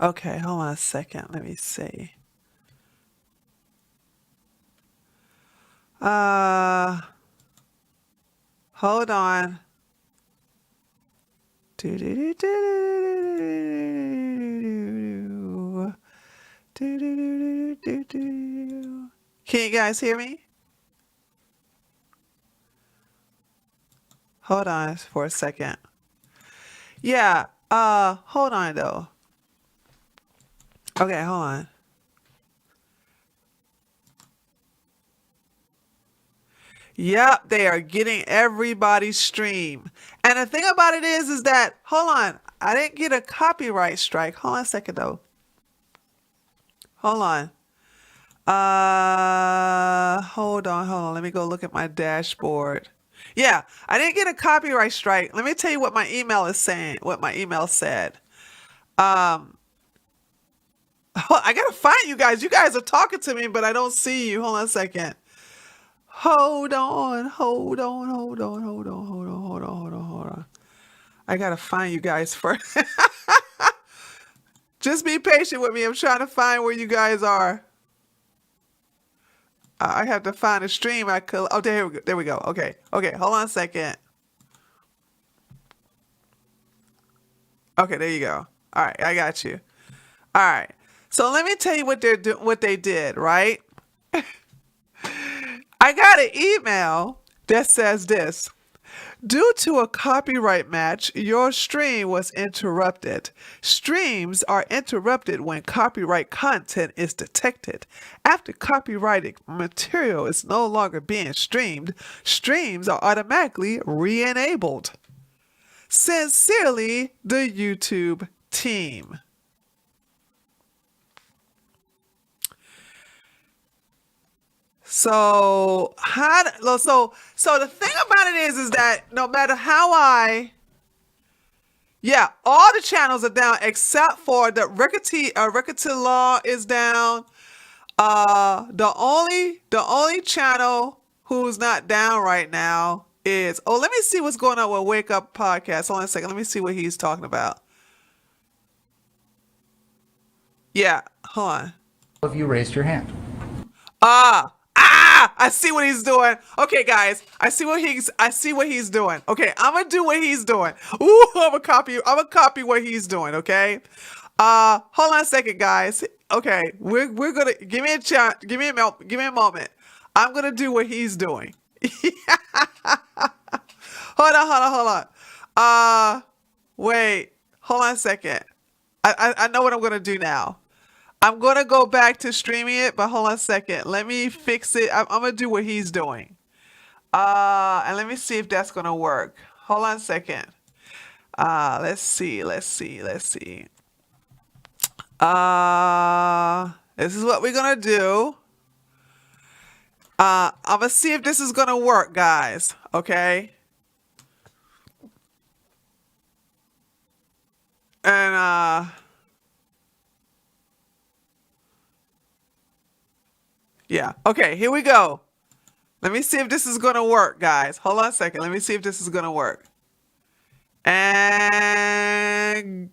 Okay, hold on a second. Let me see. Uh, hold on. Do-do-do-do-do-do-do-do. Do-do-do-do-do-do-do. Can you guys hear me? Hold on for a second. Yeah, hold on though. Okay, hold on. Yep, they are getting everybody's stream. And the thing about it is that, hold on, I didn't get a copyright strike. Hold on a second though. Hold on. Hold on. Let me go look at my dashboard. Yeah, I didn't get a copyright strike. Let me tell you what my email is saying, what my email said. Um, I gotta find you guys. You guys are talking to me, but I don't see you. Hold on a second. Hold on. I gotta find you guys first. Just be patient with me. I'm trying to find where you guys are. I have to find a stream I could. Oh, there we go. There we go. Okay. Okay. Hold on a second. Okay. There you go. All right. I got you. All right. So let me tell you what they did, right? I got an email that says this. Due to a copyright match, your stream was interrupted. Streams are interrupted when copyright content is detected. After copyrighted material is no longer being streamed, streams are automatically re-enabled. Sincerely, the YouTube team. So the thing about it is that no matter how yeah, all the channels are down except for the record to law is down. The only channel who's not down right now is, oh, let me see what's going on with Wake Up Podcast. Hold on a second. Let me see what he's talking about. Yeah, hold on. Of you raised your hand. I see what he's doing. Okay, guys, I see what he's doing. Okay, I'm gonna do what he's doing. Ooh, I'm gonna copy what he's doing, okay? Hold on a second, guys. Okay, we're gonna give me a chance, give me a moment. I'm gonna do what he's doing. Hold on. Wait, hold on a second. I know what I'm gonna do now. I'm gonna go back to streaming it, but hold on a second. Let me fix it. I'm gonna do what he's doing. And let me see if that's gonna work. Hold on a second. Let's see. This is what we're gonna do. I'm gonna see if this is gonna work, guys. Okay. And yeah. Okay, here we go. Let me see if this is gonna work, guys. Hold on a second. Let me see if this is gonna work. And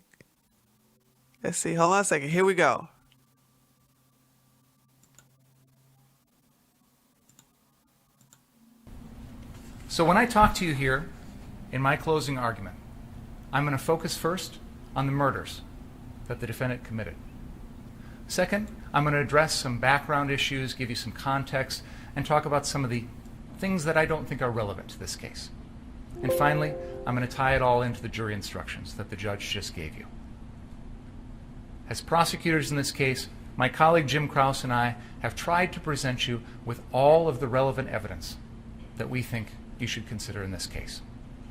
let's see. Hold on a second. Here we go. So when I talk to you here in my closing argument, I'm going to focus first on the murders that the defendant committed. Second, I'm going to address some background issues, give you some context, and talk about some of the things that I don't think are relevant to this case. And finally, I'm going to tie it all into the jury instructions that the judge just gave you. As prosecutors in this case, my colleague Jim Krause and I have tried to present you with all of the relevant evidence that we think you should consider in this case.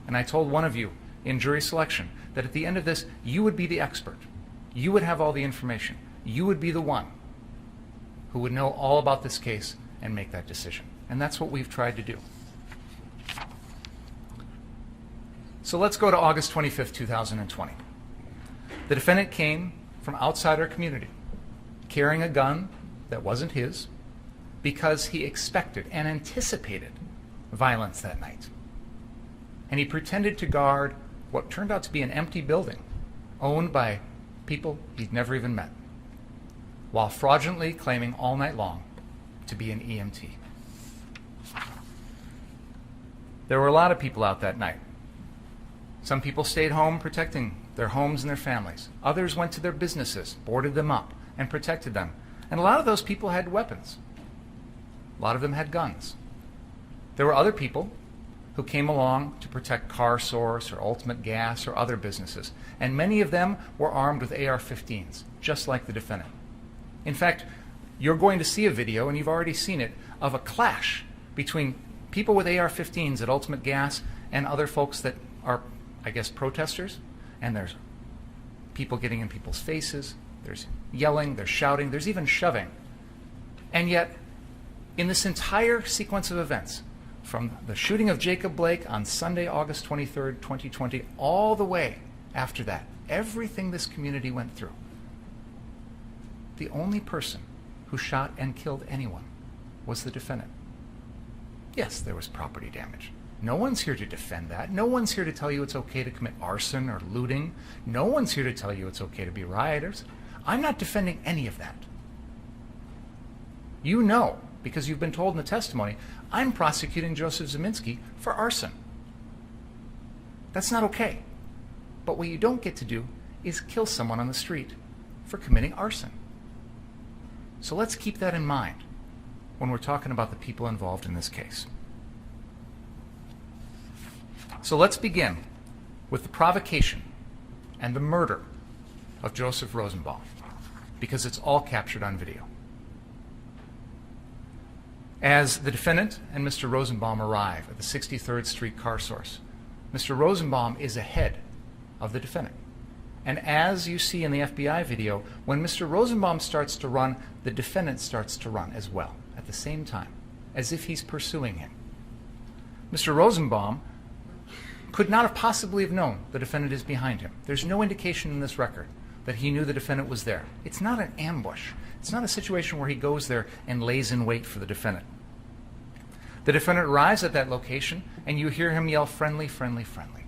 And I told one of you in jury selection that at the end of this, you would be the expert. You would have all the information. You would be the one who would know all about this case and make that decision. And that's what we've tried to do. So let's go to August 25th, 2020. The defendant came from outside our community, carrying a gun that wasn't his, because he expected and anticipated violence that night. And he pretended to guard what turned out to be an empty building owned by people he'd never even met, while fraudulently claiming all night long to be an EMT. There were a lot of people out that night. Some people stayed home protecting their homes and their families. Others went to their businesses, boarded them up, and protected them. And a lot of those people had weapons. A lot of them had guns. There were other people who came along to protect Car Source or Ultimate Gas or other businesses. And many of them were armed with AR-15s, just like the defendant. In fact, you're going to see a video, and you've already seen it, of a clash between people with AR-15s at Ultimate Gas and other folks that are, I guess, protesters. And there's people getting in people's faces, there's yelling, there's shouting, there's even shoving. And yet, in this entire sequence of events, from the shooting of Jacob Blake on Sunday, August 23rd, 2020, all the way after that, everything this community went through, the only person who shot and killed anyone was the defendant. Yes, there was property damage. No one's here to defend that. No one's here to tell you it's okay to commit arson or looting. No one's here to tell you it's okay to be rioters. I'm not defending any of that. You know, because you've been told in the testimony, I'm prosecuting Joseph Ziminski for arson. That's not okay. But what you don't get to do is kill someone on the street for committing arson. So let's keep that in mind when we're talking about the people involved in this case. So let's begin with the provocation and the murder of Joseph Rosenbaum, because it's all captured on video. As the defendant and Mr. Rosenbaum arrive at the 63rd Street Car Source, Mr. Rosenbaum is ahead of the defendant. And as you see in the FBI video, when Mr. Rosenbaum starts to run, the defendant starts to run as well at the same time, as if he's pursuing him. Mr. Rosenbaum could not have possibly have known the defendant is behind him. There's no indication in this record that he knew the defendant was there. It's not an ambush. It's not a situation where he goes there and lays in wait for the defendant. The defendant arrives at that location, and you hear him yell, "Friendly, friendly, friendly,"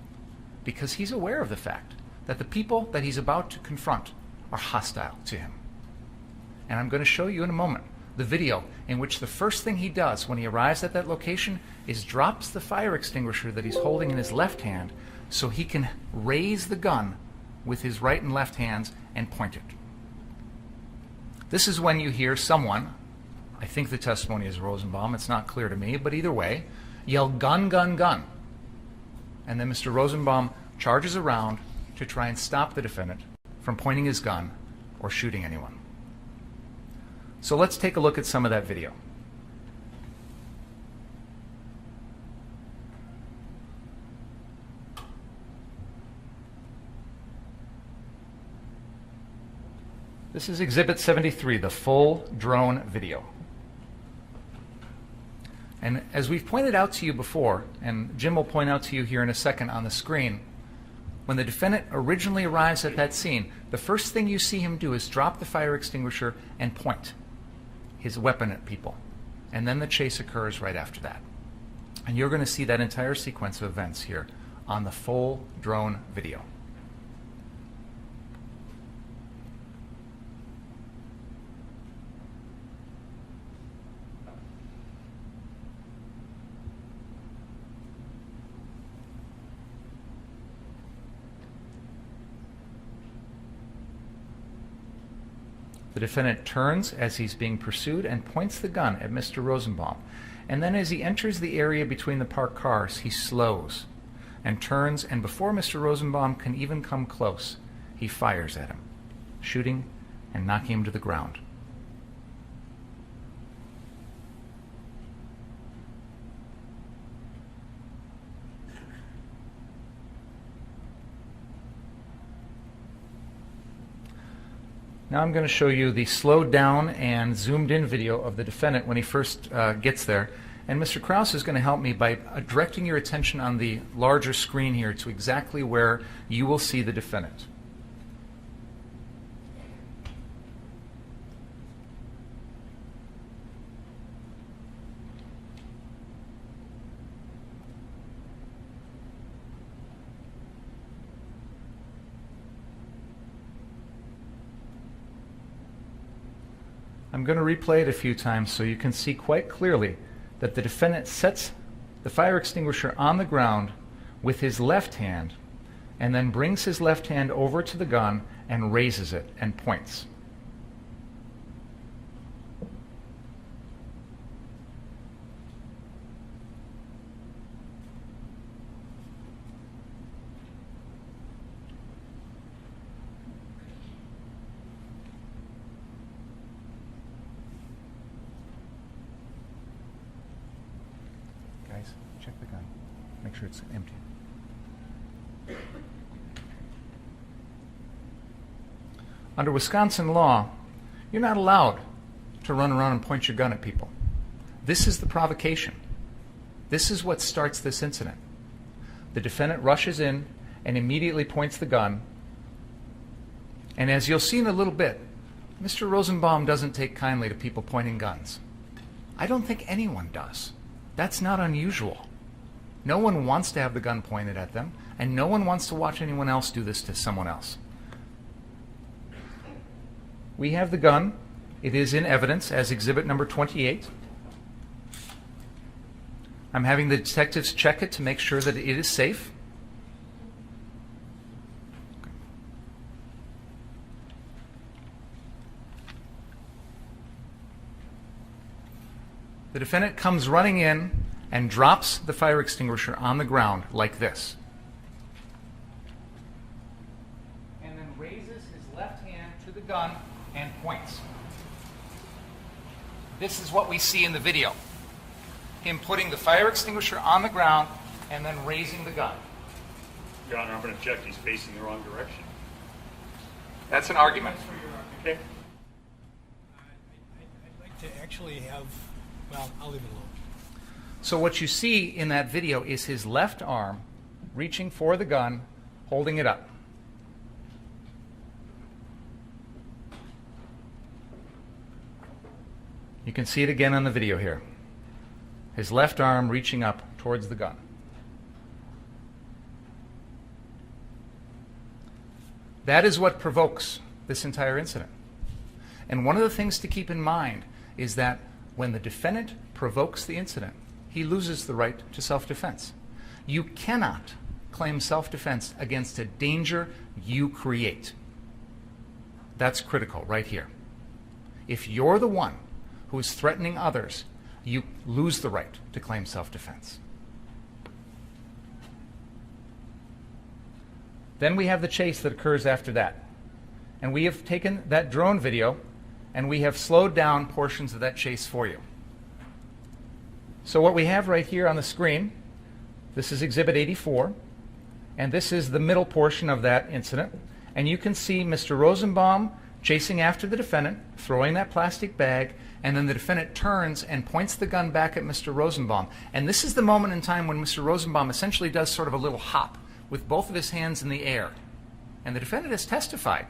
because he's aware of the fact that the people that he's about to confront are hostile to him. And I'm going to show you in a moment the video in which the first thing he does when he arrives at that location is drops the fire extinguisher that he's holding in his left hand so he can raise the gun with his right and left hands and point it. This is when you hear someone, I think the testimony is Rosenbaum, it's not clear to me, but either way, yell, "Gun, gun, gun." And then Mr. Rosenbaum charges around to try and stop the defendant from pointing his gun or shooting anyone. So let's take a look at some of that video. This is Exhibit 73, the full drone video. And as we've pointed out to you before, and Jim will point out to you here in a second on the screen, when the defendant originally arrives at that scene, the first thing you see him do is drop the fire extinguisher and point his weapon at people. And then the chase occurs right after that. And you're going to see that entire sequence of events here on the full drone video. The defendant turns as he's being pursued and points the gun at Mr. Rosenbaum. And then as he enters the area between the parked cars, he slows and turns, and before Mr. Rosenbaum can even come close, he fires at him, shooting and knocking him to the ground. Now I'm going to show you the slowed down and zoomed in video of the defendant when he first gets there. And Mr. Krause is going to help me by directing your attention on the larger screen here to exactly where you will see the defendant. I'm going to replay it a few times so you can see quite clearly that the defendant sets the fire extinguisher on the ground with his left hand and then brings his left hand over to the gun and raises it and points. Guys, check the gun. Make sure it's empty. Under Wisconsin law, you're not allowed to run around and point your gun at people. This is the provocation. This is what starts this incident. The defendant rushes in and immediately points the gun. And as you'll see in a little bit, Mr. Rosenbaum doesn't take kindly to people pointing guns. I don't think anyone does. That's not unusual. No one wants to have the gun pointed at them, and no one wants to watch anyone else do this to someone else. We have the gun. It is in evidence as exhibit number 28. I'm having the detectives check it to make sure that it is safe. The defendant comes running in and drops the fire extinguisher on the ground like this. And then raises his left hand to the gun and points. This is what we see in the video. Him putting the fire extinguisher on the ground and then raising the gun. Your Honor, I'm going to object. He's facing the wrong direction. That's an argument. Okay. I'd like to actually have, well, I'll leave it alone. So what you see in that video is his left arm reaching for the gun, holding it up. You can see it again on the video here. His left arm reaching up towards the gun. That is what provokes this entire incident. And one of the things to keep in mind is that when the defendant provokes the incident, he loses the right to self-defense. You cannot claim self-defense against a danger you create. That's critical right here. If you're the one who is threatening others, you lose the right to claim self-defense. Then we have the chase that occurs after that. And we have taken that drone video and we have slowed down portions of that chase for you. So what we have right here on the screen, this is Exhibit 84, and this is the middle portion of that incident. And you can see Mr. Rosenbaum chasing after the defendant, throwing that plastic bag, and then the defendant turns and points the gun back at Mr. Rosenbaum. And this is the moment in time when Mr. Rosenbaum essentially does sort of a little hop with both of his hands in the air. And the defendant has testified.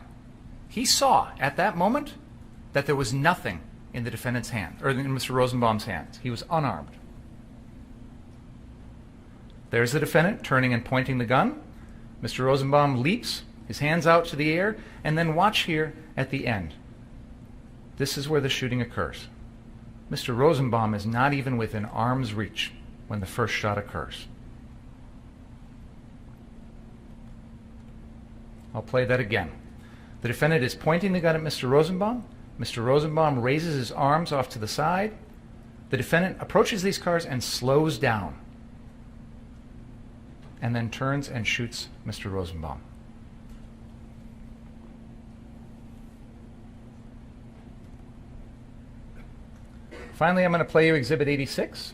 He saw at that moment that there was nothing in the defendant's hand, or in Mr. Rosenbaum's hands. He was unarmed. There's the defendant turning and pointing the gun. Mr. Rosenbaum leaps, his hands out to the air, and then watch here at the end. This is where the shooting occurs. Mr. Rosenbaum is not even within arm's reach when the first shot occurs. I'll play that again. The defendant is pointing the gun at Mr. Rosenbaum. Mr. Rosenbaum raises his arms off to the side. The defendant approaches these cars and slows down, and then turns and shoots Mr. Rosenbaum. Finally, I'm going to play you Exhibit 86.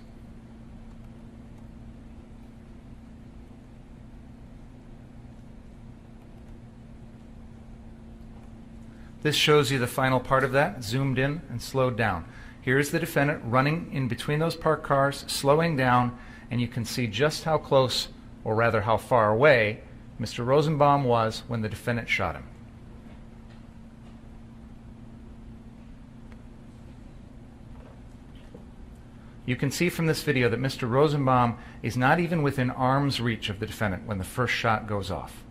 This shows you the final part of that, zoomed in and slowed down. Here's the defendant running in between those parked cars, slowing down, and you can see just how close, or rather how far away, Mr. Rosenbaum was when the defendant shot him. You can see from this video that Mr. Rosenbaum is not even within arm's reach of the defendant when the first shot goes off.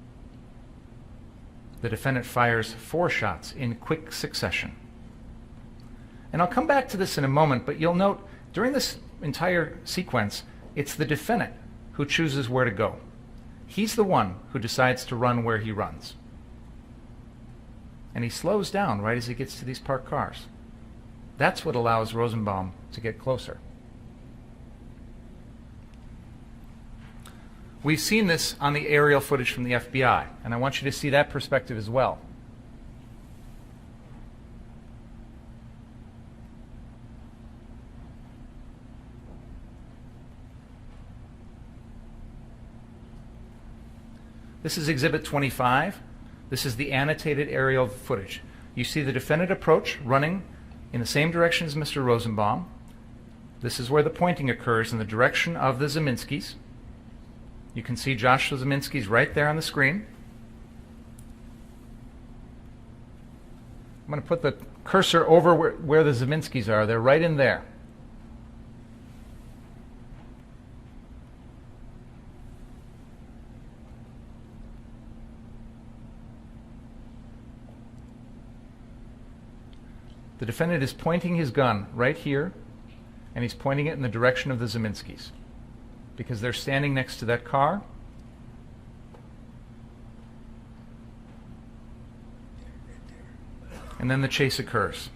The defendant fires 4 shots in quick succession. And I'll come back to this in a moment, but you'll note during this entire sequence, it's the defendant who chooses where to go. He's the one who decides to run where he runs. And he slows down right as he gets to these parked cars. That's what allows Rosenbaum to get closer. We've seen this on the aerial footage from the FBI, and I want you to see that perspective as well. This is Exhibit 25. This is the annotated aerial footage. You see the defendant approach, running in the same direction as Mr. Rosenbaum. This is where the pointing occurs in the direction of the Zeminskis. You can see Joshua Zeminski's right there on the screen. I'm going to put the cursor over where the Zeminskis are. They're right in there. The defendant is pointing his gun right here, and he's pointing it in the direction of the Zeminskis because they're standing next to that car. And then the chase occurs.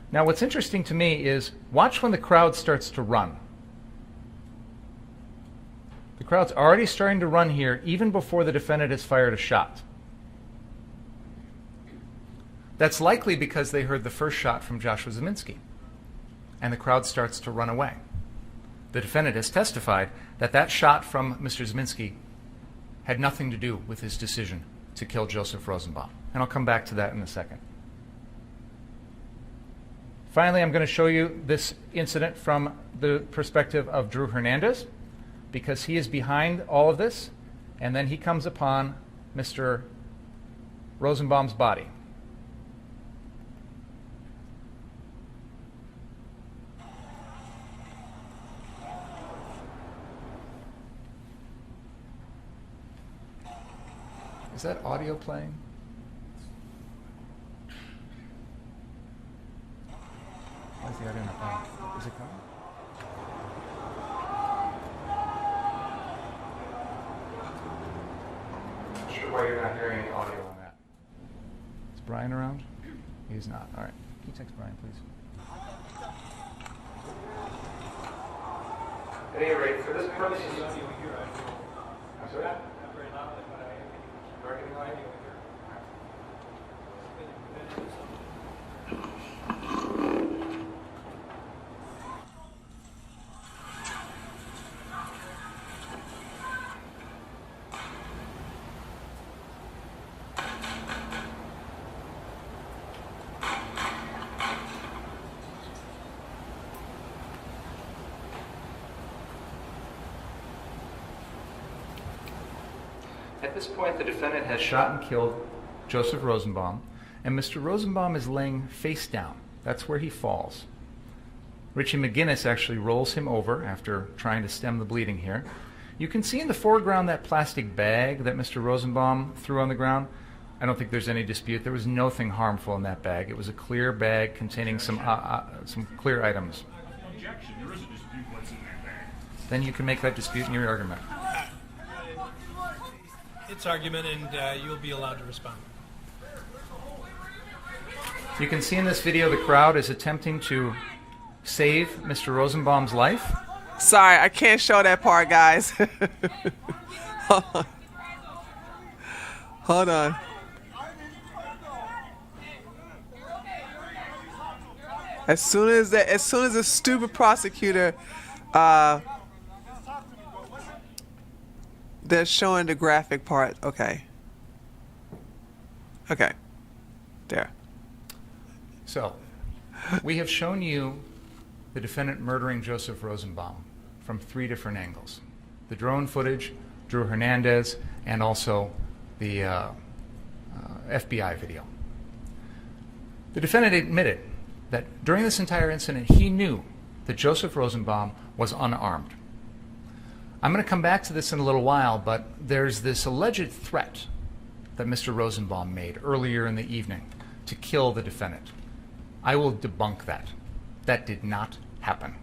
Now what's interesting to me is watch when the crowd starts to run. The crowd's already starting to run here even before the defendant has fired a shot. That's likely because they heard the first shot from Joshua Zeminski, and the crowd starts to run away. The defendant has testified that that shot from Mr. Zeminski had nothing to do with his decision to kill Joseph Rosenbaum, and I'll come back to that in a second. Finally, I'm going to show you this incident from the perspective of Drew Hernandez, because he is behind all of this, and then he comes upon Mr. Rosenbaum's body. Is that audio playing? Why is the audio not playing? Is it coming? I'm not sure why you're not hearing any audio on that. Is Brian around? He's not. All right. Can you text Brian, please? At any rate, for this purpose, I'm sorry? At this point, the defendant has shot and killed Joseph Rosenbaum, and Mr. Rosenbaum is laying face down. That's where he falls. Richie McGinnis actually rolls him over after trying to stem the bleeding here. You can see in the foreground that plastic bag that Mr. Rosenbaum threw on the ground. I don't think there's any dispute. There was nothing harmful in that bag. It was a clear bag containing some clear items. Objection. There is a dispute what's in that bag. Then you can make that dispute in your argument. It's argument, and you'll be allowed to respond. You can see in this video the crowd is attempting to save Mr. Rosenbaum's life. Sorry, I can't show that part, guys. Hold on. Hold on. As soon as the stupid prosecutor, they're showing the graphic part. Okay. Okay. There. So, we have shown you the defendant murdering Joseph Rosenbaum from 3 different angles. The drone footage, Drew Hernandez, and also the FBI video. The defendant admitted that during this entire incident, he knew that Joseph Rosenbaum was unarmed. I'm going to come back to this in a little while, but there's this alleged threat that Mr. Rosenbaum made earlier in the evening to kill the defendant. I will debunk that. That did not happen.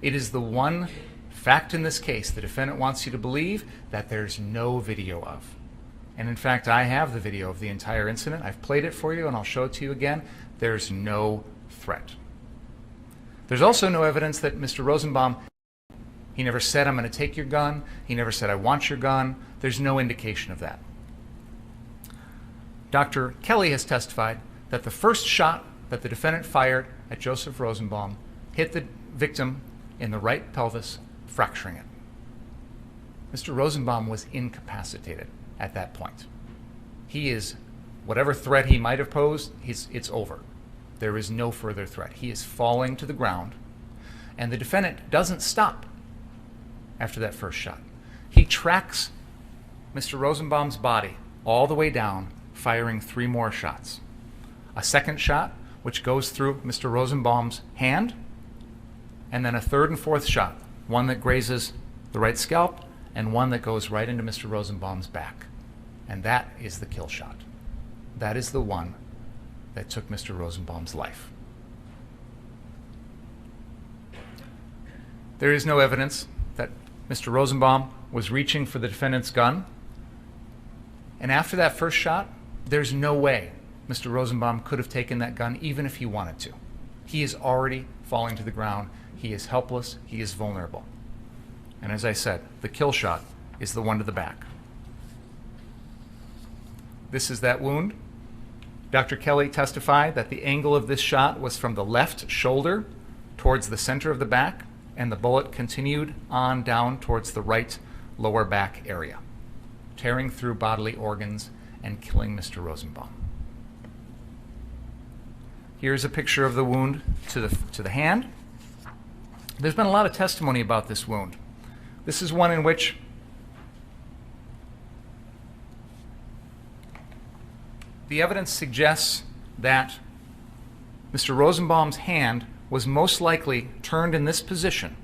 It is the one fact in this case the defendant wants you to believe that there's no video of. And in fact, I have the video of the entire incident. I've played it for you, and I'll show it to you again. There's no threat. There's also no evidence that Mr. Rosenbaum, he never said, I'm going to take your gun. He never said, I want your gun. There's no indication of that. Dr. Kelly has testified that the first shot that the defendant fired at Joseph Rosenbaum hit the victim in the right pelvis, fracturing it. Mr. Rosenbaum was incapacitated at that point. He is, whatever threat he might have posed, it's over. There is no further threat. He is falling to the ground, and the defendant doesn't stop after that first shot. He tracks Mr. Rosenbaum's body all the way down, firing 3 more shots. A second shot, which goes through Mr. Rosenbaum's hand, and then a third and fourth shot, one that grazes the right scalp and one that goes right into Mr. Rosenbaum's back. And that is the kill shot. That is the one that took Mr. Rosenbaum's life. There is no evidence that Mr. Rosenbaum was reaching for the defendant's gun. And after that first shot, there's no way Mr. Rosenbaum could have taken that gun even if he wanted to. He is already falling to the ground. He is helpless. He is vulnerable. And as I said, the kill shot is the one to the back. This is that wound. Dr. Kelly testified that the angle of this shot was from the left shoulder towards the center of the back, and the bullet continued on down towards the right lower back area, tearing through bodily organs and killing Mr. Rosenbaum. Here's a picture of the wound to the hand. There's been a lot of testimony about this wound. This is one in which the evidence suggests that Mr. Rosenbaum's hand was most likely turned in this position,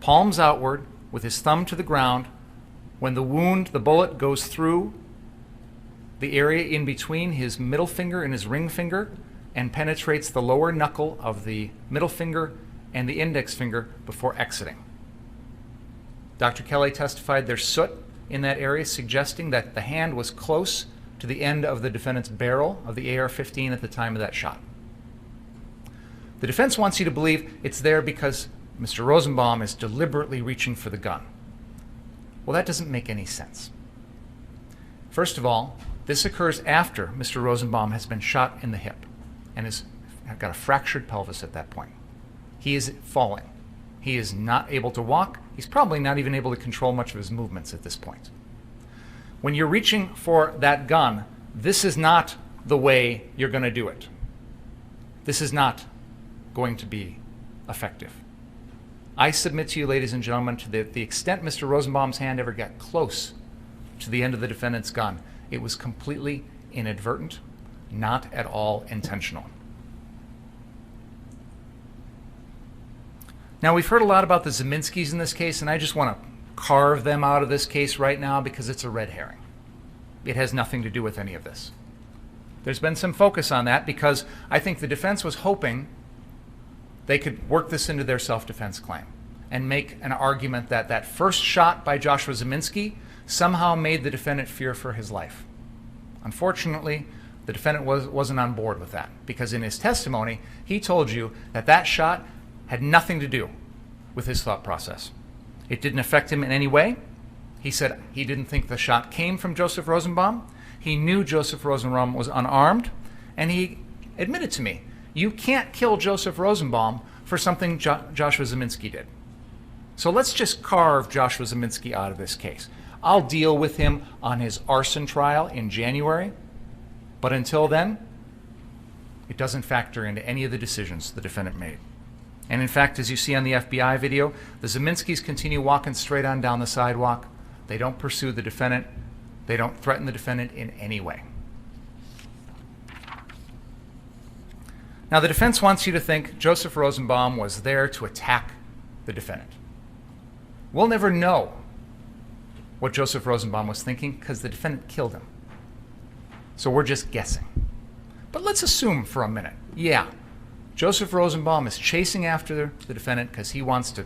palms outward with his thumb to the ground, when the wound, the bullet, goes through the area in between his middle finger and his ring finger and penetrates the lower knuckle of the middle finger and the index finger before exiting. Dr. Kelly testified there's soot in that area, suggesting that the hand was close to the end of the defendant's barrel of the AR-15 at the time of that shot. The defense wants you to believe it's there because Mr. Rosenbaum is deliberately reaching for the gun. Well, that doesn't make any sense. First of all, this occurs after Mr. Rosenbaum has been shot in the hip and has got a fractured pelvis at that point. He is falling. He is not able to walk. He's probably not even able to control much of his movements at this point. When you're reaching for that gun, this is not the way you're going to do it. This is not going to be effective. I submit to you, ladies and gentlemen, to the extent Mr. Rosenbaum's hand ever got close to the end of the defendant's gun, it was completely inadvertent, not at all intentional. Now, we've heard a lot about the Zeminskis in this case, and I just want to carve them out of this case right now because it's a red herring. It has nothing to do with any of this. There's been some focus on that because I think the defense was hoping they could work this into their self-defense claim and make an argument that that first shot by Joshua Zeminski somehow made the defendant fear for his life. Unfortunately, the defendant wasn't on board with that because in his testimony, he told you that that shot had nothing to do with his thought process. It didn't affect him in any way. He said he didn't think the shot came from Joseph Rosenbaum. He knew Joseph Rosenbaum was unarmed, and he admitted to me, you can't kill Joseph Rosenbaum for something Joshua Zeminski did. So let's just carve Joshua Zeminski out of this case. I'll deal with him on his arson trial in January, but until then, it doesn't factor into any of the decisions the defendant made. And in fact, as you see on the FBI video, the Zeminskis continue walking straight on down the sidewalk. They don't pursue the defendant. They don't threaten the defendant in any way. Now, the defense wants you to think Joseph Rosenbaum was there to attack the defendant. We'll never know what Joseph Rosenbaum was thinking because the defendant killed him. So we're just guessing. But let's assume for a minute, yeah, Joseph Rosenbaum is chasing after the defendant because he wants to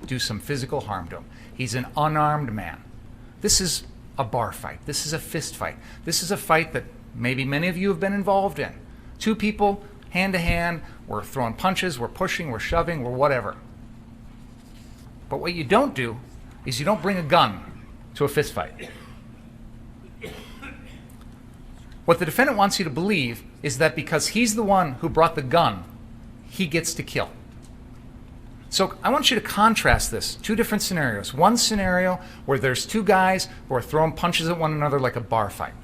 do some physical harm to him. He's an unarmed man. This is a bar fight. This is a fist fight. This is a fight that maybe many of you have been involved in. Two people, hand to hand, we're throwing punches, we're pushing, we're shoving, we're whatever. But what you don't do is you don't bring a gun to a fist fight. What the defendant wants you to believe is that because he's the one who brought the gun, he gets to kill. So I want you to contrast this, two different scenarios. One scenario where there's two guys who are throwing punches at one another like a bar fight.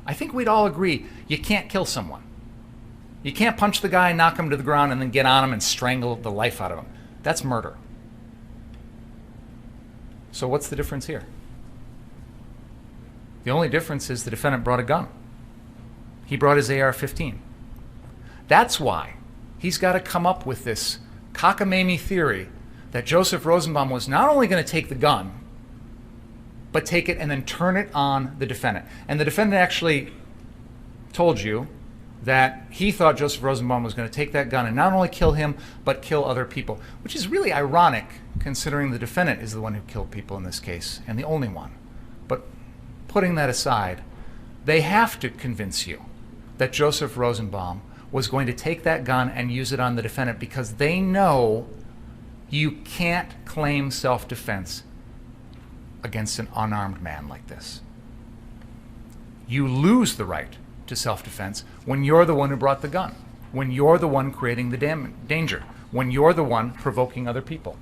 I think we'd all agree you can't kill someone. You can't punch the guy, knock him to the ground, and then get on him and strangle the life out of him. That's murder. So what's the difference here? The only difference is the defendant brought a gun. He brought his AR-15. That's why he's got to come up with this cockamamie theory that Joseph Rosenbaum was not only going to take the gun, but take it and then turn it on the defendant. And the defendant actually told you that he thought Joseph Rosenbaum was going to take that gun and not only kill him, but kill other people, which is really ironic considering the defendant is the one who killed people in this case, and the only one. But putting that aside, they have to convince you that Joseph Rosenbaum was going to take that gun and use it on the defendant because they know you can't claim self-defense against an unarmed man like this. You lose the right to self-defense when you're the one who brought the gun, when you're the one creating the danger, when you're the one provoking other people.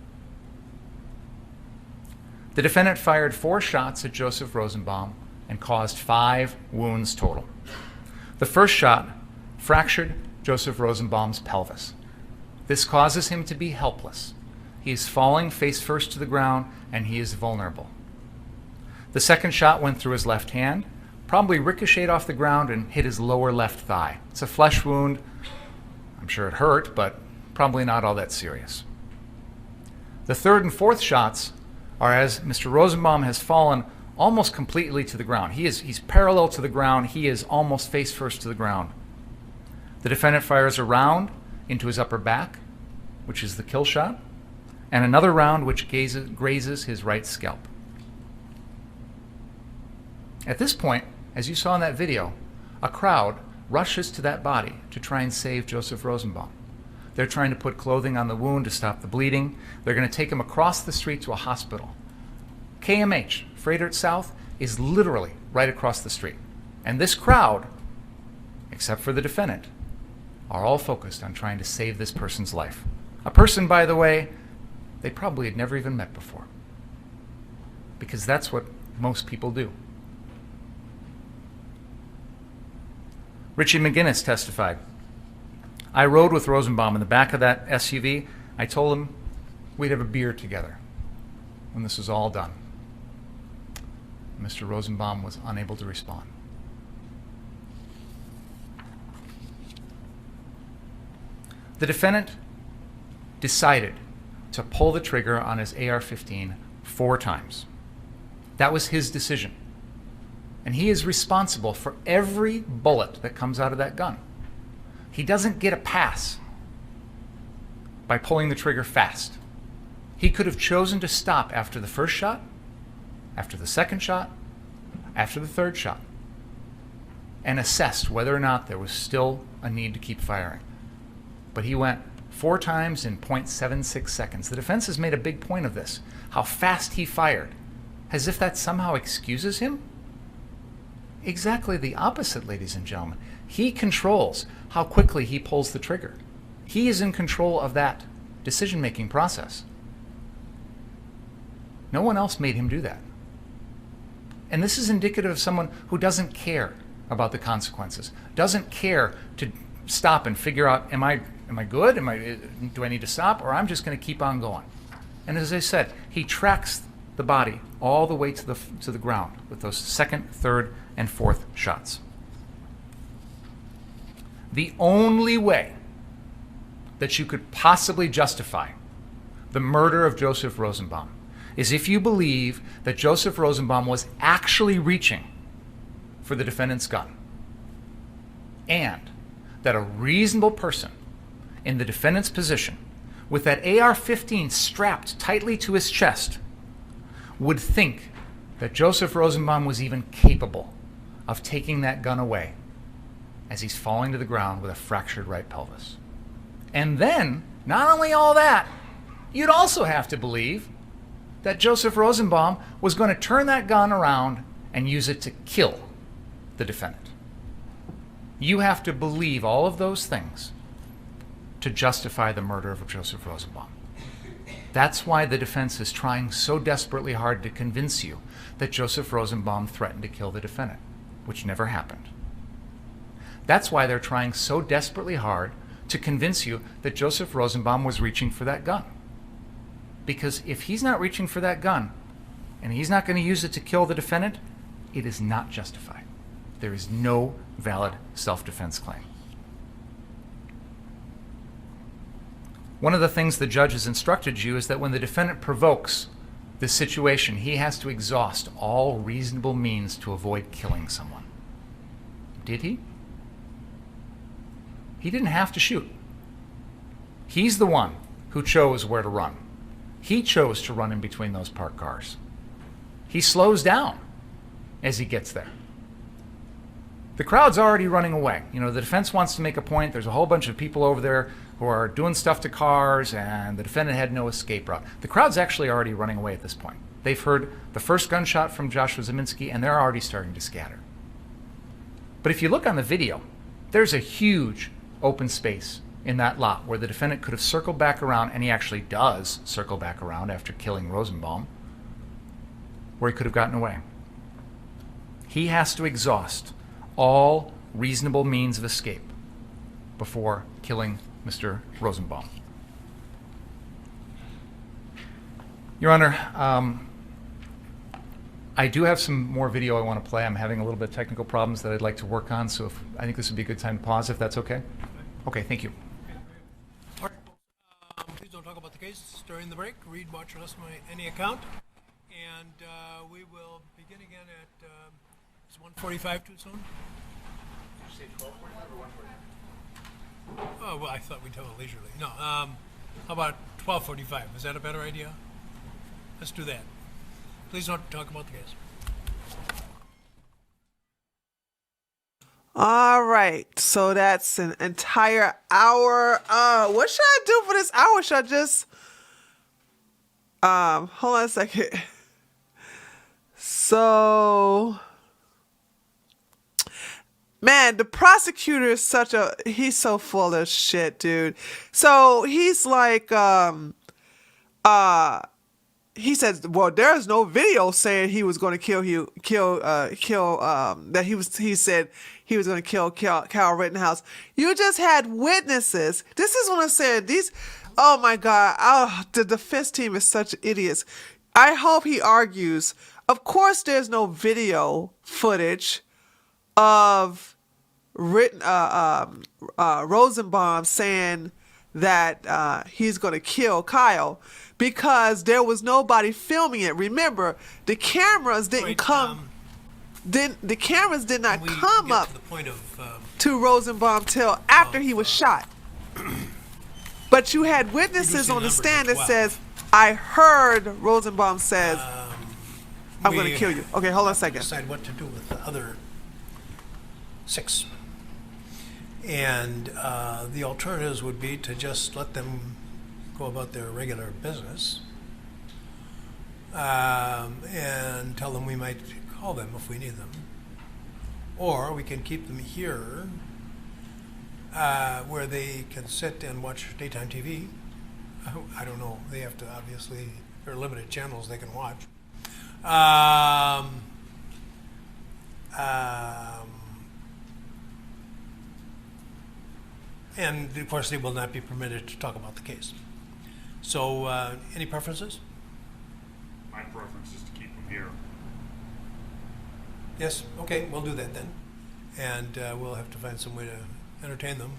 The defendant fired 4 shots at Joseph Rosenbaum and caused 5 wounds total. The first shot fractured Joseph Rosenbaum's pelvis. This causes him to be helpless. He is falling face first to the ground and he is vulnerable. The second shot went through his left hand, probably ricocheted off the ground and hit his lower left thigh. It's a flesh wound. I'm sure it hurt, but probably not all that serious. The third and fourth shots are as Mr. Rosenbaum has fallen almost completely to the ground. He's parallel to the ground. He is almost face first to the ground. The defendant fires a round into his upper back, which is the kill shot, and another round which grazes his right scalp. At this point, as you saw in that video, a crowd rushes to that body to try and save Joseph Rosenbaum. They're trying to put clothing on the wound to stop the bleeding. They're going to take him across the street to a hospital. KMH, Frederick South, is literally right across the street. And this crowd, except for the defendant, are all focused on trying to save this person's life. A person, by the way, they probably had never even met before. Because that's what most people do. Richie McGinnis testified. I rode with Rosenbaum in the back of that SUV. I told him we'd have a beer together when this was all done. Mr. Rosenbaum was unable to respond. The defendant decided to pull the trigger on his AR-15 4 times. That was his decision. And he is responsible for every bullet that comes out of that gun. He doesn't get a pass by pulling the trigger fast. He could have chosen to stop after the first shot, after the second shot, after the third shot, and assessed whether or not there was still a need to keep firing. But he went 4 times in 0.76 seconds. The defense has made a big point of this, how fast he fired, as if that somehow excuses him. Exactly the opposite, ladies and gentlemen. He controls how quickly he pulls the trigger. He is in control of that decision-making process. No one else made him do that. And this is indicative of someone who doesn't care about the consequences, doesn't care to stop and figure out, am I good? Do I need to stop? Or I'm just going to keep on going. And as I said, he tracks the body all the way to the ground with those second, third, and fourth shots. The only way that you could possibly justify the murder of Joseph Rosenbaum is if you believe that Joseph Rosenbaum was actually reaching for the defendant's gun, and that a reasonable person in the defendant's position, with that AR-15 strapped tightly to his chest, would think that Joseph Rosenbaum was even capable of taking that gun away as he's falling to the ground with a fractured right pelvis. And then, not only all that, you'd also have to believe that Joseph Rosenbaum was going to turn that gun around and use it to kill the defendant. You have to believe all of those things to justify the murder of Joseph Rosenbaum. That's why the defense is trying so desperately hard to convince you that Joseph Rosenbaum threatened to kill the defendant, which never happened. That's why they're trying so desperately hard to convince you that Joseph Rosenbaum was reaching for that gun. Because if he's not reaching for that gun, and he's not going to use it to kill the defendant, it is not justified. There is no valid self-defense claim. One of the things the judge has instructed you is that when the defendant provokes this situation, he has to exhaust all reasonable means to avoid killing someone. Did he? He didn't have to shoot. He's the one who chose where to run. He chose to run in between those parked cars. He slows down as he gets there. The crowd's already running away. You know, the defense wants to make a point. There's a whole bunch of people over there who are doing stuff to cars, and the defendant had no escape route. The crowd's actually already running away at this point. They've heard the first gunshot from Joshua Zeminski, and they're already starting to scatter. But if you look on the video, there's a huge open space in that lot where the defendant could have circled back around, and he actually does circle back around after killing Rosenbaum, where he could have gotten away. He has to exhaust all reasonable means of escape before killing Mr. Rosenbaum. Your Honor, I do have some more video I want to play. I'm having a little bit of technical problems that I'd like to work on, so I think this would be a good time to pause, if that's okay. Okay, thank you. All right, folks, please don't talk about the case during the break. Read, watch, or listen to any account. And we will begin again at, is 1:45 too soon? Did you say 12:45 or 1:45? Oh, well, I thought we'd have it leisurely. No, how about 12:45? Is that a better idea? Let's do that. Please don't talk about the case. All right, so that's an entire hour. What should I do for this hour? Should I just hold on a second. So, man, the prosecutor is he's so full of shit, dude. So he's like, he says, well, there's no video saying he was going to he said he was going to kill Kyle Rittenhouse. You just had witnesses. This is what I'm saying. Oh my God. The defense team is such idiots. I hope he argues. Of course, there's no video footage of Rosenbaum saying that he's going to kill Kyle, because there was nobody filming it. Remember, the cameras didn't come. The cameras did not come up to the point of to Rosenbaum till after he was shot. But you had witnesses on the stand that says, "I heard Rosenbaum says, I'm going to kill you." Okay, hold on a second. Decide what to do with the other 6. And the alternatives would be to just let them go about their regular business and tell them we might call them if we need them. Or we can keep them here where they can sit and watch daytime TV. I don't know. They have to, obviously, there are limited channels they can watch. And of course, they will not be permitted to talk about the case. So, any preferences? My preference is to keep them here. Yes? Okay, we'll do that then. And we'll have to find some way to entertain them.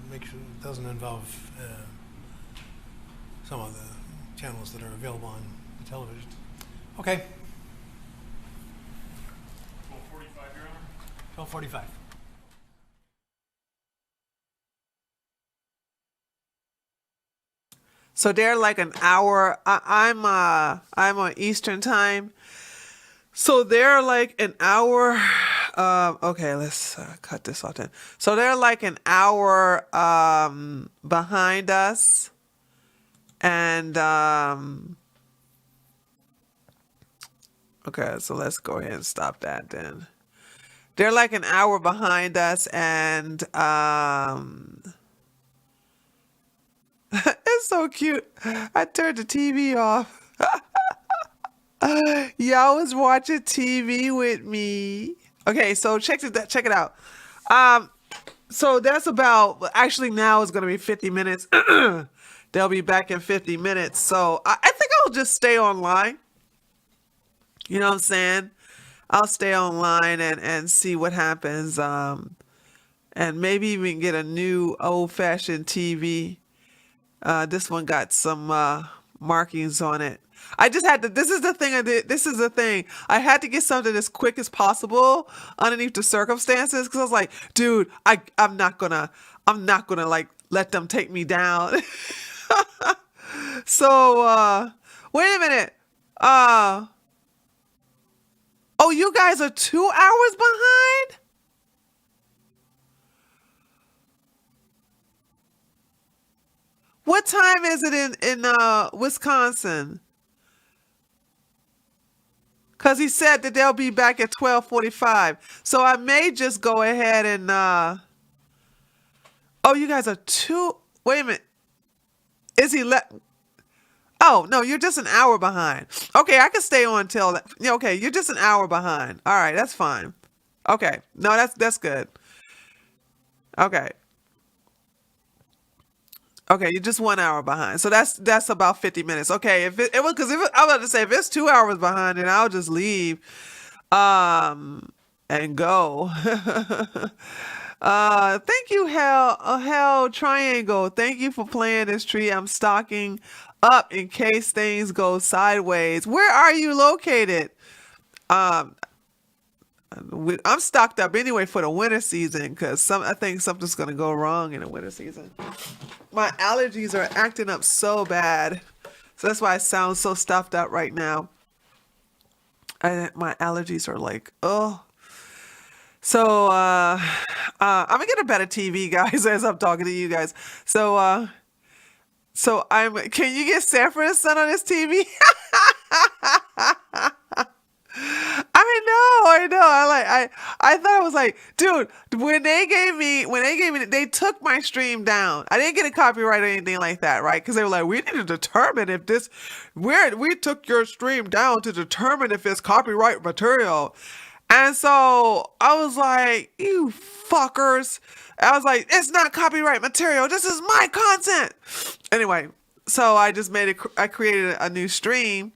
Make sure it doesn't involve some of the channels that are available on the television. Okay. 12:45, Your Honor? 12:45. So they're like an hour. I'm on Eastern time. So they're like an hour. Okay, let's cut this off then. So they're like an hour behind us, and okay, so let's go ahead and stop that then. They're like an hour behind us, and it's so cute. I turned the TV off. Y'all was watching TV with me. Okay, so check it out. So that's about, actually now it's gonna be 50 minutes. They'll be back in 50 minutes. So I think I'll just stay online. You know what I'm saying? I'll stay online and see what happens. And maybe even get a new old-fashioned TV. This one got some markings on it. I just had to, this is the thing I did. This is the thing. I had to get something as quick as possible underneath the circumstances, because I was like, dude, I'm not gonna like let them take me down. So wait a minute. Oh, you guys are 2 hours behind? What time is it in Wisconsin? Because he said that they'll be back at 12:45. So I may just go ahead and oh, you guys are two. Wait a minute. Is he let? Oh, no, you're just an hour behind. Okay, I can stay on till that. Yeah, okay, you're just an hour behind. All right, that's fine. Okay. No, that's good. Okay. Okay, you're just 1 hour behind. So that's about 50 minutes. Okay, if it was, because if I was about to say, if it's 2 hours behind, then I'll just leave and go. Thank you, Hell Triangle. Thank you for playing this tree. I'm stocking up in case things go sideways. Where are you located? Um, I'm stocked up anyway for the winter season, because I think something's gonna go wrong in the winter season. My allergies are acting up so bad, so that's why I sound so stuffed up right now. My allergies are like, oh. So I'm gonna get a better TV, guys, as I'm talking to you guys. So can you get Sanford and Son on this TV? I know. I thought I was like, dude, when they gave me, they took my stream down. I didn't get a copyright or anything like that, right? Because they were like, we need to determine if we took your stream down to determine if it's copyright material. And so I was like, you fuckers. I was like, it's not copyright material. This is my content. Anyway, so I just I created a new stream.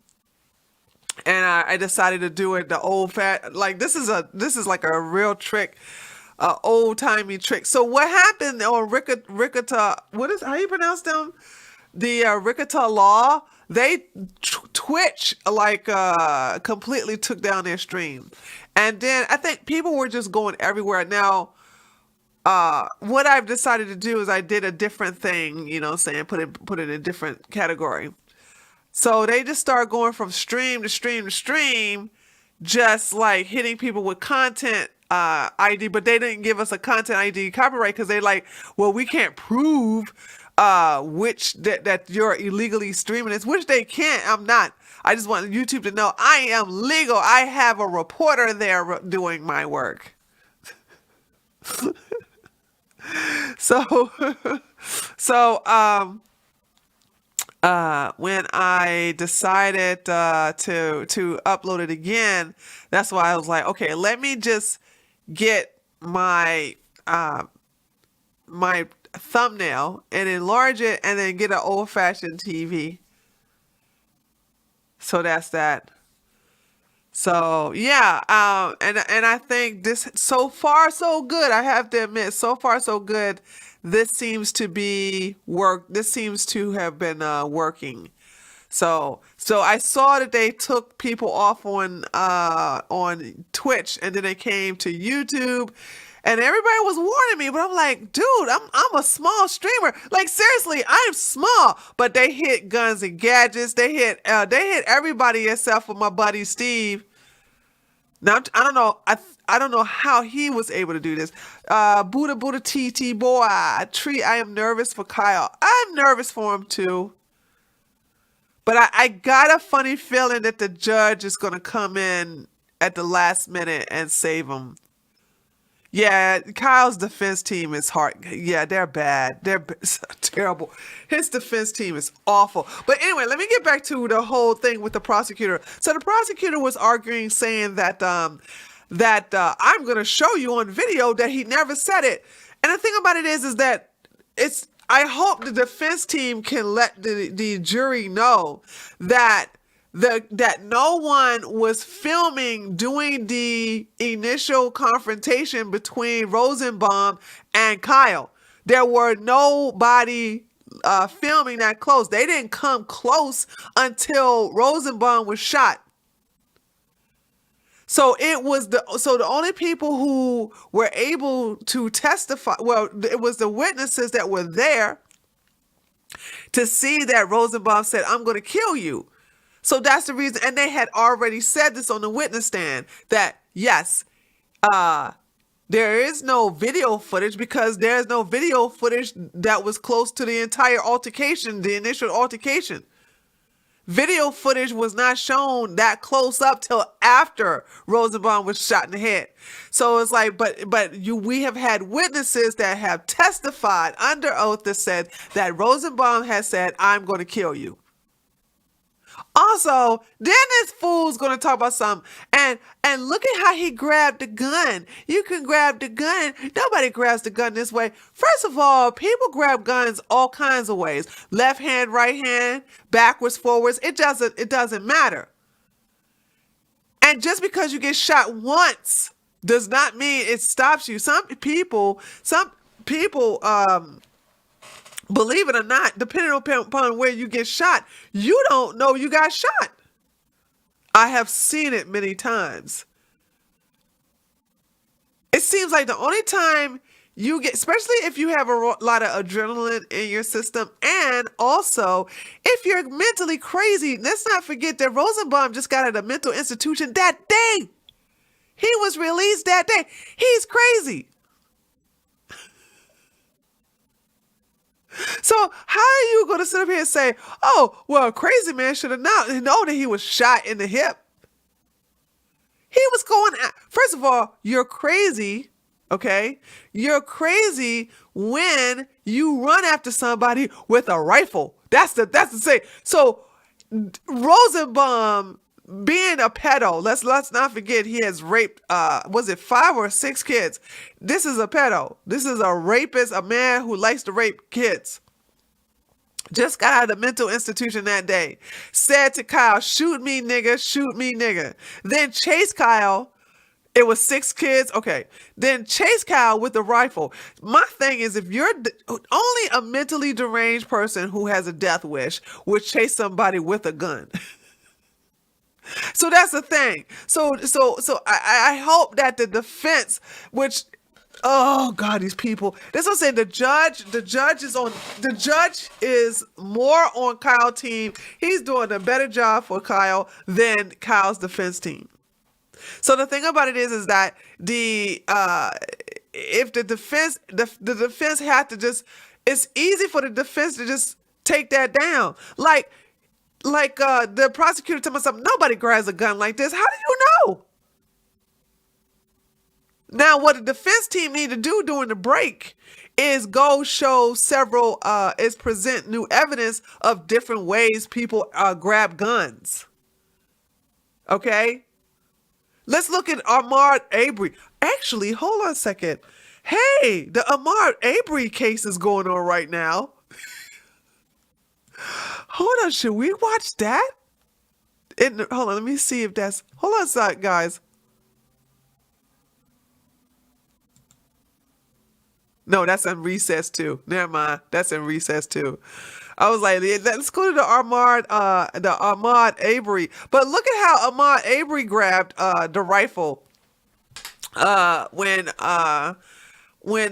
And I decided to do it the old like this is like a real trick, old timey trick. So what happened on Ricketa? How you pronounce them? The Ricketa Law. They Twitch like completely took down their stream, and then I think people were just going everywhere. Now, what I've decided to do is I did a different thing. You know, saying put it in a different category. So they just start going from stream to stream to stream, just like hitting people with content ID, but they didn't give us a content ID copyright, because they're like, well, we can't prove that you're illegally streaming this, which they can't. I'm not. I just want YouTube to know I am legal. I have a reporter there doing my work. So, when I decided to upload it again, that's why I was like, okay, let me just get my my thumbnail and enlarge it, and then get an old-fashioned TV. So that's that. So yeah, and I think this, so far so good. I have to admit, so far so good. This seems to be work. This seems to have been working. So I saw that they took people off on Twitch, and then they came to YouTube, And everybody was warning me, but I'm like, dude, I'm a small streamer. Like seriously, I'm small. But they hit guns and gadgets. They hit everybody except for my buddy Steve. Now I don't know. I don't know how he was able to do this. Buddha Buddha TT boy, tree. I am nervous for Kyle. I'm nervous for him too. But I got a funny feeling that the judge is gonna come in at the last minute and save him. Yeah, Kyle's defense team is hard. Yeah, they're bad. Terrible. His defense team is awful. But anyway, let me get back to the whole thing with the prosecutor. So the prosecutor was arguing, saying that I'm going to show you on video that he never said it. And the thing about it is that it's. I hope the defense team can let the jury know that that no one was filming doing the initial confrontation between Rosenbaum and Kyle. There were nobody filming that close. They didn't come close until Rosenbaum was shot. So the only people who were able to testify, well, it was the witnesses that were there to see that Rosenbaum said, "I'm going to kill you." So that's the reason. And they had already said this on the witness stand that, yes, there is no video footage because there's no video footage that was close to the entire altercation, the initial altercation. Video footage was not shown that close up till after Rosenbaum was shot in the head. So it's like, we have had witnesses that have testified under oath that said that Rosenbaum has said, "I'm going to kill you." Also, then this fool's gonna talk about something, and look at how he grabbed the gun. You can grab the gun. Nobody grabs the gun this way. First of all, people grab guns all kinds of ways: left hand, right hand, backwards, forwards. It doesn't matter. And just because you get shot once does not mean it stops you. Some people, believe it or not, depending upon where you get shot, you don't know you got shot. I have seen it many times. It seems like the only time you get, especially if you have a lot of adrenaline in your system, and also if you're mentally crazy, let's not forget that Rosenbaum just got out of a mental institution that day. He was released that day. He's crazy. So how are you going to sit up here and say, "Oh, well, a crazy man should have known that he was shot in the hip"? He was going first of all, you're crazy, okay? You're crazy when you run after somebody with a rifle. That's the thing. So Rosenbaum being a pedo, let's not forget he has raped was it 5 or 6 kids. This is a pedo. This is a rapist, a man who likes to rape kids. Just got out of the mental institution that day. Said to Kyle, "Shoot me, nigga, shoot me, nigga." Then chased Kyle. It was 6 kids. Okay. Then chase Kyle with the rifle. My thing is, if you're only a mentally deranged person who has a death wish would chase somebody with a gun. So that's the thing. So I hope that the defense, which, oh God, these people. That's what I'm saying. The judge is more on Kyle's team. He's doing a better job for Kyle than Kyle's defense team. So the thing about it is that if the defense had to just, it's easy for the defense to just take that down. Like the prosecutor told me something, nobody grabs a gun like this. How do you know? Now, what the defense team need to do during the break is go show is present new evidence of different ways people grab guns. Okay? Let's look at Ahmaud Arbery. Actually, hold on a second. Hey, the Ahmaud Arbery case is going on right now. Hold on, should we watch that? Hold on, let me see if that's... Hold on a sec, guys. No, that's in Recess 2. Never mind. That's in Recess 2. I was like, let's go to the Ahmaud Arbery. But look at how Ahmaud Arbery grabbed the rifle. when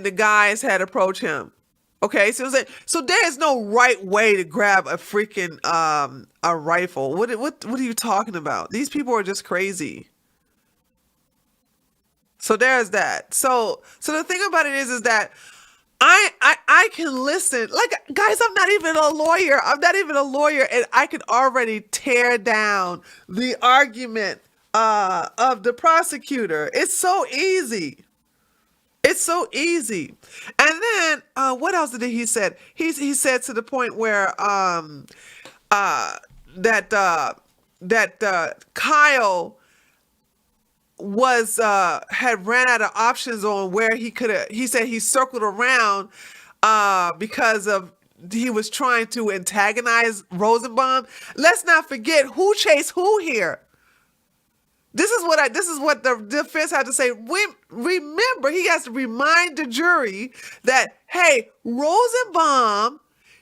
the guys had approached him. Okay, so there is no right way to grab a freaking a rifle. What are you talking about? These people are just crazy. So there's that. So the thing about it is that I can listen. Like, guys, I'm not even a lawyer. I'm not even a lawyer, and I can already tear down the argument of the prosecutor. It's so easy. It's so easy. And then what else did he said? He said to the point where uh that Kyle was had ran out of options on where he could have. He said he circled around because of he was trying to antagonize Rosenbaum. Let's not forget who chased who here. This is what the defense had to say. Remember, he has to remind the jury that, hey, Rosenbaum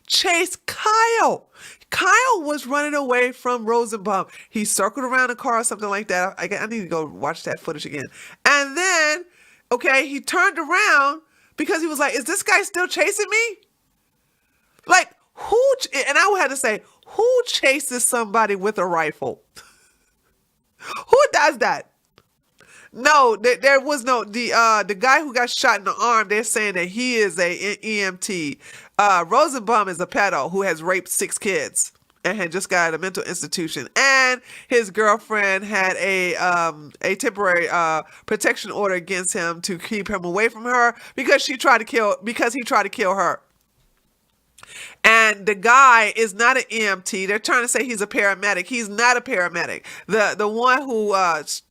chased Kyle. Kyle was running away from Rosenbaum. He circled around a car or something like that. I need to go watch that footage again. And then, okay, he turned around because he was like, is this guy still chasing me? Like, and I would have to say, who chases somebody with a rifle? Who does that? No, there was no the guy who got shot in the arm. They're saying that he is a EMT. Rosenbaum is a pedo who has raped 6 kids and had just got out of a mental institution. And his girlfriend had a temporary protection order against him to keep him away from her because he tried to kill her. And the guy is not an EMT. They're trying to say he's a paramedic. He's not a paramedic. The one who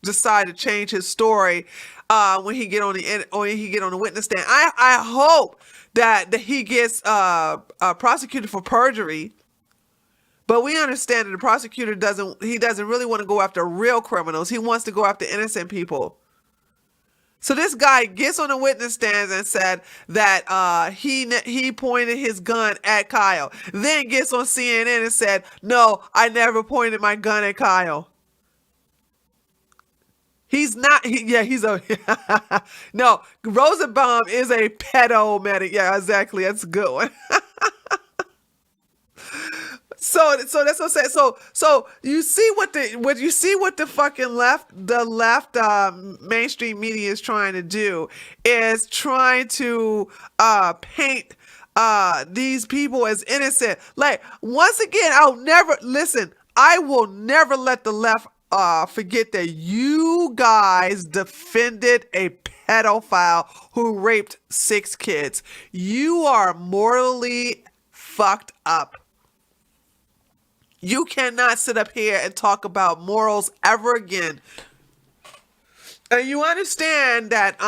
decided to change his story when he get on the witness stand. I hope that he gets prosecuted for perjury. But we understand that the prosecutor doesn't really want to go after real criminals. He wants to go after innocent people. So this guy gets on the witness stand and said that he pointed his gun at Kyle. Then gets on CNN and said, "No, I never pointed my gun at Kyle." He's not. He's a no. Rosenbaum is a pedo medic. Yeah, exactly. That's a good one. So that's what I'm saying. So you see what the fucking left mainstream media is trying to do is trying to paint these people as innocent. Like, once again, I will never let the left forget that you guys defended a pedophile who raped 6 kids. You are morally fucked up. You cannot sit up here and talk about morals ever again. And you understand that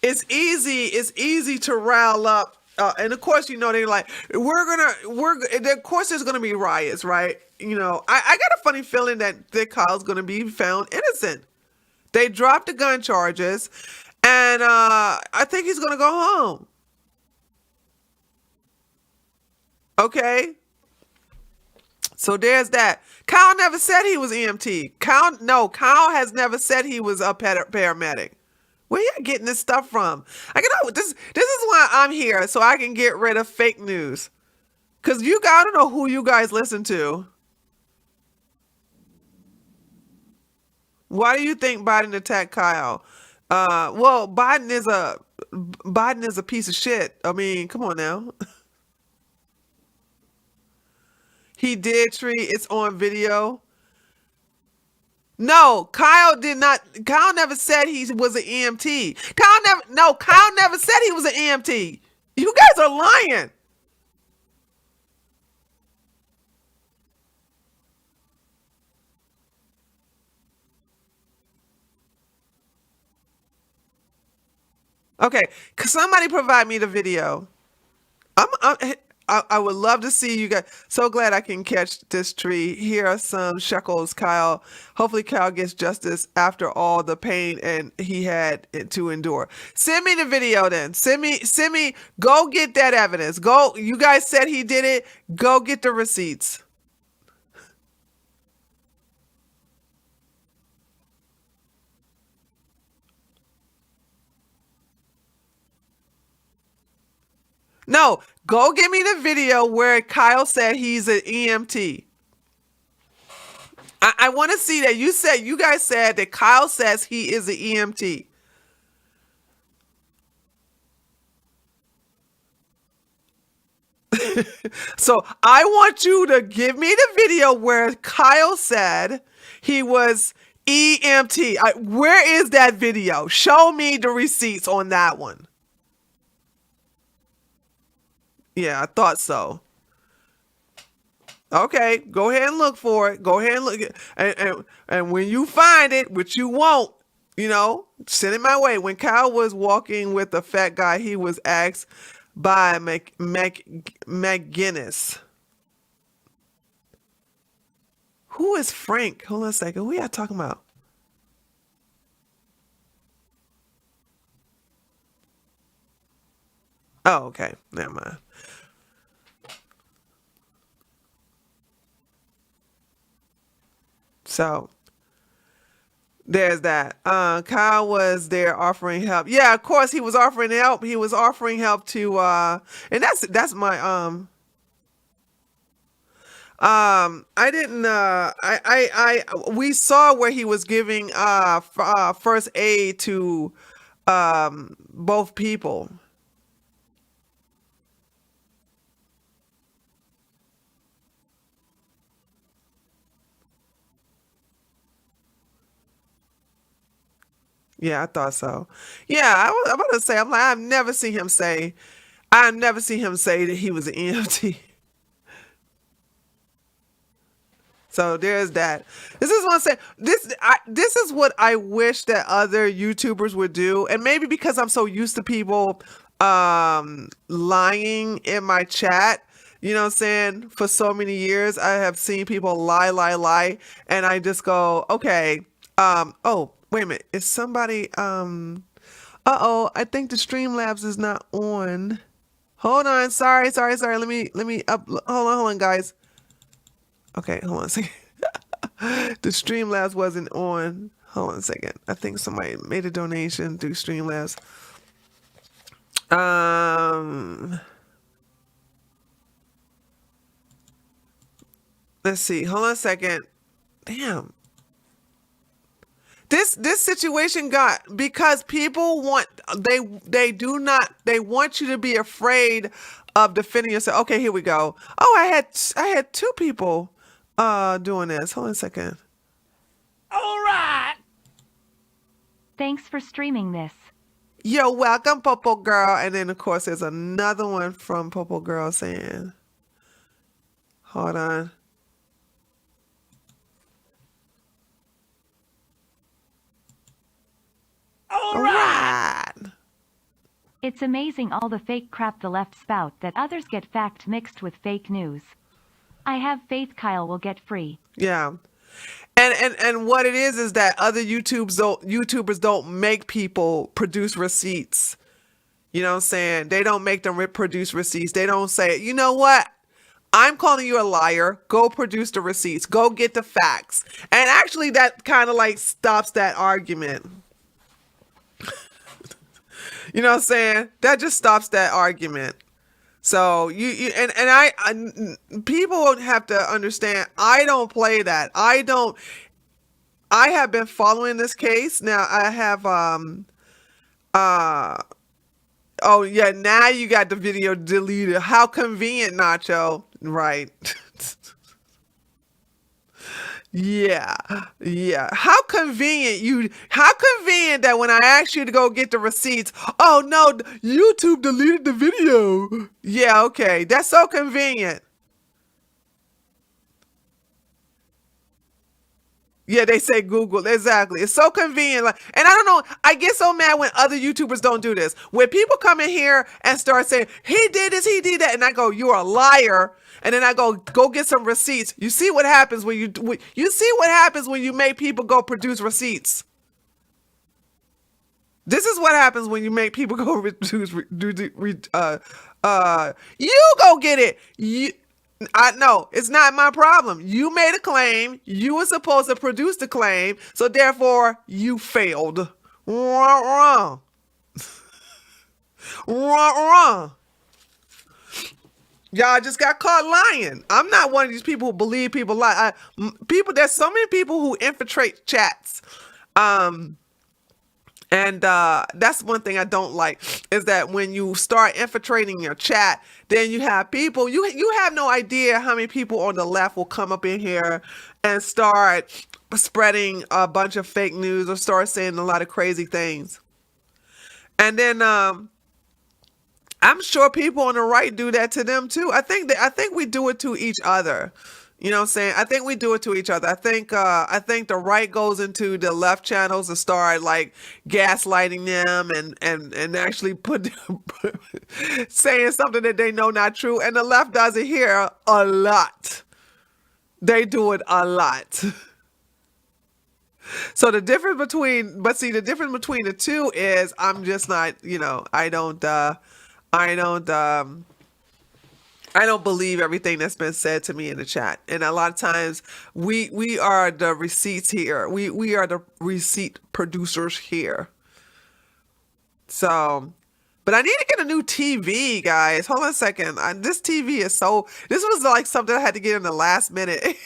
it's easy to rile up. And of course, they're like, of course there's gonna be riots, right? I got a funny feeling that Kyle's gonna be found innocent. They dropped the gun charges, and I think he's gonna go home. Okay. So there's that. Kyle never said he was EMT. Kyle has never said he was a paramedic. Where y'all getting this stuff from? This is why I'm here, so I can get rid of fake news. Because I don't know who you guys listen to. Why do you think Biden attacked Kyle? Well, Biden is a piece of shit. I mean, come on now. He did treat. It's on video. No, Kyle did not. Kyle never said he was an EMT. Kyle never said he was an EMT. You guys are lying. Okay, somebody provide me the video. I would love to see you guys. So glad I can catch this tree. Here are some shekels, Kyle. Hopefully Kyle gets justice after all the pain and he had to endure. Send me the video then. Send me, go get that evidence. Go, you guys said he did it. Go get the receipts. No, go give me the video where Kyle said he's an EMT. I want to see that. You guys said that Kyle says he is an EMT. So I want you to give me the video where Kyle said he was EMT. Where is that video? Show me the receipts on that one. Yeah, I thought so. Okay, go ahead and look for it. Go ahead and look, and when you find it, which you won't, send it my way. When Kyle was walking with the fat guy, he was asked by McGinnis. Who is Frank? Hold on a second. Who y'all talking about? Oh, okay. Never mind. So there's that. Kyle was there offering help. Yeah, of course he was offering help. He was offering help to and that's my I didn't we saw where he was giving first aid to both people. Yeah, I thought so. Yeah, I'm about to say, I've never seen him say that he was an EMT. So there's that. This is what I'm saying. This is what I wish that other YouTubers would do. And maybe because I'm so used to people lying in my chat, you know what I'm saying? For so many years, I have seen people lie, and I just go, okay. Oh, wait a minute. Is somebody I think the Streamlabs is not on. Hold on. Sorry. Let me up. Hold on, guys. Okay, hold on a second. The Streamlabs wasn't on. Hold on a second. I think somebody made a donation through Streamlabs. Let's see. Hold on a second. Damn. This situation got, because people want, they want you to be afraid of defending yourself. Okay, here we go. Oh, I had two people doing this. Hold on a second. All right. Thanks for streaming this. You're welcome, Popo Girl. And then of course there's another one from Popo Girl saying, hold on. All right. It's amazing all the fake crap the left spout that others get fact mixed with fake news. I have faith Kyle will get free. Yeah. And what it is that other YouTubers don't make people produce receipts. You know what I'm saying? They don't make them produce receipts. They don't say, you know what? I'm calling you a liar. Go produce the receipts. Go get the facts. And actually that kind of like stops that argument. You know what I'm saying? That just stops that argument. So I people have to understand, I don't play that. I have been following this case. Now I have oh yeah, now you got the video deleted. How convenient, Nacho. Right. Yeah. How convenient that when I asked you to go get the receipts, oh no, YouTube deleted the video. Yeah, okay. That's so convenient. Yeah, they say Google. Exactly. It's so convenient. And I don't know, I get so mad when other YouTubers don't do this. When people come in here and start saying, he did this, he did that, and I go, you're a liar. And then I go get some receipts. You see what happens when you make people go produce receipts. This is what happens when you make people go produce you go get it. I know it's not my problem. You made a claim. You were supposed to produce the claim, so therefore you failed. Wrong. Y'all just got caught lying. I'm not one of these people who believe people lie. People, there's so many people who infiltrate chats. Um, and that's one thing I don't like is that when you start infiltrating your chat, then you have people, you have no idea how many people on the left will come up in here and start spreading a bunch of fake news or start saying a lot of crazy things. And then I'm sure people on the right do that to them too. I think we do it to each other. You know what I'm saying? I think we do it to each other. I think the right goes into the left channels and start like gaslighting them and actually put saying something that they know not true. And the left does it here a lot. They do it a lot. So the difference between, but see, the difference between the two is I'm just not, I don't, I don't believe everything that's been said to me in the chat. And a lot of times we are the receipts here. We are the receipt producers here. So, but I need to get a new TV, guys. Hold on a second. This TV is this was like something I had to get in the last minute.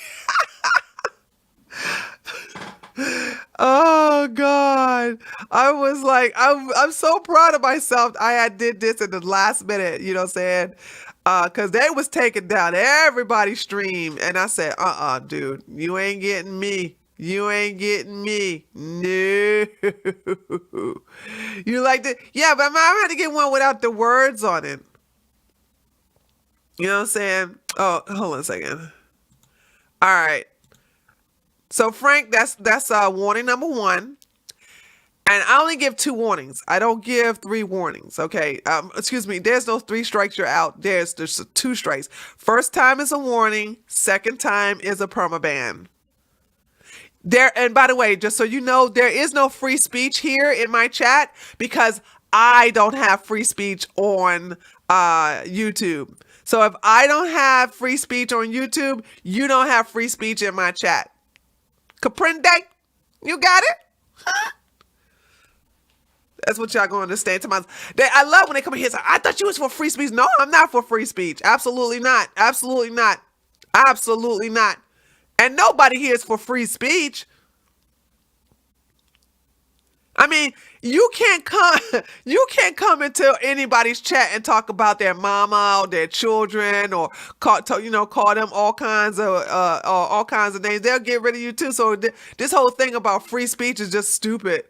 Oh God. I was like, I'm so proud of myself. I had did this in the last minute, you know what I'm saying? Cause they was taking down everybody's stream. And I said, dude, you ain't getting me. You ain't getting me. No. You like that? Yeah, but I had to get one without the words on it. You know what I'm saying? Oh, hold on a second. All right. So Frank, that's warning number one. And I only give 2 warnings. I don't give 3 warnings. Okay. Excuse me. There's no 3 strikes, you're out. There's 2 strikes. First time is a warning. Second time is a permaban. And by the way, just so you know, there is no free speech here in my chat because I don't have free speech on YouTube. So if I don't have free speech on YouTube, you don't have free speech in my chat. Comprende? You got it? Huh? That's what y'all gonna understand. I love when they come in here and say, I thought you was for free speech. No, I'm not for free speech. Absolutely not. Absolutely not. Absolutely not. And nobody here is for free speech. I mean, you can't come into anybody's chat and talk about their mama or their children or call them all kinds of names. They'll get rid of you too. So this whole thing about free speech is just stupid.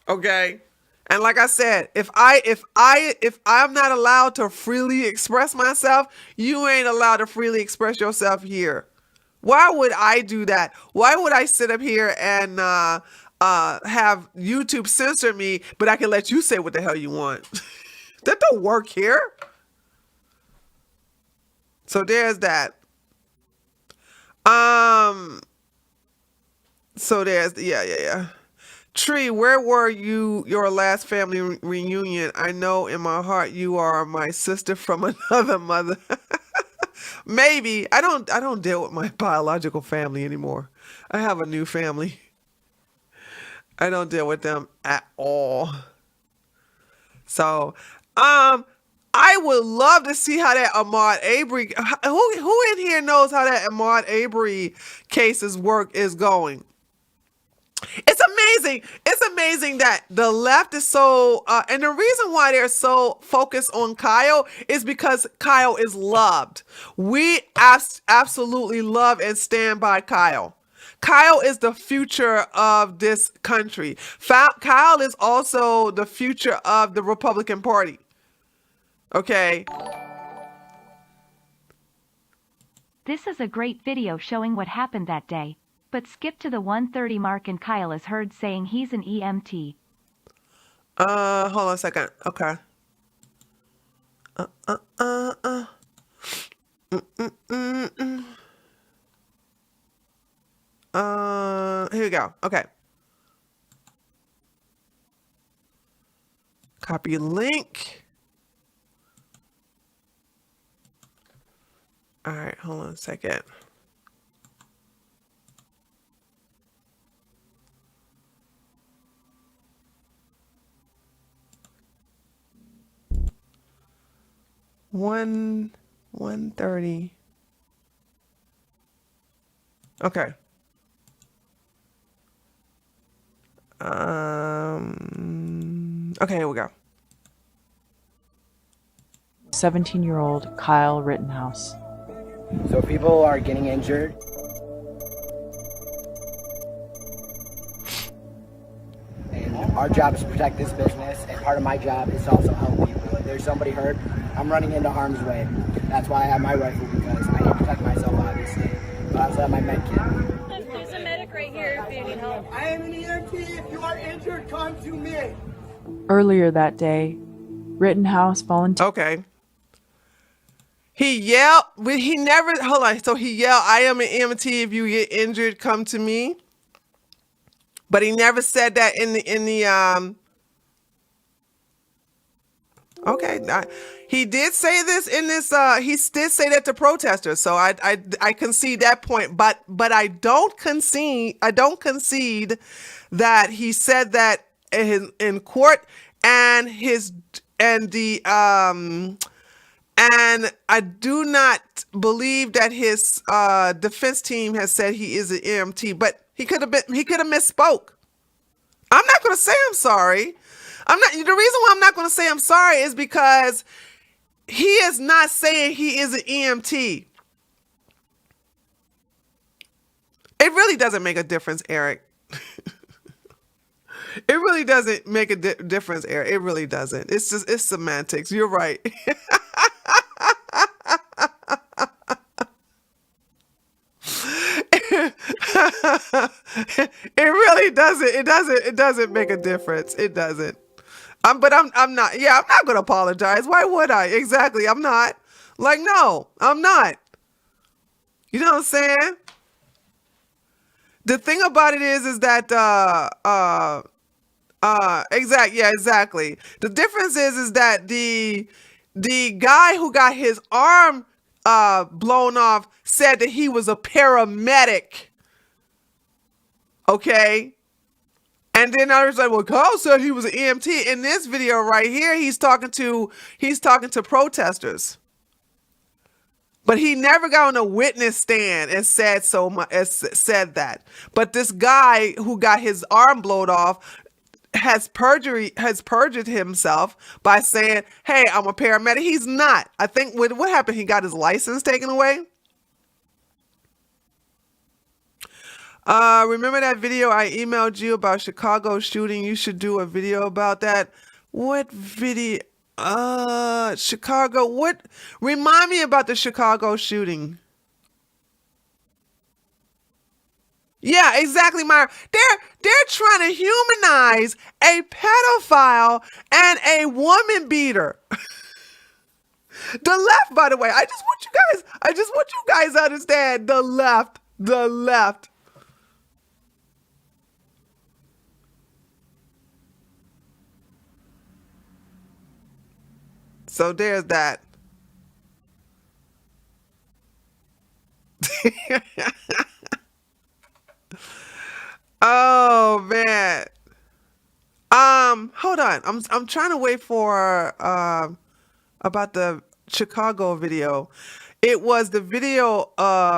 Okay? And like I said, if I'm not allowed to freely express myself, you ain't allowed to freely express yourself here. Why would I do that? Why would I sit up here and have YouTube censor me, but I can let you say what the hell you want? That don't work here. So there's that. So there's yeah. Tree, where were you your last family reunion? I know in my heart you are my sister from another mother. Maybe. I don't deal with my biological family anymore. I have a new family. I don't deal with them at all. So, I would love to see how that Ahmaud Arbery, who in here knows how that Ahmaud Arbery cases is going. It's amazing. It's amazing that the left is so, and the reason why they're so focused on Kyle is because Kyle is loved. We absolutely love and stand by Kyle. Kyle is the future of this country. Kyle is also the future of the Republican Party. Okay. This is a great video showing what happened that day. But skip to the 1:30 mark and Kyle is heard saying he's an EMT. Hold on a second. Okay. Here we go. Okay. Copy link. All right, hold on a second. One 1:30. Okay. Okay, here we go. 17-year-old Kyle Rittenhouse. So if people are getting injured, and our job is to protect this business, and part of my job is to also help people. If there's somebody hurt, I'm running into harm's way. That's why I have my rifle, because I need to protect myself, obviously. But I also have my med kit. There's a medic right here if you need help. I am an EMT. If you are injured, come to me. Earlier that day, Rittenhouse volunteered. Okay. He yelled. He never. Hold on. So he yelled, "I am an EMT. If you get injured, come to me." But he never said that in the. Okay. He did say this in this. He did say that to protesters. So I concede that point. But I don't concede. I don't concede that he said that in court, and and I do not believe that his defense team has said he is an EMT, but he could have misspoke. I'm not going to say I'm sorry. The reason why I'm not going to say I'm sorry is because he is not saying he is an EMT. It really doesn't make a difference, Eric. It really doesn't make a difference, Eric. It really doesn't. It's semantics. You're right. It really doesn't. It doesn't make a difference. It doesn't. But I'm not. Yeah, I'm not gonna apologize. Why would I? Exactly. I'm not. Like, no, I'm not. You know what I'm saying? The thing about it is that exactly. The difference is that the guy who got his arm blown off said that he was a paramedic. Okay. And then I was like, well, Carl said he was an EMT. In this video right here, he's talking to protesters. But he never got on a witness stand and said said that. But this guy who got his arm blown off has perjured himself by saying, hey, I'm a paramedic. He's not. I think what happened, he got his license taken away. Remember that video I emailed you about Chicago shooting? You should do a video about that. What video? Chicago. What? Remind me about the Chicago shooting. Yeah, exactly, Myra. They're trying to humanize a pedophile and a woman beater. The left, by the way, I just want you guys to understand the left. So there's that. Oh man. Hold on. I'm trying to wait for about the Chicago video. It was the video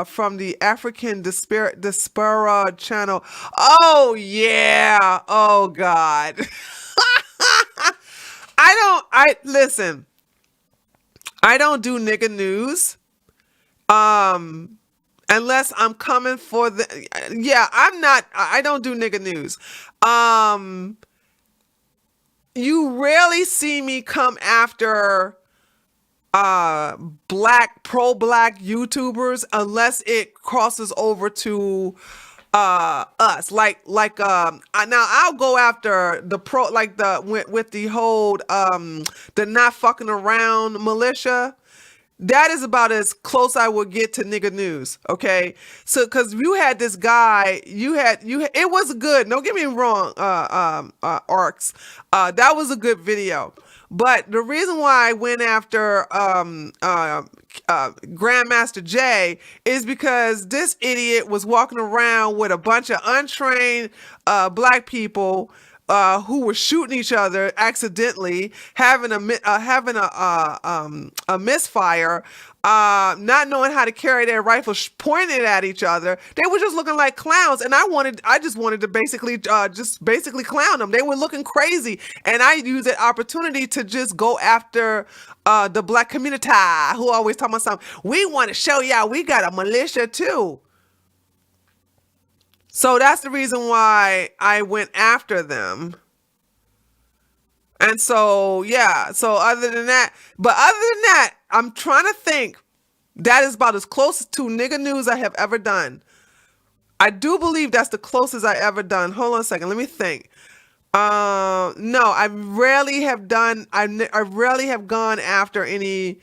from the African Diaspora channel. Oh yeah. Oh God. Listen. I don't do nigga news. Unless I'm coming for I don't do nigga news. You rarely see me come after pro-black YouTubers unless it crosses over to us. Now I'll go after the pro, like with the whole the not fucking around militia. That is about as close I would get to nigga news. Okay. So, cause you had this guy, it was good. Don't get me wrong. Arcs. That was a good video. But the reason why I went after, Grandmaster Jay is because this idiot was walking around with a bunch of untrained, black people, who were shooting each other accidentally, having a misfire, not knowing how to carry their rifles, pointing it at each other. They were just looking like clowns, and I just wanted to basically clown them. They were looking crazy, and I used that opportunity to just go after the black community who always talking about something. We want to show y'all we got a militia too. So that's the reason why I went after them. And so, yeah. So other than that, I'm trying to think. That is about as close to nigga news I have ever done. I do believe that's the closest I ever done. Hold on a second. Let me think. No, I rarely have done. I rarely have gone after any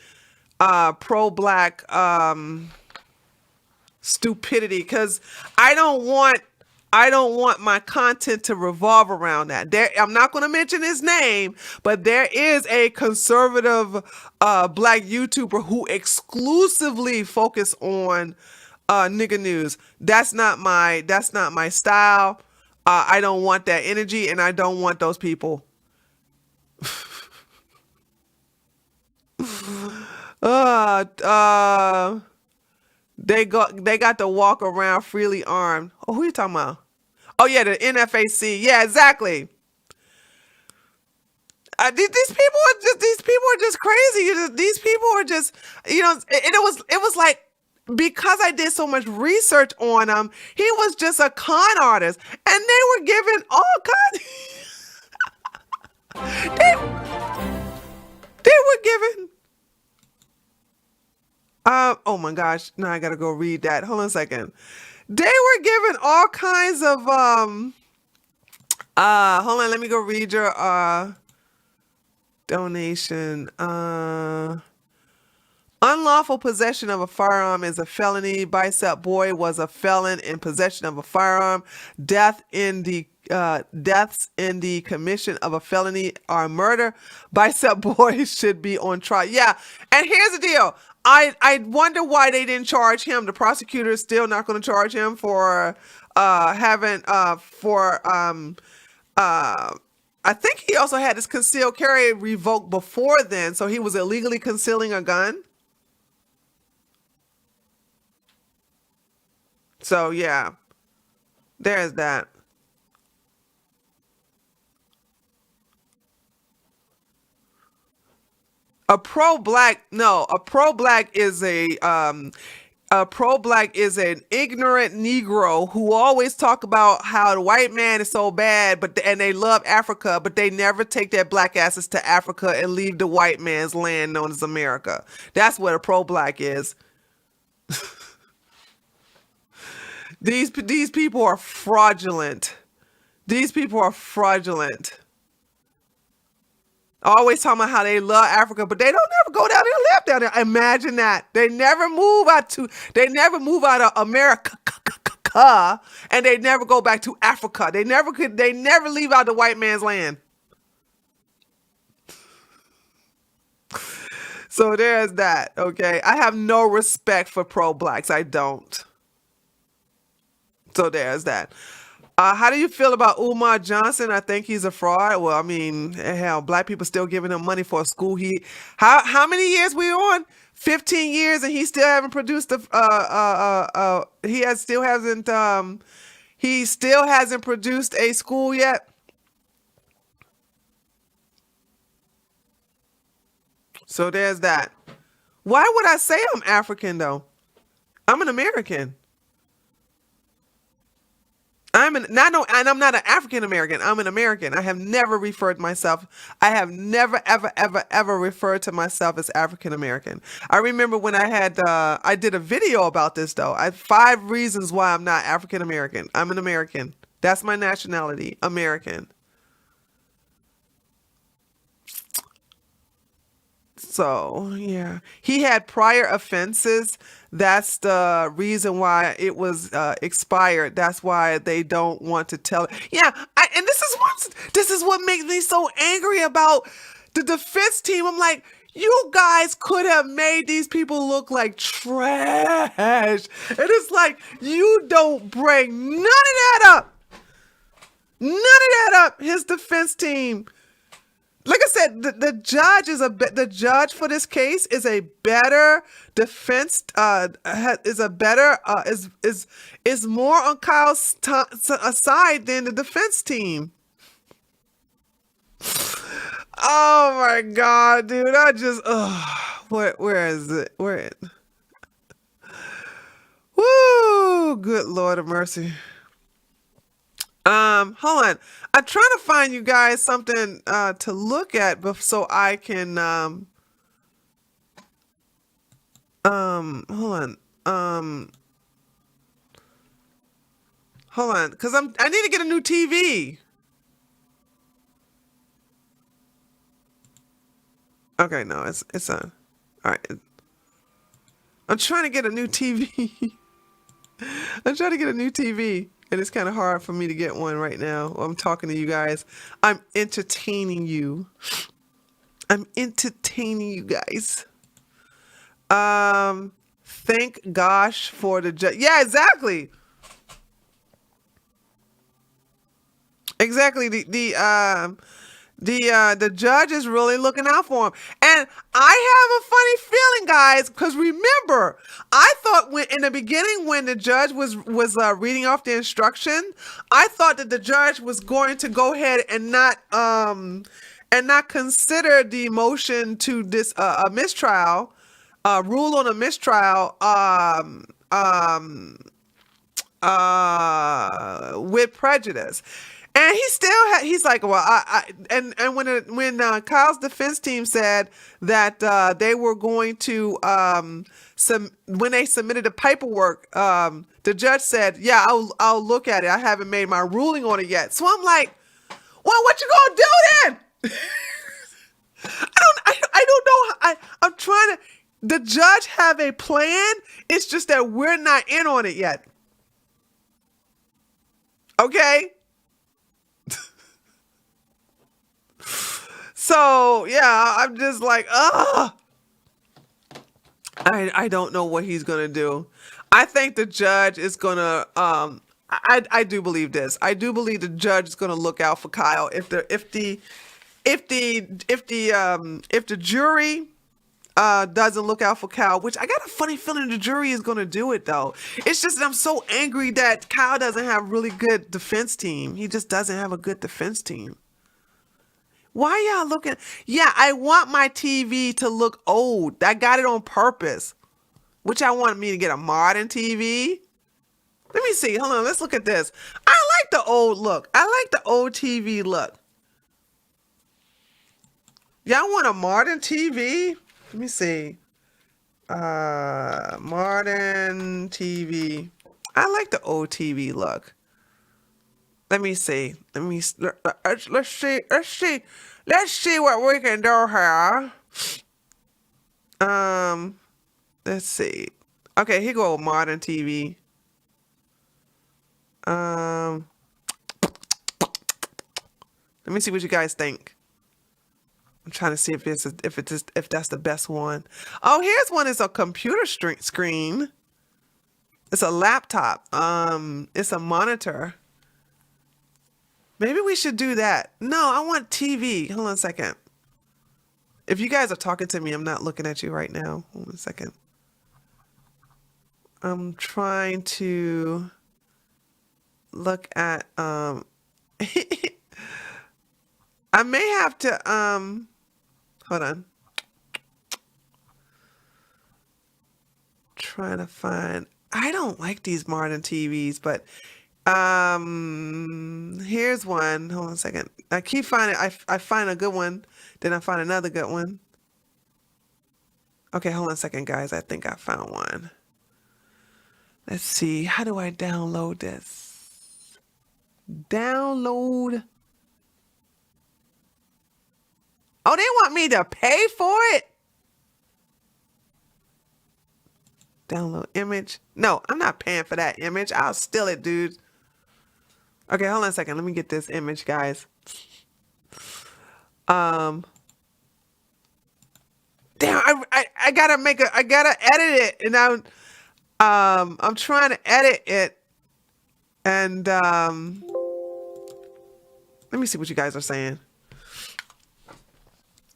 pro-black stupidity, because I don't want my content to revolve around that. I'm not going to mention his name, but there is a conservative black YouTuber who exclusively focus on nigga news. That's not my style. I don't want that energy, and I don't want those people. They got to walk around freely armed. Oh, who you talking about? Oh yeah, the NFAC. Yeah, exactly. These people are just crazy. These people are just, and it was like, because I did so much research on him, he was just a con artist, and they were given all kinds. they were given. Oh my gosh, now I gotta go read that. Hold on a second. They were given all kinds of hold on, let me go read your donation. Unlawful possession of a firearm is a felony. Bicep boy was a felon in possession of a firearm. Deaths in the commission of a felony are murder. Bicep boy should be on trial. Yeah, and here's the deal. I wonder why they didn't charge him. The prosecutor is still not going to charge him for I think he also had his concealed carry revoked before then, so he was illegally concealing a gun. So yeah, there's that. A pro-black is an ignorant Negro who always talk about how the white man is so bad, and they love Africa, but they never take their black asses to Africa and leave the white man's land known as America. That's what a pro-black is. These people are fraudulent. These people are fraudulent. Always talking about how they love Africa, but they don't never go down there and live down there. Imagine that. They never move out of America, and they never go back to Africa. They never leave out the white man's land. So there's that. Okay. I have no respect for pro-blacks. I don't. So there's that. How do you feel about Umar Johnson? I think he's a fraud. Well, I mean, hell, black people still giving him money for a school. How many years we on? 15 years, and he still haven't produced he still hasn't produced a school yet. So there's that. Why would I say I'm African though? I'm an American. And I'm not an African American. I'm an American. I have never referred myself. I have never, ever, ever, ever referred to myself as African American. I remember when I did a video about this though. I had 5 reasons why I'm not African American. I'm an American. That's my nationality, American. So yeah, he had prior offenses. That's the reason why it was expired. That's why they don't want to tell it. Yeah, and this is what makes me so angry about the defense team. I'm like, you guys could have made these people look like trash, and it's like you don't bring none of that up. None of that up. his defense team, like I said, the judge is the judge for this case is a better defense. Is a better is more on Kyle's side than the defense team. Oh my God, dude! I just where is it? Where? Woo! Good Lord of mercy. Hold on. I'm trying to find you guys something to look at, so I can hold on, because I need to get a new TV. Okay, no, it's on. All right. I'm trying to get a new TV. I'm trying to get a new TV, and it's kind of hard for me to get one right now. While I'm talking to you guys. I'm entertaining you. I'm entertaining you guys. Thank gosh for the judge. Yeah, exactly. Exactly. The judge is really looking out for him. And I have a funny feeling, guys, because remember, I thought in the beginning when the judge was reading off the instruction, I thought that the judge was going to go ahead and not consider the motion to this a mistrial, rule on a mistrial with prejudice. And he still he's like, well, and when Kyle's defense team said that they were going to when they submitted the paperwork, the judge said, yeah, I'll look at it. I haven't made my ruling on it yet. So I'm like, well, what you gonna do then? I don't know. I'm trying to. The judge have a plan. It's just that we're not in on it yet. Okay. So yeah, I'm just like, I don't know what he's gonna do. I think the judge is gonna I do believe this. I do believe the judge is gonna look out for Kyle if the jury doesn't look out for Kyle, which I got a funny feeling the jury is gonna do it though. It's just that I'm so angry that Kyle doesn't have really good defense team. He just doesn't have a good defense team. Why y'all looking? Yeah, I want my TV to look old. I got it on purpose. Which I want me to get a modern TV. Let me see. Hold on. Let's look at this. I like the old look. I like the old TV look. Y'all want a modern TV? Let me see. Modern TV. I like the old TV look. Let me see. Let's see. Let's see what we can do here. Let's see. Okay, here go modern TV. Let me see what you guys think. I'm trying to see if that's the best one. Oh, here's one. It's a computer screen. It's a laptop. It's a monitor. Maybe we should do that. No, I want TV. Hold on a second. If you guys are talking to me, I'm not looking at you right now. Hold on a second. I'm trying to look at I may have to hold on. Trying to find. I don't like these modern TVs, but here's one. Hold on a second. I keep finding. I find a good one, then I find another good one. Okay, hold on a second, guys. I think I found one. Let's see. How do I download this? Download. Oh, they want me to pay for it? Download image. No, I'm not paying for that image. I'll steal it, dude. Okay, hold on a second. Let me get this image, guys. Damn, I gotta edit it, and I'm trying to edit it, and Let me see what you guys are saying.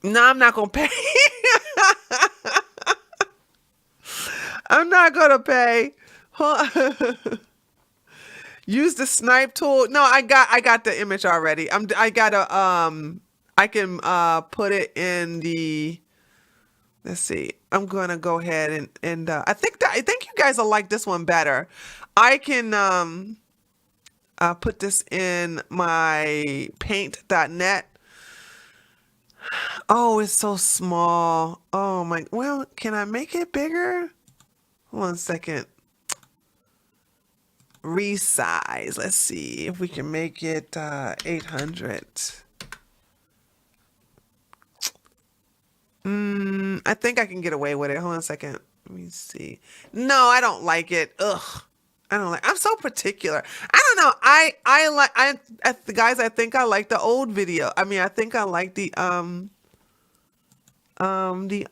No, I'm not gonna pay. I'm not gonna pay. Use the snipe tool. No, I got the image already. I gotta I can put it in the, let's see. I'm gonna go ahead and I think you guys will like this one better. I can put this in my paint.net. Oh, it's so small. Oh my, well, can I make it bigger? Hold on a second. Resize. Let's see if we can make it 800. I think I can get away with it. Hold on a second. Let me see. No, I don't like it. Ugh. I don't like. I'm so particular. I don't know. The guys. I think I like the old video. I mean, I think I like the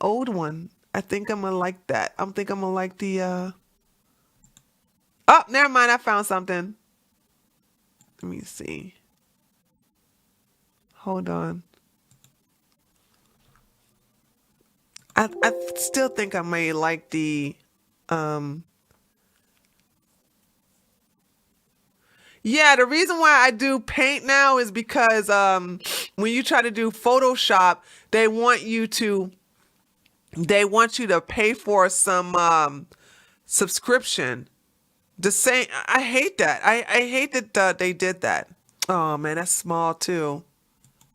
old one. I think I'm gonna like that. I think I'm gonna like the Oh, never mind. I found something. Let me see. Hold on. I still think I may like the yeah, the reason why I do paint now is because when you try to do Photoshop, they want you to pay for some subscription. The same, I hate that. I hate that they did that. Oh man, that's small too.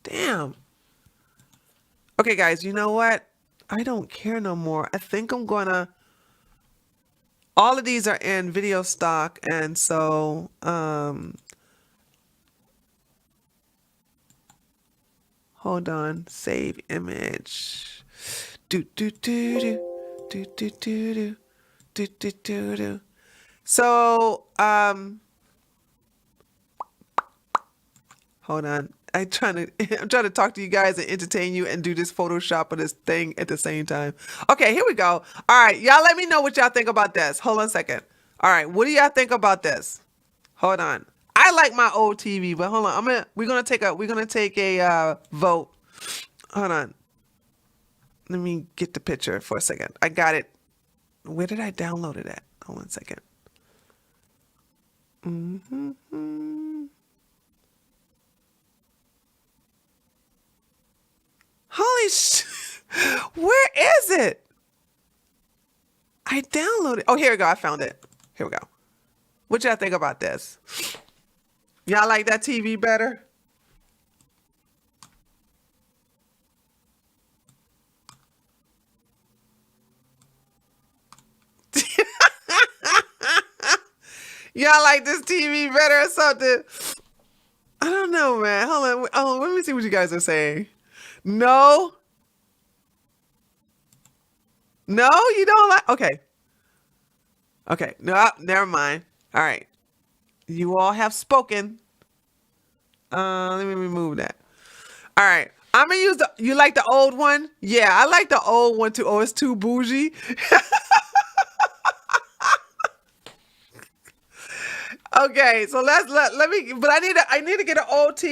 Damn. Okay, guys, you know what? I don't care no more. I think I'm gonna. All of these are in video stock, and so hold on. Save image. Do do do do do do do do do do do. So hold on. I'm trying to talk to you guys and entertain you and do this Photoshop of this thing at the same time. Okay, here we go. All right, y'all let me know what y'all think about this. Hold on a second. All right, what do y'all think about this? Hold on. I like my old TV, but hold on. We're gonna take a vote. Hold on. Let me get the picture for a second. I got it. Where did I download it at? Hold on a second. Holy sh! Where is it? I downloaded. Oh, here we go. I found it. Here we go. What y'all think about this? Y'all like that TV better? Y'all like this TV better or something? I don't know, man. Hold on. Let me see what you guys are saying. No? No, you don't like? Okay. Okay. No, never mind. All right. You all have spoken. Let me remove that. All right. I'm gonna use you like the old one? Yeah, I like the old one too. Oh, it's too bougie. Okay, so let me. But I need to get an old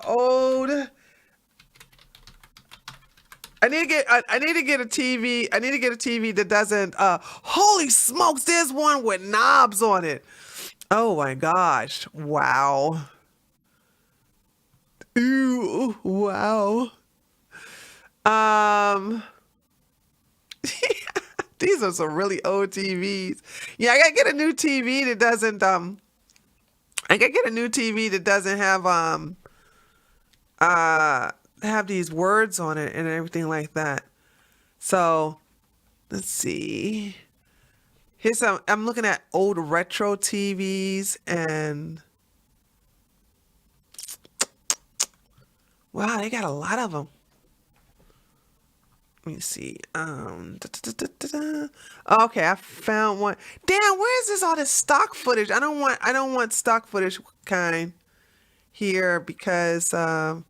old. I need to get a TV. I need to get a TV that doesn't. Holy smokes! There's one with knobs on it. Oh my gosh! Wow. Ooh! Wow. These are some really old TVs. Yeah, I gotta get a new TV that doesn't. I gotta get a new TV that doesn't have these words on it and everything like that. So let's see. Here's some. I'm looking at old retro TVs and wow, they got a lot of them. Let me see. Okay, I found one. Damn, where is this all this stock footage? I don't want stock footage kind here because okay,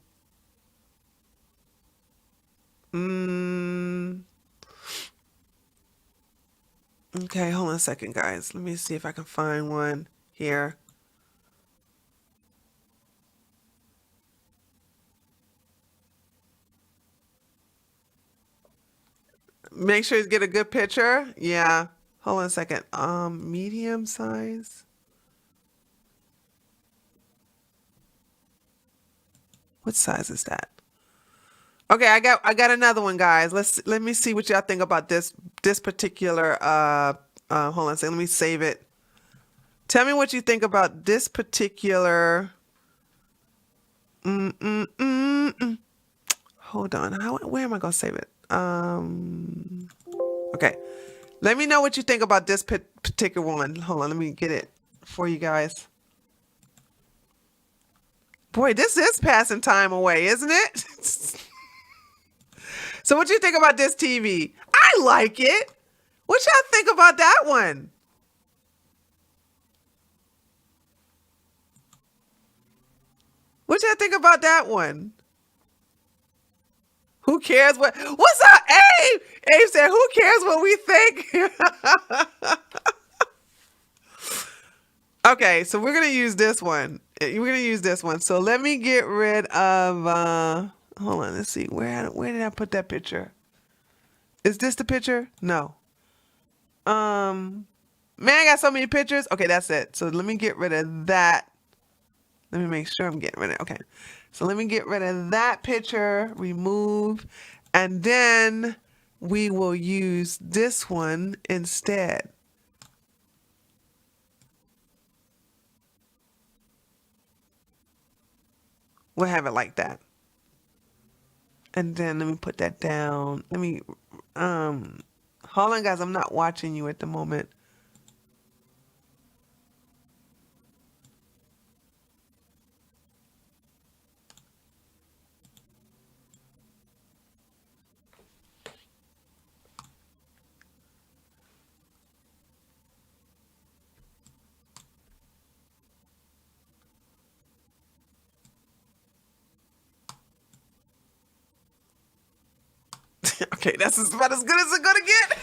hold on a second, guys. Let me see if I can find one here. Make sure you get a good picture. Yeah. Hold on a second. Medium size. What size is that? Okay, I got another one, guys. Let me see what y'all think about this particular hold on a second. Let me save it. Tell me what you think about this particular Hold on. Where am I going to save it? Okay. Let me know what you think about this particular one. Hold on, let me get it for you guys. Boy, this is passing time away, isn't it? So what you think about this TV? I like it. What y'all think about that one? What y'all think about that one? Who cares what? What's up, Abe? Abe said, who cares what we think? Okay, so we're going to use this one. We're going to use this one. So let me get rid of, hold on, let's see. Where did I put that picture? Is this the picture? No. Man, I got so many pictures. Okay, that's it. So let me get rid of that. Let me make sure I'm getting rid of it. Okay. So let me get rid of that picture, remove, and then we will use this one instead. We'll have it like that. And then let me put that down. Let me, hold on, guys. I'm not watching you at the moment. Okay, that's about as good as it's gonna get.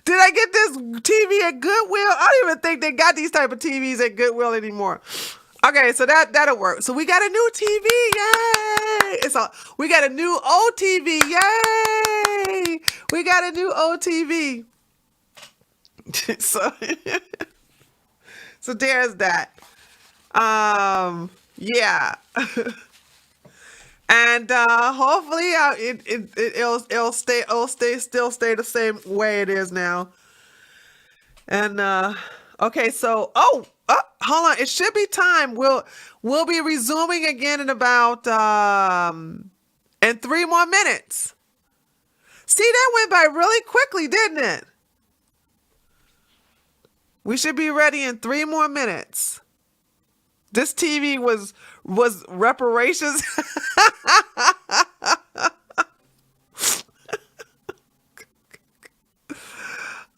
Did I get this TV at Goodwill? I don't even think they got these type of TVs at Goodwill anymore. Okay, so that'll work. So we got a new TV, yay! We got a new old TV, yay! We got a new old TV. So there's that. Yeah. And hopefully it'll stay the same way it is now. And okay, so hold on, it should be time. We'll be resuming again in about in 3 more minutes. See, that went by really quickly, didn't it? We should be ready in 3 more minutes. This TV was reparations.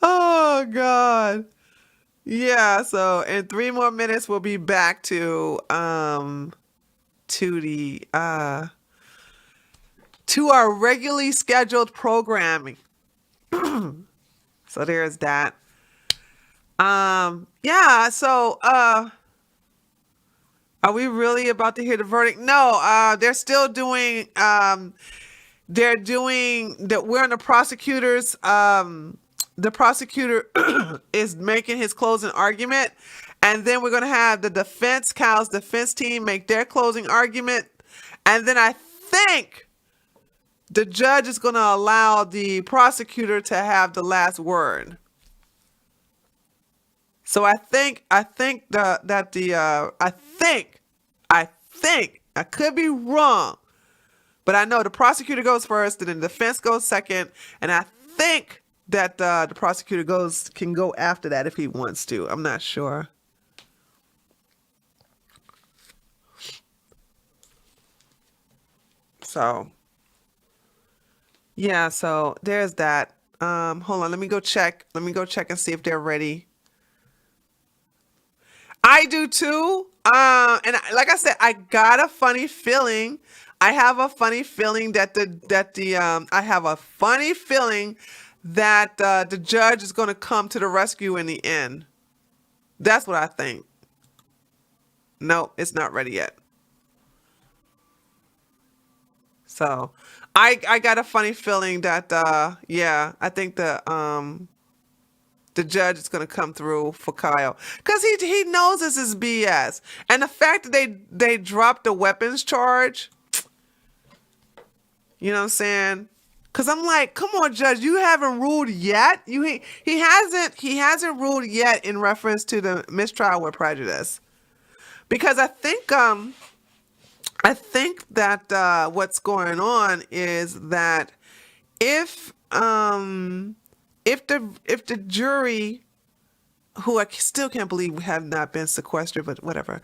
Oh God. Yeah, so in 3 more minutes we'll be back to the to our regularly scheduled programming. So there's that. Yeah, so are we really about to hear the verdict? No, they're still doing they're doing that. We're in the prosecutor's the prosecutor is making his closing argument, and then we're going to have the defense, Kyle's defense team, make their closing argument, and then I think the judge is going to allow the prosecutor to have the last word. So I think I could be wrong, but I know the prosecutor goes first, and then the defense goes second, and I think that the prosecutor can go after that if he wants to. I'm not sure. So yeah, so there's that. Hold on, let me go check and see if they're ready. I do too. Like I said, I got a funny feeling. I have a funny feeling that the judge is going to come to the rescue in the end. That's what I think. No, it's not ready yet. So I got a funny feeling that yeah, I think the judge is gonna come through for Kyle because he knows this is BS, and the fact that they dropped the weapons charge, you know what I'm saying? Because I'm like, come on, judge, you haven't ruled yet. He hasn't ruled yet in reference to the mistrial with prejudice, because I think that what's going on is that if if the jury, who I still can't believe have not been sequestered, but whatever,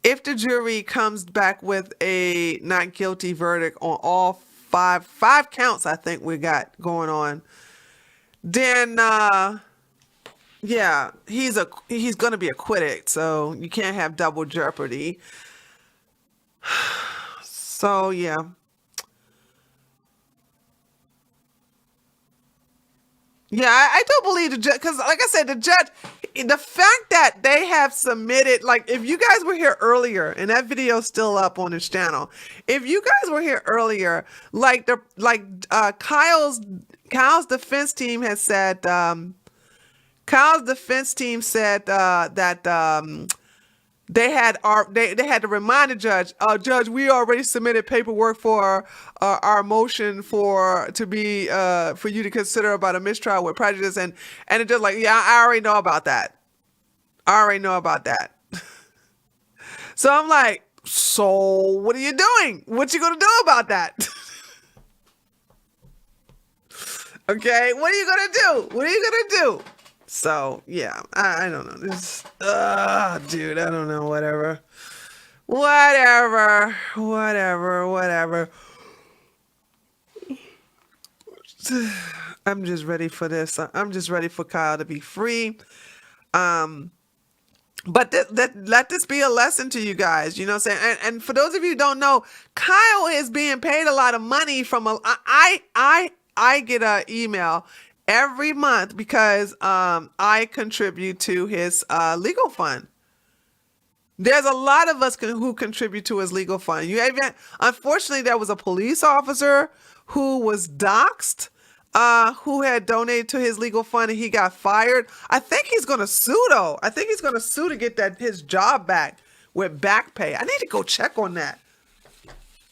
if the jury comes back with a not guilty verdict on all five counts, I think we got going on, then yeah, he's gonna be acquitted. So you can't have double jeopardy. So yeah. Yeah, I do believe the judge, because like I said, the judge, the fact that they have submitted, like if you guys were here earlier, and that video is still up on this channel, if you guys were here earlier, like Kyle's defense team has said, that they had to remind the judge, judge, we already submitted paperwork for our motion for you to consider about a mistrial with prejudice, and it's just like, yeah, I already know about that. So I'm like, so what are you doing? What you gonna do about that? Okay, what are you gonna do? So yeah, I don't know. This, dude, I don't know. Whatever. I'm just ready for this. I'm just ready for Kyle to be free. But let this be a lesson to you guys. You know what I'm saying? And for those of you who don't know, Kyle is being paid a lot of money from I get an email every month because I contribute to his legal fund. There's a lot of us who contribute to his legal fund. Unfortunately, there was a police officer who was doxxed, who had donated to his legal fund, and he got fired. I think he's going to sue, though. I think he's going to sue to get his job back with back pay. I need to go check on that.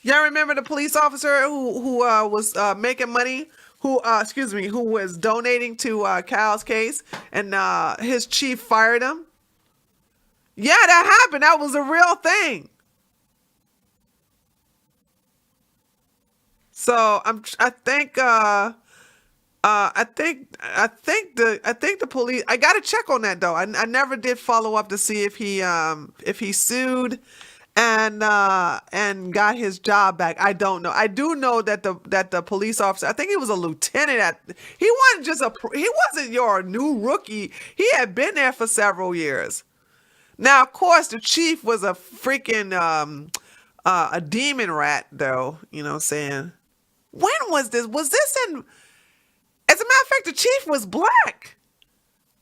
Y'all remember the police officer who was making money? Who was donating to Kyle's case, and his chief fired him? Yeah, that happened. That was a real thing. So I think the police. I gotta check on that though. I never did follow up to see if he sued and got his job back. I don't know. I do know that the police officer, I think he was a lieutenant he wasn't your new rookie. He had been there for several years. Now, of course, the chief was a freaking a demon rat, though. You know what I'm saying? When was this? Was this in? As a matter of fact, the chief was black.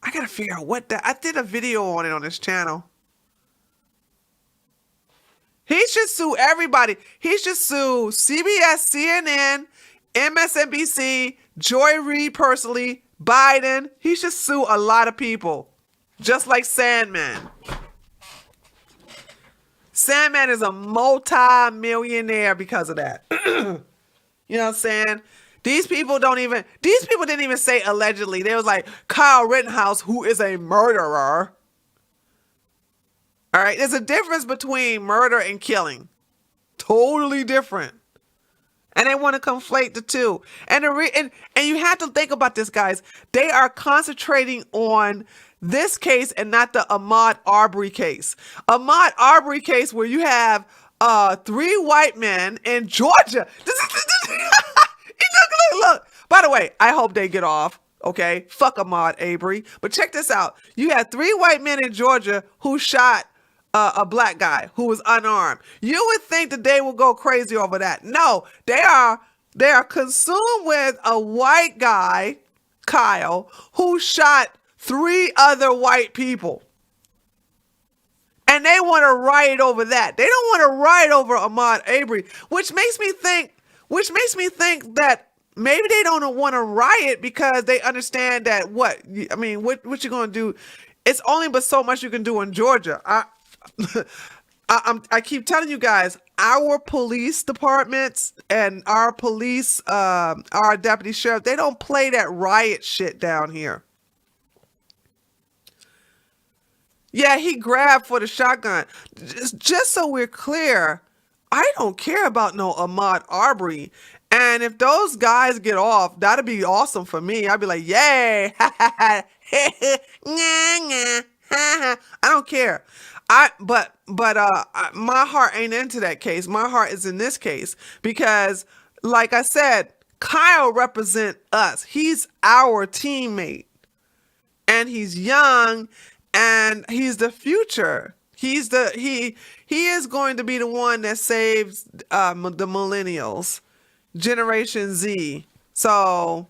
I gotta figure out what that. I did a video on it on this channel. He should sue everybody. He should sue CBS, CNN, MSNBC, Joy Reid personally, Biden. He should sue a lot of people, just like Sandman. Sandman is a multi-millionaire because of that. You know what I'm saying? These people didn't even say allegedly. They was like, Kyle Rittenhouse, who is a murderer. All right, there's a difference between murder and killing. Totally different. And they want to conflate the two. And you have to think about this, guys. They are concentrating on this case and not the Ahmaud Arbery case. Ahmaud Arbery case where you have 3 white men in Georgia. Look. By the way, I hope they get off. Okay, fuck Ahmaud Arbery. But check this out. You had 3 white men in Georgia who shot a black guy who was unarmed. You would think that they would go crazy over that. No, they are consumed with a white guy, Kyle, who shot 3 other white people. And and they want to riot over that. They don't want to riot over Ahmaud Arbery, which makes me think that maybe they don't want to riot because they understand that what you going to do? It's only but so much you can do in Georgia. I keep telling you guys, our police departments and our police, our deputy sheriff, they don't play that riot shit down here. Yeah, he grabbed for the shotgun. Just so we're clear, I don't care about no Ahmaud Arbery. And if those guys get off, that'd be awesome for me. I'd be like, yay. I don't care. But my heart ain't into that case. My heart is in this case because, like I said, Kyle represent us. He's our teammate, and he's young, and he's the future. He is going to be the one that saves the millennials, Generation Z. So,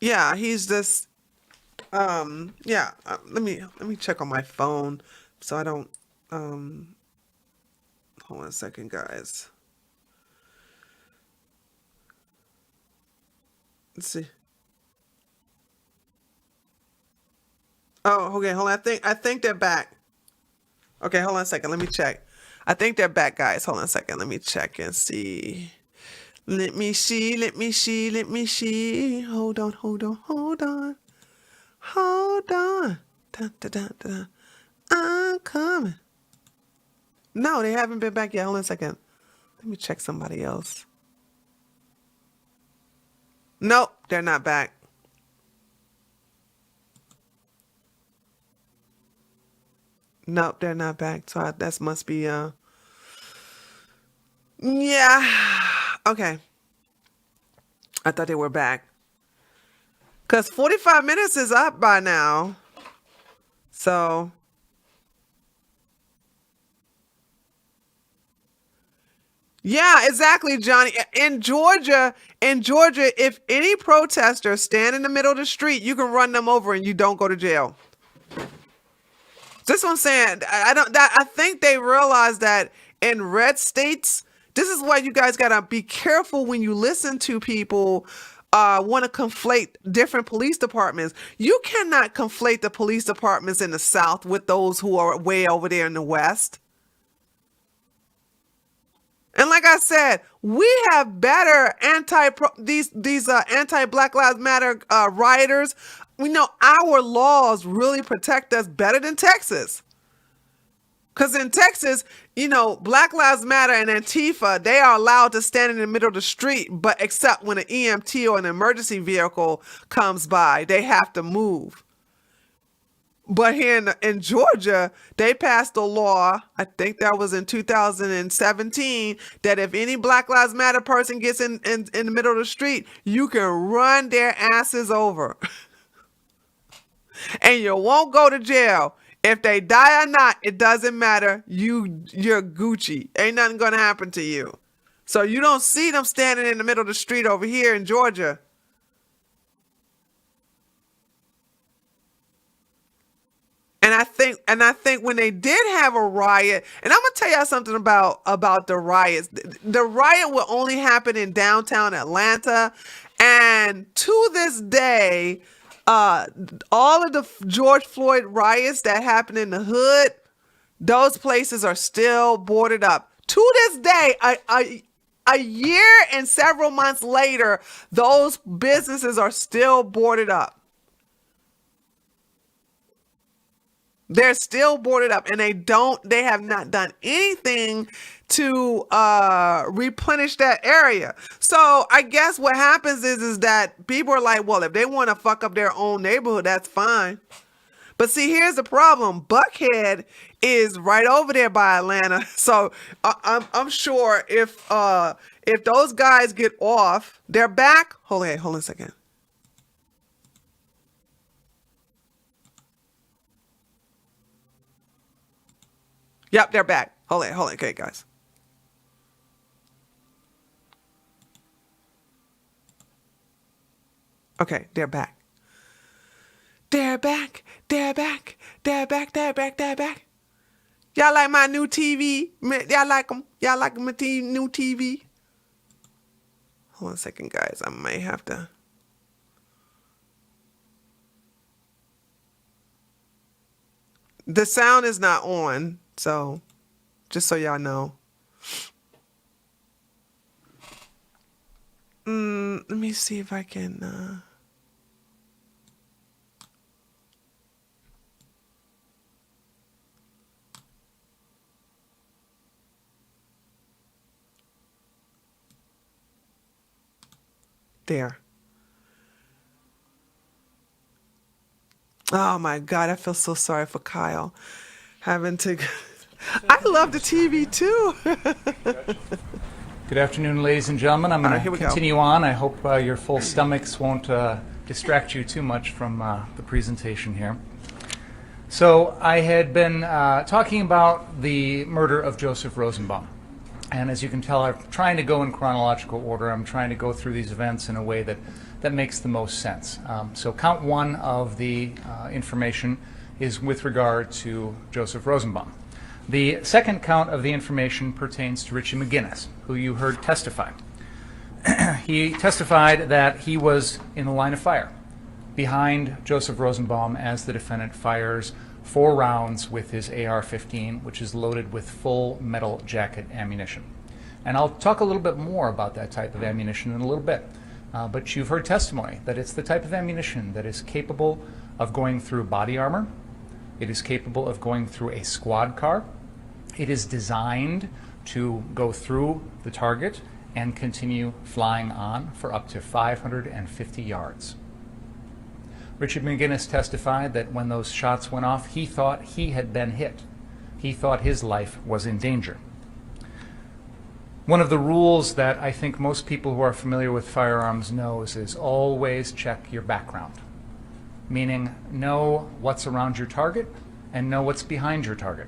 yeah, he's this. Yeah. Let me check on my phone so I don't. Hold on a second, guys. Let's see. Oh, okay. Hold on. I think they're back. Okay, hold on a second. Let me check. I think they're back, guys. Hold on a second. Let me check and see. Let me see. Hold on. Dun, dun, dun, dun. I'm coming. No, they haven't been back yet. Hold on a second. Let me check somebody else. Nope, they're not back. Nope, they're not back. So that must be yeah. Okay. I thought they were back. Cause 45 minutes is up by now. So yeah, exactly, Johnny. In Georgia, if any protester stand in the middle of the street, you can run them over and you don't go to jail. That's what I'm saying. I think they realize that in red states, this is why you guys gotta be careful when you listen to people want to conflate different police departments. You cannot conflate the police departments in the South with those who are way over there in the West. And like I said, we have better anti-Black Lives Matter rioters. We know our laws really protect us better than Texas. Because in Texas, Black Lives Matter and Antifa, they are allowed to stand in the middle of the street, but except when an EMT or an emergency vehicle comes by, they have to move. But here in Georgia, they passed a law, I think that was in 2017, that if any Black Lives Matter person gets in the middle of the street, you can run their asses over. And you won't go to jail. If they die or not, it doesn't matter. You're Gucci. Ain't nothing going to happen to you. So you don't see them standing in the middle of the street over here in Georgia. And I think when they did have a riot, and I'm gonna tell y'all something about the riots. The riot will only happen in downtown Atlanta, and to this day, all of the George Floyd riots that happened in the hood, those places are still boarded up. To this day, a year and several months later, those businesses are still boarded up. They're still boarded up, and they have not done anything to replenish that area. So I guess what happens is that people are like, well, if they want to fuck up their own neighborhood, that's fine. But see, here's the problem. Buckhead is right over there by Atlanta. So I'm sure if those guys get off, they're back. Hold on a second. Yep, they're back. Hold on. Okay, guys. Okay, they're back. They're back. Y'all like my new TV? Y'all like them? Y'all like my new TV? Hold on a second, guys. I might have to. The sound is not on, so just so y'all know. Let me see if I can. There. Oh my God, I feel so sorry for Kyle having to. I love the TV too. Good afternoon, ladies and gentlemen. I'm going here to we go. continue on. I hope your full stomachs won't distract you too much from the presentation here. So I had been talking about the murder of Joseph Rosenbaum. And as you can tell, I'm trying to go in chronological order. I'm trying to go through these events in a way that makes the most sense. So count one of the information is with regard to Joseph Rosenbaum. The second count of the information pertains to Richie McGinnis, who you heard testify. He testified that he was in the line of fire behind Joseph Rosenbaum as the defendant fires 4 rounds with his AR-15, which is loaded with full metal jacket ammunition. And I'll talk a little bit more about that type of ammunition in a little bit. But you've heard testimony that it's the type of ammunition that is capable of going through body armor. It is capable of going through a squad car. It is designed to go through the target and continue flying on for up to 550 yards. Richard McGinnis testified that when those shots went off, he thought he had been hit. He thought his life was in danger. One of the rules that I think most people who are familiar with firearms knows is always check your background. Meaning know what's around your target and know what's behind your target.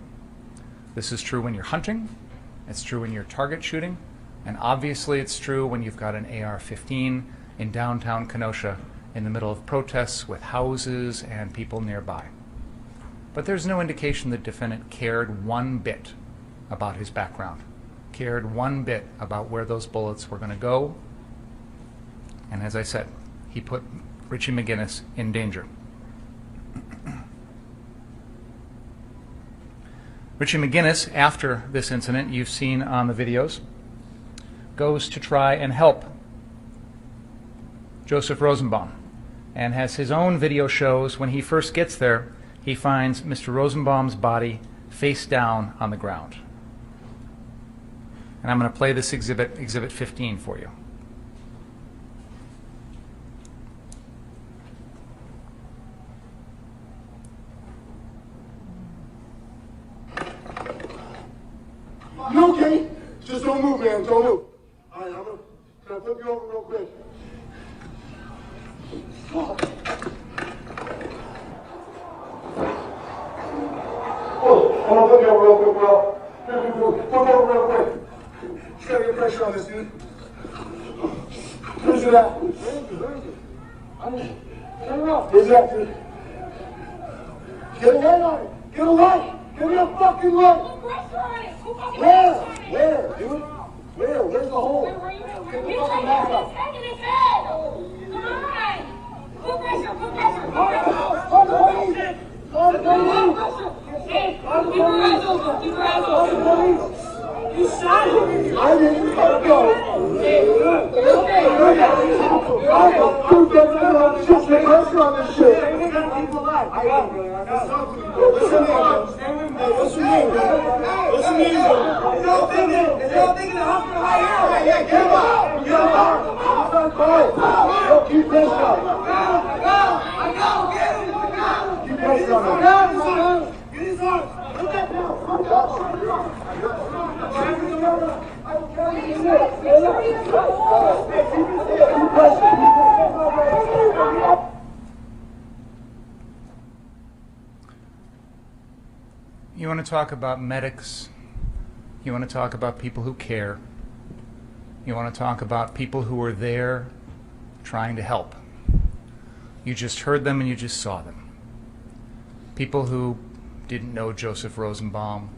This is true when you're hunting, it's true when you're target shooting, and obviously it's true when you've got an AR-15 in downtown Kenosha in the middle of protests with houses and people nearby. But there's no indication the defendant cared one bit about his background, cared one bit about where those bullets were going to go, and as I said, he put Richie McGinnis in danger. Richie McGinnis, after this incident you've seen on the videos, goes to try and help Joseph Rosenbaum and has his own video shows. When he first gets there, he finds Mr. Rosenbaum's body face down on the ground. And I'm going to play this exhibit 15 for you. You okay? Just don't move, man. Don't move. All right, can I flip you over real quick? Oh, I'm gonna flip you over real quick, bro. Flip over real quick. Just gotta get pressure on this, dude. Where's it at? Turn it off. Where's it at, dude? Get a light on it. Get a light. Give me a fucking light. Where? Where, dude? Where? Where's the hole? Get the fucking mask off. Put pressure, put pressure. On the police! On the police! On the police! You shot him. I didn't let go. Dude, just get pressure on this shit. Listen to me. Listen to me. Y'all thinking the hospital right here. Get him up. Get him up. It's not fine. Yo, keep pressure on him. I got him. Get him. I got him. Keep pressure on him. Get his arm. Look at him. You want to talk about medics, you want to talk about people who care, you want to talk about people who are there trying to help. You just heard them and you just saw them. People who didn't know Joseph Rosenbaum,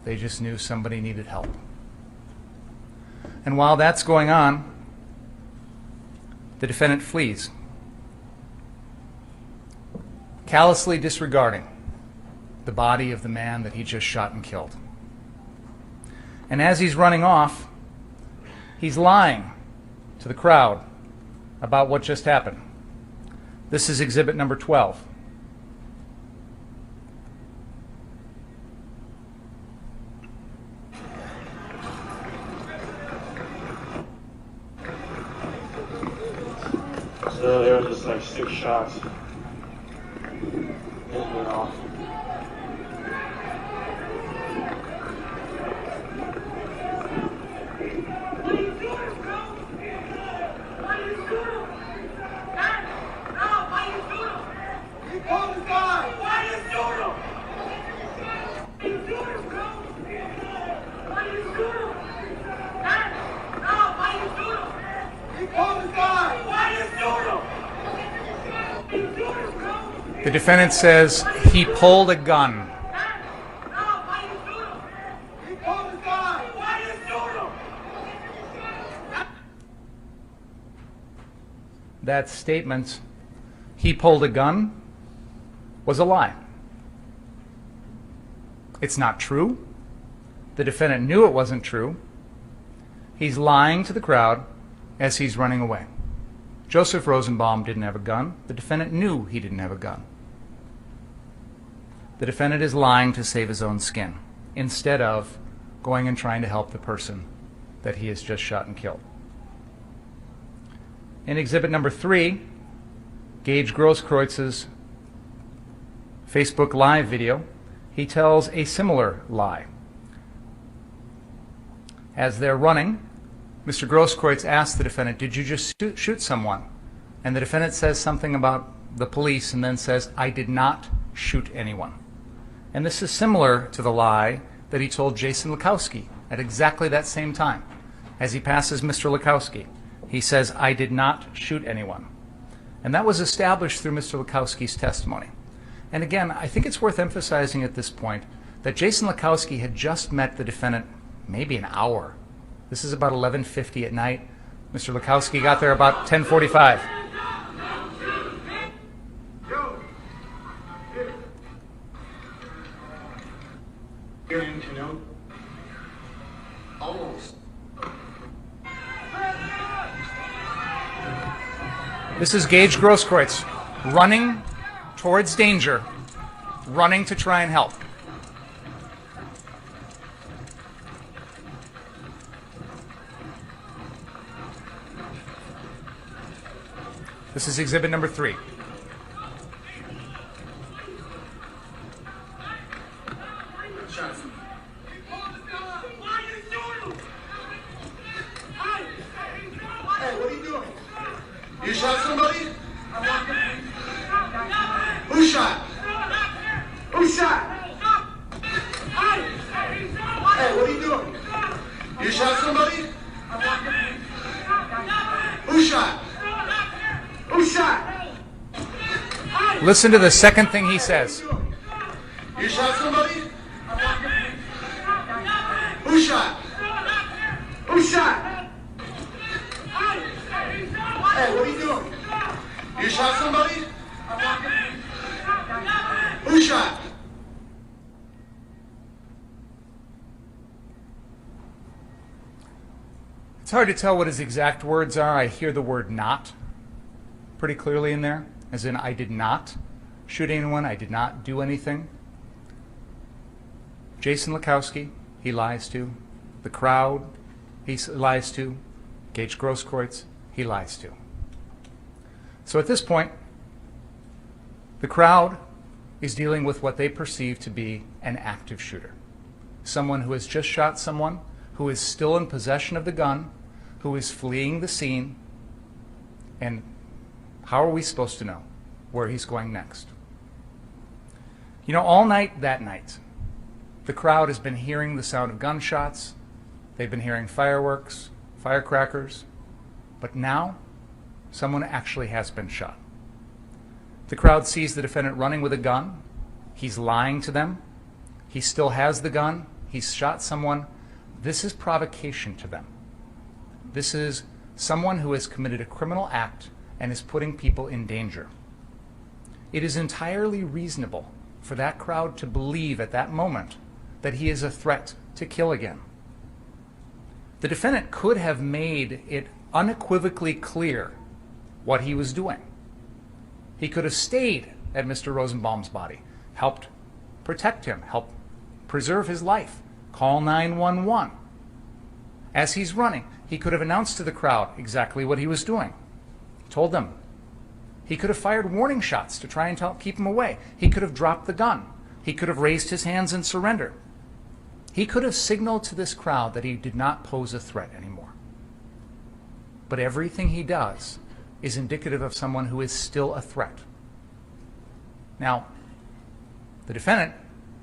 They just knew somebody needed help. And while that's going on, the defendant flees, callously disregarding the body of the man that he just shot and killed. And as he's running off, he's lying to the crowd about what just happened. This is exhibit number 12. So there was just like 6 shots. It went off. The defendant says he pulled a gun. That statement, he pulled a gun, was a lie. It's not true. The defendant knew it wasn't true. He's lying to the crowd as he's running away. Joseph Rosenbaum didn't have a gun. The defendant knew he didn't have a gun. The defendant is lying to save his own skin instead of going and trying to help the person that he has just shot and killed. In exhibit number 3, Gage Grosskreuz's Facebook Live video, he tells a similar lie. As they're running, Mr. Grosskreutz asks the defendant, "Did you just shoot someone?" And the defendant says something about the police and then says, "I did not shoot anyone." And this is similar to the lie that he told Jason Lukowski at exactly that same time. As he passes Mr. Lukowski, he says, "I did not shoot anyone." And that was established through Mr. Lukowski's testimony. And again, I think it's worth emphasizing at this point that Jason Lukowski had just met the defendant maybe an hour. This is about 11:50 at night. Mr. Lukowski got there about 10:45. Almost. This is Gage Grosskreutz running towards danger, running to try and help. This is exhibit number 3. Hey, what are you doing? You shot somebody? Who shot? Who shot? Hey, what are you doing? You shot somebody? Who shot? Who shot? Listen to the second thing he says. You shot somebody? Who shot? Who shot? Hey, what are you doing? You shot somebody? Who shot? It's hard to tell what his exact words are. I hear the word "not" pretty clearly in there, as in I did not shoot anyone, I did not do anything. Jason Lukowski, he lies to. The crowd, he lies to. Gage Grosskreutz, he lies to. So at this point, the crowd is dealing with what they perceive to be an active shooter. Someone who has just shot someone, who is still in possession of the gun, who is fleeing the scene, and how are we supposed to know where he's going next? You know, all night that night, the crowd has been hearing the sound of gunshots, they've been hearing fireworks, firecrackers, but now someone actually has been shot. The crowd sees the defendant running with a gun. He's lying to them. He still has the gun. He's shot someone. This is provocation to them. This is someone who has committed a criminal act and is putting people in danger. It is entirely reasonable for that crowd to believe at that moment that he is a threat to kill again. The defendant could have made it unequivocally clear what he was doing. He could have stayed at Mr. Rosenbaum's body, helped protect him, helped preserve his life, call 911. As he's running, he could have announced to the crowd exactly what he was doing, told them. He could have fired warning shots to try and keep him away. He could have dropped the gun. He could have raised his hands and surrendered. He could have signaled to this crowd that he did not pose a threat anymore. But everything he does is indicative of someone who is still a threat. Now, the defendant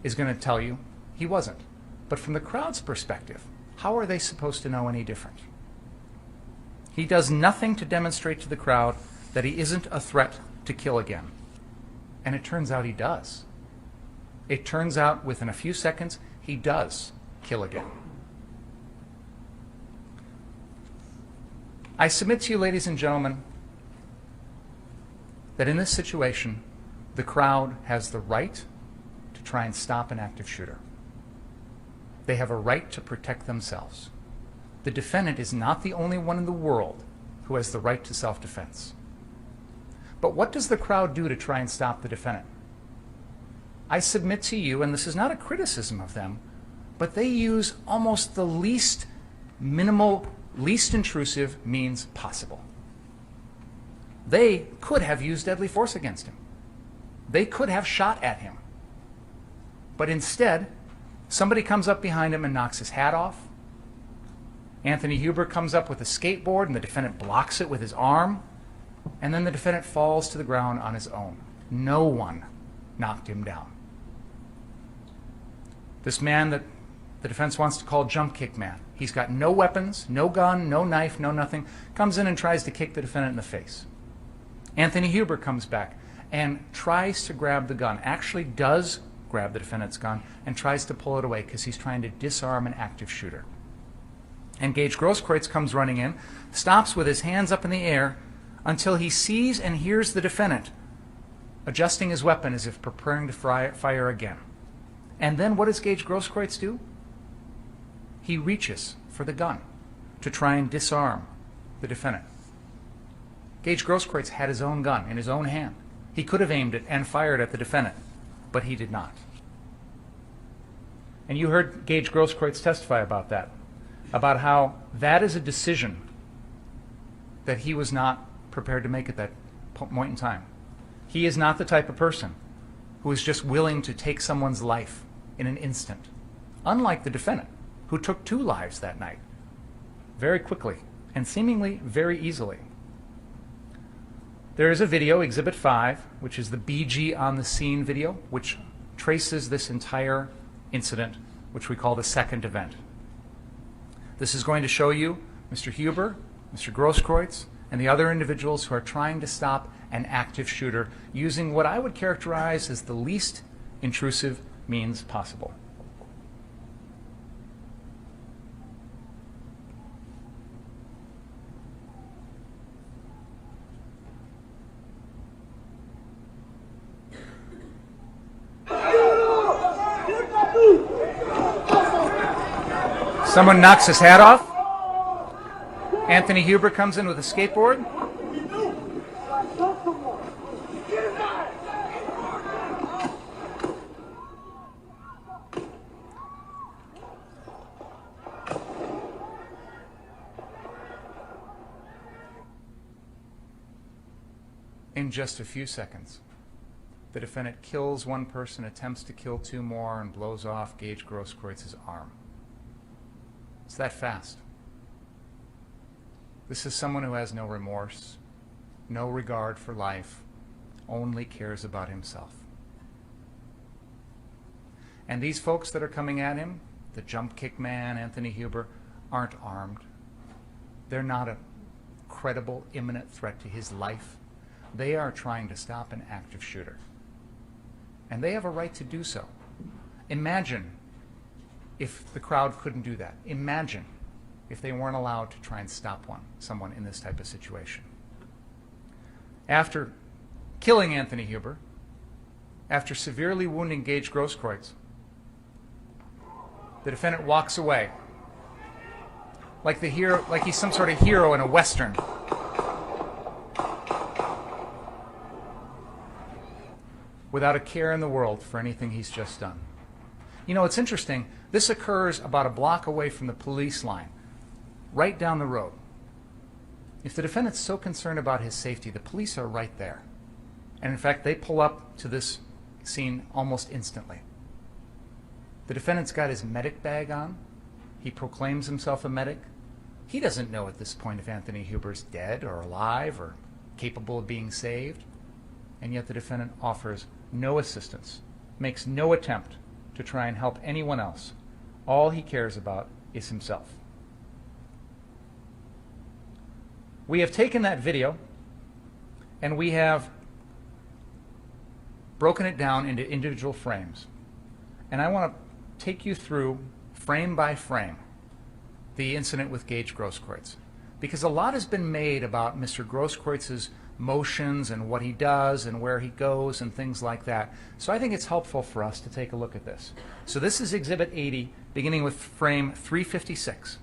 is going to tell you he wasn't. But from the crowd's perspective, how are they supposed to know any different? He does nothing to demonstrate to the crowd that he isn't a threat to kill again. And it turns out he does. It turns out within a few seconds, he does kill again. I submit to you, ladies and gentlemen, that in this situation, the crowd has the right to try and stop an active shooter. They have a right to protect themselves. The defendant is not the only one in the world who has the right to self-defense. But what does the crowd do to try and stop the defendant? I submit to you, and this is not a criticism of them, but they use almost the least minimal, least intrusive means possible. They could have used deadly force against him. They could have shot at him. But instead, somebody comes up behind him and knocks his hat off. Anthony Huber comes up with a skateboard and the defendant blocks it with his arm. And then the defendant falls to the ground on his own. No one knocked him down. This man that the defense wants to call jump kick man, he's got no weapons, no gun, no knife, no nothing, comes in and tries to kick the defendant in the face. Anthony Huber comes back and tries to grab the gun, actually does grab the defendant's gun and tries to pull it away because he's trying to disarm an active shooter. And Gage Grosskreutz comes running in, stops with his hands up in the air until he sees and hears the defendant adjusting his weapon as if preparing to fire again. And then what does Gage Grosskreutz do? He reaches for the gun to try and disarm the defendant. Gage Grosskreutz had his own gun in his own hand. He could have aimed it and fired at the defendant, but he did not. And you heard Gage Grosskreutz testify about that, about how that is a decision that he was not prepared to make at that point in time. He is not the type of person who is just willing to take someone's life in an instant, unlike the defendant, who took 2 lives that night, very quickly and seemingly very easily. There is a video, Exhibit 5, which is the BG on the scene video, which traces this entire incident, which we call the second event. This is going to show you Mr. Huber, Mr. Grosskreutz, and the other individuals who are trying to stop an active shooter using what I would characterize as the least intrusive means possible. Someone knocks his hat off. Anthony Huber comes in with a skateboard. In just a few seconds, the defendant kills one person, attempts to kill 2 more, and blows off Gage Grosskreitz's arm. It's that fast. This is someone who has no remorse, no regard for life, only cares about himself. And these folks that are coming at him, the jump kick man, Anthony Huber, aren't armed. They're not a credible, imminent threat to his life. They are trying to stop an active shooter. And they have a right to do so. Imagine if the crowd couldn't do that. Imagine if they weren't allowed to try and stop someone in this type of situation. After killing Anthony Huber, after severely wounding Gage Grosskreutz, the defendant walks away like he's some sort of hero in a Western. Without a care in the world for anything he's just done. You know, it's interesting. This occurs about a block away from the police line, right down the road. If the defendant's so concerned about his safety, the police are right there. And in fact, they pull up to this scene almost instantly. The defendant's got his medic bag on. He proclaims himself a medic. He doesn't know at this point if Anthony Huber's dead or alive or capable of being saved. And yet the defendant offers no assistance, makes no attempt to try and help anyone else. All he cares about is himself. We have taken that video and we have broken it down into individual frames. And I want to take you through, frame by frame, the incident with Gage Grosskreutz. Because a lot has been made about Mr. Grosskreutz's motions and what he does and where he goes and things like that. So I think it's helpful for us to take a look at this. So this is Exhibit 80, beginning with frame 356.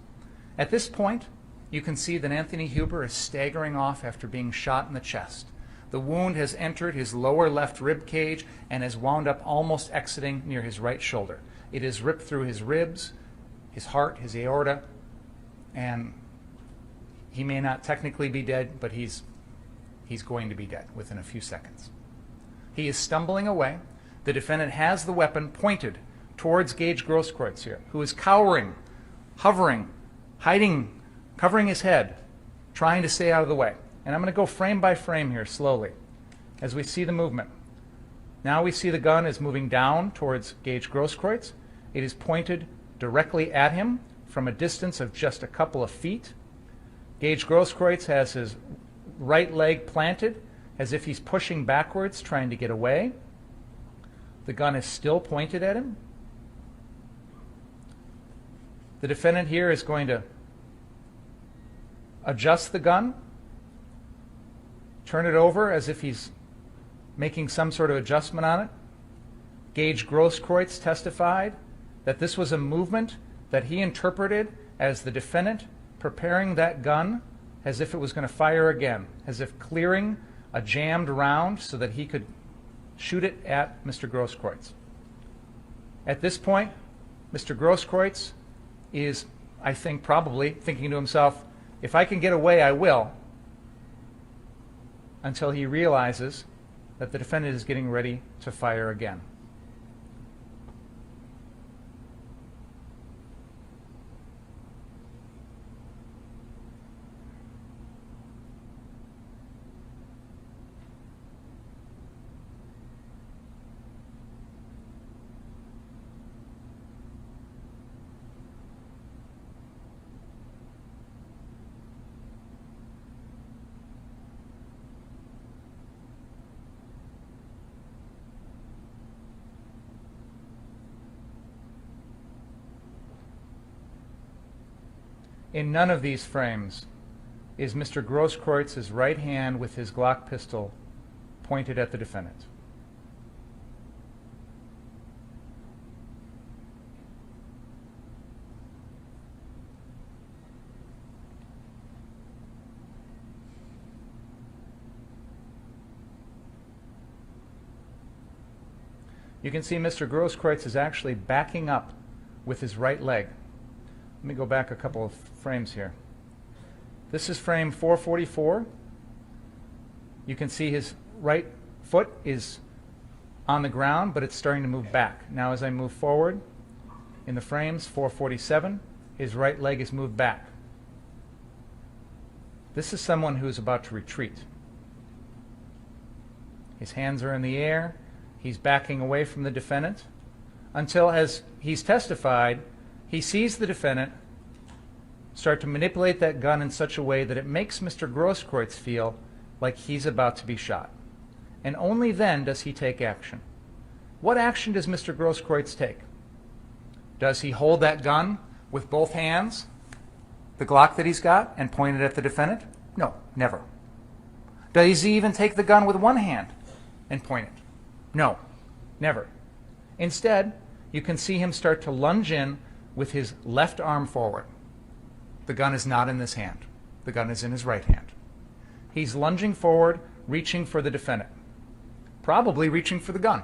At this point, you can see that Anthony Huber is staggering off after being shot in the chest. The wound has entered his lower left rib cage and has wound up almost exiting near his right shoulder. It has ripped through his ribs, his heart, his aorta, and he may not technically be dead, but he's going to be dead within a few seconds. He is stumbling away. The defendant has the weapon pointed towards Gage Grosskreutz here, who is cowering, hovering, hiding, covering his head, trying to stay out of the way. And I'm going to go frame by frame here slowly as we see the movement. Now we see the gun is moving down towards Gage Grosskreutz. It is pointed directly at him from a distance of just a couple of feet. Gage Grosskreutz has his right leg planted as if he's pushing backwards, trying to get away. The gun is still pointed at him. The defendant here is going to adjust the gun, turn it over as if he's making some sort of adjustment on it. Gage Grosskreutz testified that this was a movement that he interpreted as the defendant preparing that gun as if it was going to fire again, as if clearing a jammed round so that he could shoot it at Mr. Grosskreutz. At this point, Mr. Grosskreutz is, I think, probably thinking to himself, if I can get away, I will, until he realizes that the defendant is getting ready to fire again. In none of these frames is Mr. Grosskreutz's right hand with his Glock pistol pointed at the defendant. You can see Mr. Grosskreutz is actually backing up with his right leg. Let me go back a couple of frames here. This is frame 444. You can see his right foot is on the ground, but it's starting to move back. Now as I move forward in the frames, 447, his right leg is moved back. This is someone who is about to retreat. His hands are in the air. He's backing away from the defendant until, as he's testified, he sees the defendant start to manipulate that gun in such a way that it makes Mr. Grosskreutz feel like he's about to be shot. And only then does he take action. What action does Mr. Grosskreutz take? Does he hold that gun with both hands, the Glock that he's got, and point it at the defendant? No, never. Does he even take the gun with one hand and point it? No, never. Instead, you can see him start to lunge in with his left arm forward. The gun is not in this hand. The gun is in his right hand. He's lunging forward, reaching for the defendant. Probably reaching for the gun.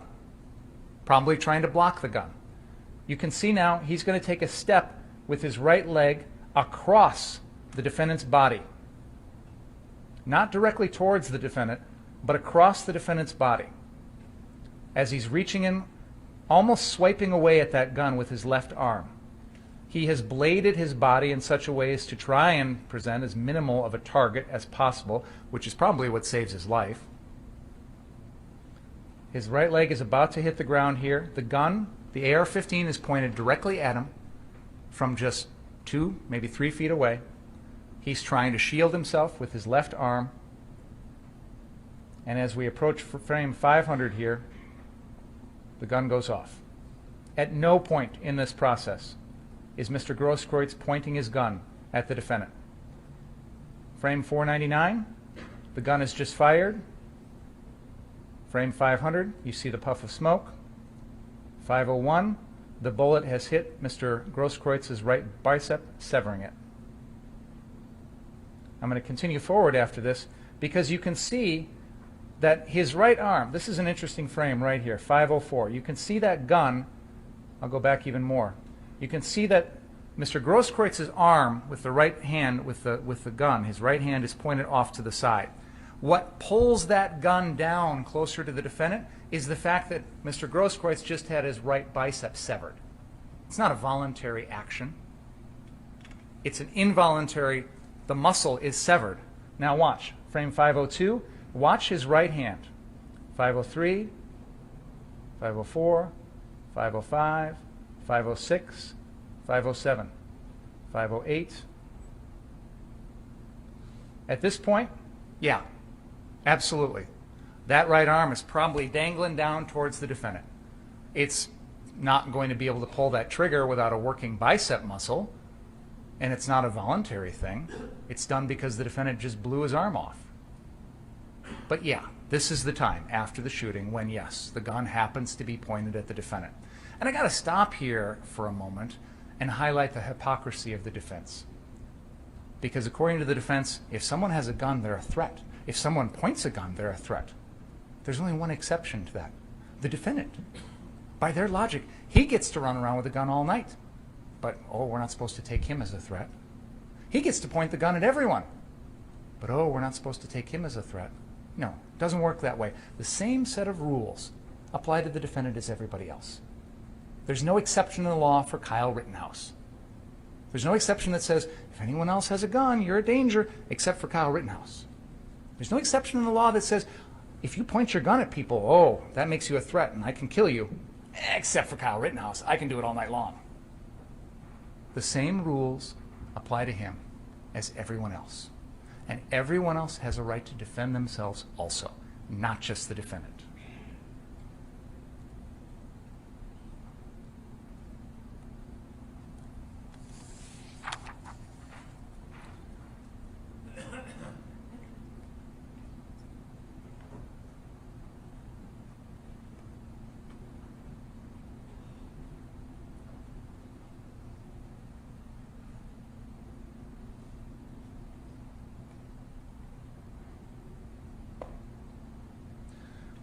Probably trying to block the gun. You can see now he's going to take a step with his right leg across the defendant's body. Not directly towards the defendant, but across the defendant's body. As he's reaching in, almost swiping away at that gun with his left arm. He has bladed his body in such a way as to try and present as minimal of a target as possible, which is probably what saves his life. His right leg is about to hit the ground here. The gun, the AR-15, is pointed directly at him from just 2, maybe 3 feet away. He's trying to shield himself with his left arm. And as we approach frame 500 here, the gun goes off. At no point in this process is Mr. Grosskreutz pointing his gun at the defendant. Frame 499, the gun is just fired. Frame 500, you see the puff of smoke. 501, the bullet has hit Mr. Grosskreutz's right bicep, severing it. I'm going to continue forward after this because you can see that his right arm, this is an interesting frame right here, 504. You can see that gun. I'll go back even more. You can see that Mr. Grosskreutz's arm with the right hand with the gun, his right hand is pointed off to the side. What pulls that gun down closer to the defendant is the fact that Mr. Grosskreutz just had his right bicep severed. It's not a voluntary action. It's an involuntary, the muscle is severed. Now watch, frame 502, watch his right hand. 503, 504, 505, 506, 507, 508. At this point, yeah, absolutely. That right arm is probably dangling down towards the defendant. It's not going to be able to pull that trigger without a working bicep muscle, and it's not a voluntary thing. It's done because the defendant just blew his arm off. But yeah, this is the time after the shooting when, yes, the gun happens to be pointed at the defendant. And I got to stop here for a moment and highlight the hypocrisy of the defense. Because according to the defense, if someone has a gun, they're a threat. If someone points a gun, they're a threat. There's only one exception to that. The defendant. By their logic, he gets to run around with a gun all night. But, oh, we're not supposed to take him as a threat. He gets to point the gun at everyone. But, oh, we're not supposed to take him as a threat. No, it doesn't work that way. The same set of rules apply to the defendant as everybody else. There's no exception in the law for Kyle Rittenhouse. There's no exception that says, if anyone else has a gun, you're a danger, except for Kyle Rittenhouse. There's no exception in the law that says, if you point your gun at people, oh, that makes you a threat and I can kill you, except for Kyle Rittenhouse. I can do it all night long. The same rules apply to him as everyone else. And everyone else has a right to defend themselves also, not just the defendant.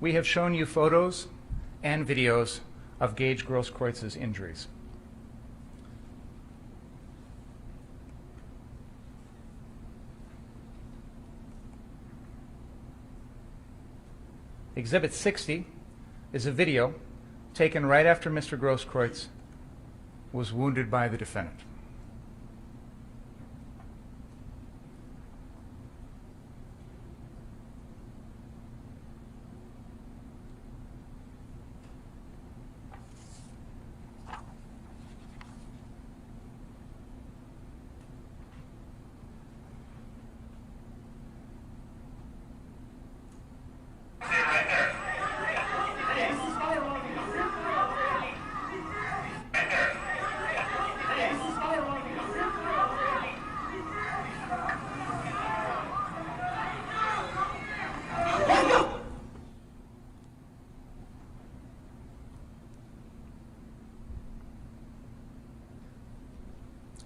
We have shown you photos and videos of Gage Grosskreutz's injuries. Exhibit 60 is a video taken right after Mr. Grosskreutz was wounded by the defendant.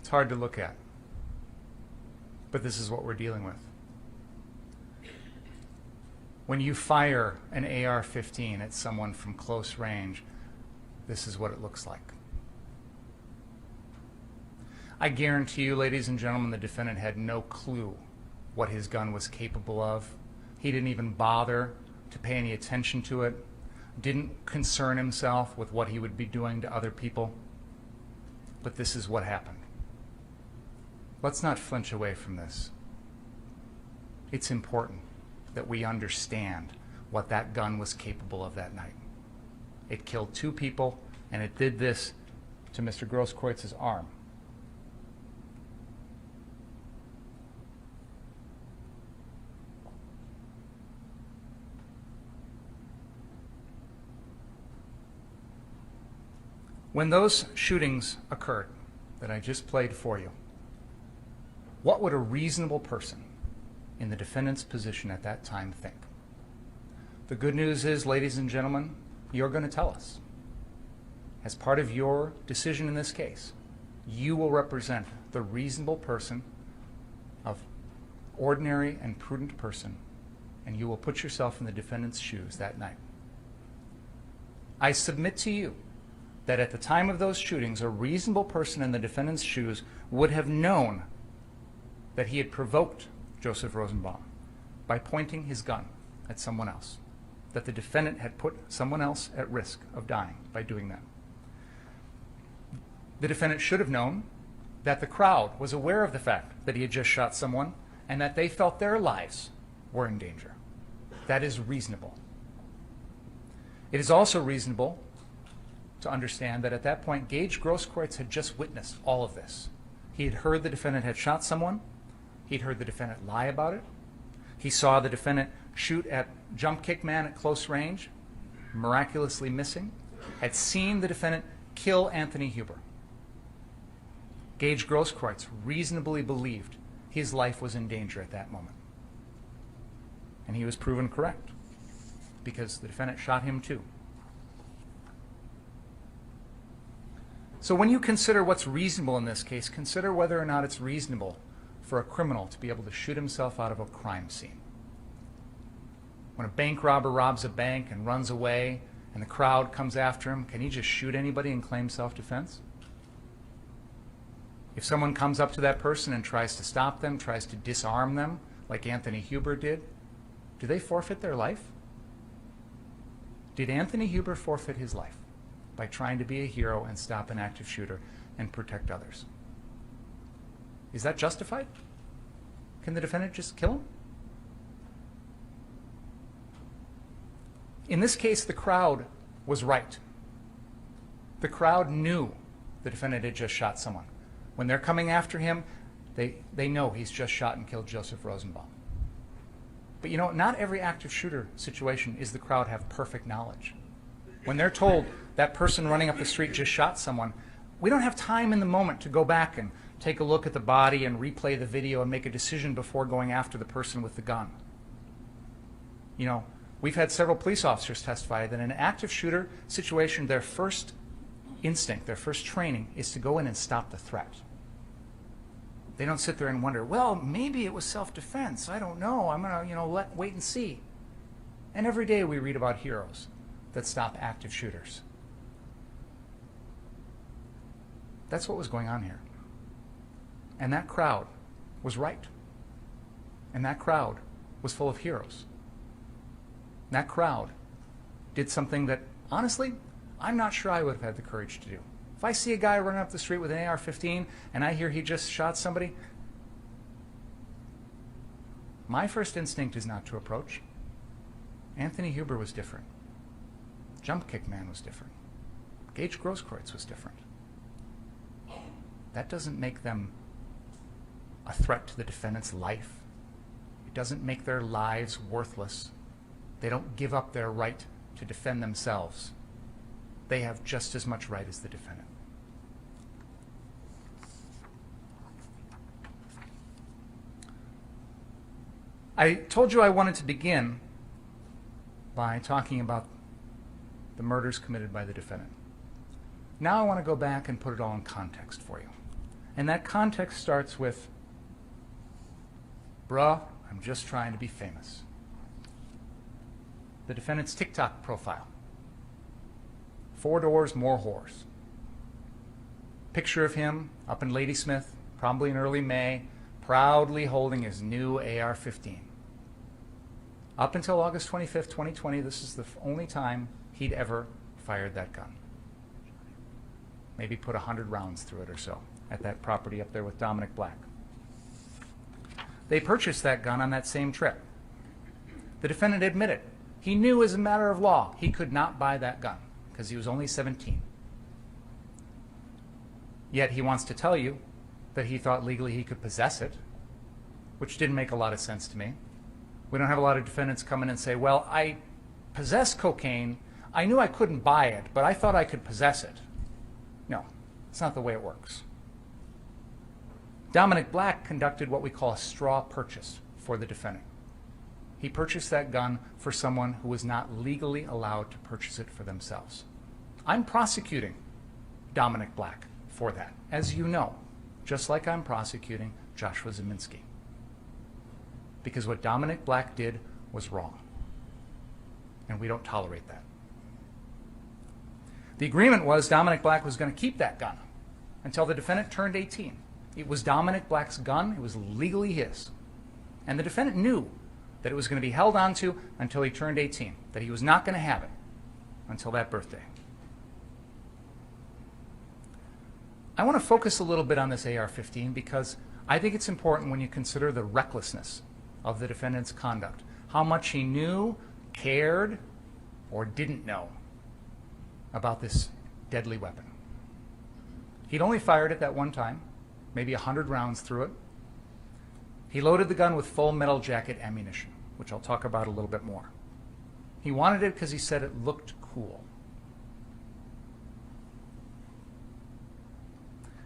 It's hard to look at, but this is what we're dealing with. When you fire an AR-15 at someone from close range, this is what it looks like. I guarantee you, ladies and gentlemen, the defendant had no clue what his gun was capable of. He didn't even bother to pay any attention to it, didn't concern himself with what he would be doing to other people. But this is what happened. Let's not flinch away from this. It's important that we understand what that gun was capable of that night. It killed 2 people, and it did this to Mr. Grosskreuz's arm. When those shootings occurred that I just played for you, what would a reasonable person in the defendant's position at that time think? The good news is, ladies and gentlemen, you're going to tell us. As part of your decision in this case, you will represent the reasonable person, of ordinary and prudent person, and you will put yourself in the defendant's shoes that night. I submit to you that at the time of those shootings, a reasonable person in the defendant's shoes would have known that he had provoked Joseph Rosenbaum by pointing his gun at someone else, that the defendant had put someone else at risk of dying by doing that. The defendant should have known that the crowd was aware of the fact that he had just shot someone and that they felt their lives were in danger. That is reasonable. It is also reasonable to understand that at that point, Gage Grosskreutz had just witnessed all of this. He had heard the defendant had shot someone. He'd heard the defendant lie about it. He saw the defendant shoot at Jump Kick Man at close range, miraculously missing. Had seen the defendant kill Anthony Huber. Gage Grosskreutz reasonably believed his life was in danger at that moment. And he was proven correct, because the defendant shot him too. So when you consider what's reasonable in this case, consider whether or not it's reasonable for a criminal to be able to shoot himself out of a crime scene. When a bank robber robs a bank and runs away and the crowd comes after him, can he just shoot anybody and claim self-defense? If someone comes up to that person and tries to stop them, tries to disarm them, like Anthony Huber did, do they forfeit their life? Did Anthony Huber forfeit his life by trying to be a hero and stop an active shooter and protect others? Is that justified? Can the defendant just kill him? In this case, the crowd was right. The crowd knew the defendant had just shot someone. When they're coming after him, they know he's just shot and killed Joseph Rosenbaum. But you know, not every active shooter situation is the crowd have perfect knowledge. When they're told that person running up the street just shot someone, we don't have time in the moment to go back and take a look at the body and replay the video and make a decision before going after the person with the gun. You know, we've had several police officers testify that in an active shooter situation, their first instinct, their first training is to go in and stop the threat. They don't sit there and wonder, well, maybe it was self-defense. I don't know. I'm going to, wait and see. And every day we read about heroes that stop active shooters. That's what was going on here. And that crowd was right. And that crowd was full of heroes. And that crowd did something that, honestly, I'm not sure I would have had the courage to do. If I see a guy running up the street with an AR-15 and I hear he just shot somebody, my first instinct is not to approach. Anthony Huber was different. Jump Kick Man was different. Gage Grosskreutz was different. That doesn't make them a threat to the defendant's life. It doesn't make their lives worthless. They don't give up their right to defend themselves. They have just as much right as the defendant. I told you I wanted to begin by talking about the murders committed by the defendant. Now I want to go back and put it all in context for you. And that context starts with, bruh, I'm just trying to be famous. The defendant's TikTok profile. 4 doors, more whores. Picture of him up in Ladysmith, probably in early May, proudly holding his new AR-15. Up until August 25th, 2020, this is the only time he'd ever fired that gun. Maybe put 100 rounds through it or so at that property up there with Dominic Black. They purchased that gun on that same trip. The defendant admitted he knew as a matter of law he could not buy that gun because he was only 17. Yet he wants to tell you that he thought legally he could possess it, which didn't make a lot of sense to me. We don't have a lot of defendants come in and say, well, I possess cocaine. I knew I couldn't buy it, but I thought I could possess it. No, it's not the way it works. Dominic Black conducted what we call a straw purchase for the defendant. He purchased that gun for someone who was not legally allowed to purchase it for themselves. I'm prosecuting Dominic Black for that, as you know, just like I'm prosecuting Joshua Zeminski. Because what Dominic Black did was wrong, and we don't tolerate that. The agreement was Dominic Black was going to keep that gun until the defendant turned 18. It was Dominic Black's gun. It was legally his. And the defendant knew that it was going to be held onto until he turned 18, that he was not going to have it until that birthday. I want to focus a little bit on this AR-15 because I think it's important when you consider the recklessness of the defendant's conduct, how much he knew, cared, or didn't know about this deadly weapon. He'd only fired it that one time, maybe 100 rounds through it. He loaded the gun with full metal jacket ammunition, which I'll talk about a little bit more. He wanted it because he said it looked cool.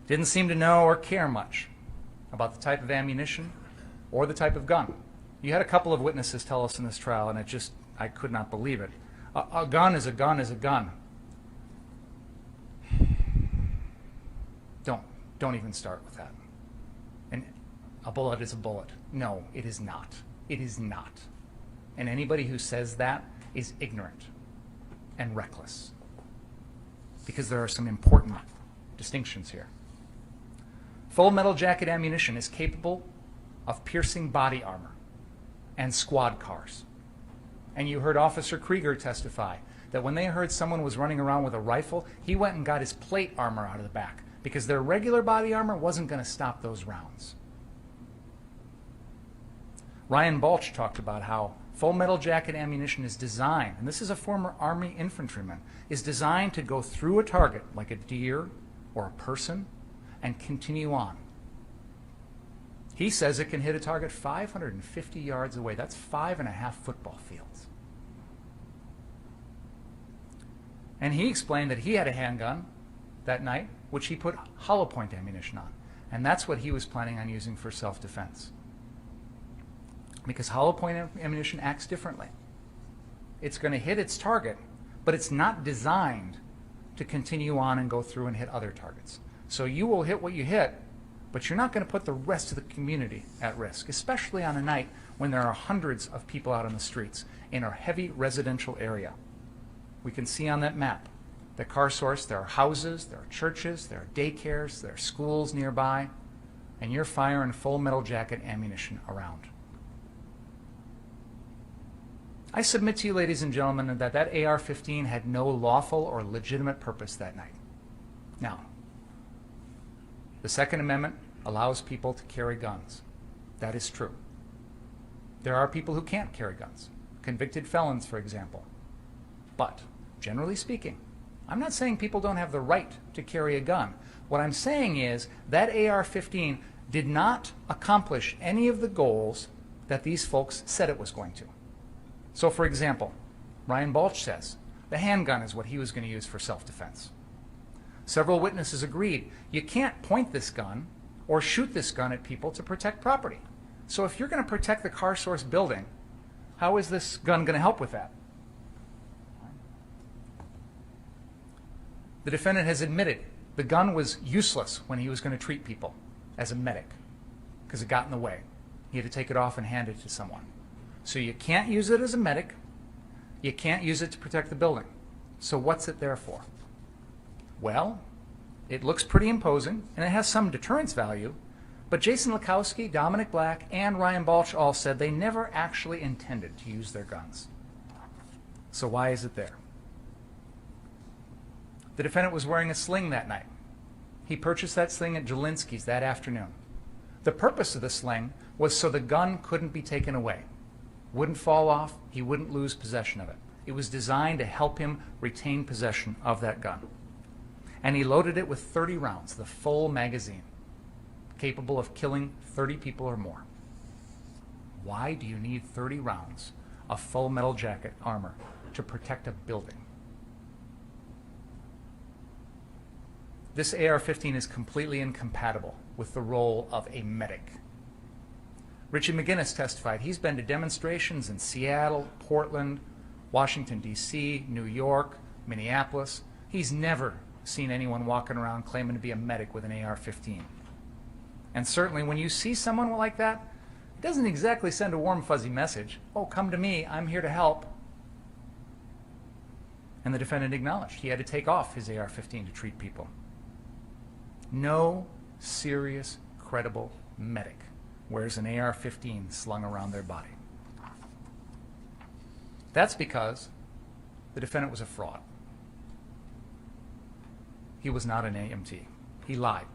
Didn't seem to know or care much about the type of ammunition or the type of gun. You had a couple of witnesses tell us in this trial, and I could not believe it. A gun is a gun is a gun. Don't even start with that. And a bullet is a bullet. No, it is not. It is not. And anybody who says that is ignorant and reckless, because there are some important distinctions here. Full metal jacket ammunition is capable of piercing body armor and squad cars. And you heard Officer Krieger testify that when they heard someone was running around with a rifle, he went and got his plate armor out of the back because their regular body armor wasn't going to stop those rounds. Ryan Balch talked about how full metal jacket ammunition is designed, and this is a former Army infantryman, is designed to go through a target like a deer or a person and continue on. He says it can hit a target 550 yards away. That's 5.5 football fields. And he explained that he had a handgun that night, which he put hollow point ammunition on. And that's what he was planning on using for self-defense. Because hollow point ammunition acts differently. It's going to hit its target, but it's not designed to continue on and go through and hit other targets. So you will hit what you hit, but you're not going to put the rest of the community at risk, especially on a night when there are hundreds of people out on the streets in a heavy residential area. We can see on that map the car source, there are houses, there are churches, there are daycares, there are schools nearby, and you're firing full metal jacket ammunition around. I submit to you, ladies and gentlemen, that that AR-15 had no lawful or legitimate purpose that night. Now, the Second Amendment allows people to carry guns. That is true. There are people who can't carry guns, convicted felons, for example. But, generally speaking, I'm not saying people don't have the right to carry a gun. What I'm saying is that AR-15 did not accomplish any of the goals that these folks said it was going to. So, for example, Ryan Balch says the handgun is what he was going to use for self-defense. Several witnesses agreed you can't point this gun or shoot this gun at people to protect property. So if you're going to protect the car source building, how is this gun going to help with that? The defendant has admitted The gun was useless when he was going to treat people as a medic because it got in the way. He had to take it off and hand it to someone. So you can't use it as a medic. You can't use it to protect the building. So what's it there for? Well, it looks pretty imposing, and it has some deterrence value, but Jason Lukowski, Dominic Black, and Ryan Balch all said they never actually intended to use their guns. So why is it there? The defendant was wearing a sling that night. He purchased that sling at Jelinski's that afternoon. The purpose of the sling was so the gun couldn't be taken away. Wouldn't fall off, he wouldn't lose possession of it. It was designed to help him retain possession of that gun. And he loaded it with 30 rounds, the full magazine, capable of killing 30 people or more. Why do you need 30 rounds of full metal jacket armor to protect a building? This AR-15 is completely incompatible with the role of a medic. Richie McGinnis testified he's been to demonstrations in Seattle, Portland, Washington, D.C., New York, Minneapolis. He's never seen anyone walking around claiming to be a medic with an AR-15. And certainly when you see someone like that, it doesn't exactly send a warm, fuzzy message. Oh, come to me, I'm here to help. And the defendant acknowledged he had to take off his AR-15 to treat people. No serious, credible medic wears an AR-15 slung around their body. That's because the defendant was a fraud. He was not an EMT. He lied.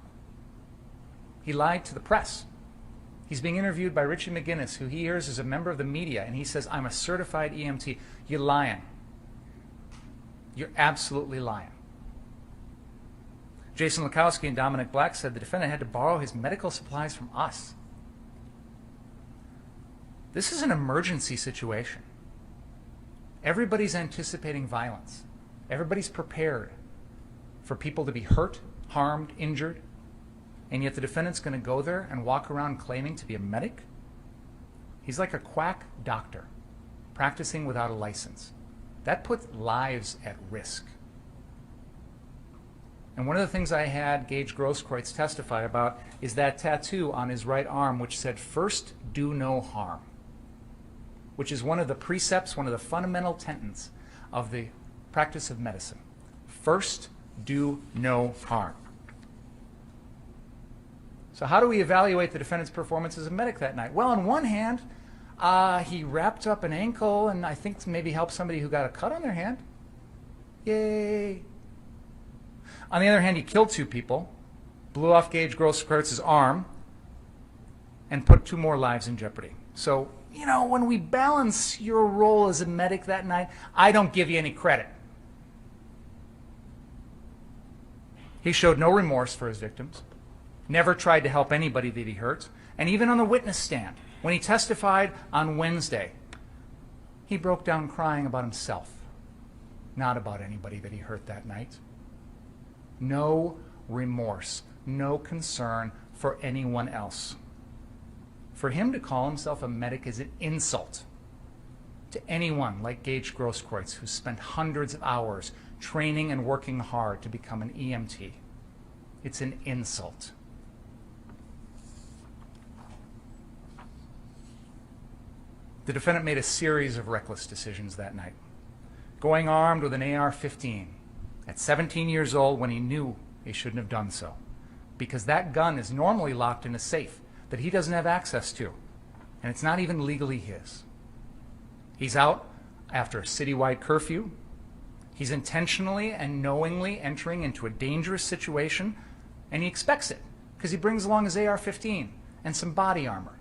He lied to the press. He's being interviewed by Richie McGinnis, who he hears is a member of the media, and he says, I'm a certified EMT. You're lying. You're absolutely lying. Jason Lukowski and Dominic Black said the defendant had to borrow his medical supplies from us. This is an emergency situation. Everybody's anticipating violence. Everybody's prepared for people to be hurt, harmed, injured, and yet the defendant's going to go there and walk around claiming to be a medic? He's like a quack doctor practicing without a license. That puts lives at risk. And one of the things I had Gage Grosskreutz testify about is that tattoo on his right arm which said, "First, do no harm," which is one of the precepts, one of the fundamental tenets of the practice of medicine. First, do no harm. So how do we evaluate the defendant's performance as a medic that night? Well, on one hand, he wrapped up an ankle and I think maybe helped somebody who got a cut on their hand. Yay. On the other hand, he killed 2 people, blew off Gage Grosskreitz's arm, and put 2 more lives in jeopardy. So, you know, when we balance your role as a medic that night, I don't give you any credit. He showed no remorse for his victims, never tried to help anybody that he hurt, and even on the witness stand, when he testified on Wednesday, he broke down crying about himself, not about anybody that he hurt that night. No remorse, no concern for anyone else. For him to call himself a medic is an insult to anyone like Gage Grosskreutz, who spent hundreds of hours training and working hard to become an EMT. It's an insult. The defendant made a series of reckless decisions that night. Going armed with an AR-15 at 17 years old when he knew he shouldn't have done so, because that gun is normally locked in a safe that he doesn't have access to, and it's not even legally his. He's out after a citywide curfew. He's intentionally and knowingly entering into a dangerous situation, and he expects it because he brings along his AR-15 and some body armor.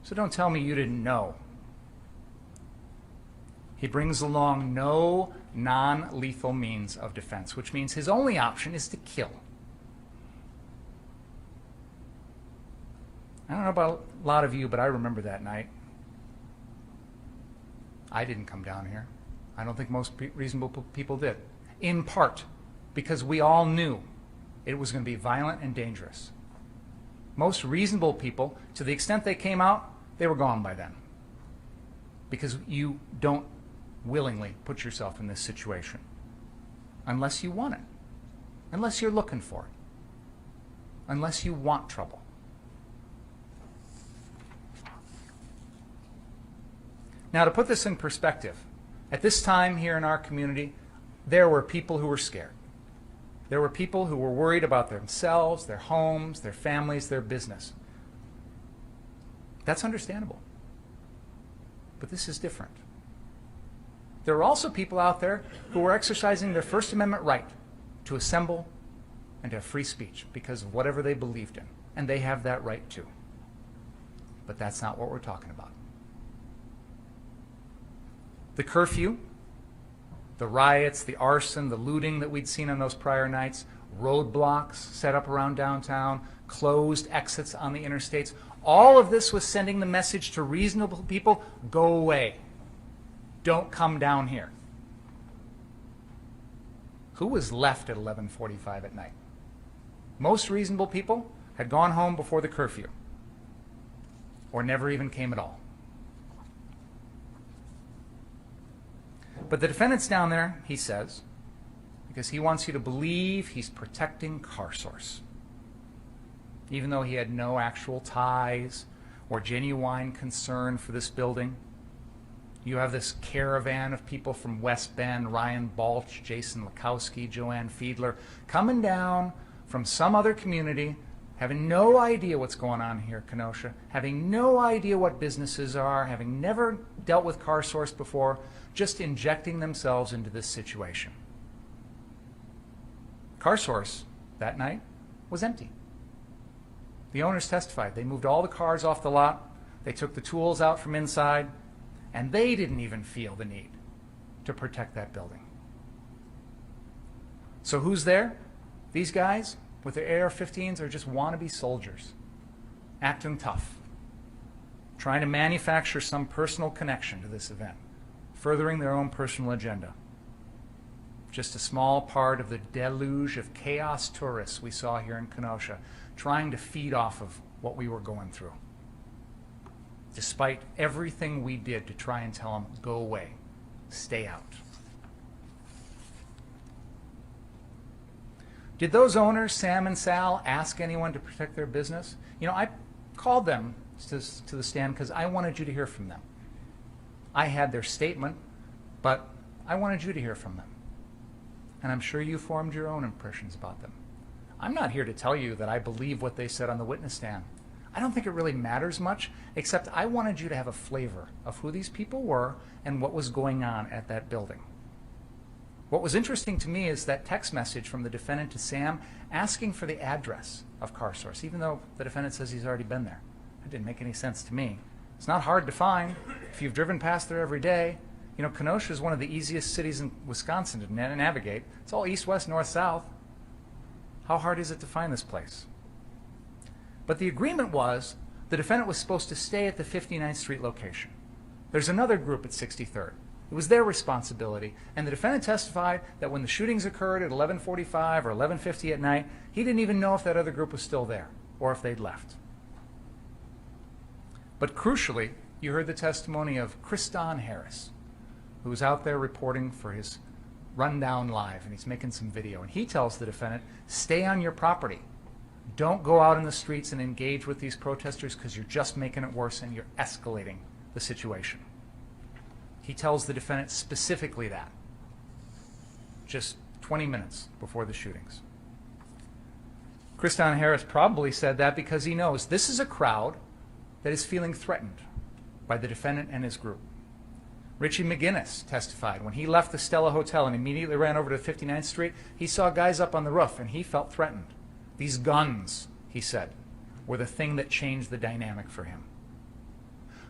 So don't tell me you didn't know. He brings along no non-lethal means of defense, which means his only option is to kill. I don't know about a lot of you, but I remember that night. I didn't come down here. I don't think most reasonable people did. In part because we all knew it was going to be violent and dangerous. Most reasonable people, to the extent they came out, they were gone by then. Because you don't willingly put yourself in this situation unless you want it. unless you're looking for it, unless you want trouble. Now, to put this in perspective, at this time here in our community, there were people who were scared. There were people who were worried about themselves, their homes, their families, their business. That's understandable. But this is different. There were also people out there who were exercising their First Amendment right to assemble and to have free speech because of whatever they believed in. And they have that right too. But that's not what we're talking about. The curfew, the riots, the arson, the looting that we'd seen on those prior nights, roadblocks set up around downtown, closed exits on the interstates, all of this was sending the message to reasonable people, go away. Don't come down here. Who was left at 11:45 at night? Most reasonable people had gone home before the curfew or never even came at all. But the defendant's down there, he says, because he wants you to believe he's protecting CarSource, even though he had no actual ties or genuine concern for this building. You have this caravan of people from West Bend, Ryan Balch, Jason Lukowski, Joanne Fiedler, coming down from some other community, having no idea what's going on here at Kenosha, having no idea what businesses are, having never dealt with CarSource before, just injecting themselves into this situation. CarSource that night was empty. The owners testified. They moved all the cars off the lot, they took the tools out from inside, and they didn't even feel the need to protect that building. So who's there? These guys with their AR-15s are just wannabe soldiers, acting tough, trying to manufacture some personal connection to this event, furthering their own personal agenda. Just a small part of the deluge of chaos tourists we saw here in Kenosha, trying to feed off of what we were going through. Despite everything we did to try and tell them, go away, stay out. Did those owners, Sam and Sal, ask anyone to protect their business? You know, I called them to the stand because I wanted you to hear from them. I had their statement, but I wanted you to hear from them. And I'm sure you formed your own impressions about them. I'm not here to tell you that I believe what they said on the witness stand. I don't think it really matters much, except I wanted you to have a flavor of who these people were and what was going on at that building. What was interesting to me is that text message from the defendant to Sam asking for the address of CarSource, even though the defendant says he's already been there. That didn't make any sense to me. It's not hard to find if you've driven past there every day. You know, Kenosha is one of the easiest cities in Wisconsin to navigate. It's all east, west, north, south. How hard is it to find this place? But the agreement was the defendant was supposed to stay at the 59th Street location. There's another group at 63rd. It was their responsibility, and the defendant testified that when the shootings occurred at 11:45 or 11:50 at night, he didn't even know if that other group was still there or if they'd left. But crucially, you heard the testimony of Kriston Harris, who was out there reporting for his Rundown Live, and he's making some video, and he tells the defendant, stay on your property. Don't go out in the streets and engage with these protesters because you're just making it worse and you're escalating the situation. He tells the defendant specifically that, just 20 minutes before the shootings. Kriston Harris probably said that because he knows this is a crowd that is feeling threatened by the defendant and his group. Richie McGinnis testified when he left the Stella Hotel and immediately ran over to 59th Street, he saw guys up on the roof and he felt threatened. These guns, he said, were the thing that changed the dynamic for him.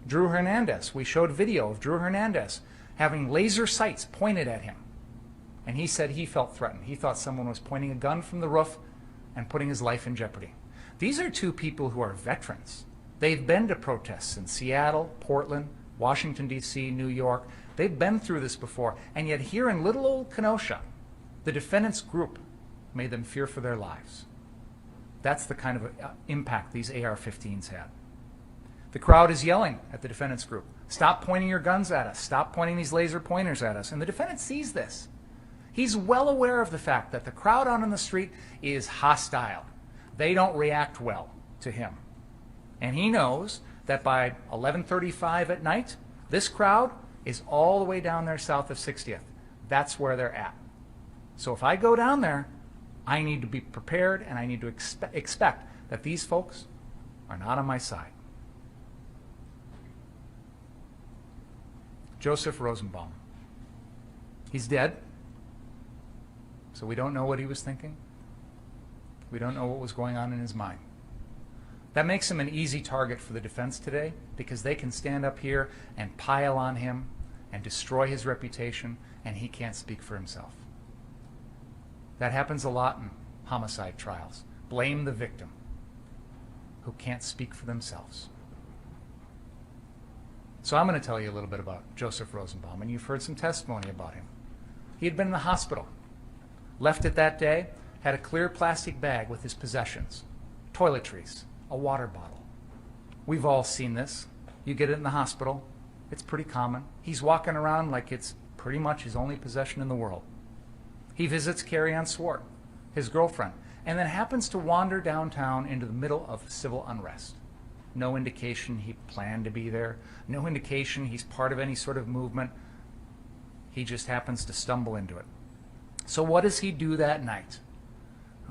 Drew Hernandez, we showed video of Drew Hernandez having laser sights pointed at him. And he said he felt threatened. He thought someone was pointing a gun from the roof and putting his life in jeopardy. These are two people who are veterans. They've been to protests in Seattle, Portland, Washington, D.C., New York. They've been through this before. And yet here in little old Kenosha, the defendant's group made them fear for their lives. That's the kind of impact these AR-15s had. The crowd is yelling at the defendant's group, stop pointing your guns at us, stop pointing these laser pointers at us. And the defendant sees this. He's well aware of the fact that the crowd out on the street is hostile. They don't react well to him. And he knows that by 11:35 at night, this crowd is all the way down there south of 60th. That's where they're at. So if I go down there, I need to be prepared, and I need to expect that these folks are not on my side. Joseph Rosenbaum. He's dead, so we don't know what he was thinking. We don't know what was going on in his mind. That makes him an easy target for the defense today, because they can stand up here and pile on him and destroy his reputation, and he can't speak for himself. That happens a lot in homicide trials. Blame the victim, who can't speak for themselves. So I'm going to tell you a little bit about Joseph Rosenbaum, and you've heard some testimony about him. He had been in the hospital, left it that day, had a clear plastic bag with his possessions, toiletries, a water bottle. We've all seen this. You get it in the hospital. It's pretty common. He's walking around like it's pretty much his only possession in the world. He visits Carrie Ann Swart, his girlfriend, and then happens to wander downtown into the middle of civil unrest. No indication he planned to be there. No indication he's part of any sort of movement. He just happens to stumble into it. So what does he do that night?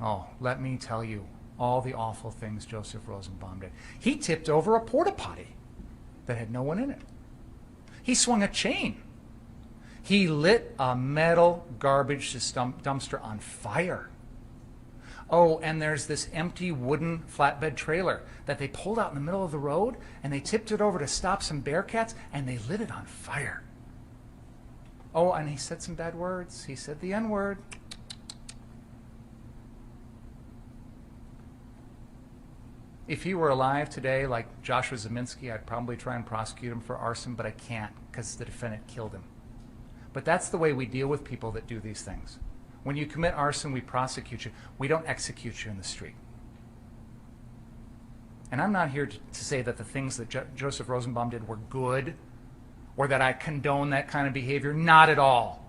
Oh, let me tell you all the awful things Joseph Rosenbaum did. He tipped over a porta potty that had no one in it. He swung a chain. He lit a metal garbage dumpster on fire. Oh, and there's this empty wooden flatbed trailer that they pulled out in the middle of the road, and they tipped it over to stop some bearcats, and they lit it on fire. Oh, and he said some bad words. He said the N-word. If he were alive today, like Joshua Zeminski, I'd probably try and prosecute him for arson, but I can't because the defendant killed him. But that's the way we deal with people that do these things. When you commit arson, we prosecute you. We don't execute you in the street. And I'm not here to say that the things that Joseph Rosenbaum did were good, or that I condone that kind of behavior. Not at all.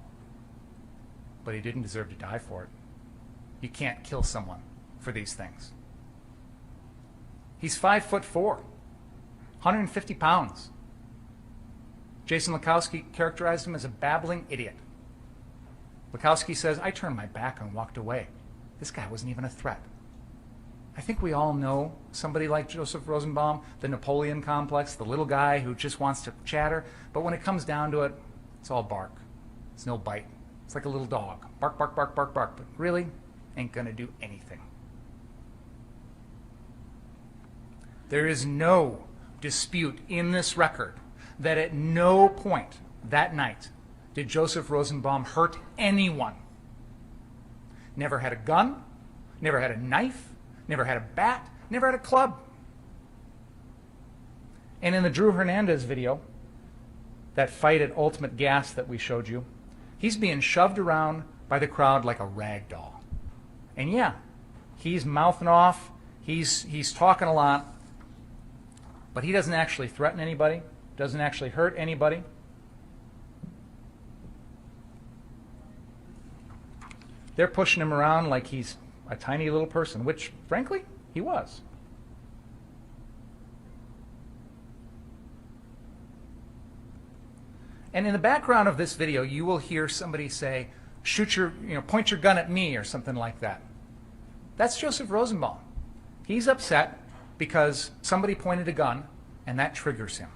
But he didn't deserve to die for it. You can't kill someone for these things. He's 5'4", 150 pounds. Jason Lukowski characterized him as a babbling idiot. Lukowski says, I turned my back and walked away. This guy wasn't even a threat. I think we all know somebody like Joseph Rosenbaum, the Napoleon complex, the little guy who just wants to chatter, but when it comes down to it, it's all bark. It's no bite. It's like a little dog. Bark, bark, bark, bark, bark, but really ain't gonna do anything. There is no dispute in this record that at no point that night did Joseph Rosenbaum hurt anyone. Never had a gun, never had a knife, never had a bat, never had a club. And in the Drew Hernandez video, that fight at Ultimate Gas that we showed you, he's being shoved around by the crowd like a rag doll. And yeah, he's mouthing off, he's talking a lot, but he doesn't actually threaten anybody, doesn't actually hurt anybody. They're pushing him around like he's a tiny little person, which, frankly, he was. And in the background of this video, you will hear somebody say, point your gun at me, or something like that. That's Joseph Rosenbaum. He's upset because somebody pointed a gun, and that triggers him,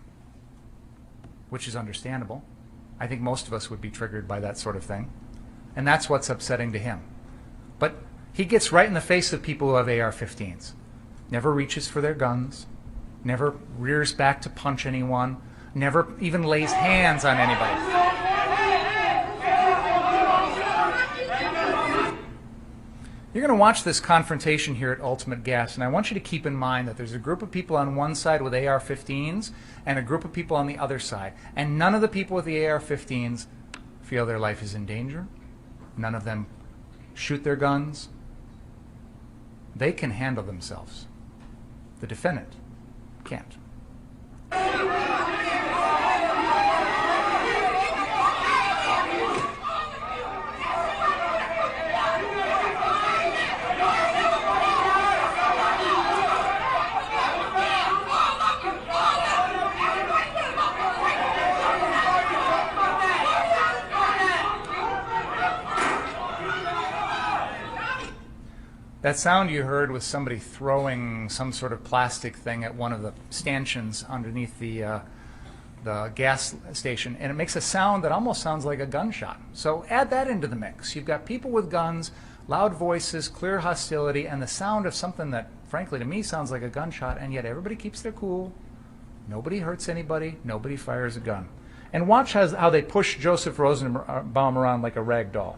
which is understandable. I think most of us would be triggered by that sort of thing. And that's what's upsetting to him. But he gets right in the face of people who have AR-15s. Never reaches for their guns, never rears back to punch anyone, never even lays hands on anybody. You're going to watch this confrontation here at Ultimate Gas, and I want you to keep in mind that there's a group of people on one side with AR-15s and a group of people on the other side. And none of the people with the AR-15s feel their life is in danger. None of them shoot their guns. They can handle themselves. The defendant can't. That sound you heard was somebody throwing some sort of plastic thing at one of the stanchions underneath the gas station, and it makes a sound that almost sounds like a gunshot. So add that into the mix. You've got people with guns, loud voices, clear hostility, and the sound of something that, frankly, to me sounds like a gunshot, and yet everybody keeps their cool. Nobody hurts anybody. Nobody fires a gun. And watch how they push Joseph Rosenbaum around like a rag doll.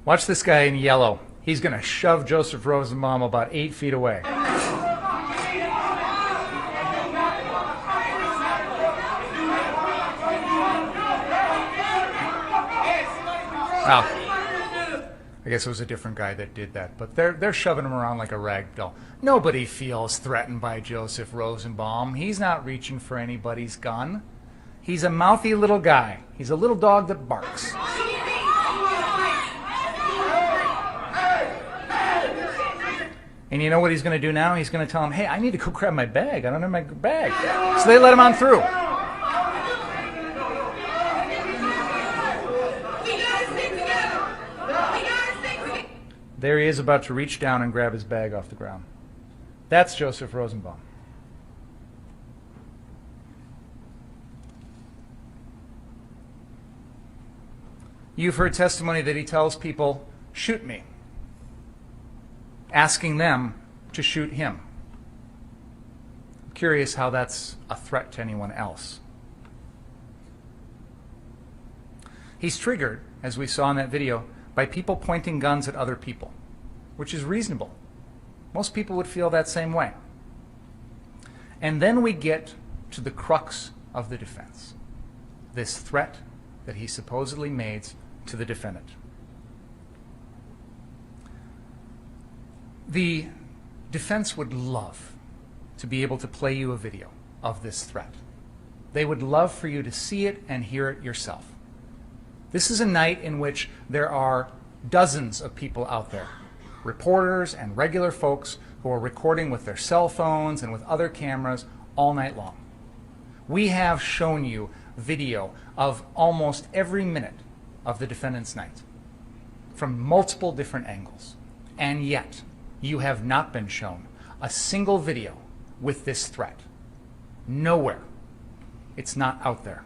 Watch this guy in yellow. He's going to shove Joseph Rosenbaum about 8 feet away. Wow. I guess it was a different guy that did that, but they're shoving him around like a rag doll. Nobody feels threatened by Joseph Rosenbaum. He's not reaching for anybody's gun. He's a mouthy little guy. He's a little dog that barks. And you know what he's going to do now? He's going to tell him, hey, I need to go grab my bag. I don't have my bag. So they let him on through. There he is about to reach down and grab his bag off the ground. That's Joseph Rosenbaum. You've heard testimony that he tells people, shoot me, asking them to shoot him. I'm curious how that's a threat to anyone else. He's triggered, as we saw in that video, by people pointing guns at other people, which is reasonable. Most people would feel that same way. And then we get to the crux of the defense, this threat that he supposedly made to the defendant. The defense would love to be able to play you a video of this threat. They would love for you to see it and hear it yourself. This is a night in which there are dozens of people out there, reporters and regular folks who are recording with their cell phones and with other cameras all night long. We have shown you video of almost every minute of the defendant's night from multiple different angles, and yet you have not been shown a single video with this threat. Nowhere. It's not out there.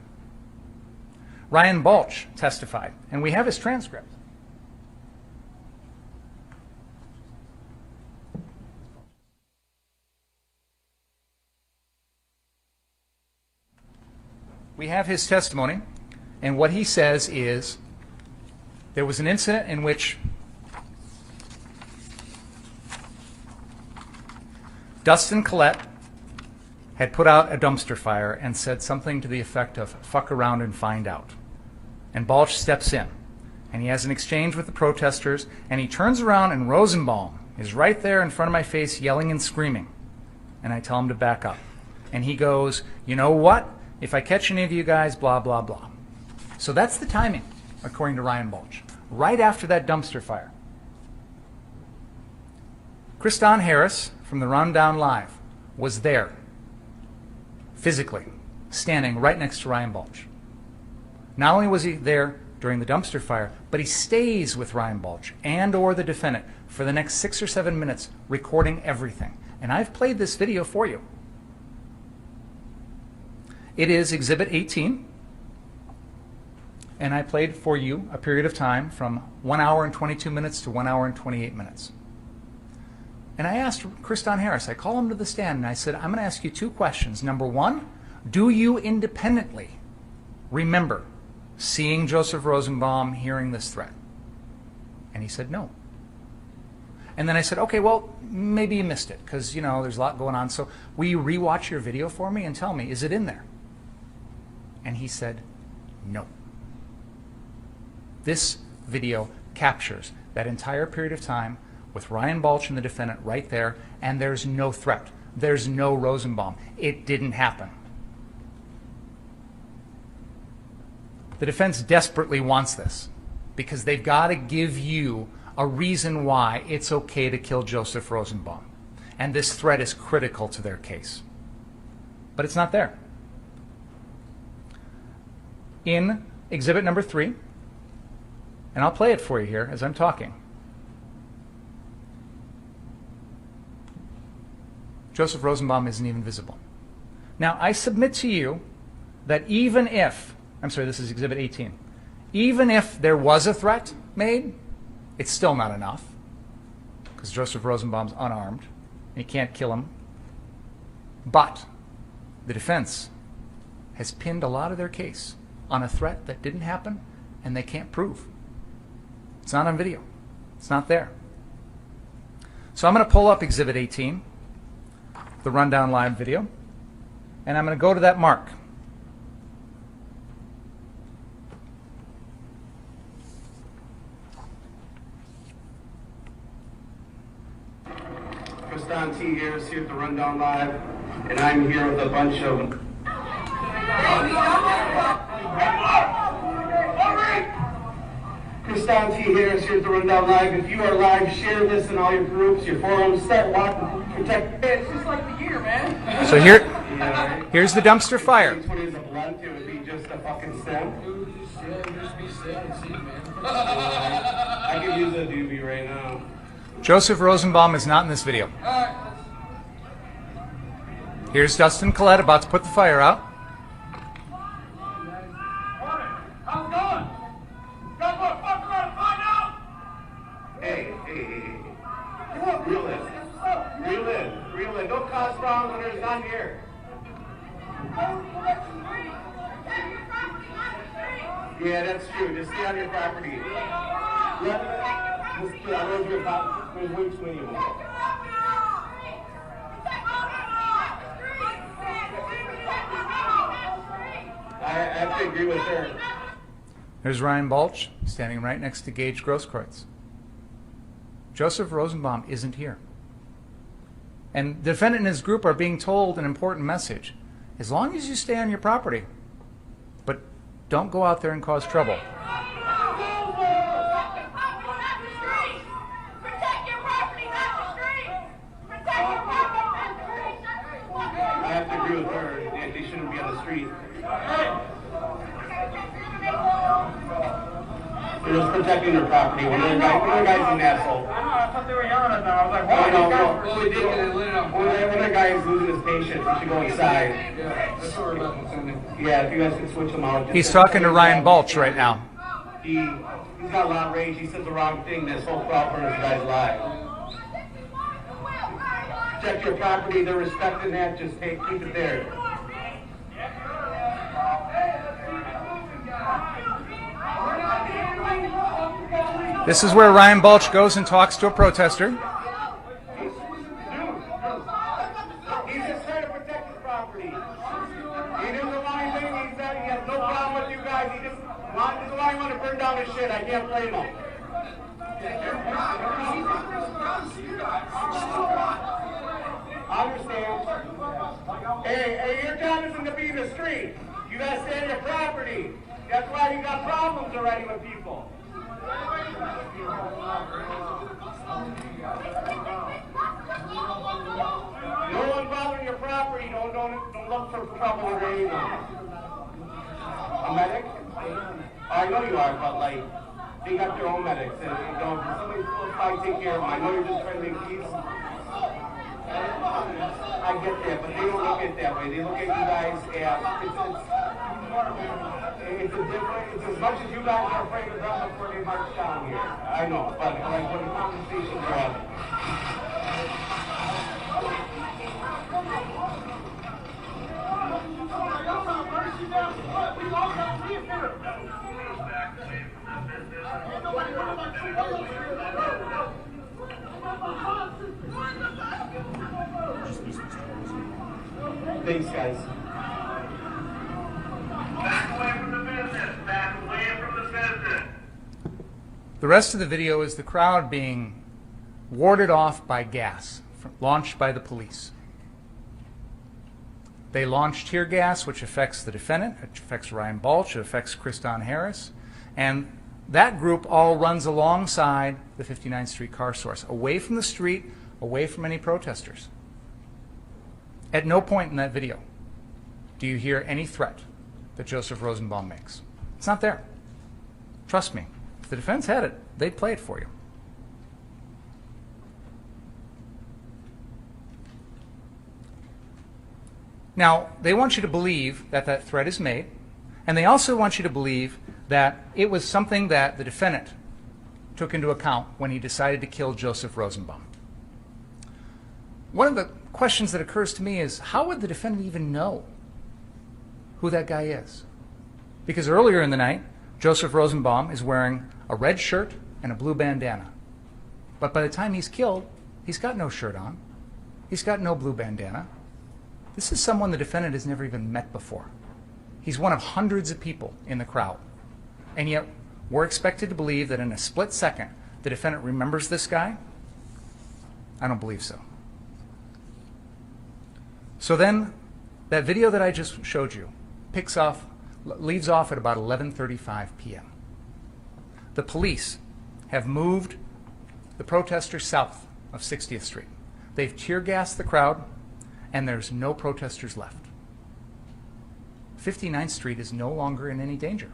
Ryan Balch testified, and we have his transcript. We have his testimony, and what he says is there was an incident in which Dustin Collette had put out a dumpster fire and said something to the effect of, fuck around and find out. And Balch steps in, and he has an exchange with the protesters, and he turns around, and Rosenbaum is right there in front of my face yelling and screaming. And I tell him to back up. And he goes, you know what? If I catch any of you guys, blah, blah, blah. So that's the timing, according to Ryan Balch. Right after that dumpster fire. Kriston Harris from the Rundown Live was there, physically, standing right next to Ryan Balch. Not only was he there during the dumpster fire, but he stays with Ryan Balch and or the defendant for the next 6 or 7 minutes, recording everything. And I've played this video for you. It is Exhibit 18, and I played for you a period of time from 1 hour and 22 minutes to 1 hour and 28 minutes. And I asked Kriston Harris, I call him to the stand, and I said, I'm going to ask you 2 questions. Number 1, do you independently remember seeing Joseph Rosenbaum, hearing this threat? And he said no. And then I said, okay, well, maybe you missed it, because, you know, there's a lot going on. So will you rewatch your video for me and tell me, is it in there? And he said, no. This video captures that entire period of time with Ryan Balch and the defendant right there, and there's no threat. There's no Rosenbaum. It didn't happen. The defense desperately wants this because they've got to give you a reason why it's okay to kill Joseph Rosenbaum. And this threat is critical to their case. But it's not there. In exhibit number 3, and I'll play it for you here as I'm talking. Joseph Rosenbaum isn't even visible. Now, I submit to you that even if, I'm sorry, this is exhibit 18, even if there was a threat made, it's still not enough because Joseph Rosenbaum's unarmed and you can't kill him. But the defense has pinned a lot of their case on a threat that didn't happen and they can't prove. It's not on video. It's not there. So I'm going to pull up exhibit 18, the Rundown Live video, and I'm going to go to that mark. Don T. Harris here at the Rundown Live, and I'm here with a bunch of Don T. Harris here at the Rundown Live. If you are live, share this in all your groups, your forums, start watching, protect. It's just like the gear, man. So here's the dumpster fire. It is a blunt, it would be just a fucking stem. I could use a doobie right now. Joseph Rosenbaum is not in this video. Here's Dustin Collette about to put the fire out. How's it going? Guys want to fuck around and find out? Hey. Reel in. Don't cause problems when there's none here. Yeah, that's true. Just stay on your property. There's way too many of them. I have to agree with her. There's Ryan Balch standing right next to Gage Grosskreutz. Joseph Rosenbaum isn't here. And the defendant and his group are being told an important message. As long as you stay on your property, but don't go out there and cause trouble. I have to agree with her. They shouldn't be on the street. They're just protecting their property. One of the guy's an asshole. I know, I thought they were yelling at them. I was like, why? One of the guys losing his patience. He should go inside. Yeah, if you guys could switch him out. He's talking to Ryan Balch right now. He's got a lot of rage. He says the wrong thing. This whole crowd burns the guy's life. Protect your property. They're respecting that. Just keep it there. This is where Ryan Balch goes and talks to a protester. He's just trying to protect his property. He doesn't want anything. He has no problem with you guys. He just doesn't want to burn down his shit. I can't blame him. I understand. Hey, your job isn't to be in the street. You gotta stay on your property. That's why you got problems already with people. No one bothering your property. Don't look for trouble or anything. A medic? I know you are, but like, they got their own medics. And if somebody's close by, take care of them. I know you're just trying to make peace. I get that, but they don't look at it that way. They look at you guys it's a different, it's as much as you guys are afraid of them before they march down here. I know, but like when the conversations are having. Thanks, guys. Back away from the business. Back away from the business. The rest of the video is the crowd being warded off by gas launched by the police. They launch tear gas, which affects the defendant, which affects Ryan Balch, it affects Kriston Harris, and that group all runs alongside the 59th Street car source, away from the street, away from any protesters. At no point in that video do you hear any threat that Joseph Rosenbaum makes. It's not there. Trust me, if the defense had it, they'd play it for you. Now, they want you to believe that that threat is made, and they also want you to believe that it was something that the defendant took into account when he decided to kill Joseph Rosenbaum. One of the questions that occurs to me is, how would the defendant even know who that guy is? Because earlier in the night, Joseph Rosenbaum is wearing a red shirt and a blue bandana. But by the time he's killed, he's got no shirt on. He's got no blue bandana. This is someone the defendant has never even met before. He's one of hundreds of people in the crowd. And yet, we're expected to believe that in a split second, the defendant remembers this guy? I don't believe so. So then, that video that I just showed you leaves off at about 11:35 p.m. The police have moved the protesters south of 60th Street. They've tear gassed the crowd, and there's no protesters left. 59th Street is no longer in any danger.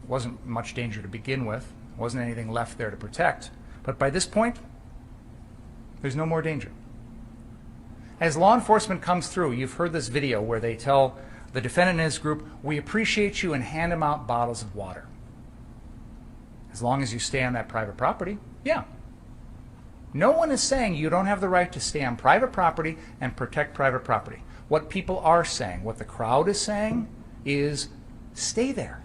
It wasn't much danger to begin with. There wasn't anything left there to protect. But by this point, there's no more danger. As law enforcement comes through, you've heard this video where they tell the defendant and his group, "We appreciate you," and hand him out bottles of water. As long as you stay on that private property, yeah. No one is saying you don't have the right to stay on private property and protect private property. What people are saying, what the crowd is saying, is stay there.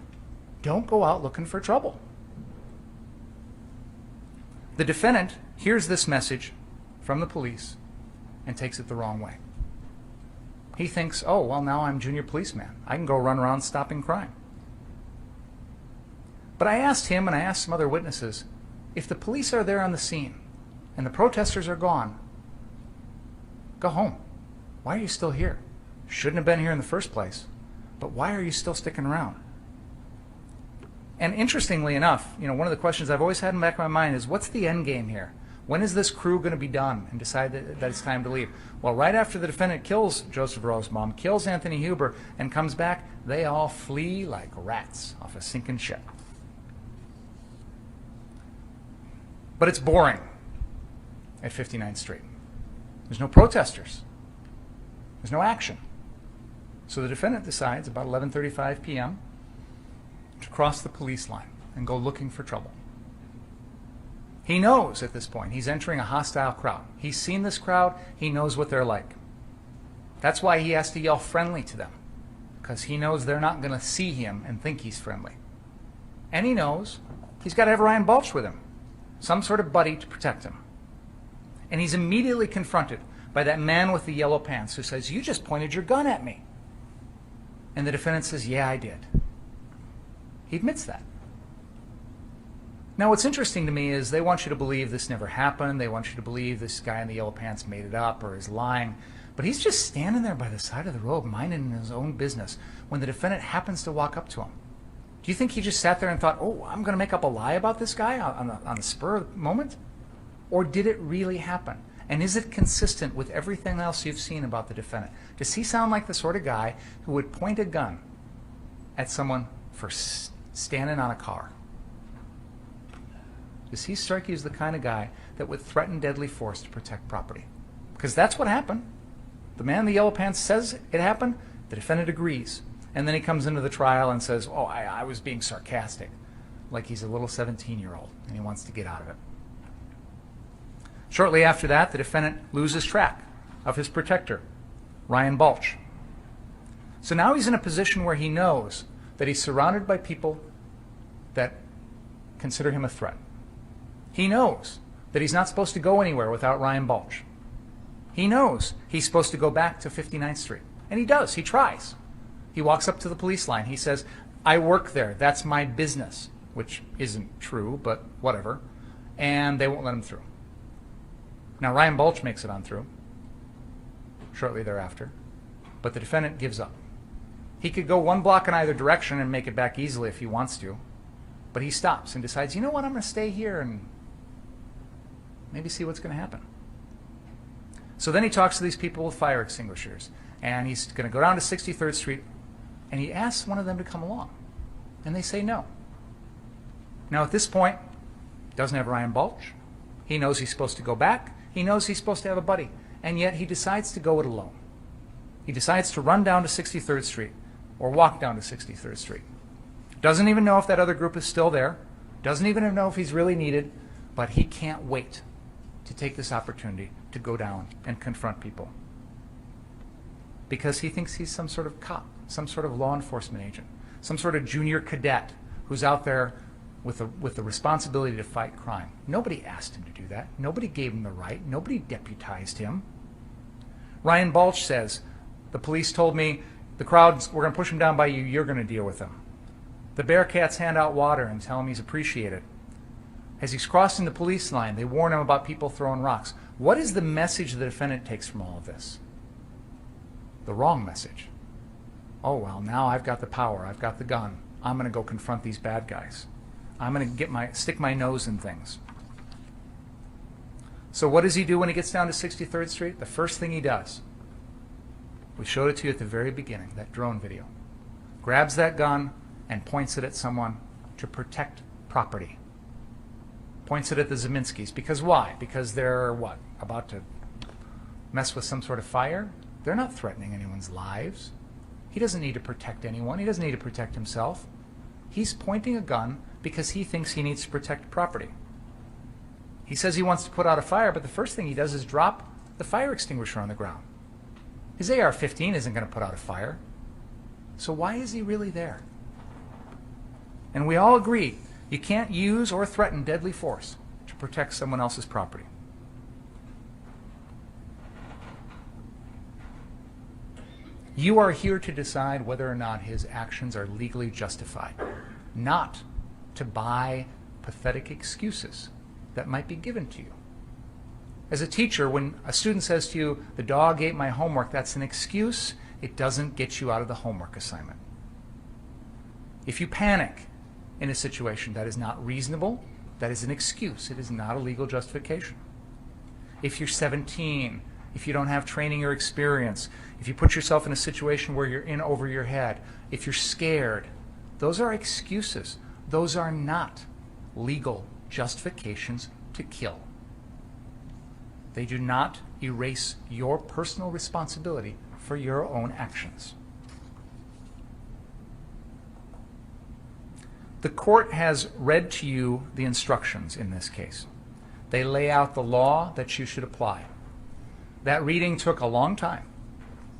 Don't go out looking for trouble. The defendant hears this message from the police and takes it the wrong way. He thinks, oh, well, now I'm junior policeman. I can go run around stopping crime. But I asked him and I asked some other witnesses, if the police are there on the scene and the protesters are gone, go home. Why are you still here? Shouldn't have been here in the first place. But why are you still sticking around? And interestingly enough, one of the questions I've always had in the back of my mind is, what's the end game here? When is this crew going to be done and decide that it's time to leave? Well, right after the defendant kills Joseph Rosenbaum, kills Anthony Huber, and comes back, they all flee like rats off a sinking ship. But it's boring at 59th Street. There's no protesters. There's no action. So the defendant decides about 11:35 p.m. to cross the police line and go looking for trouble. He knows at this point he's entering a hostile crowd. He's seen this crowd. He knows what they're like. That's why he has to yell friendly to them, because he knows they're not going to see him and think he's friendly. And he knows he's got to have Ryan Balch with him, some sort of buddy to protect him. And he's immediately confronted by that man with the yellow pants who says, "You just pointed your gun at me." And the defendant says, "Yeah, I did." He admits that. Now, what's interesting to me is they want you to believe this never happened. They want you to believe this guy in the yellow pants made it up or is lying. But he's just standing there by the side of the road, minding his own business, when the defendant happens to walk up to him. Do you think he just sat there and thought, oh, I'm going to make up a lie about this guy on the spur of the moment? Or did it really happen? And is it consistent with everything else you've seen about the defendant? Does he sound like the sort of guy who would point a gun at someone for standing on a car? Does he strike you as the kind of guy that would threaten deadly force to protect property? Because that's what happened. The man in the yellow pants says it happened. The defendant agrees. And then he comes into the trial and says, oh, I was being sarcastic, like he's a little 17-year-old and he wants to get out of it. Shortly after that, the defendant loses track of his protector, Ryan Balch. So now he's in a position where he knows that he's surrounded by people that consider him a threat. He knows that he's not supposed to go anywhere without Ryan Balch. He knows he's supposed to go back to 59th Street. And he does. He tries. He walks up to the police line. He says, I work there. That's my business. Which isn't true, but whatever. And they won't let him through. Now, Ryan Balch makes it on through shortly thereafter. But the defendant gives up. He could go 1 block in either direction and make it back easily if he wants to, but he stops and decides, you know what, I'm going to stay here and maybe see what's going to happen. So then he talks to these people with fire extinguishers, and he's going to go down to 63rd Street, and he asks one of them to come along, and they say no. Now at this point, he doesn't have Ryan Balch. He knows he's supposed to go back. He knows he's supposed to have a buddy, and yet he decides to go it alone. He decides to run down to 63rd Street or walk down to 63rd Street. Doesn't even know if that other group is still there. Doesn't even know if he's really needed, but he can't wait to take this opportunity to go down and confront people. Because he thinks he's some sort of cop, some sort of law enforcement agent, some sort of junior cadet who's out there with the responsibility to fight crime. Nobody asked him to do that. Nobody gave him the right. Nobody deputized him. Ryan Balch says, the police told me the crowds, we're going to push them down by you, you're going to deal with them. The Bearcats hand out water and tell him he's appreciated. As he's crossing the police line, they warn him about people throwing rocks. What is the message the defendant takes from all of this? The wrong message. Oh, well, now I've got the power, I've got the gun. I'm going to go confront these bad guys. I'm going to stick my nose in things. So what does he do when he gets down to 63rd Street? The first thing he does, we showed it to you at the very beginning, that drone video. Grabs that gun and points it at someone to protect property. Points it at the Zeminskis. Because why? Because they're, what, about to mess with some sort of fire? They're not threatening anyone's lives. He doesn't need to protect anyone. He doesn't need to protect himself. He's pointing a gun because he thinks he needs to protect property. He says he wants to put out a fire, but the first thing he does is drop the fire extinguisher on the ground. His AR-15 isn't going to put out a fire. So why is he really there? And we all agree, you can't use or threaten deadly force to protect someone else's property. You are here to decide whether or not his actions are legally justified, not to buy pathetic excuses that might be given to you. As a teacher, when a student says to you, the dog ate my homework, that's an excuse. It doesn't get you out of the homework assignment. If you panic in a situation that is not reasonable, that is an excuse. It is not a legal justification. If you're 17, if you don't have training or experience, if you put yourself in a situation where you're in over your head, if you're scared, those are excuses. Those are not legal justifications to kill. They do not erase your personal responsibility for your own actions. The court has read to you the instructions in this case. They lay out the law that you should apply. That reading took a long time,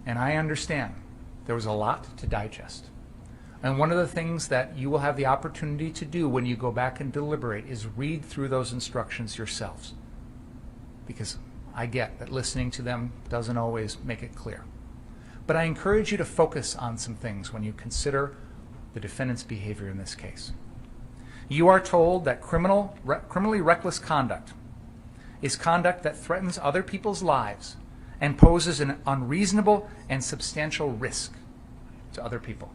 and I understand there was a lot to digest. And one of the things that you will have the opportunity to do when you go back and deliberate is read through those instructions yourselves. Because I get that listening to them doesn't always make it clear. But I encourage you to focus on some things when you consider the defendant's behavior in this case. You are told that criminally reckless conduct is conduct that threatens other people's lives and poses an unreasonable and substantial risk to other people.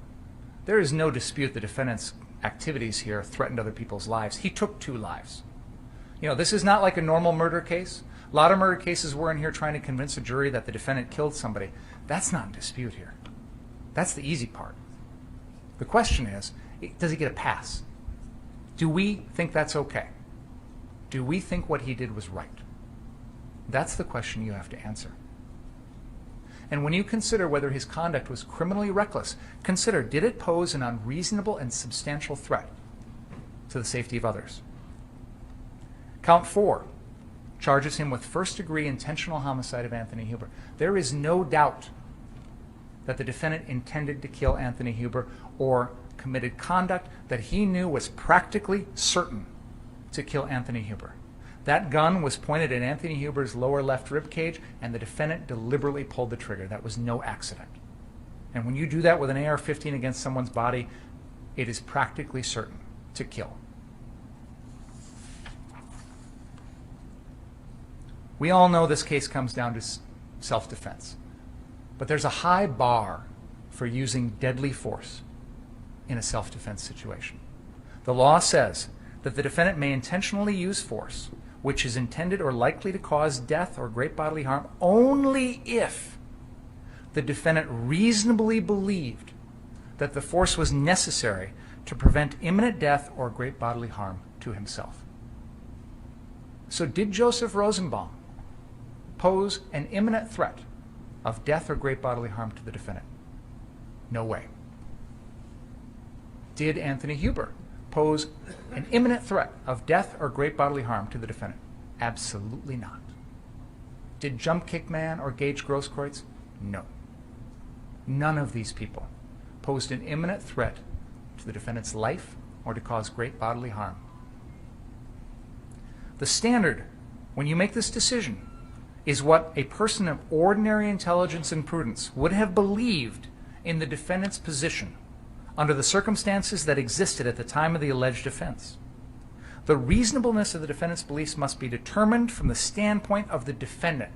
There is no dispute the defendant's activities here threatened other people's lives. He took 2 lives. You know, this is not like a normal murder case. A lot of murder cases we're in here trying to convince a jury that the defendant killed somebody. That's not in dispute here. That's the easy part. The question is, does he get a pass? Do we think that's okay? Do we think what he did was right? That's the question you have to answer. And when you consider whether his conduct was criminally reckless, consider, did it pose an unreasonable and substantial threat to the safety of others? Count 4 charges him with first-degree intentional homicide of Anthony Huber. There is no doubt that the defendant intended to kill Anthony Huber or committed conduct that he knew was practically certain to kill Anthony Huber. That gun was pointed at Anthony Huber's lower left rib cage, and the defendant deliberately pulled the trigger. That was no accident. And when you do that with an AR-15 against someone's body, it is practically certain to kill. We all know this case comes down to self-defense. But there's a high bar for using deadly force in a self-defense situation. The law says that the defendant may intentionally use force which is intended or likely to cause death or great bodily harm only if the defendant reasonably believed that the force was necessary to prevent imminent death or great bodily harm to himself. So did Joseph Rosenbaum pose an imminent threat of death or great bodily harm to the defendant? No way. Did Anthony Huber pose an imminent threat of death or great bodily harm to the defendant? Absolutely not. Did Jump Kick Man or Gage Grosskreutz? No. None of these people posed an imminent threat to the defendant's life or to cause great bodily harm. The standard, when you make this decision, is what a person of ordinary intelligence and prudence would have believed in the defendant's position under the circumstances that existed at the time of the alleged offense. The reasonableness of the defendant's beliefs must be determined from the standpoint of the defendant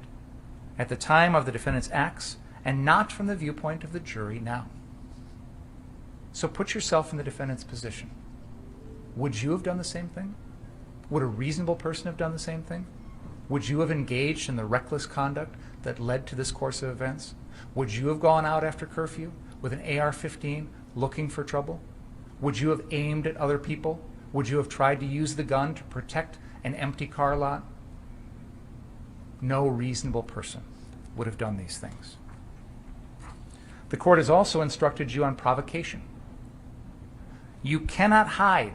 at the time of the defendant's acts and not from the viewpoint of the jury now. So put yourself in the defendant's position. Would you have done the same thing? Would a reasonable person have done the same thing? Would you have engaged in the reckless conduct that led to this course of events? Would you have gone out after curfew with an AR-15 looking for trouble? Would you have aimed at other people? Would you have tried to use the gun to protect an empty car lot? No reasonable person would have done these things. The court has also instructed you on provocation. You cannot hide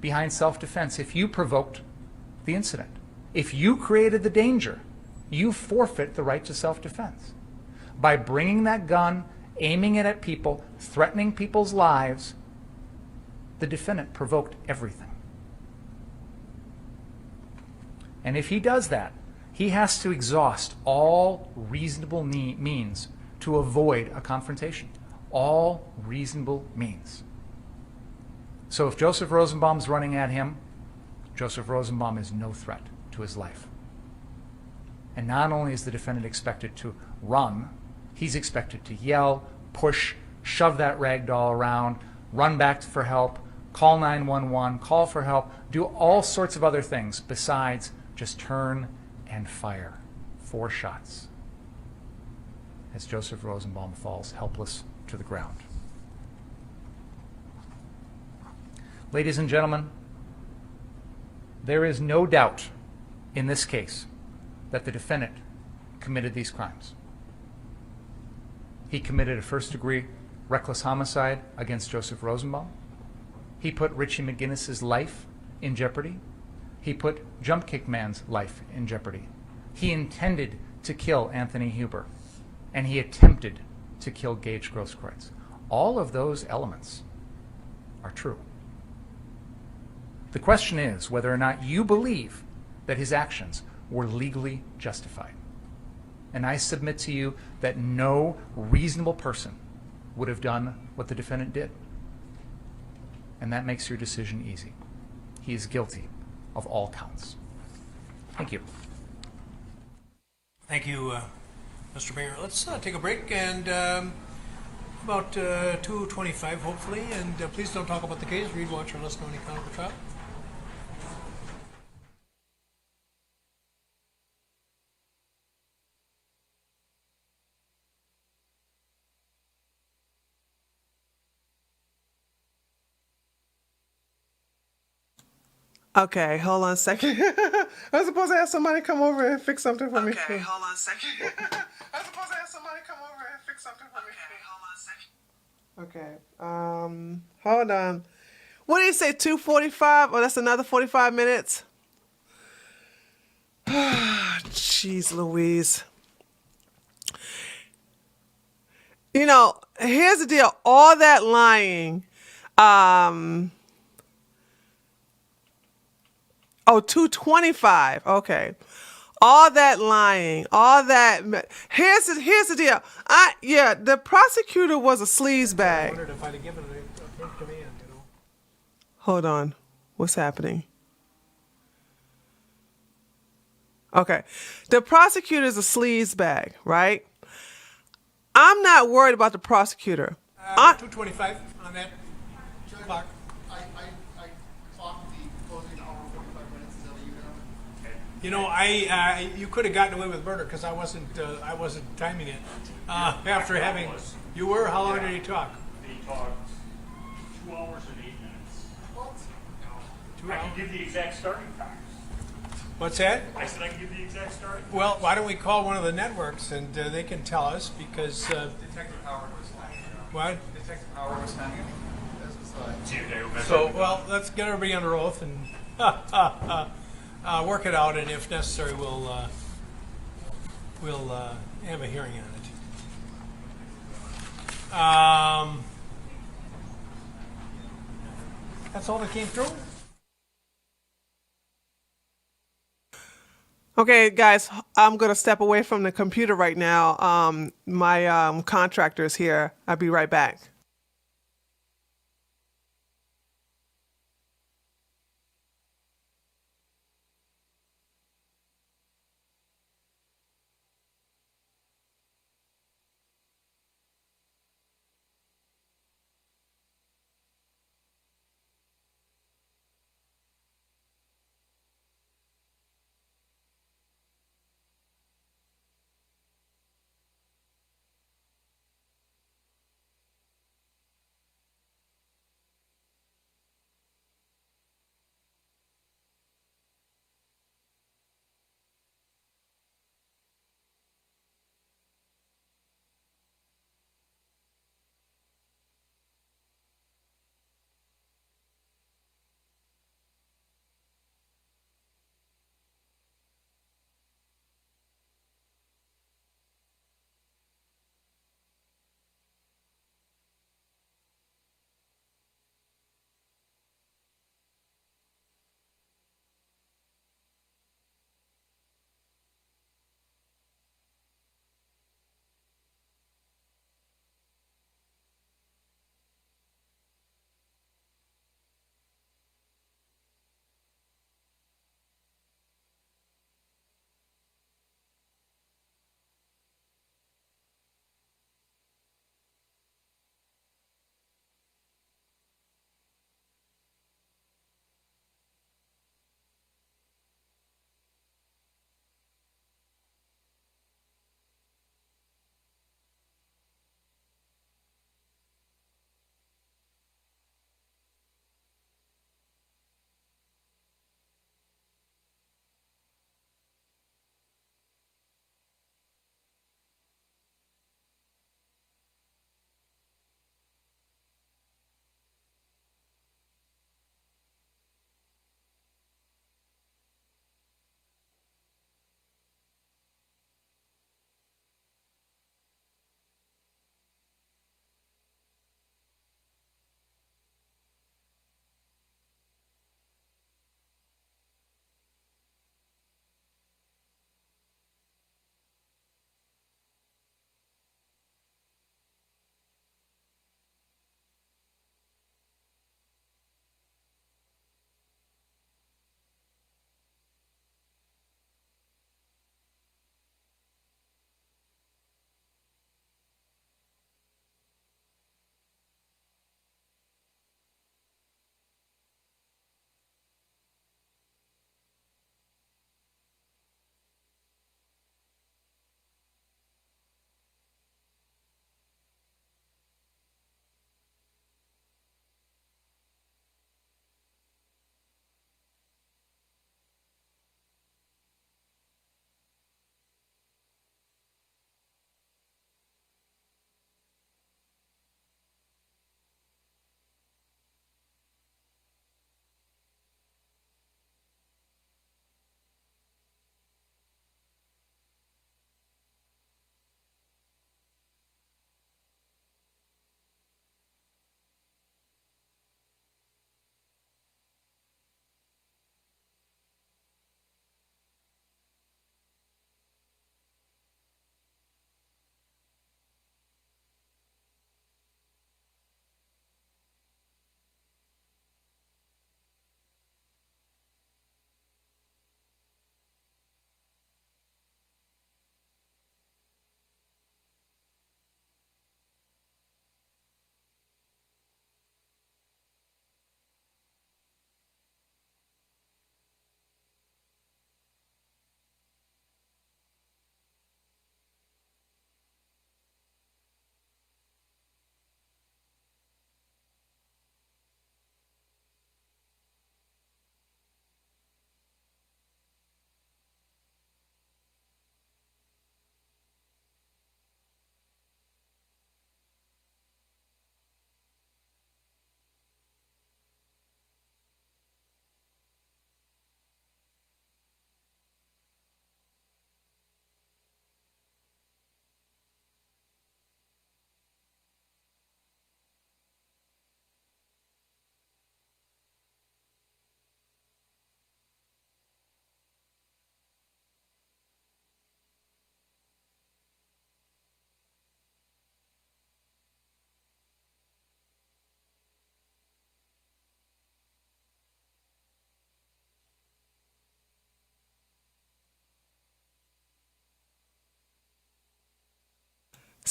behind self-defense if you provoked the incident. If you created the danger, you forfeit the right to self-defense. By bringing that gun, aiming it at people, threatening people's lives, the defendant provoked everything. And if he does that, he has to exhaust all reasonable means to avoid a confrontation. All reasonable means. So if Joseph Rosenbaum's running at him, Joseph Rosenbaum is no threat to his life. And not only is the defendant expected to run, he's expected to yell, push, shove that rag doll around, run back for help, call 911, call for help, do all sorts of other things besides just turn and fire 4 shots as Joseph Rosenbaum falls helpless to the ground. Ladies and gentlemen, there is no doubt in this case that the defendant committed these crimes. He committed a first-degree reckless homicide against Joseph Rosenbaum. He put Richie McGinnis's life in jeopardy. He put Jump Kick Man's life in jeopardy. He intended to kill Anthony Huber, and he attempted to kill Gage Grosskreutz. All of those elements are true. The question is whether or not you believe that his actions were legally justified. And I submit to you that no reasonable person would have done what the defendant did. And that makes your decision easy. He is guilty of all counts. Thank you. Thank you, Mr. Mayor. Let's take a break and about 2:25 hopefully. And please don't talk about the case. Read, watch, or listen to any account of the trial. Okay, hold on a second. I was supposed to have somebody come over and fix something for me. Okay, hold on a second. I was supposed to have somebody come over and fix something for me. Okay, hold on a second. Okay, hold on. What did you say, 2:45? Oh, that's another 45 minutes? Jeez Louise. You know, here's the deal. All that lying, Oh, 225. Okay. All that lying, all that. Here's the deal. The prosecutor was a sleaze I bag. wondered if I'd have given a big demand, you know. Hold on. What's happening? Okay. The prosecutor is a sleaze bag, right? I'm not worried about the prosecutor. 2:25 on that clock. I clocked the closing hour 45 minutes. Is that what you have? You know, I you could have gotten away with murder because I wasn't timing it. After having, you were. How long did he talk? He talked 2 hours and 8 minutes. What? 2 I hours. can give the exact starting time. What's that? I said I can give the exact starting time. Well, why don't we call one of the networks and they can tell us because Detective Howard was lying. what? Detective Howard was lying. That's what's lying. See if they remember. So well, let's get everybody under oath and work it out, and if necessary, we'll have a hearing on it. That's all that came through. Okay, guys, I'm gonna step away from the computer right now. My contractor is here. I'll be right back.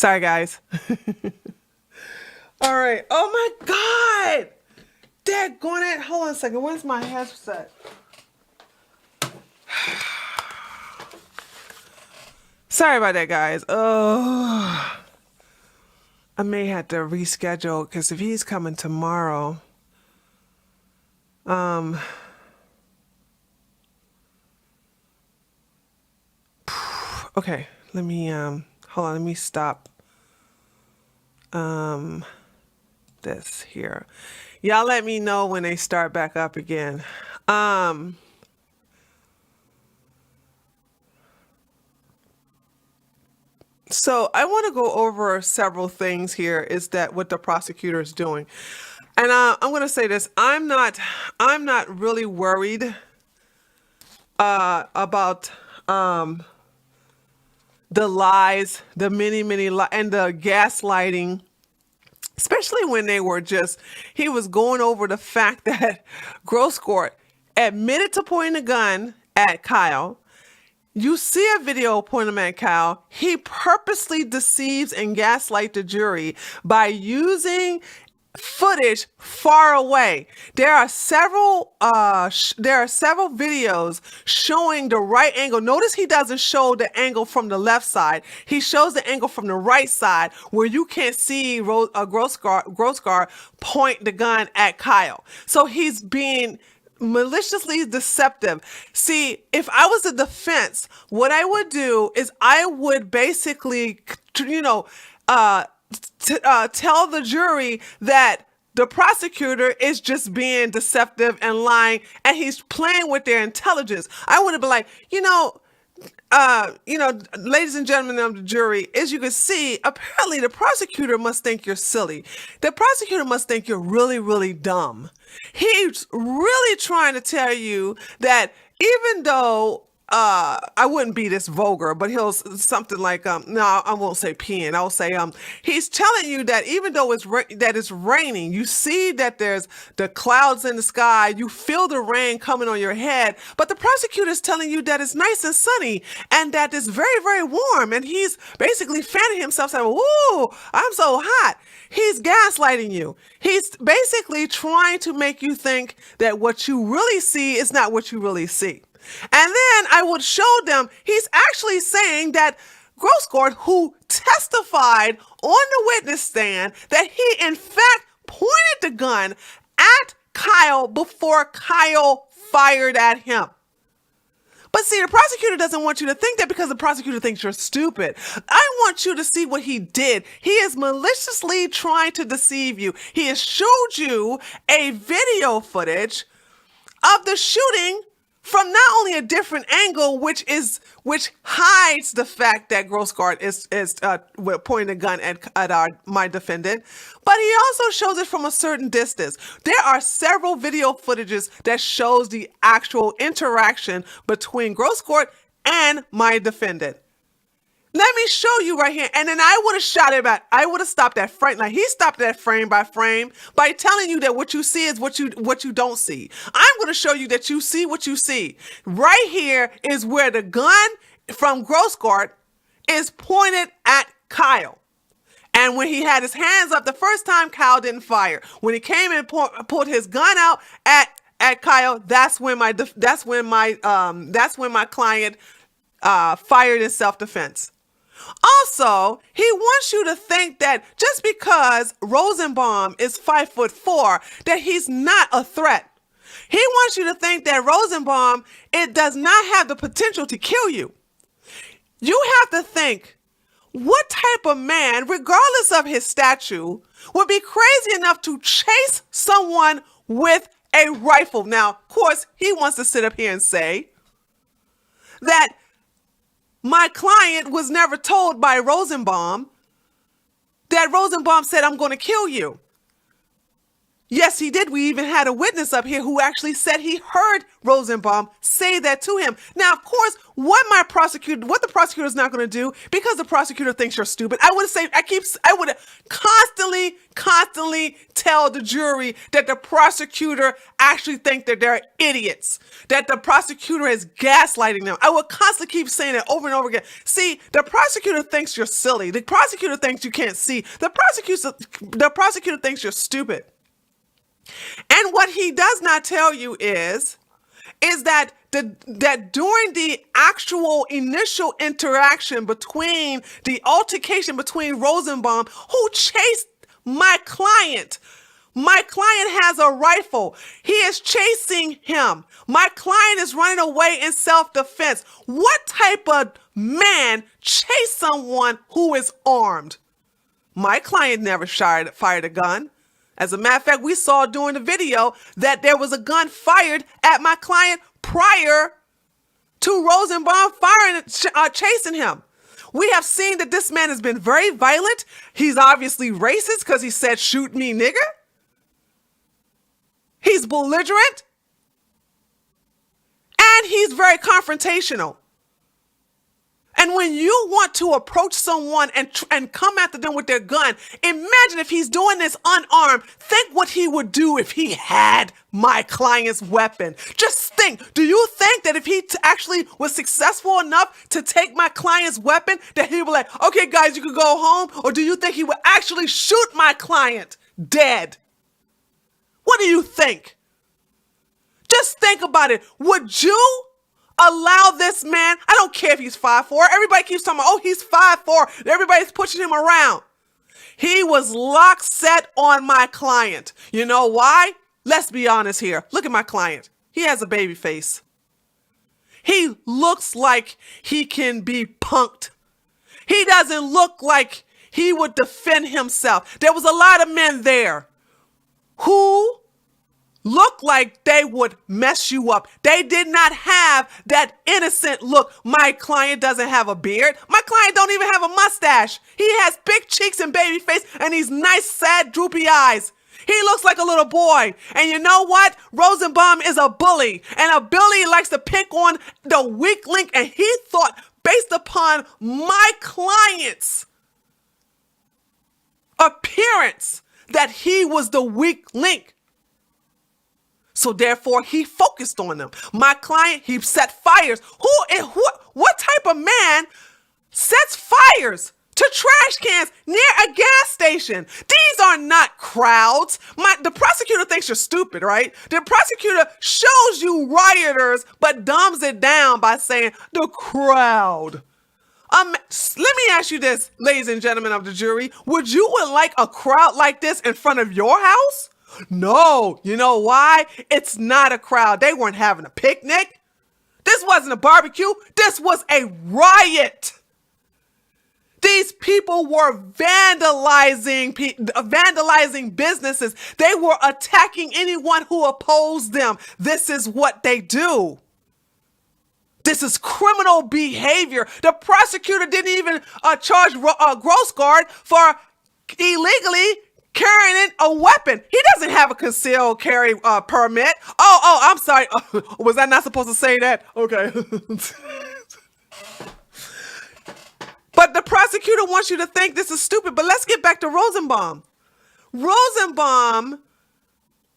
Sorry, guys. All right. Oh my God. Daggone it. Hold on a second. Where's my headset? Sorry about that, guys. Oh, I may have to reschedule because if he's coming tomorrow, okay, let me, hold on, let me stop, this here. Y'all let me know when they start back up again. So I want to go over several things here. Is that what the prosecutor is doing? And I'm going to say this: I'm not really worried about the lies, the many lies, and the gaslighting. Especially when they were he was going over the fact that Grosskort admitted to pointing a gun at Kyle. You see a video pointing at Kyle. He purposely deceives and gaslights the jury by using footage far away. There are several videos showing the right angle. Notice he doesn't show the angle from the left side. He shows the angle from the right side where you can't see Grosskart point the gun at Kyle. So he's being maliciously deceptive. See, if I was the defense, what I would do is I would basically, tell the jury that the prosecutor is just being deceptive and lying, and he's playing with their intelligence. I would have been like, ladies and gentlemen of the jury, as you can see, apparently the prosecutor must think you're silly. The prosecutor must think you're really, really dumb. He's really trying to tell you that even though I wouldn't be this vulgar, but he'll something like no, I won't say peeing. I'll say he's telling you that even though it's raining, you see that there's the clouds in the sky, you feel the rain coming on your head, but the prosecutor's telling you that it's nice and sunny and that it's very, very warm, and he's basically fanning himself saying, "Ooh, I'm so hot." He's gaslighting you. He's basically trying to make you think that what you really see is not what you really see. And then I would show them, he's actually saying that Grosskort, who testified on the witness stand, that he in fact pointed the gun at Kyle before Kyle fired at him. But see, the prosecutor doesn't want you to think that because the prosecutor thinks you're stupid. I want you to see what he did. He is maliciously trying to deceive you. He has showed you a video footage of the shooting from not only a different angle, which hides the fact that Grosskart is pointing a gun at my defendant, but he also shows it from a certain distance. There are several video footages that shows the actual interaction between Grosskort and my defendant. Let me show you right here. And then I would have shot it back. I would have stopped that frame. Like he stopped that frame by frame by telling you that what you see is what you don't see. I'm going to show you that you see what you see. Right here is where the gun from Grosskart is pointed at Kyle. And when he had his hands up the first time, Kyle didn't fire. When he came and pulled his gun out at Kyle, that's when my client fired in self-defense. Also, he wants you to think that just because Rosenbaum is 5'4", that he's not a threat. He wants you to think that Rosenbaum, it does not have the potential to kill you. You have to think, what type of man, regardless of his stature, would be crazy enough to chase someone with a rifle? Now, of course, he wants to sit up here and say that my client was never told by Rosenbaum that Rosenbaum said, "I'm going to kill you." Yes, he did. We even had a witness up here who actually said he heard Rosenbaum say that to him. Now, of course, what the prosecutor is not going to do, because the prosecutor thinks you're stupid, I would constantly tell the jury that the prosecutor actually think that they're idiots, that the prosecutor is gaslighting them. I would constantly keep saying it over and over again. See, the prosecutor thinks you're silly. The prosecutor thinks you can't see. The prosecutor thinks you're stupid. And what he does not tell you is that that during the actual initial interaction between the altercation between Rosenbaum, who chased my client has a rifle. He is chasing him. My client is running away in self-defense. What type of man chased someone who is armed? My client never fired a gun. As a matter of fact, we saw during the video that there was a gun fired at my client prior to Rosenbaum chasing him. We have seen that this man has been very violent. He's obviously racist because he said, "Shoot me, nigger." He's belligerent. And he's very confrontational. And when you want to approach someone and come after them with their gun, imagine if he's doing this unarmed. Think what he would do if he had my client's weapon. Just think, do you think that if he actually was successful enough to take my client's weapon, that he would be like, "Okay, guys, you can go home"? Or do you think he would actually shoot my client dead? What do you think? Just think about it. Would you allow this man? I don't care if he's 5'4". Everybody keeps talking about, "Oh, he's 5'4". Everybody's pushing him around. He was lock set on my client. You know why? Let's be honest here. Look at my client. He has a baby face. He looks like he can be punked. He doesn't look like he would defend himself. There was a lot of men there who look like they would mess you up. They did not have that innocent look. My client doesn't have a beard. My client don't even have a mustache. He has big cheeks and baby face and these nice, sad, droopy eyes. He looks like a little boy. And you know what? Rosenbaum is a bully. And a bully likes to pick on the weak link. And he thought, based upon my client's appearance, that he was the weak link. So therefore, he focused on them. My client, he set fires. What type of man sets fires to trash cans near a gas station? These are not crowds. The prosecutor thinks you're stupid, right? The prosecutor shows you rioters, but dumbs it down by saying the crowd. Let me ask you this, ladies and gentlemen of the jury. Would you like a crowd like this in front of your house? No. You know why? It's not a crowd. They weren't having a picnic. This wasn't a barbecue. This was a riot. These people were vandalizing businesses. They were attacking anyone who opposed them. This is what they do. This is criminal behavior. The prosecutor didn't even charge Grossguard for illegally carrying a weapon. He doesn't have a concealed carry permit. Oh, I'm sorry. Was I not supposed to say that? Okay. But the prosecutor wants you to think this is stupid. But let's get back to Rosenbaum. Rosenbaum,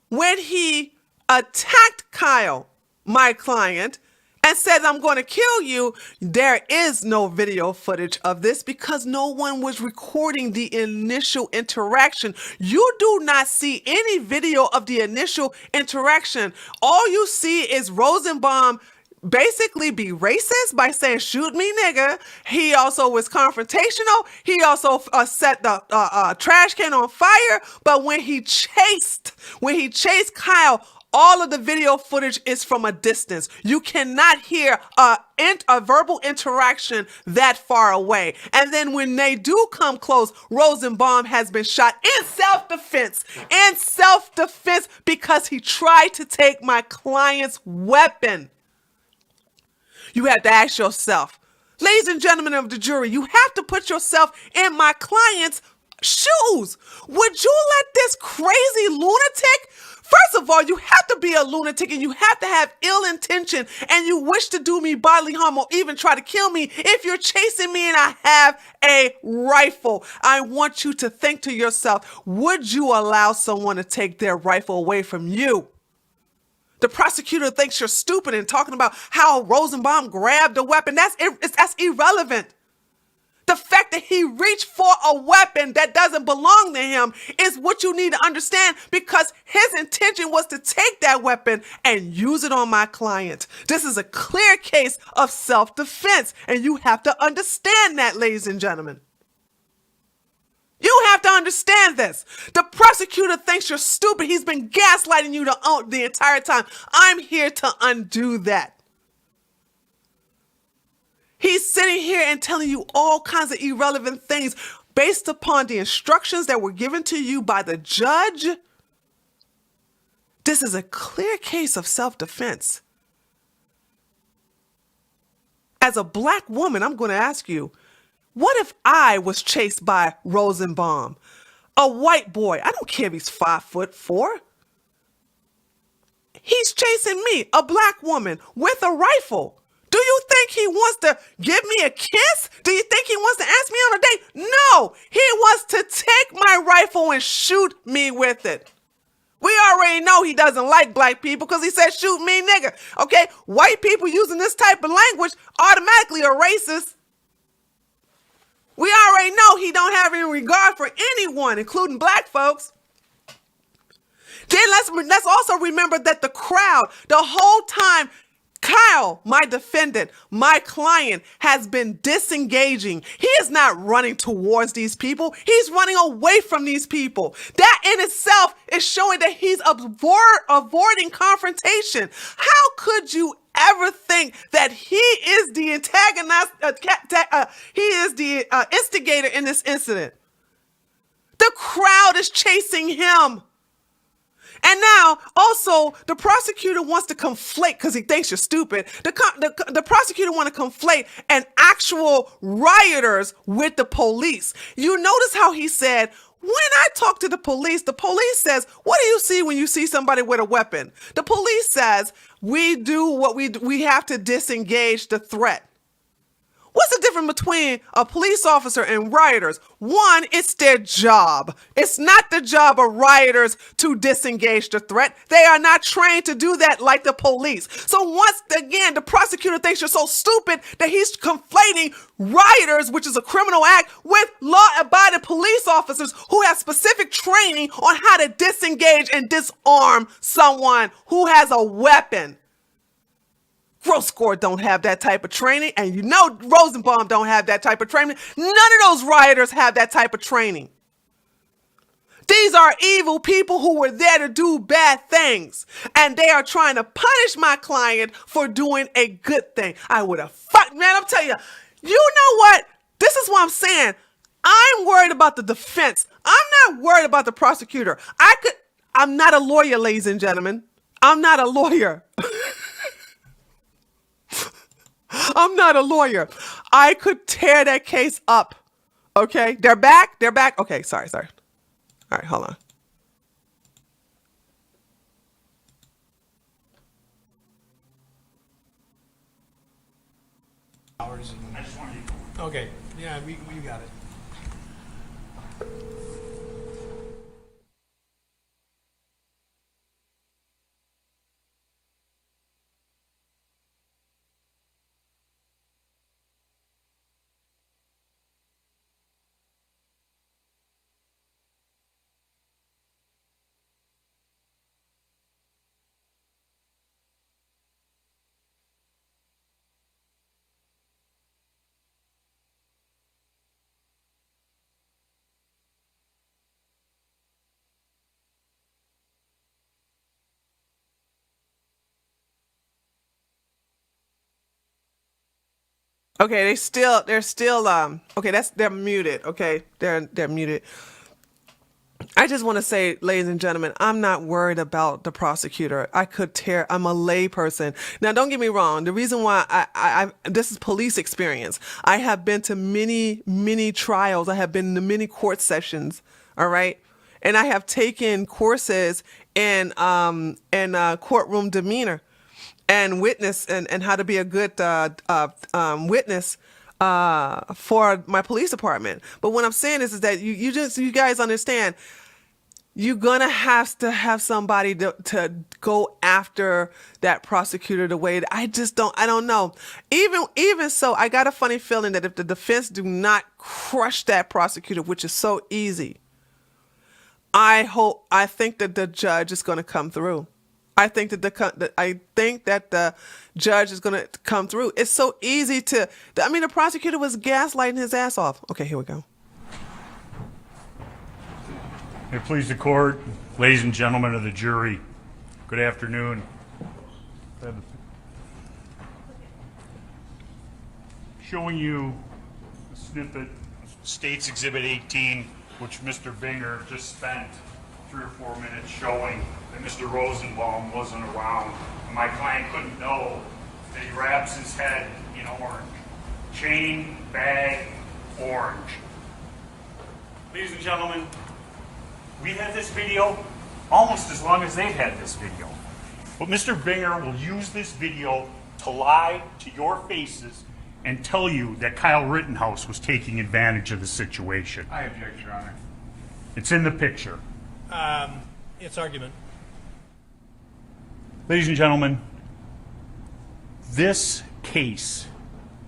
when he attacked Kyle, my client, and said, "I'm going to kill you," there is no video footage of this because no one was recording the initial interaction. You do not see any video of the initial interaction. All you see is Rosenbaum basically be racist by saying, "Shoot me, nigga." He also was confrontational. He also set the trash can on fire. But when he chased Kyle, all of the video footage is from a distance. You cannot hear a verbal interaction that far away. And then when they do come close, Rosenbaum has been shot in self-defense. Because he tried to take my client's weapon. You have to ask yourself, ladies and gentlemen of the jury, you have to put yourself in my client's shoes. Would you let this crazy lunatic? First of all, you have to be a lunatic and you have to have ill intention and you wish to do me bodily harm or even try to kill me if you're chasing me and I have a rifle. I want you to think to yourself, would you allow someone to take their rifle away from you? The prosecutor thinks you're stupid and talking about how Rosenbaum grabbed a weapon. That's irrelevant. The fact that he reached for a weapon that doesn't belong to him is what you need to understand, because his intention was to take that weapon and use it on my client. This is a clear case of self-defense, and you have to understand that, ladies and gentlemen. You have to understand this. The prosecutor thinks you're stupid. He's been gaslighting you the entire time. I'm here to undo that. He's sitting here and telling you all kinds of irrelevant things based upon the instructions that were given to you by the judge. This is a clear case of self-defense. As a black woman, I'm going to ask you, what if I was chased by Rosenbaum, a white boy? I don't care if he's 5'4". He's chasing me, a black woman, with a rifle. Do you think he wants to give me a kiss? Do you think he wants to ask me on a date? No, he wants to take my rifle and shoot me with it. We already know he doesn't like black people because he said, shoot me, nigga. Okay, white people using this type of language automatically are racist. We already know he don't have any regard for anyone, including black folks. Then let's also remember that the crowd, the whole time, Kyle, my defendant, my client, has been disengaging. He is not running towards these people. He's running away from these people. That in itself is showing that he's avoiding confrontation. How could you ever think that he is the instigator in this incident? The crowd is chasing him. And now, also, the prosecutor wants to conflate, because he thinks you're stupid, the prosecutor wants to conflate an actual rioters with the police. You notice how he said, when I talk to the police says, what do you see when you see somebody with a weapon? The police says, we do what we have to disengage the threat. What's the difference between a police officer and rioters? One, it's their job. It's not the job of rioters to disengage the threat. They are not trained to do that like the police. So once again, the prosecutor thinks you're so stupid that he's conflating rioters, which is a criminal act, with law-abiding police officers who have specific training on how to disengage and disarm someone who has a weapon. Gross Score don't have that type of training, and you know Rosenbaum don't have that type of training. None of those rioters have that type of training. These are evil people who were there to do bad things, and they are trying to punish my client for doing a good thing. I would have man, I'm telling you, you know what? This is what I'm saying. I'm worried about the defense. I'm not worried about the prosecutor. I'm not a lawyer, ladies and gentlemen. I'm not a lawyer. I'm not a lawyer. I could tear that case up. Okay, they're back. Okay, sorry. All right, hold on. Okay, yeah, we got it. Okay, they're still okay, they're muted, okay? They're muted. I just want to say, ladies and gentlemen, I'm not worried about the prosecutor. I'm a lay person. Now, don't get me wrong. The reason why this is police experience. I have been to many trials. I have been to many court sessions. All right. And I have taken courses in courtroom demeanor and witness and how to be a good witness for my police department. But what I'm saying is that you guys understand, you're gonna have to have somebody to go after that prosecutor the way that I don't know. Even so, I got a funny feeling that if the defense do not crush that prosecutor, which is so easy, I think that the judge is going to come through. I think that the judge is going to come through. It's so easy the prosecutor was gaslighting his ass off. Okay, here we go. May it please the court, ladies and gentlemen of the jury, good afternoon. Showing you a snippet of State's Exhibit 18, which Mr. Binger just spent 3 or 4 minutes showing that Mr. Rosenbaum wasn't around. And my client couldn't know that he wraps his head in orange. Chain, bag, orange. Ladies and gentlemen, we had this video almost as long as they've had this video. But Mr. Binger will use this video to lie to your faces and tell you that Kyle Rittenhouse was taking advantage of the situation. I object, Your Honor. It's in the picture. It's argument. Ladies and gentlemen, this case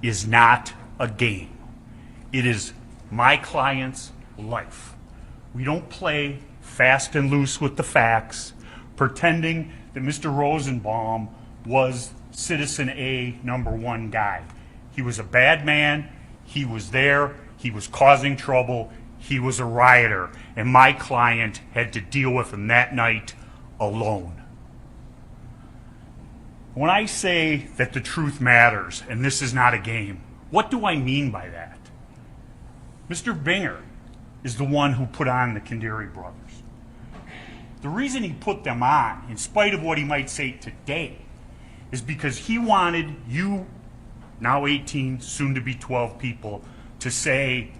is not a game. It is my client's life. We don't play fast and loose with the facts, pretending that Mr. Rosenbaum was Citizen A #1 guy. He was a bad man. He was there. He was causing trouble. He was a rioter. And my client had to deal with him that night alone. When I say that the truth matters and this is not a game, what do I mean by that? Mr. Binger is the one who put on the Kandiri brothers. The reason he put them on, in spite of what he might say today, is because he wanted you, now 18, soon to be 12 people, to say,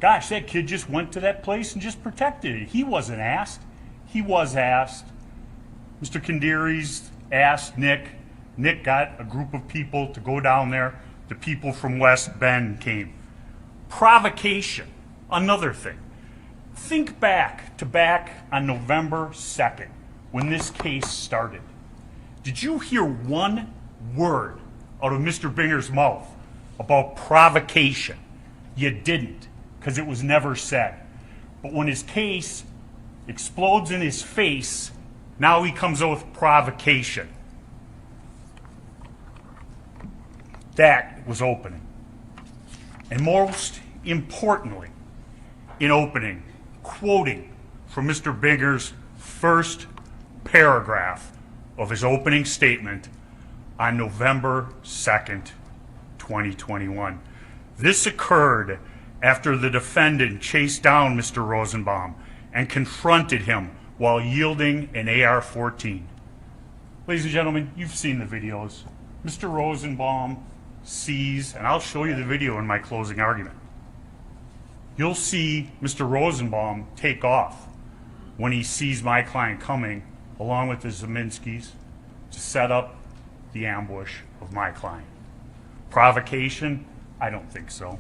gosh, that kid just went to that place and just protected it. He wasn't asked. He was asked. Mr. Kandiri's asked Nick. Nick got a group of people to go down there. The people from West Bend came. Provocation, another thing. Think back on November 2nd, when this case started. Did you hear one word out of Mr. Binger's mouth about provocation? You didn't, because it was never said. But when his case explodes in his face, now he comes out with provocation. That was opening. And most importantly, in opening, quoting from Mr. Binger's first paragraph of his opening statement on November 2nd, 2021. This occurred after the defendant chased down Mr. Rosenbaum and confronted him while yielding an AR-14. Ladies and gentlemen, you've seen the videos. Mr. Rosenbaum sees, and I'll show you the video in my closing argument. You'll see Mr. Rosenbaum take off when he sees my client coming along with the Zeminskis to set up the ambush of my client. Provocation? I don't think so.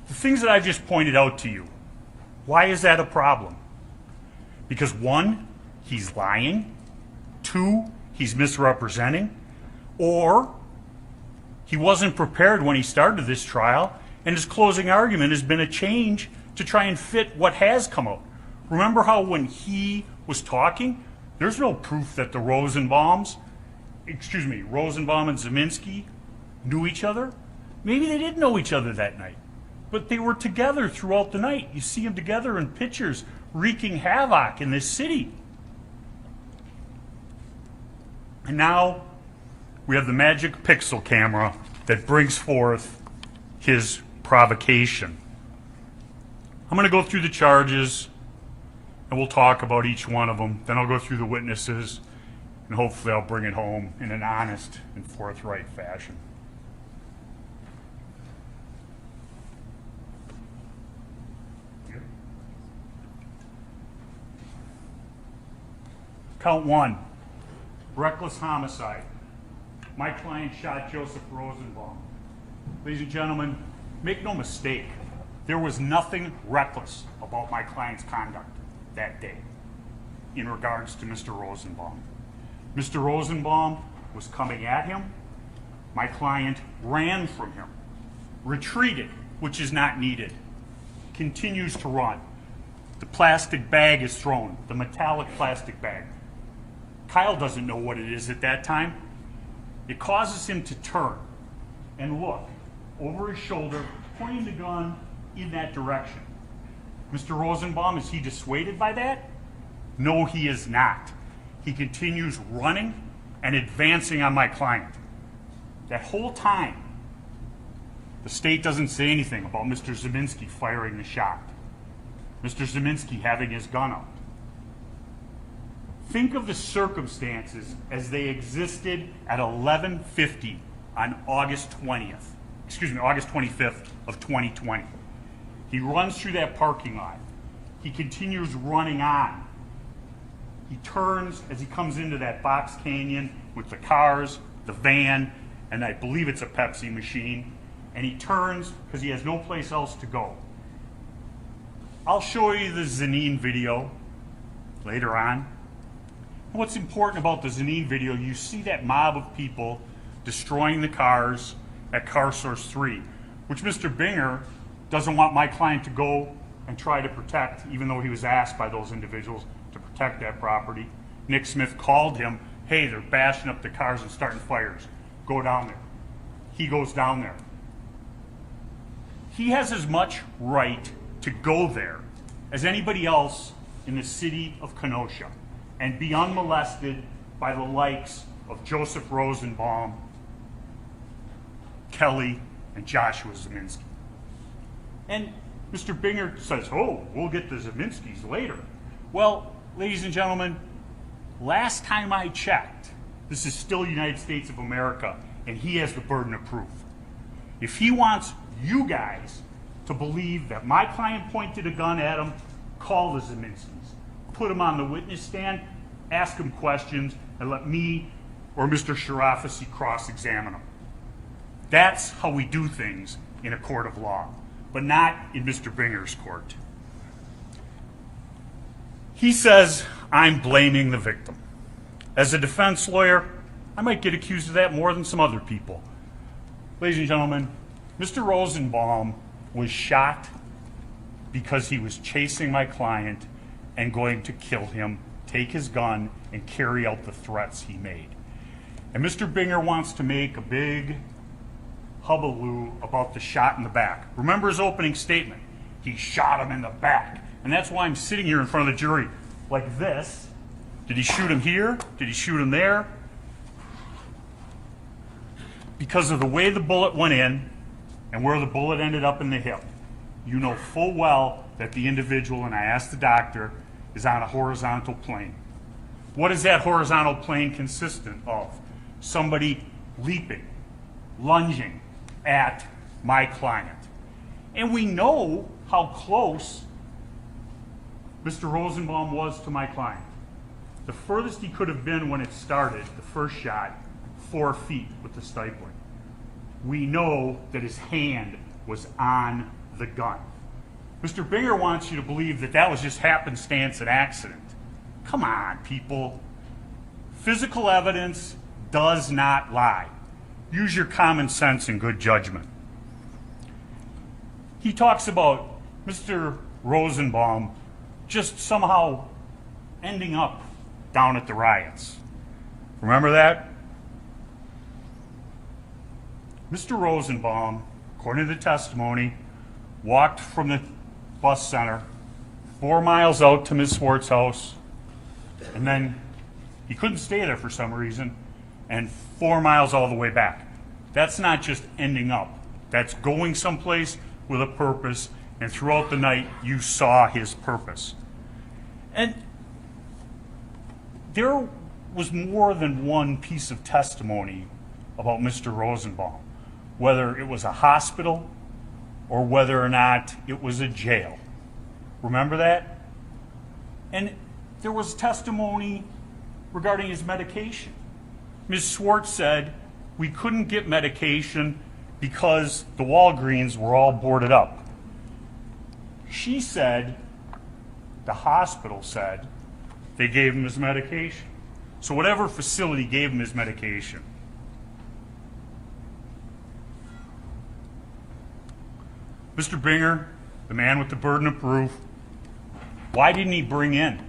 The things that I've just pointed out to you, why is that a problem? Because 1, he's lying. 2, he's misrepresenting. Or he wasn't prepared when he started this trial, and his closing argument has been a change to try and fit what has come out. Remember how when he was talking, there's no proof that the Rosenbaum and Zeminski knew each other? Maybe they didn't know each other that night, but they were together throughout the night. You see them together in pictures wreaking havoc in this city. And now we have the magic pixel camera that brings forth his provocation. I'm going to go through the charges and we'll talk about each one of them. Then I'll go through the witnesses, and hopefully I'll bring it home in an honest and forthright fashion. Count 1, reckless homicide. My client shot Joseph Rosenbaum. Ladies and gentlemen, make no mistake, there was nothing reckless about my client's conduct that day in regards to Mr. Rosenbaum. Mr. Rosenbaum was coming at him. My client ran from him, retreated, which is not needed, continues to run. The plastic bag is thrown, the metallic plastic bag. Kyle doesn't know what it is at that time. It causes him to turn and look over his shoulder, pointing the gun in that direction. Mr. Rosenbaum, is he dissuaded by that? No, he is not. He continues running and advancing on my client. That whole time, the state doesn't say anything about Mr. Zeminski firing the shot, Mr. Zeminski having his gun out. Think of the circumstances as they existed at 11:50 on August 25th of 2020. He runs through that parking lot. He continues running on. He turns as he comes into that box canyon with the cars, the van, and I believe it's a Pepsi machine, and he turns because he has no place else to go. I'll show you the Zanin video later on. What's important about the Zanin video, you see that mob of people destroying the cars at Car Source 3, which Mr. Binger doesn't want my client to go and try to protect, even though he was asked by those individuals to protect that property. Nick Smith called him, hey, they're bashing up the cars and starting fires. Go down there. He goes down there. He has as much right to go there as anybody else in the city of Kenosha and be unmolested by the likes of Joseph Rosenbaum, Kelly, and Joshua Zeminski. And Mr. Binger says, oh, we'll get the Zeminskis later. Well, ladies and gentlemen, last time I checked, this is still United States of America, and he has the burden of proof. If he wants you guys to believe that my client pointed a gun at him, call the Zeminskis. Put him on the witness stand, ask him questions, and let me or Mr. Sharafasi cross-examine him. That's how we do things in a court of law, but not in Mr. Binger's court. He says, I'm blaming the victim. As a defense lawyer, I might get accused of that more than some other people. Ladies and gentlemen, Mr. Rosenbaum was shot because he was chasing my client and going to kill him, take his gun, and carry out the threats he made. And Mr. Binger wants to make a big hullabaloo about the shot in the back. Remember his opening statement. He shot him in the back. And that's why I'm sitting here in front of the jury like this. Did he shoot him here? Did he shoot him there? Because of the way the bullet went in and where the bullet ended up in the hip, you know full well that the individual, and I asked the doctor, is on a horizontal plane. What is that horizontal plane consistent of? Somebody leaping, lunging at my client. And we know how close Mr. Rosenbaum was to my client. The furthest he could have been when it started, the first shot, 4 feet with the stipling. We know that his hand was on the gun. Mr. Binger wants you to believe that that was just happenstance and accident. Come on, people. Physical evidence does not lie. Use your common sense and good judgment. He talks about Mr. Rosenbaum just somehow ending up down at the riots. Remember that? Mr. Rosenbaum, according to the testimony, walked from the bus center 4 miles out to Ms. Swartz's house, and then he couldn't stay there for some reason, and 4 miles all the way back. That's not just ending up. That's going someplace with a purpose, and throughout the night you saw his purpose. And there was more than one piece of testimony about Mr. Rosenbaum, whether it was a hospital or whether or not it was a jail. Remember that? And there was testimony regarding his medication. Ms. Swartz said we couldn't get medication because the Walgreens were all boarded up. She said, the hospital said, they gave him his medication. So whatever facility gave him his medication. Mr. Binger, the man with the burden of proof, why didn't he bring in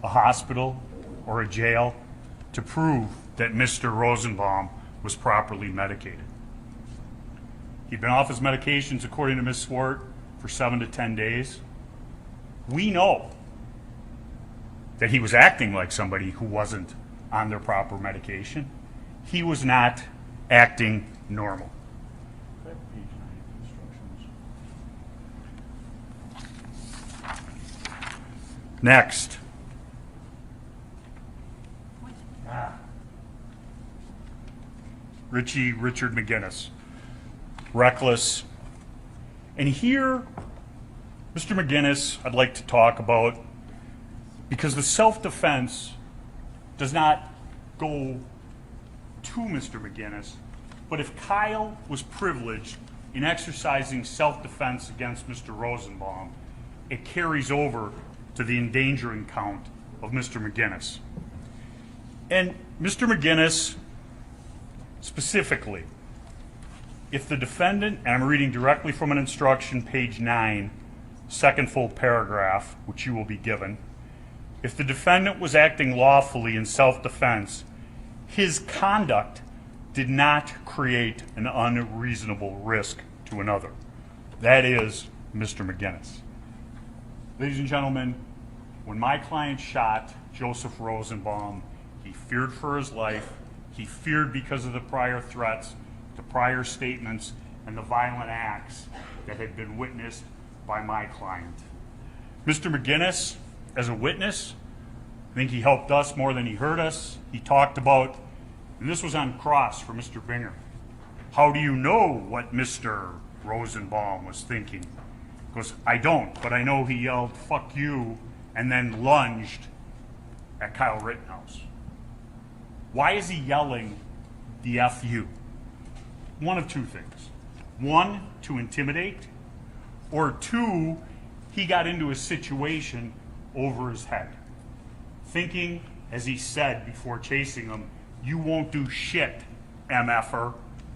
a hospital or a jail to prove that Mr. Rosenbaum was properly medicated? He'd been off his medications, according to Ms. Swart, for 7 to 10 days. We know that he was acting like somebody who wasn't on their proper medication. He was not acting normal. Next. Richard McGinnis. Reckless. And here, Mr. McGinnis, I'd like to talk about, because the self-defense does not go to Mr. McGinnis, but if Kyle was privileged in exercising self-defense against Mr. Rosenbaum, it carries over to the endangering count of Mr. McGinnis. And Mr. McGinnis, specifically, if the defendant, and I'm reading directly from an instruction, page 9, second full paragraph, which you will be given, if the defendant was acting lawfully in self-defense, his conduct did not create an unreasonable risk to another. That is Mr. McGinnis. Ladies and gentlemen, when my client shot Joseph Rosenbaum, he feared for his life. He feared because of the prior threats, the prior statements, and the violent acts that had been witnessed by my client. Mr. McGinnis, as a witness, I think he helped us more than he hurt us. He talked about, and this was on cross for Mr. Binger, how do you know what Mr. Rosenbaum was thinking? He goes, I don't, but I know he yelled, fuck you, and then lunged at Kyle Rittenhouse. Why is he yelling the F-U? One of two things. One, to intimidate, or two, he got into a situation over his head, thinking, as he said before chasing him, you won't do shit, MFer,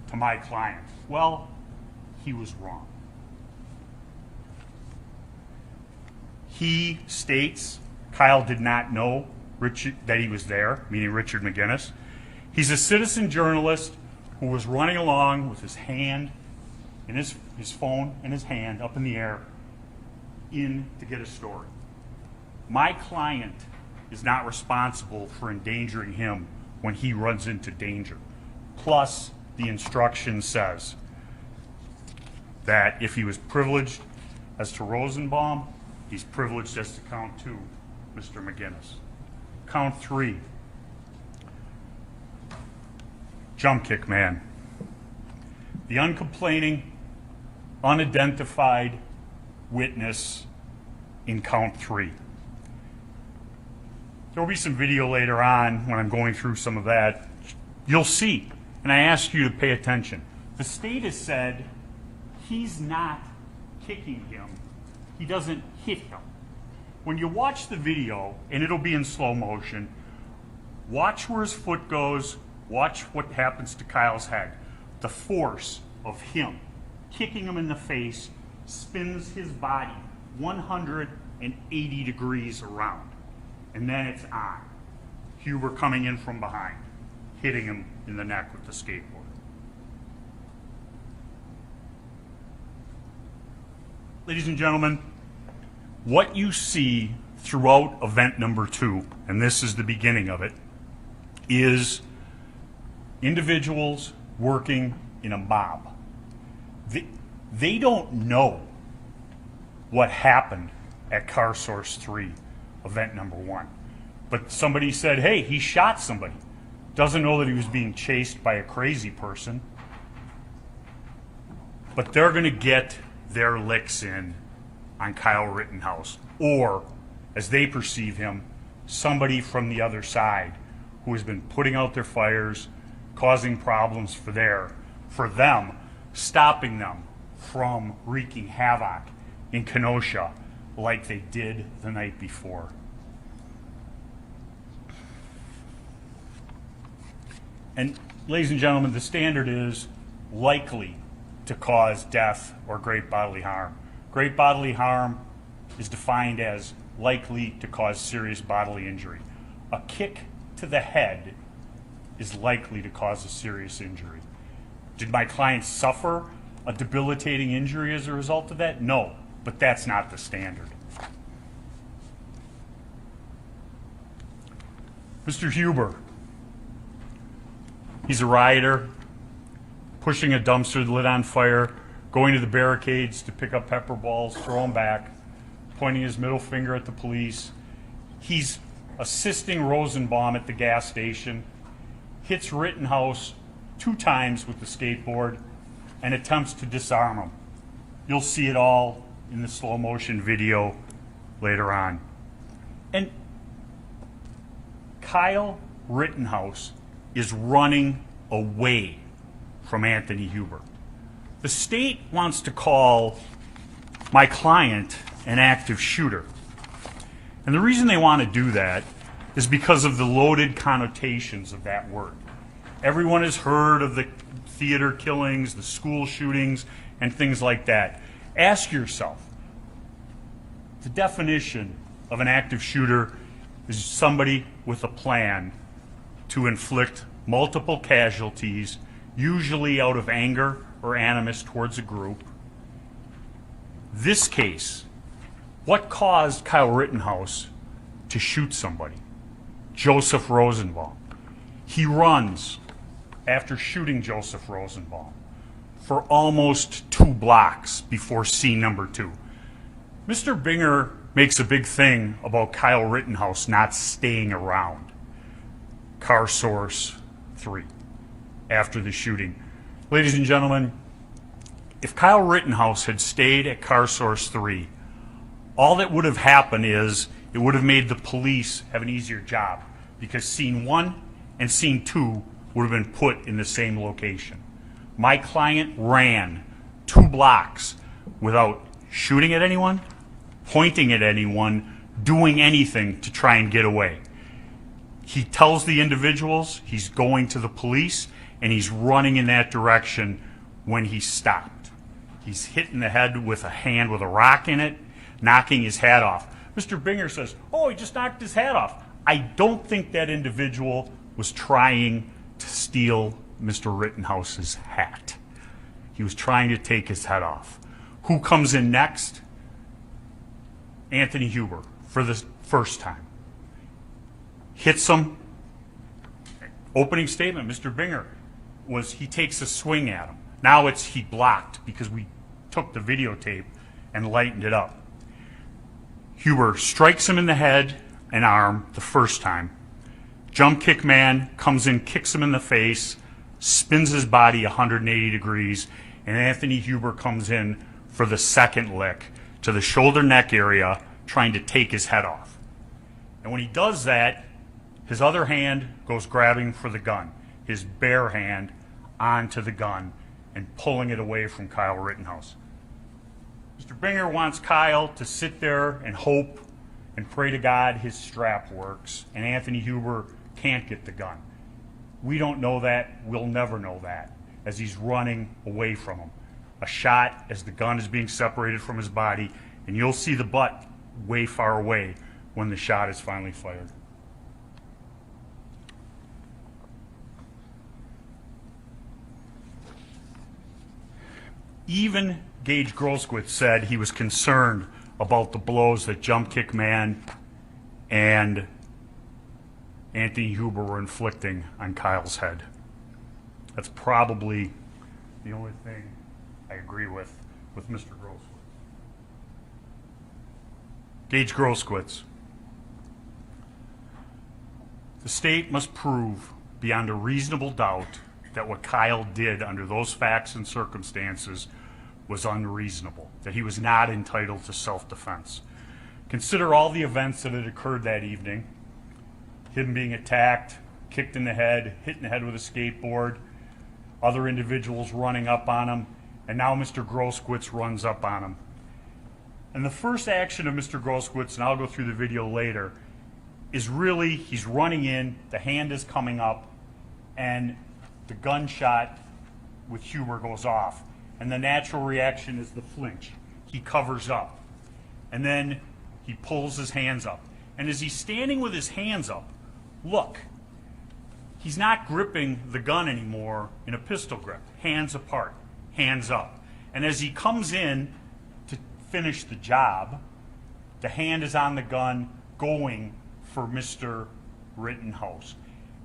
to my client. Well, he was wrong. He states Kyle did not know that he was there, meaning Richard McGinnis. He's a citizen journalist who was running along with his hand, in his phone in his hand, up in the air, in to get a story. My client is not responsible for endangering him when he runs into danger. Plus, the instruction says that if he was privileged as to Rosenbaum, he's privileged as to count 2, Mr. McGinnis. Count 3, jump kick man. The uncomplaining, unidentified witness in count 3. There will be some video later on when I'm going through some of that. You'll see, and I ask you to pay attention. The state has said he's not kicking him. He doesn't hit him. When you watch the video, and it'll be in slow motion, watch where his foot goes, watch what happens to Kyle's head. The force of him kicking him in the face spins his body 180 degrees around. And then it's on. Huber coming in from behind, hitting him in the neck with the skateboard. Ladies and gentlemen, what you see throughout event number 2, and this is the beginning of it, is individuals working in a mob. They don't know what happened at Car Source 3, event number 1. But somebody said, hey, he shot somebody. Doesn't know that he was being chased by a crazy person. But they're going to get their licks in on Kyle Rittenhouse, or, as they perceive him, somebody from the other side who has been putting out their fires, causing problems for them, stopping them from wreaking havoc in Kenosha like they did the night before. And ladies and gentlemen, the standard is likely to cause death or great bodily harm. Great bodily harm is defined as likely to cause serious bodily injury. A kick to the head is likely to cause a serious injury. Did my client suffer a debilitating injury as a result of that? No, but that's not the standard. Mr. Huber, he's a rioter, pushing a dumpster lit on fire, going to the barricades to pick up pepper balls, throw them back, pointing his middle finger at the police. He's assisting Rosenbaum at the gas station, hits Rittenhouse 2 times with the skateboard, and attempts to disarm him. You'll see it all in the slow motion video later on. And Kyle Rittenhouse is running away from Anthony Huber. The state wants to call my client an active shooter. And the reason they want to do that is because of the loaded connotations of that word. Everyone has heard of the theater killings, the school shootings, and things like that. Ask yourself, the definition of an active shooter is somebody with a plan to inflict multiple casualties, usually out of anger or animus towards a group. This case, what caused Kyle Rittenhouse to shoot somebody? Joseph Rosenbaum. He runs after shooting Joseph Rosenbaum for almost 2 blocks before scene number 2. Mr. Binger makes a big thing about Kyle Rittenhouse not staying around Car Source 3 after the shooting. Ladies and gentlemen, if Kyle Rittenhouse had stayed at Car Source 3, all that would have happened is it would have made the police have an easier job, because scene 1 and scene 2 would have been put in the same location. My client ran 2 blocks without shooting at anyone, pointing at anyone, doing anything to try and get away. He tells the individuals he's going to the police, and he's running in that direction when he stopped. He's hit in the head with a hand with a rock in it, knocking his hat off. Mr. Binger says, oh, he just knocked his hat off. I don't think that individual was trying to steal Mr. Rittenhouse's hat. He was trying to take his head off. Who comes in next? Anthony Huber, for the first time. Hits him. Opening statement, Mr. Binger, was he takes a swing at him. Now it's he blocked, because we took the videotape and lightened it up. Huber strikes him in the head and arm the first time. Jump kick man comes in, kicks him in the face, spins his body 180 degrees, and Anthony Huber comes in for the second lick to the shoulder neck area, trying to take his head off. And when he does that, his other hand goes grabbing for the gun, his bare hand onto the gun and pulling it away from Kyle Rittenhouse. Mr. Binger wants Kyle to sit there and hope and pray to God his strap works, and Anthony Huber can't get the gun. We don't know that. We'll never know that, as he's running away from him. A shot as the gun is being separated from his body, and you'll see the butt way far away when the shot is finally fired. Even Gage Groskwitz said he was concerned about the blows that Jump Kick Man and Anthony Huber were inflicting on Kyle's head. That's probably the only thing I agree with Mr. Groskwitz. Gage Grosskreutz. The state must prove beyond a reasonable doubt that what Kyle did under those facts and circumstances was unreasonable, that he was not entitled to self-defense. Consider all the events that had occurred that evening. Him being attacked, kicked in the head, hit in the head with a skateboard, other individuals running up on him, and now Mr. Grosskreutz runs up on him. And the first action of Mr. Grosskreutz, and I'll go through the video later, is really he's running in, the hand is coming up, and the gunshot with Huber goes off. And the natural reaction is the flinch. He covers up. And then he pulls his hands up. And as he's standing with his hands up, look, he's not gripping the gun anymore in a pistol grip. Hands apart, hands up. And as he comes in to finish the job, the hand is on the gun going for Mr. Rittenhouse.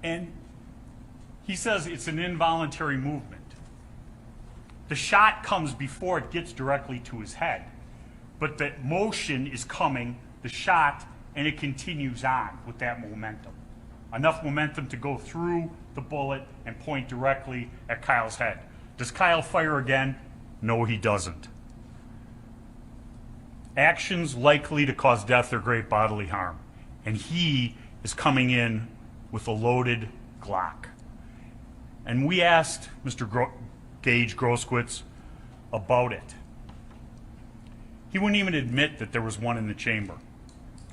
And he says it's an involuntary movement. The shot comes before it gets directly to his head. But the motion is coming, the shot, and it continues on with that momentum. Enough momentum to go through the bullet and point directly at Kyle's head. Does Kyle fire again? No, he doesn't. Actions likely to cause death or great bodily harm. And he is coming in with a loaded Glock. And we asked Mr. Gage Grosskreutz about it. He wouldn't even admit that there was one in the chamber.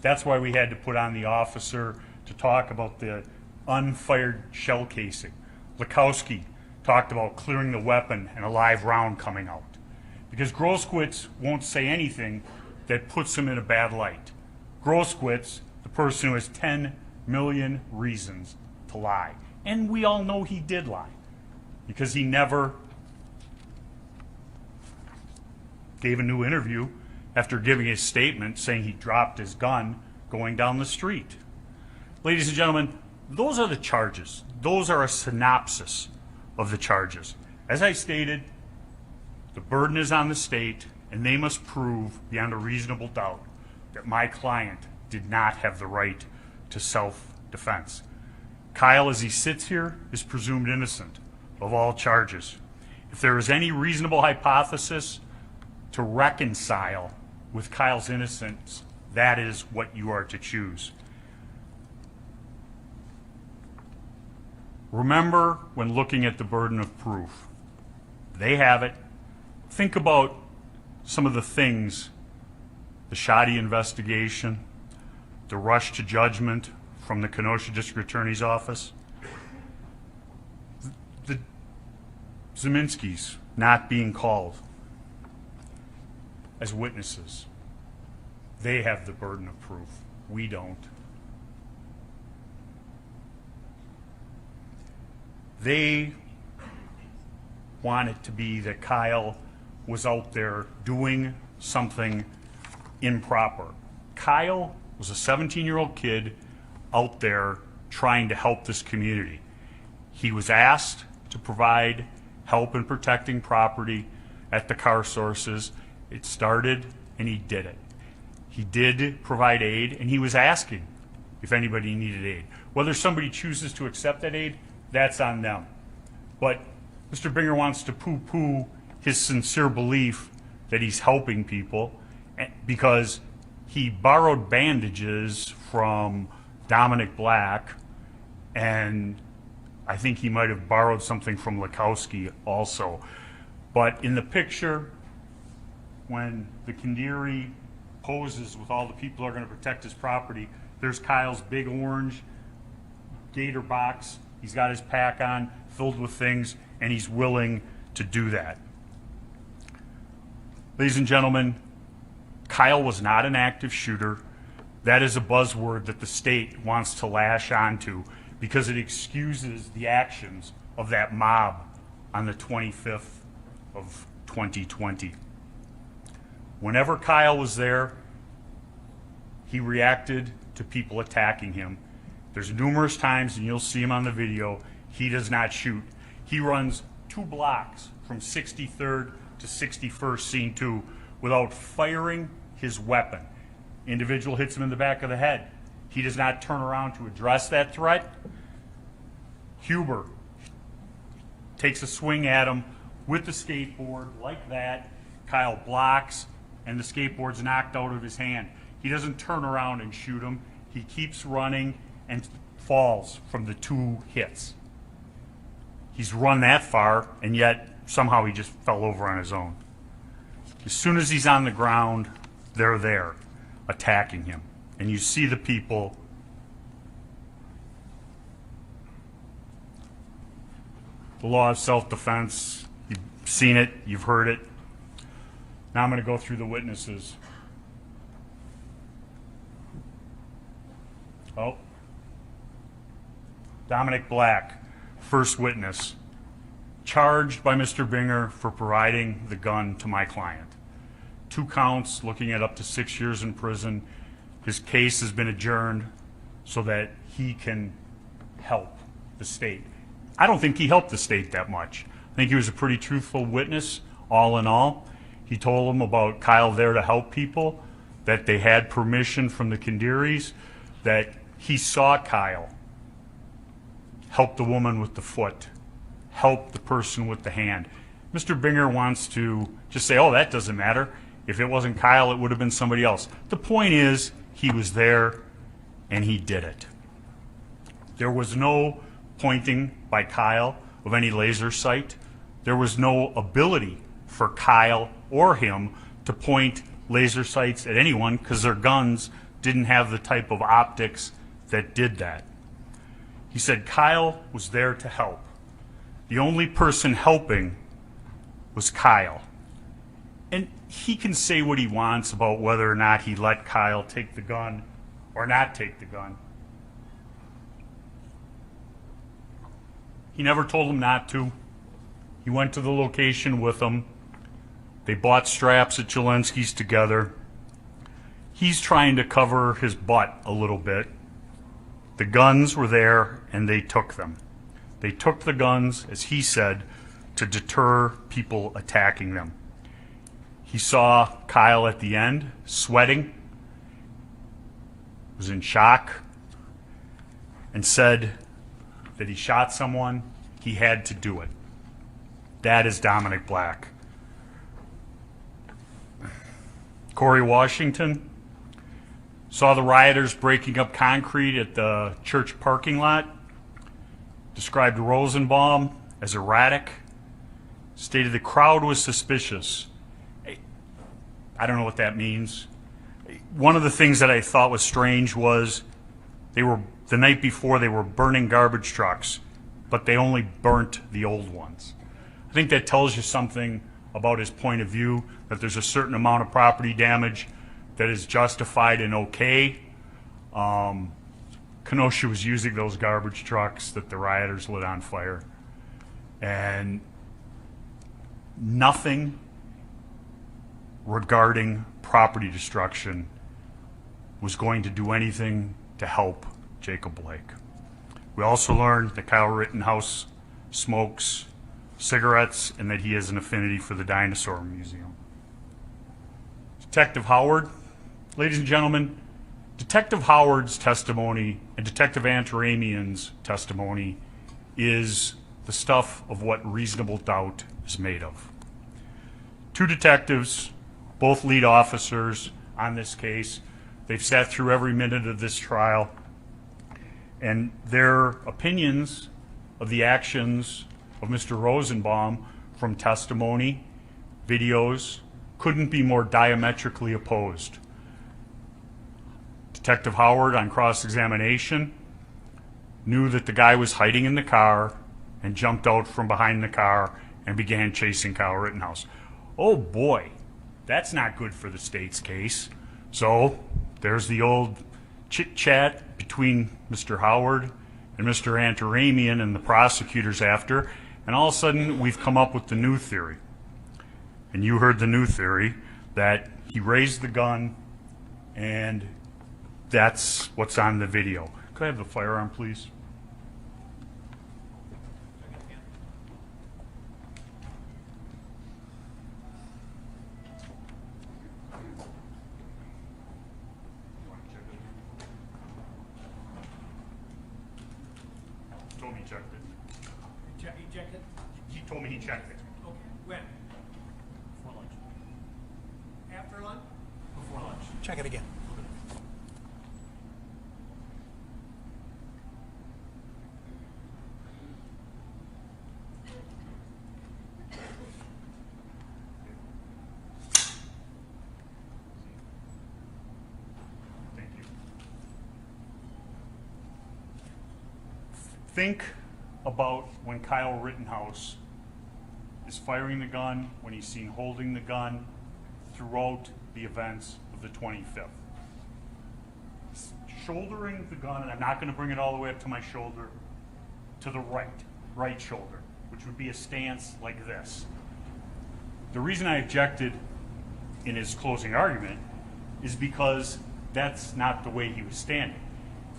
That's why we had to put on the officer to talk about the unfired shell casing. Lukowski talked about clearing the weapon and a live round coming out. Because Grosskreutz won't say anything that puts him in a bad light. Grosskreutz, the person who has 10 million reasons to lie. And we all know he did lie, because he never gave a new interview after giving his statement saying he dropped his gun going down the street. Ladies and gentlemen, those are the charges. Those are a synopsis of the charges. As I stated, the burden is on the state, and they must prove beyond a reasonable doubt that my client did not have the right to self-defense. Kyle, as he sits here, is presumed innocent of all charges. If there is any reasonable hypothesis to reconcile with Kyle's innocence, that is what you are to choose. Remember, when looking at the burden of proof, they have it. Think about some of the things, the shoddy investigation, the rush to judgment from the Kenosha District Attorney's Office, the Zeminskis not being called as witnesses. They have the burden of proof. We don't. They want it to be that Kyle was out there doing something improper. Kyle was a 17-year-old kid out there trying to help this community. He was asked to provide help in protecting property at the car sources. It started, and he did it. He did provide aid, and he was asking if anybody needed aid. Whether somebody chooses to accept that aid, that's on them. But Mr. Binger wants to poo-poo his sincere belief that he's helping people because he borrowed bandages from Dominic Black, and I think he might have borrowed something from Lukowski also. But in the picture, when the Kandiri poses with all the people who are going to protect his property, there's Kyle's big orange gator box. He's got his pack on, filled with things, and he's willing to do that. Ladies and gentlemen, Kyle was not an active shooter. That is a buzzword that the state wants to lash onto because it excuses the actions of that mob on the 25th of 2020. Whenever Kyle was there, he reacted to people attacking him. There's numerous times, and you'll see him on the video, he does not shoot. He runs 2 blocks from 63rd to 61st Scene 2 without firing his weapon. Individual hits him in the back of the head. He does not turn around to address that threat. Huber takes a swing at him with the skateboard like that. Kyle blocks, and the skateboard's knocked out of his hand. He doesn't turn around and shoot him. He keeps running and falls from the 2 hits. He's run that far, and yet somehow he just fell over on his own. As soon as he's on the ground, they're there attacking him. And you see the people the law of self-defense. You've seen it, you've heard it. Now I'm going to go through the witnesses. Oh. Dominic Black, first witness, charged by Mr. Binger for providing the gun to my client. 2 counts, looking at up to 6 years in prison. His case has been adjourned so that he can help the state. I don't think he helped the state that much. I think he was a pretty truthful witness, all in all. He told them about Kyle there to help people, that they had permission from the Kandiris, that he saw Kyle help the woman with the foot, help the person with the hand. Mr. Binger wants to just say, oh, that doesn't matter. If it wasn't Kyle, it would have been somebody else. The point is, he was there and he did it. There was no pointing by Kyle of any laser sight. There was no ability for Kyle or him to point laser sights at anyone because their guns didn't have the type of optics that did that. He said Kyle was there to help. The only person helping was Kyle. And he can say what he wants about whether or not he let Kyle take the gun or not take the gun. He never told him not to. He went to the location with him. They bought straps at Jelensky's together. He's trying to cover his butt a little bit. The guns were there and they took them. They took the guns, as he said, to deter people attacking them. He saw Kyle at the end, sweating, was in shock, and said that he shot someone, he had to do it. That is Dominic Black. Corey Washington saw the rioters breaking up concrete at the church parking lot, described Rosenbaum as erratic, stated the crowd was suspicious. I don't know what that means. One of the things that I thought was strange was the night before they were burning garbage trucks, but they only burnt the old ones. I think that tells you something about his point of view, that there's a certain amount of property damage that is justified and okay. Kenosha was using those garbage trucks that the rioters lit on fire. And nothing regarding property destruction was going to do anything to help Jacob Blake. We also learned that Kyle Rittenhouse smokes cigarettes and that he has an affinity for the Dinosaur Museum. Detective Howard, ladies and gentlemen, Detective Howard's testimony and Detective Antaramian's testimony is the stuff of what reasonable doubt is made of. 2 detectives, both lead officers on this case. They've sat through every minute of this trial, and their opinions of the actions of Mr. Rosenbaum from testimony, videos, couldn't be more diametrically opposed. Detective Howard, on cross-examination, knew that the guy was hiding in the car and jumped out from behind the car and began chasing Kyle Rittenhouse. Oh boy, that's not good for the state's case. So there's the old chit-chat between Mr. Howard and Mr. Antaramian and the prosecutors after, and all of a sudden we've come up with the new theory. And you heard the new theory, that he raised the gun and that's what's on the video. Could I have the firearm, please? me he checked it. You checked it? He told me he checked it. Okay. When? Before lunch. After lunch? Before lunch. Check it again. Thank you. Think about when Kyle Rittenhouse is firing the gun, when he's seen holding the gun throughout the events of the 25th. Shouldering the gun, and I'm not going to bring it all the way up to my shoulder, to the right shoulder, which would be a stance like this. The reason I objected in his closing argument is because that's not the way he was standing.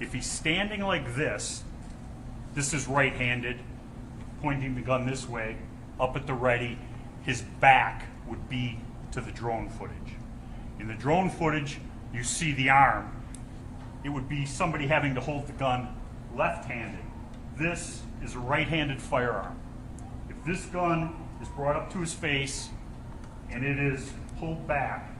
If he's standing like this is right-handed, pointing the gun this way, up at the ready, his back would be to the drone footage. In the drone footage, you see the arm. It would be somebody having to hold the gun left-handed. This is a right-handed firearm. If this gun is brought up to his face and it is pulled back,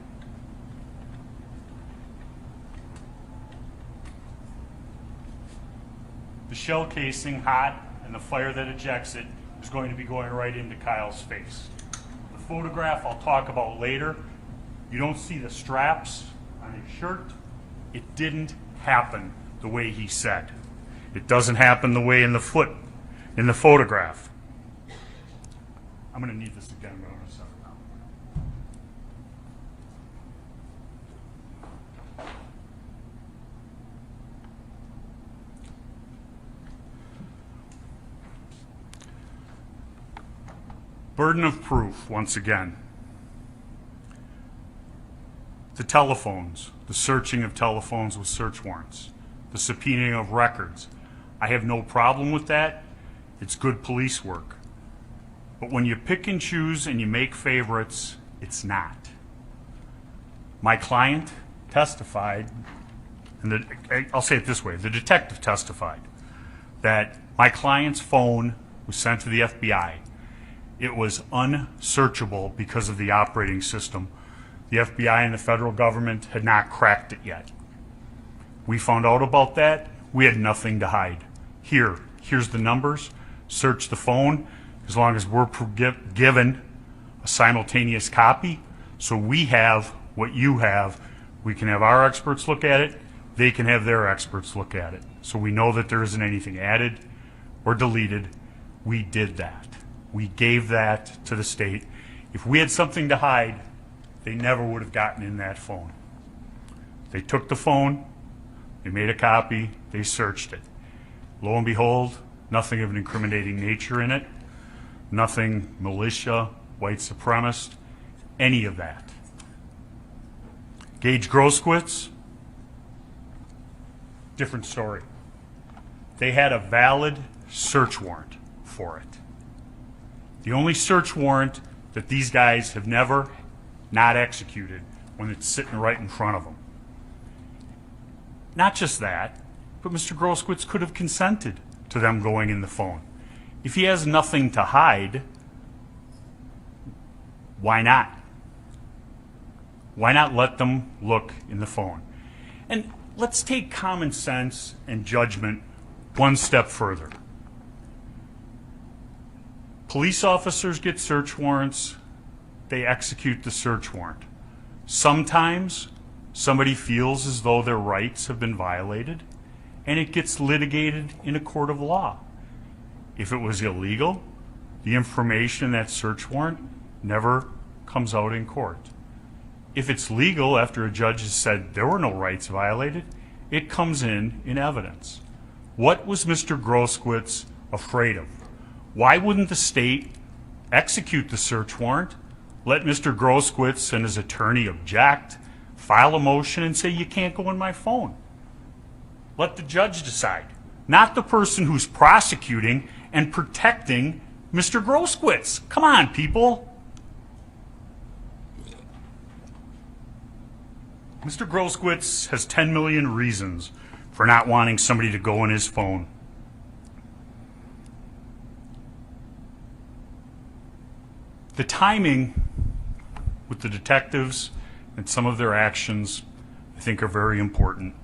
the shell casing, hot, and the fire that ejects it is going to be going right into Kyle's face. The photograph I'll talk about later. You don't see the straps on his shirt. It didn't happen the way he said. It doesn't happen the way in the photograph. I'm going to need this again. I'm going to set it down. Burden of proof, once again. The telephones, the searching of telephones with search warrants, the subpoenaing of records. I have no problem with that. It's good police work. But when you pick and choose and you make favorites, it's not. My client testified, and I'll say it this way, the detective testified that my client's phone was sent to the FBI. It was unsearchable because of the operating system. The FBI and the federal government had not cracked it yet. We found out about that. We had nothing to hide. Here's the numbers. Search the phone as long as we're given a simultaneous copy. So we have what you have. We can have our experts look at it. They can have their experts look at it. So we know that there isn't anything added or deleted. We did that. We gave that to the state. If we had something to hide, they never would have gotten in that phone. They took the phone, they made a copy, they searched it. Lo and behold, nothing of an incriminating nature in it, nothing militia, white supremacist, any of that. Gage Groskowitz, different story. They had a valid search warrant for it. The only search warrant that these guys have never not executed when it's sitting right in front of them. Not just that, but Mr. Groskowitz could have consented to them going in the phone. If he has nothing to hide, why not? Why not let them look in the phone? And let's take common sense and judgment one step further. Police officers get search warrants, they execute the search warrant. Sometimes somebody feels as though their rights have been violated, and it gets litigated in a court of law. If it was illegal, the information in that search warrant never comes out in court. If it's legal after a judge has said there were no rights violated, it comes in evidence. What was Mr. Groskowitz afraid of? Why wouldn't the state execute the search warrant, let Mr. Groskowitz and his attorney object, file a motion and say you can't go in my phone? Let the judge decide, not the person who's prosecuting and protecting Mr. Groskowitz. Come on, people. Mr. Groskowitz has 10 million reasons for not wanting somebody to go in his phone. The timing with the detectives and some of their actions, I think, are very important.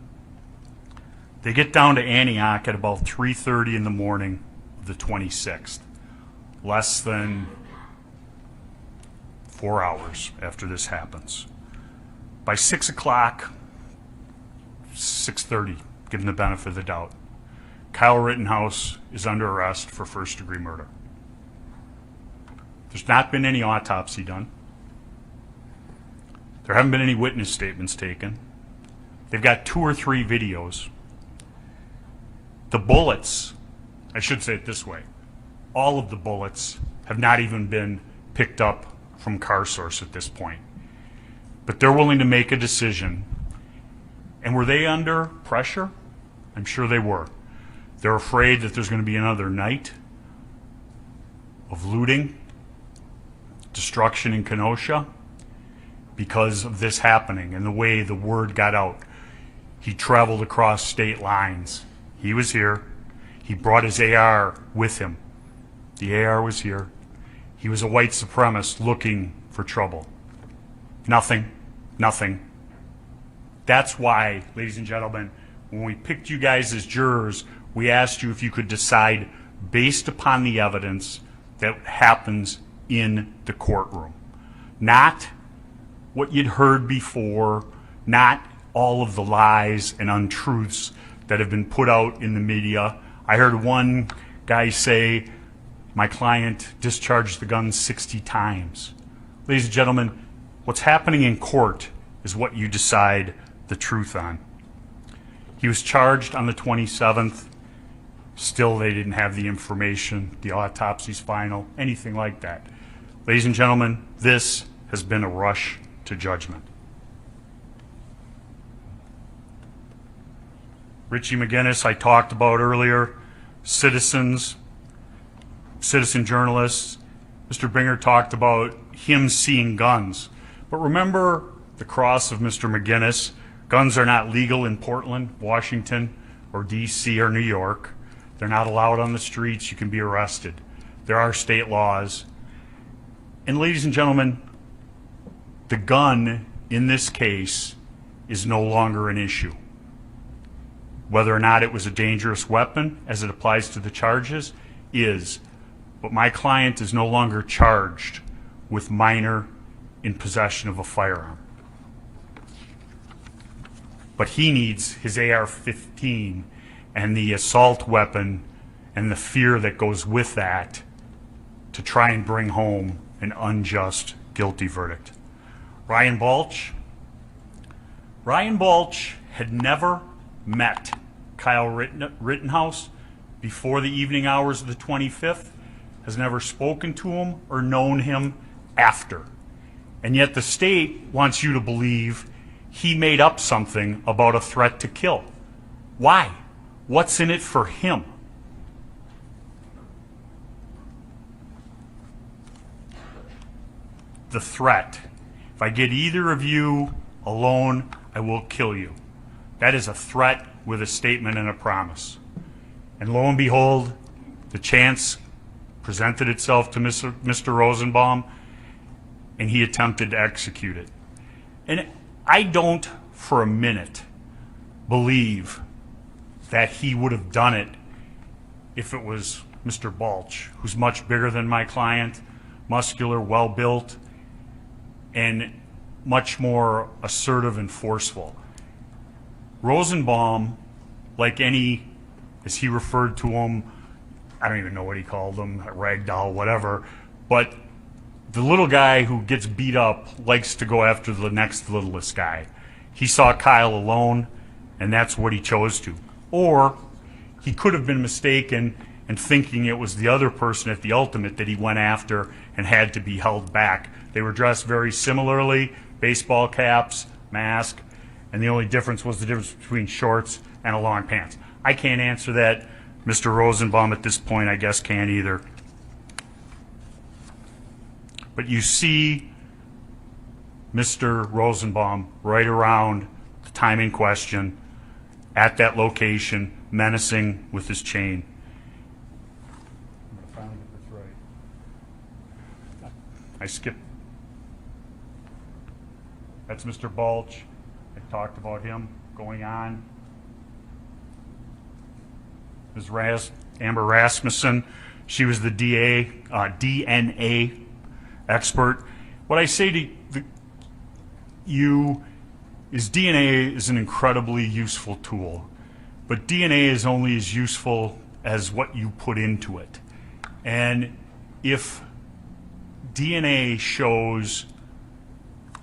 They get down to Antioch at about 3:30 in the morning of the 26th, less than 4 hours after this happens. By 6 o'clock, 6:30, given the benefit of the doubt, Kyle Rittenhouse is under arrest for first-degree murder. There's not been any autopsy done. There haven't been any witness statements taken. They've got 2 or 3 videos. The bullets, I should say it this way, all of the bullets have not even been picked up from Car Source at this point. But they're willing to make a decision. And were they under pressure? I'm sure they were. They're afraid that there's going to be another night of looting, destruction in Kenosha because of this happening and the way the word got out. He traveled across state lines. He was here. He brought his AR with him. The AR was here. He was a white supremacist looking for trouble. Nothing. Nothing. That's why, ladies and gentlemen, when we picked you guys as jurors, we asked you if you could decide based upon the evidence that happens in the courtroom. Not what you'd heard before, not all of the lies and untruths that have been put out in the media. I heard one guy say, my client discharged the gun 60 times. Ladies and gentlemen, what's happening in court is what you decide the truth on. He was charged on the 27th. Still, they didn't have the information, the autopsy's final, anything like that. Ladies and gentlemen, this has been a rush to judgment. Richie McGinnis, I talked about earlier, citizen journalists. Mr. Binger talked about him seeing guns. But remember the cross of Mr. McGinnis. Guns are not legal in Portland, Washington, or D.C. or New York. They're not allowed on the streets. You can be arrested. There are state laws. And ladies and gentlemen, the gun in this case is no longer an issue. Whether or not it was a dangerous weapon as it applies to the charges is. But my client is no longer charged with minor in possession of a firearm. But he needs his AR-15 and the assault weapon and the fear that goes with that to try and bring home an unjust guilty verdict. Ryan Balch had never met Kyle Rittenhouse before the evening hours of the 25th, has never spoken to him or known him after. And yet the state wants you to believe he made up something about a threat to kill. Why? What's in it for him? The threat. If I get either of you alone, I will kill you. That is a threat with a statement and a promise. And lo and behold, the chance presented itself to Mr. Rosenbaum, and he attempted to execute it. And I don't for a minute believe that he would have done it if it was Mr. Balch, who's much bigger than my client, muscular, well-built, and much more assertive and forceful. Rosenbaum, like any, as he referred to him, I don't even know what he called him, a ragdoll, whatever, but the little guy who gets beat up likes to go after the next littlest guy. He saw Kyle alone, and that's what he chose to. Or he could have been mistaken and thinking it was the other person at the ultimate that he went after and had to be held back. They were dressed very similarly, baseball caps, mask, and the only difference was the difference between shorts and a long pants. I can't answer that. Mr. Rosenbaum at this point, I guess, can't either. But you see Mr. Rosenbaum right around the time in question at that location, menacing with his chain. I'm going to finally get this right. I I skipped. That's Mr. Balch. I talked about him going on. Ms. Amber Rasmussen, she was the DNA expert. What I say to you is DNA is an incredibly useful tool, but DNA is only as useful as what you put into it. And if DNA shows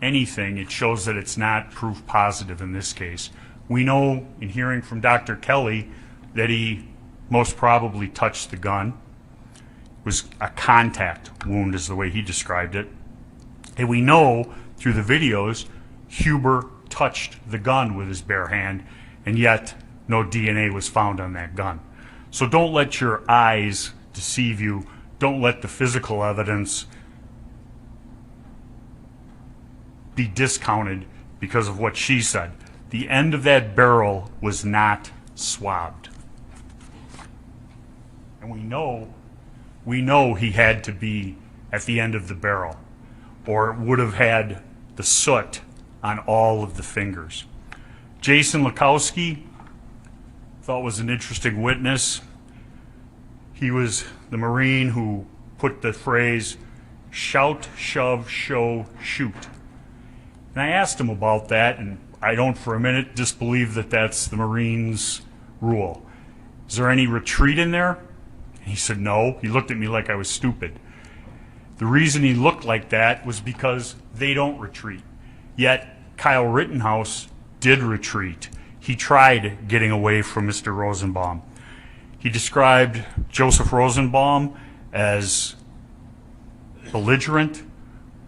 anything, it shows that it's not proof positive in this case. We know, in hearing from Dr. Kelly, that he most probably touched the gun. It was a contact wound is the way he described it. And we know through the videos, Huber touched the gun with his bare hand, and yet no DNA was found on that gun. So don't let your eyes deceive you. Don't let the physical evidence be discounted because of what she said. The end of that barrel was not swabbed. And we know he had to be at the end of the barrel, or it would have had the soot on all of the fingers. Jason Lukowski, thought was an interesting witness. He was the Marine who put the phrase, shout, shove, show, shoot. And I asked him about that, and I don't for a minute disbelieve that that's the Marines' rule. Is there any retreat in there? And he said no. He looked at me like I was stupid. The reason he looked like that was because they don't retreat. Yet Kyle Rittenhouse did retreat. He tried getting away from Mr. Rosenbaum. He described Joseph Rosenbaum as belligerent,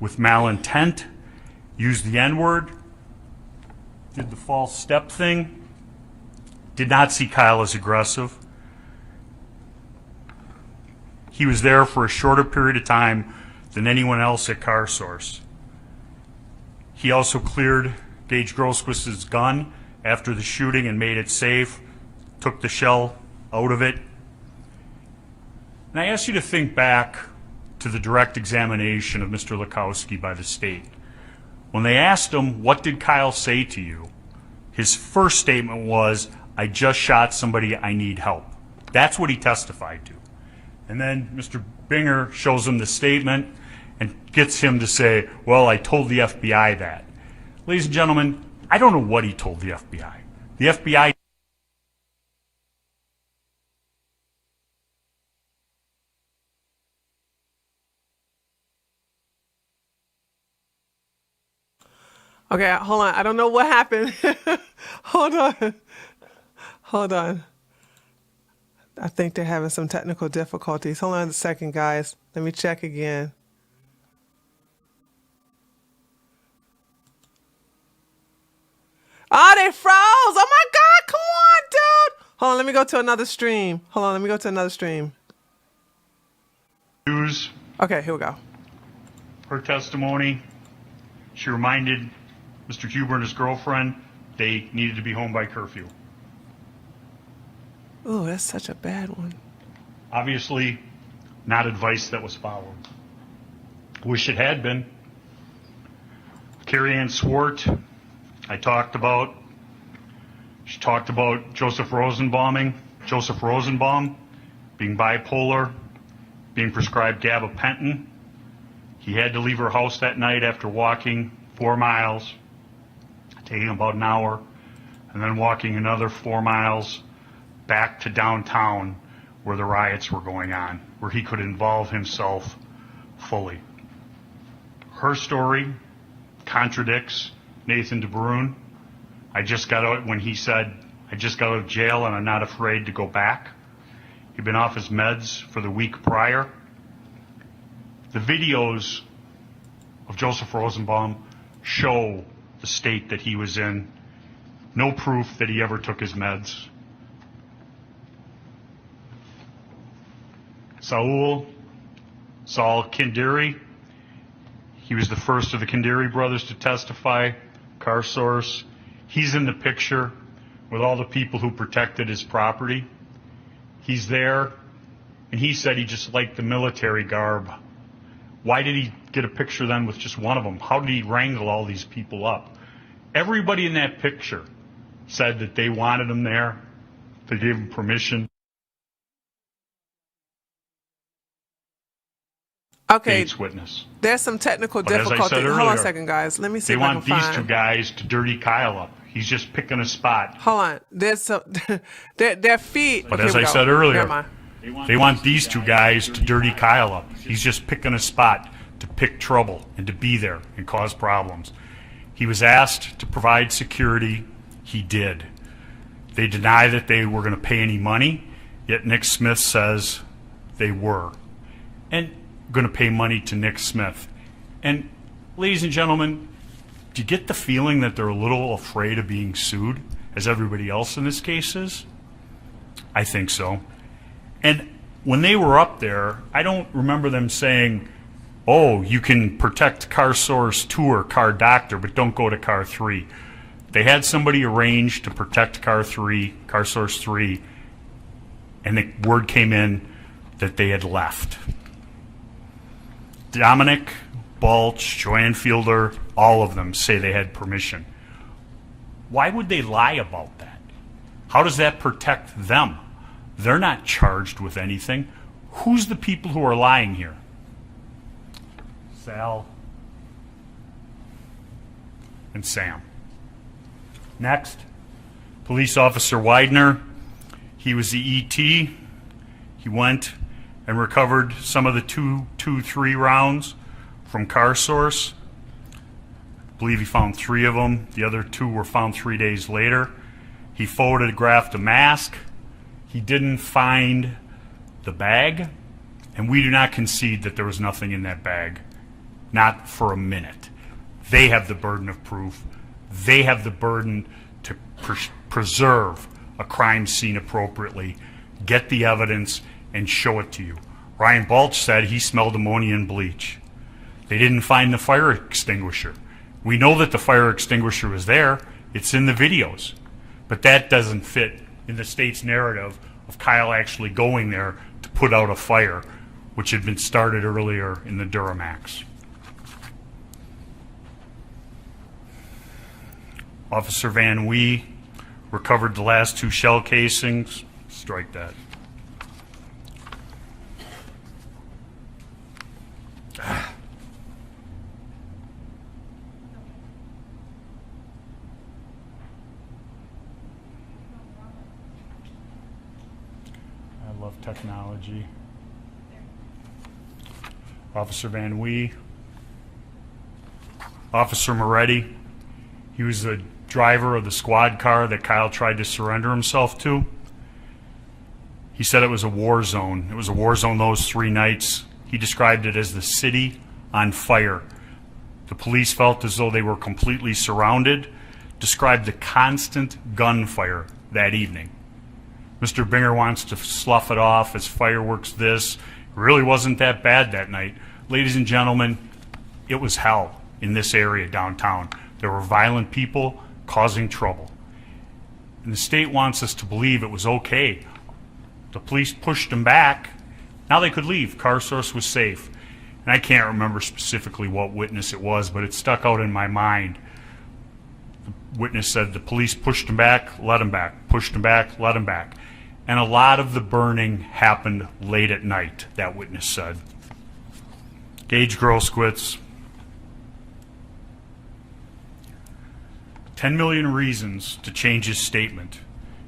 with malintent, used the N-word, did the false step thing, did not see Kyle as aggressive. He was there for a shorter period of time than anyone else at Car Source. He also cleared Gage Grosquist's gun after the shooting and made it safe, took the shell out of it. And I ask you to think back to the direct examination of Mr. Lukowski by the state. When they asked him, what did Kyle say to you? His first statement was, I just shot somebody, I need help. That's what he testified to. And then Mr. Binger shows him the statement and gets him to say, well, I told the FBI that. Ladies and gentlemen, I don't know what he told the FBI. The FBI Okay, hold on. I don't know what happened. Hold on. Hold on. I think they're having some technical difficulties. Hold on a second, guys. Let me check again. Oh, they froze. Oh, my God. Come on, dude. Hold on. Let me go to another stream. Hold on. Let me go to another stream. News. Okay, here we go. Her testimony, she reminded Mr. Huber and his girlfriend they needed to be home by curfew. Oh, that's such a bad one. Obviously, not advice that was followed. Wish it had been. Carrie Ann Swart, I talked about. She talked about Joseph Rosenbaum being bipolar, being prescribed gabapentin. He had to leave her house that night after walking 4 miles, taking about an hour, and then walking another 4 miles back to downtown where the riots were going on, where he could involve himself fully. Her story contradicts Nathan DeBrune. I just got out when he said, I just got out of jail and I'm not afraid to go back. He'd been off his meds for the week prior. The videos of Joseph Rosenbaum show the state that he was in. No proof that he ever took his meds. Saul Kindiri, he was the first of the Kindiri brothers to testify. Car Source, he's in the picture with all the people who protected his property. He's there, and he said he just liked the military garb Why did he get a picture then with just one of them? How did he wrangle all these people up? Everybody in that picture said that they wanted him there. They gave him permission. Okay, State's witness. there's some technical But as I difficulty. said Hold on a earlier, second, guys. Let me see They if I can want these find. two guys to dirty Kyle up. He's just picking a spot. Hold on. There's some. their feet. But Here as we I go. said Never earlier, mind. they want these two guys to dirty Kyle up. He's just picking a spot to pick trouble and to be there and cause problems. He was asked to provide security. He did. They deny that they were going to pay any money, yet Nick Smith says they were. And going to pay money to Nick Smith. And ladies and gentlemen, do you get the feeling that they're a little afraid of being sued, as everybody else in this case is? I think so. And when they were up there, I don't remember them saying, oh, you can protect car source 2 or car doctor, but don't go to car 3. They had somebody arranged to protect car 3, car source 3, and the word came in that they had left. Dominic, Balch, Joanne Fielder, all of them say they had permission. Why would they lie about that? How does that protect them? They're not charged with anything. Who's the people who are lying here? Sal and Sam. Next, Police Officer Widener. He was the ET. He went and recovered some of the 2.23 rounds from car source. I believe he found 3 of them. The other 2 were found 3 days later. He photographed a mask. He didn't find the bag, and we do not concede that there was nothing in that bag. Not for a minute. They have the burden of proof. They have the burden to preserve a crime scene appropriately, get the evidence, and show it to you. Ryan Balch said he smelled ammonia and bleach. They didn't find the fire extinguisher. We know that the fire extinguisher was there. It's in the videos. But that doesn't fit in the state's narrative of Kyle actually going there to put out a fire, which had been started earlier in the Duramax. Officer Van Wee recovered the last 2 shell casings. Strike that. I love technology. Officer Van Wee. Officer Moretti. He was the driver of the squad car that Kyle tried to surrender himself to. He said it was a war zone. It was a war zone those 3 nights. He described it as the city on fire. The police felt as though they were completely surrounded, described the constant gunfire that evening. Mr. Binger wants to slough it off as fireworks this. It really wasn't that bad that night. Ladies and gentlemen, it was hell in this area downtown. There were violent people causing trouble. And the state wants us to believe it was okay. The police pushed them back. Now they could leave. Car source was safe. And I can't remember specifically what witness it was, but it stuck out in my mind. The witness said the police pushed him back, let him back, pushed him back, let him back. And a lot of the burning happened late at night, that witness said. Gage Grosskowitz. 10 million reasons to change his statement.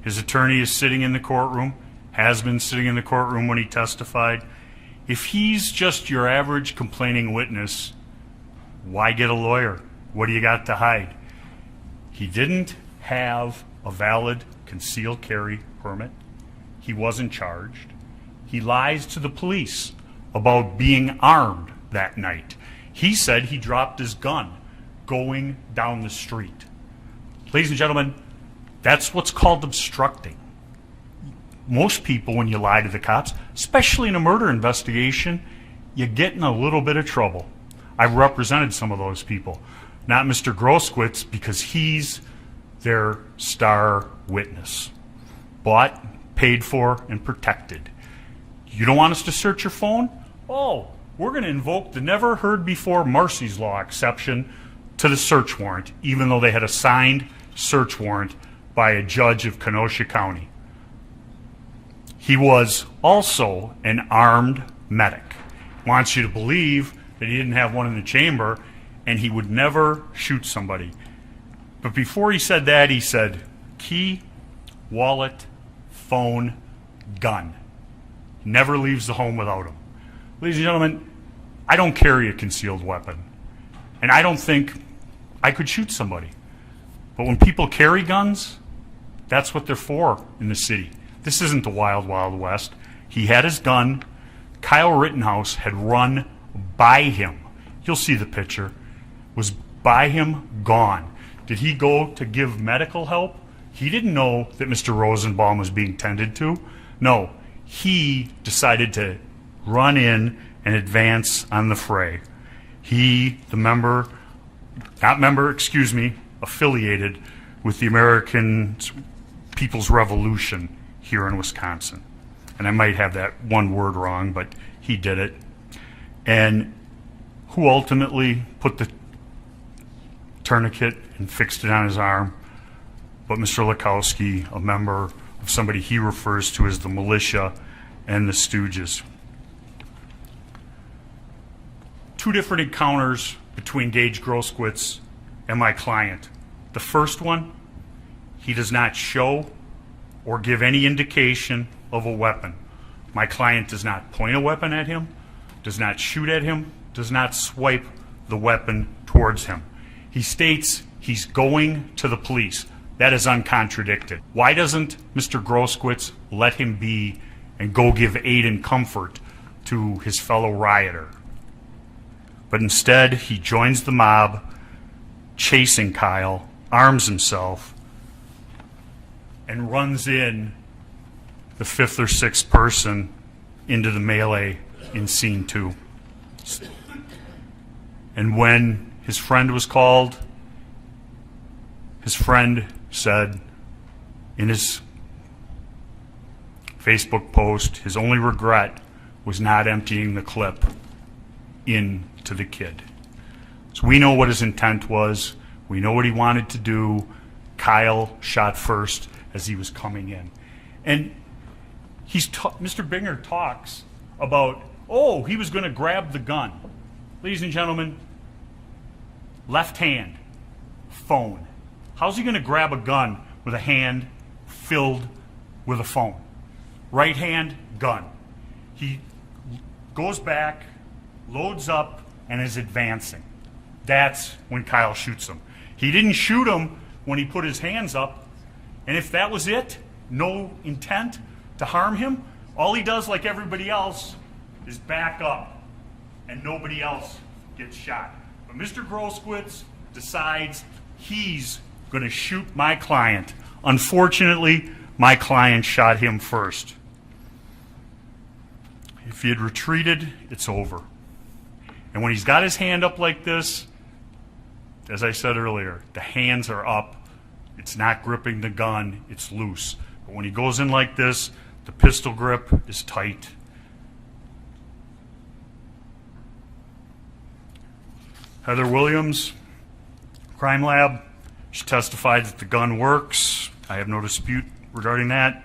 His attorney is sitting in the courtroom, has been sitting in the courtroom when he testified. If he's just your average complaining witness, why get a lawyer? What do you got to hide? He didn't have a valid concealed carry permit. He wasn't charged. He lies to the police about being armed that night. He said he dropped his gun going down the street. Ladies and gentlemen, that's what's called obstructing. Most people, when you lie to the cops, especially in a murder investigation, you get in a little bit of trouble. I've represented some of those people. Not Mr. Grosskowitz, because he's their star witness. Bought, paid for, and protected. You don't want us to search your phone? Oh, we're going to invoke the never heard before Marsy's Law exception to the search warrant, even though they had a signed search warrant by a judge of Kenosha County. He was also an armed medic. Wants you to believe that he didn't have one in the chamber and he would never shoot somebody. But before he said that, he said, key, wallet, phone, gun. Never leaves the home without them. Ladies and gentlemen, I don't carry a concealed weapon. And I don't think I could shoot somebody. But when people carry guns, that's what they're for in the city. This isn't the wild, wild west. He had his gun. Kyle Rittenhouse had run by him. You'll see the picture. Was by him, gone. Did he go to give medical help? He didn't know that Mr. Rosenbaum was being tended to. No, he decided to run in and advance on the fray. He, the affiliated with the American People's Revolution here in Wisconsin. And I might have that one word wrong, but he did it. And who ultimately put the tourniquet and fixed it on his arm? But Mr. Lukowski, a member of somebody he refers to as the militia and the Stooges. Two different encounters between Gage Groskowitz and my client. The first one, he does not show or give any indication of a weapon. My client does not point a weapon at him, does not shoot at him, does not swipe the weapon towards him. He states he's going to the police. That is uncontradicted. Why doesn't Mr. Groskowitz let him be and go give aid and comfort to his fellow rioter? But instead, he joins the mob, chasing Kyle, arms himself, and runs in the fifth or sixth person into the melee in scene 2. And when his friend was called, his friend said in his Facebook post, his only regret was not emptying the clip into the kid. So we know what his intent was. We know what he wanted to do. Kyle shot first as he was coming in. And Mr. Binger talks about, oh, he was going to grab the gun. Ladies and gentlemen, left hand, phone. How's he going to grab a gun with a hand filled with a phone? Right hand, gun. He goes back, loads up, and is advancing. That's when Kyle shoots him. He didn't shoot him when he put his hands up, and if that was it, no intent to harm him, all he does, like everybody else, is back up, and nobody else gets shot. But Mr. Groskowitz decides he's going to shoot my client. Unfortunately, my client shot him first. If he had retreated, it's over. And when he's got his hand up like this, as I said earlier, the hands are up. It's not gripping the gun, it's loose. But when he goes in like this, the pistol grip is tight. Heather Williams, Crime Lab, she testified that the gun works. I have no dispute regarding that.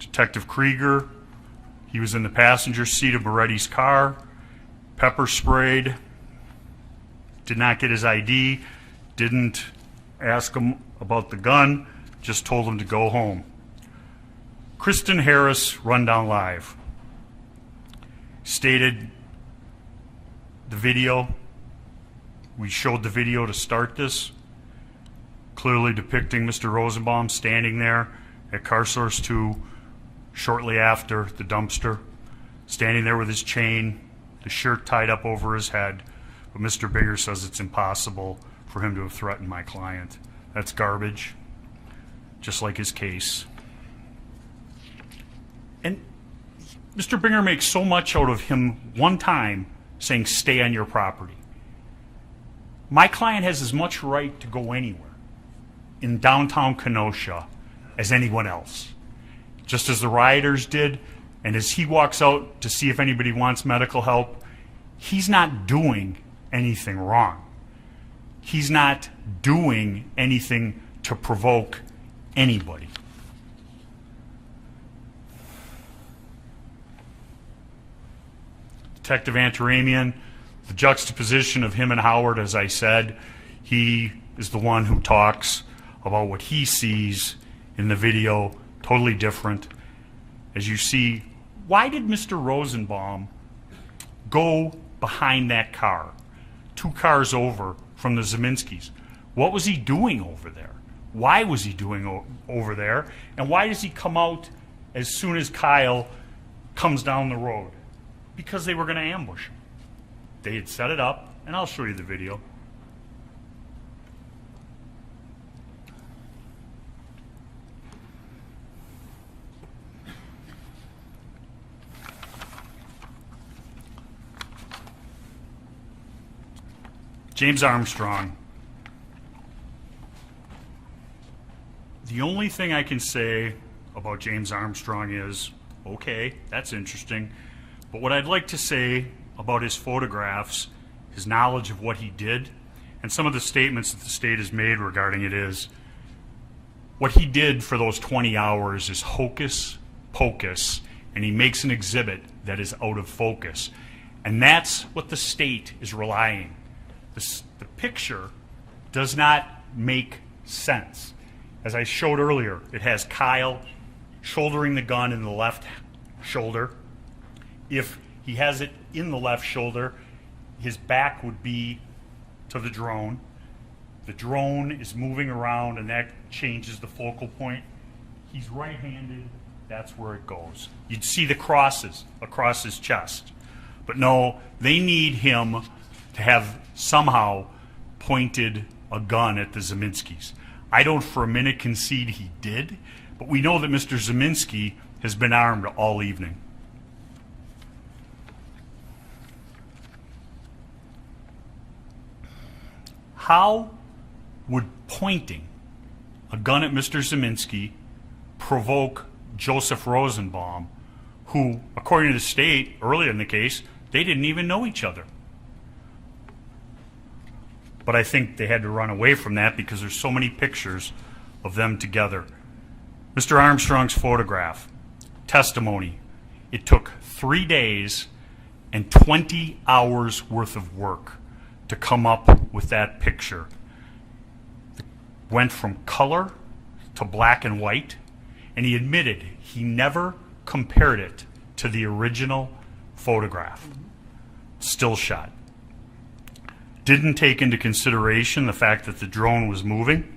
Detective Krieger, he was in the passenger seat of Moretti's car, pepper sprayed, did not get his ID, didn't ask him about the gun, just told him to go home. Kristen Harris, Rundown Live, stated the video, we showed the video to start this, clearly depicting Mr. Rosenbaum standing there at Car Source 2 shortly after the dumpster, standing there with his chain, the shirt tied up over his head. But Mr. Binger says it's impossible for him to have threatened my client. That's garbage, just like his case. And Mr. Binger makes so much out of him one time saying, stay on your property. My client has as much right to go anywhere in downtown Kenosha as anyone else. Just as the rioters did, and as he walks out to see if anybody wants medical help, he's not doing anything wrong. He's not doing anything to provoke anybody. Detective Antaramian, the juxtaposition of him and Howard, as I said, he is the one who talks about what he sees in the video, totally different. As you see, why did Mr. Rosenbaum go behind that car, 2 cars over from the Zeminskis? What was he doing over there? Why was he doing over there? And why does he come out as soon as Kyle comes down the road? Because they were going to ambush him. They had set it up, and I'll show you the video. James Armstrong. The only thing I can say about James Armstrong is, okay, that's interesting. But what I'd like to say about his photographs, his knowledge of what he did, and some of the statements that the state has made regarding it is, what he did for those 20 hours is hocus pocus, and he makes an exhibit that is out of focus. And that's what the state is relying. The picture does not make sense. As I showed earlier, it has Kyle shouldering the gun in the left shoulder. If he has it in the left shoulder, his back would be to the drone. The drone is moving around, and that changes the focal point. He's right-handed, that's where it goes. You'd see the crosses across his chest. But no, they need him to have somehow pointed a gun at the Zeminskis. I don't for a minute concede he did, but we know that Mr. Zeminski has been armed all evening. How would pointing a gun at Mr. Zeminski provoke Joseph Rosenbaum, who, according to the state, earlier in the case, they didn't even know each other? But I think they had to run away from that because there's so many pictures of them together. Mr. Armstrong's photograph, testimony, it took 3 days and 20 hours worth of work to come up with that picture. It went from color to black and white, and he admitted he never compared it to the original photograph. Still shot. Didn't take into consideration the fact that the drone was moving.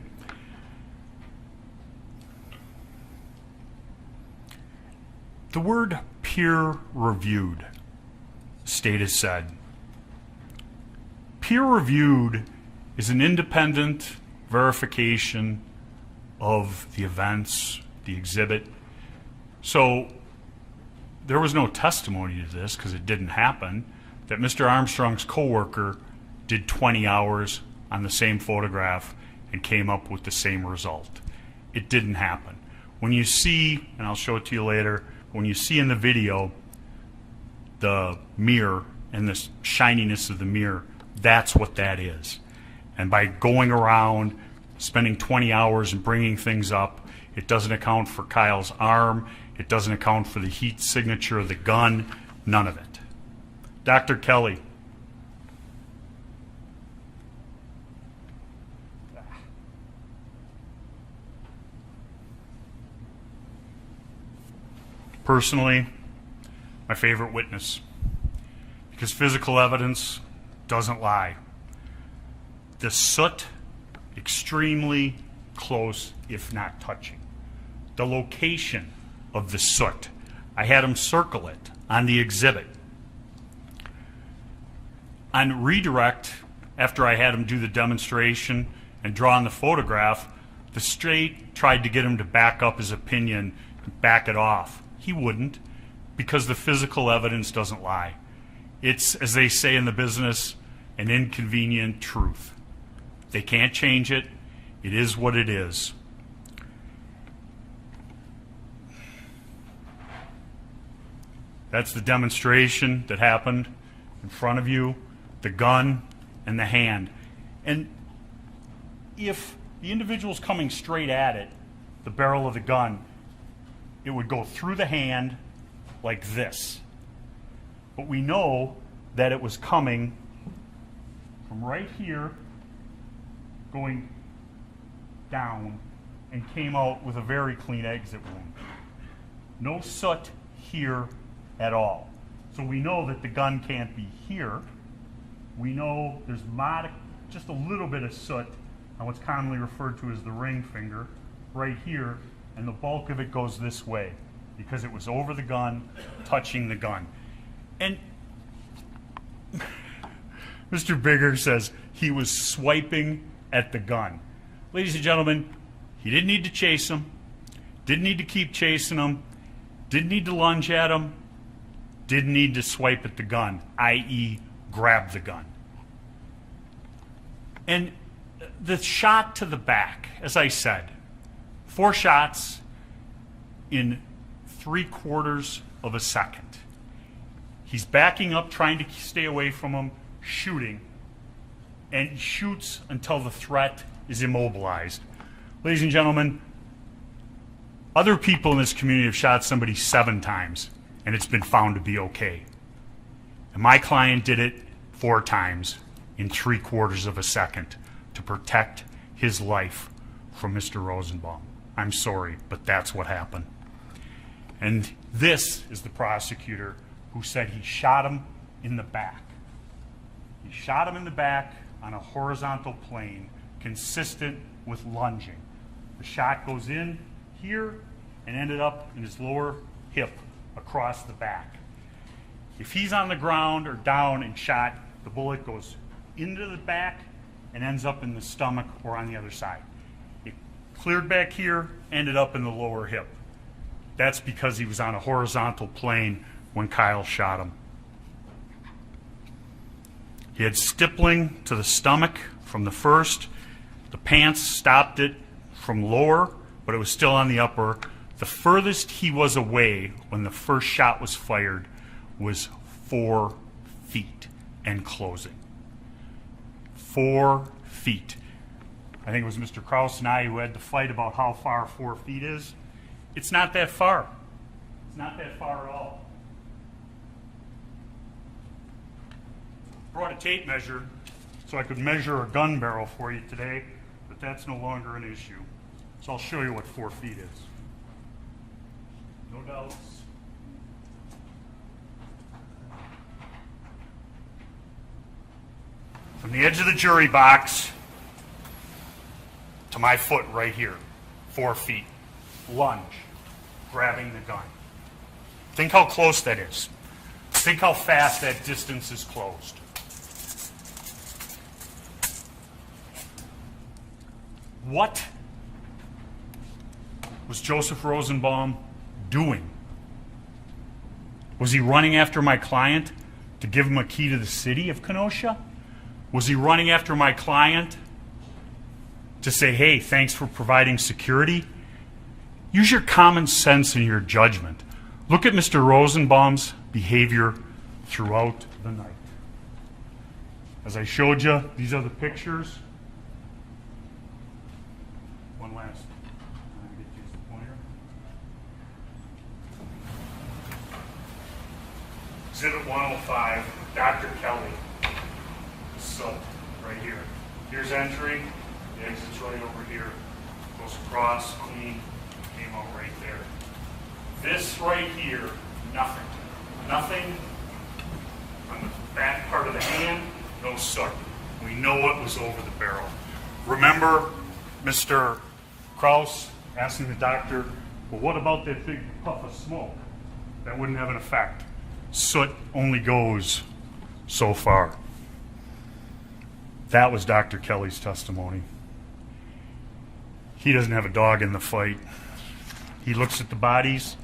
The word peer-reviewed, state has said. Peer-reviewed is an independent verification of the events, the exhibit. So there was no testimony to this because it didn't happen, that Mr. Armstrong's coworker did 20 hours on the same photograph and came up with the same result. It didn't happen. When you see, and I'll show it to you later, when you see in the video the mirror and the shininess of the mirror, that's what that is. And by going around, spending 20 hours and bringing things up, it doesn't account for Kyle's arm, it doesn't account for the heat signature of the gun, none of it. Dr. Kelly. Personally, my favorite witness, because physical evidence doesn't lie. The soot, extremely close, if not touching. The location of the soot, I had him circle it on the exhibit. On redirect, after I had him do the demonstration and draw on the photograph, the state tried to get him to back up his opinion and back it off. He wouldn't, because the physical evidence doesn't lie. It's, as they say in the business, an inconvenient truth. They can't change it. It is what it is. That's the demonstration that happened in front of you, the gun, and the hand. And if the individual's coming straight at it, the barrel of the gun, it would go through the hand like this. But we know that it was coming from right here, going down, and came out with a very clean exit wound. No soot here at all. So we know that the gun can't be here. We know there's just a little bit of soot on what's commonly referred to as the ring finger right here, and the bulk of it goes this way because it was over the gun, touching the gun. And Mr. Bigger says he was swiping at the gun. Ladies and gentlemen, he didn't need to chase him, didn't need to keep chasing him, didn't need to lunge at him, didn't need to swipe at the gun, i.e. grab the gun. And the shot to the back, as I said, 4 shots in 3/4 of a second. He's backing up, trying to stay away from him, shooting, and he shoots until the threat is immobilized. Ladies and gentlemen, other people in this community have shot somebody 7 times, and it's been found to be okay. And my client did it 4 times in 3/4 of a second to protect his life from Mr. Rosenbaum. I'm sorry, but that's what happened. And this is the prosecutor who said he shot him in the back. He shot him in the back on a horizontal plane consistent with lunging. The shot goes in here and ended up in his lower hip across the back. If he's on the ground or down and shot, the bullet goes into the back and ends up in the stomach or on the other side. It cleared back here, ended up in the lower hip. That's because he was on a horizontal plane when Kyle shot him. He had stippling to the stomach from the first. The pants stopped it from lower, but it was still on the upper. The furthest he was away when the first shot was fired was 4 feet and closing. 4 feet. I think it was Mr. Krause and I who had to fight about how far 4 feet is. It's not that far. It's not that far at all. Brought a tape measure so I could measure a gun barrel for you today, but that's no longer an issue. So I'll show you what 4 feet is. No doubts. From the edge of the jury box to my foot right here, 4 feet. Lunge, grabbing the gun. Think how close that is. Think how fast that distance is closed. What was Joseph Rosenbaum doing? Was he running after my client to give him a key to the city of Kenosha? Was he running after my client to say, hey, thanks for providing security? Use your common sense and your judgment. Look at Mr. Rosenbaum's behavior throughout the night. As I showed you, these are the pictures. One last. Let me get you the pointer. Exhibit 105, Dr. Kelly. So, right here. Here's entry. The exit's right over here. Goes across, clean, came out right there. This right here, nothing. Nothing on the back part of the hand, no soot. We know what was over the barrel. Remember Mr. Krause asking the doctor, well, what about that big puff of smoke? That wouldn't have an effect. Soot only goes so far. That was Dr. Kelly's testimony. He doesn't have a dog in the fight. He looks at the bodies,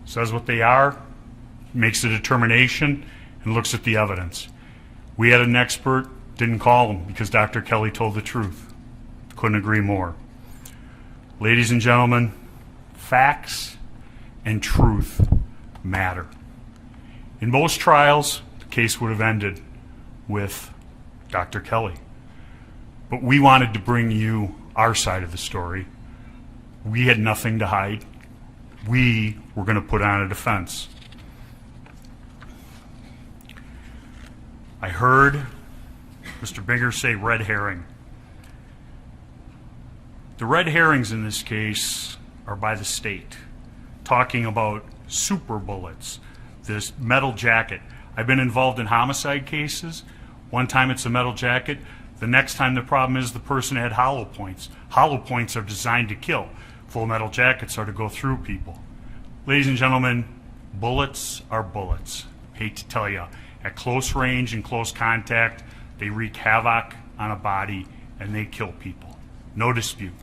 says what they are, makes a determination, and looks at the evidence. We had an expert, didn't call him because Dr. Kelly told the truth. Couldn't agree more. Ladies and gentlemen, facts and truth matter. In most trials, the case would have ended with Dr. Kelly. But we wanted to bring you our side of the story. We had nothing to hide. We were going to put on a defense. I heard Mr. Binger say red herring. The red herrings in this case are by the state, talking about super bullets, this metal jacket. I've been involved in homicide cases. One time it's a metal jacket. The next time the problem is the person had hollow points. Hollow points are designed to kill. Full metal jackets are to go through people. Ladies and gentlemen, bullets are bullets. Hate to tell you, at close range and close contact, they wreak havoc on a body and they kill people. No dispute.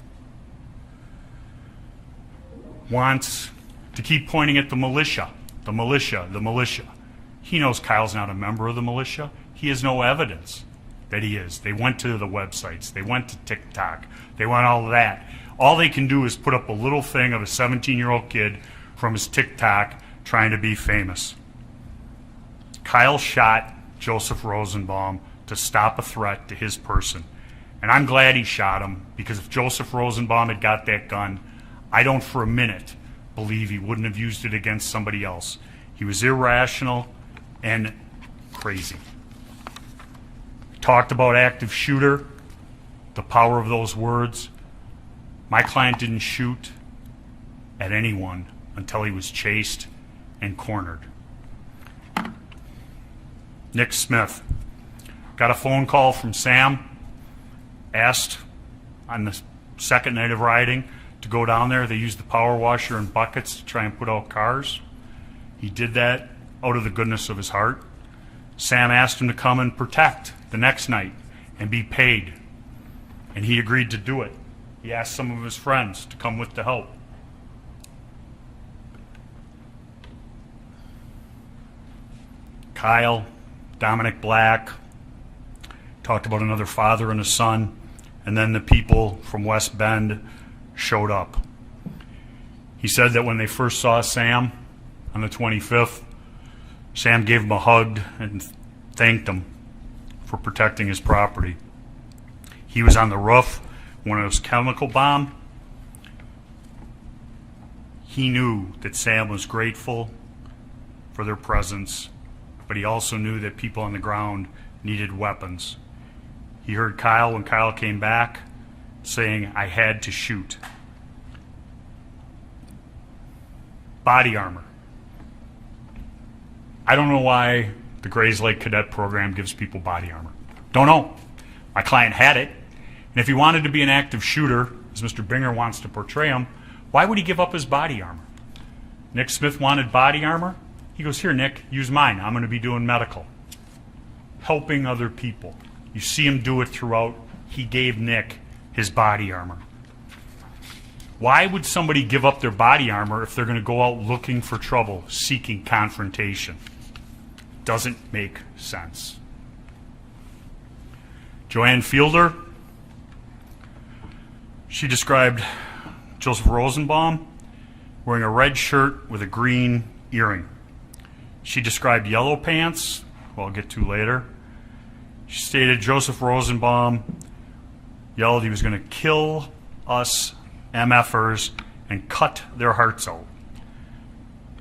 Wants to keep pointing at the militia, the militia, the militia. He knows Kyle's not a member of the militia. He has no evidence that he is. They went to the websites. They went to TikTok. They went all of that. All they can do is put up a little thing of a 17-year-old kid from his TikTok trying to be famous. Kyle shot Joseph Rosenbaum to stop a threat to his person. And I'm glad he shot him, because if Joseph Rosenbaum had got that gun, I don't for a minute believe he wouldn't have used it against somebody else. He was irrational and crazy. Talked about active shooter, the power of those words. My client didn't shoot at anyone until he was chased and cornered. Nick Smith got a phone call from Sam, asked on the second night of riding to go down there. They used the power washer and buckets to try and put out cars. He did that out of the goodness of his heart. Sam asked him to come and protect the next night and be paid, and he agreed to do it. He asked some of his friends to come with to help. Kyle, Dominic Black, talked about another father and a son, and then the people from West Bend showed up. He said that when they first saw Sam on the 25th, Sam gave him a hug and thanked him for protecting his property. He was on the roof when it was chemical bomb. He knew that Sam was grateful for their presence, but he also knew that people on the ground needed weapons. He heard Kyle when Kyle came back saying, "I had to shoot." Body armor. I don't know why the Grays Lake Cadet Program gives people body armor. Don't know. My client had it. And if he wanted to be an active shooter, as Mr. Binger wants to portray him, why would he give up his body armor? Nick Smith wanted body armor. He goes, "Here, Nick, use mine. I'm going to be doing medical." Helping other people. You see him do it throughout. He gave Nick his body armor. Why would somebody give up their body armor if they're going to go out looking for trouble, seeking confrontation? Doesn't make sense. Joanne Fielder, she described Joseph Rosenbaum wearing a red shirt with a green earring. She described yellow pants, who I'll get to later. She stated Joseph Rosenbaum yelled he was going to kill us MFers and cut their hearts out.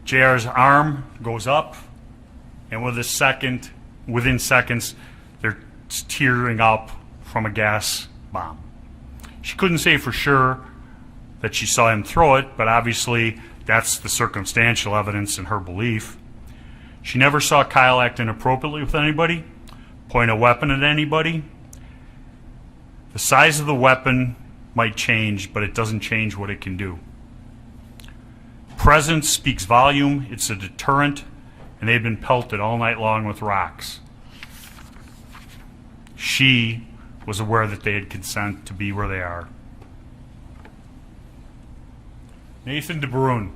JR's arm goes up, and within seconds, they're tearing up from a gas bomb. She couldn't say for sure that she saw him throw it, but obviously that's the circumstantial evidence in her belief. She never saw Kyle act inappropriately with anybody, point a weapon at anybody. The size of the weapon might change, but it doesn't change what it can do. Presence speaks volume. It's a deterrent, and they've been pelted all night long with rocks. She was aware that they had consent to be where they are. Nathan DeBrune.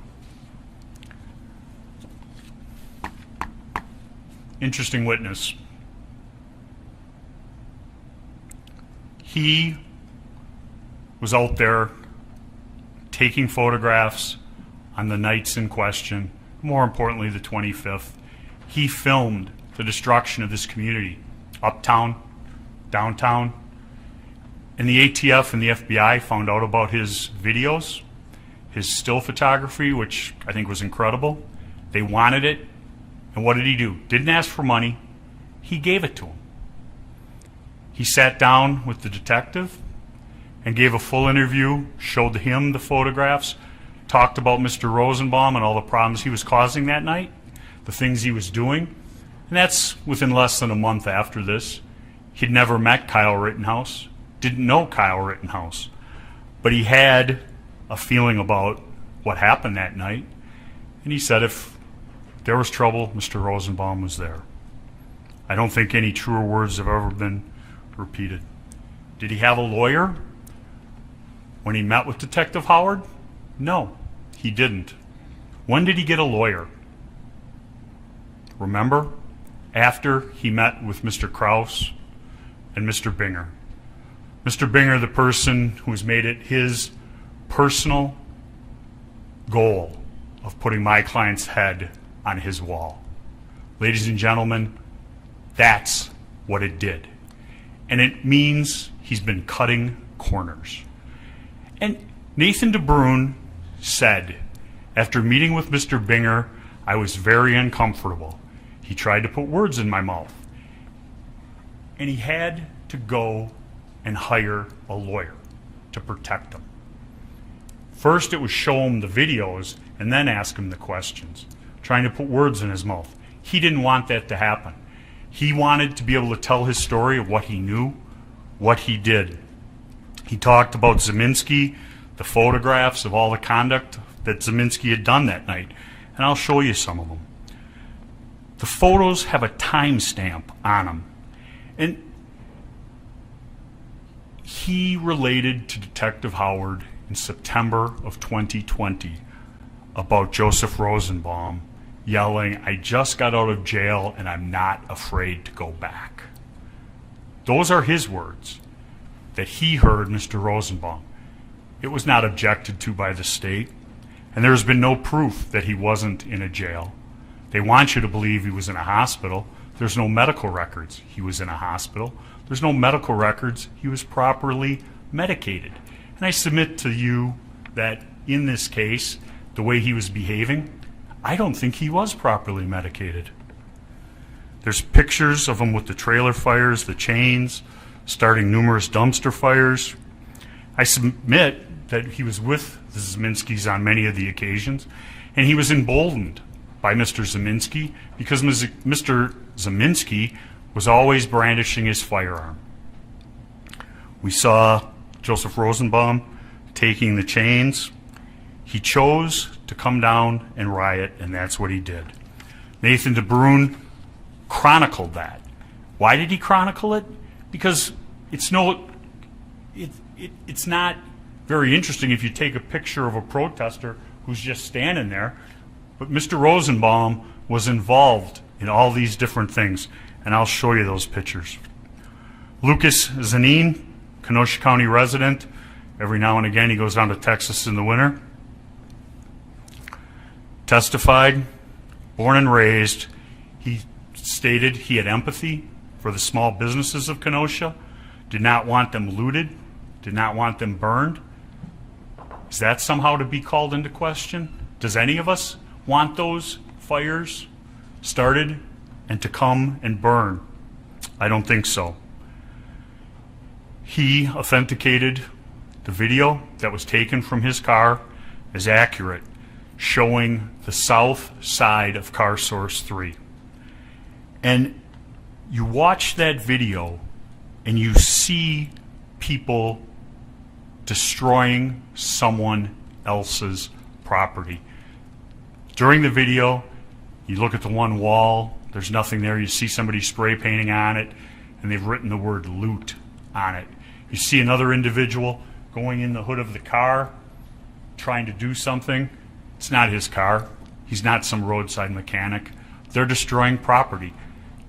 Interesting witness. He was out there taking photographs on the nights in question, more importantly the 25th. He filmed the destruction of this community, uptown, downtown. And the ATF and the FBI found out about his videos, his still photography, which I think was incredible. They wanted it. And what did he do? Didn't ask for money. He gave it to him. He sat down with the detective and gave a full interview, showed him the photographs, talked about Mr. Rosenbaum and all the problems he was causing that night, the things he was doing. And that's within less than a month after this. He'd never met Kyle Rittenhouse, didn't know Kyle Rittenhouse, but he had a feeling about what happened that night. And he said if there was trouble, Mr. Rosenbaum was there. I don't think any truer words have ever been repeated. Did he have a lawyer when he met with Detective Howard? No, he didn't. When did he get a lawyer? Remember? After he met with Mr. Kraus and Mr. Binger. Mr. Binger, the person who's made it his personal goal of putting my client's head on his wall. Ladies and gentlemen, that's what it did. And it means he's been cutting corners. And Nathan DeBruin said, after meeting with Mr. Binger, I was very uncomfortable. He tried to put words in my mouth. And he had to go and hire a lawyer to protect him. First, it was show him the videos and then ask him the questions, trying to put words in his mouth. He didn't want that to happen. He wanted to be able to tell his story of what he knew, what he did. He talked about Zeminski, the photographs of all the conduct that Zeminski had done that night, and I'll show you some of them. The photos have a timestamp on them, and he related to Detective Howard in September of 2020 about Joseph Rosenbaum yelling, I just got out of jail and I'm not afraid to go back. Those are his words that he heard Mr. Rosenbaum. It was not objected to by the state, and there's been no proof that he wasn't in a jail. They want you to believe he was in a hospital. There's no medical records he was in a hospital. There's no medical records he was properly medicated. And I submit to you that in this case, the way he was behaving, I don't think he was properly medicated. There's pictures of him with the trailer fires, the chains, starting numerous dumpster fires. I submit that he was with the Zeminskis on many of the occasions, and he was emboldened by Mr. Zeminski because Mr. Zeminski was always brandishing his firearm. We saw Joseph Rosenbaum taking the chains. He chose to come down and riot, and that's what he did. Nathan DeBruin chronicled that. Why did he chronicle it? Because it's not very interesting if you take a picture of a protester who's just standing there, but Mr. Rosenbaum was involved in all these different things, and I'll show you those pictures. Lucas Zanin, Kenosha County resident. Every now and again he goes down to Texas in the winter. Testified, born and raised. He stated he had empathy for the small businesses of Kenosha, did not want them looted, did not want them burned. Is that somehow to be called into question? Does any of us want those fires started and to come and burn? I don't think so. He authenticated the video that was taken from his car as accurate, showing the south side of car source 3. And you watch that video and you see people destroying someone else's property. During the video, you look at the one wall, there's nothing there. You see somebody spray painting on it, and they've written the word loot on it. You see another individual going in the hood of the car, trying to do something. It's not his car. He's not some roadside mechanic. They're destroying property.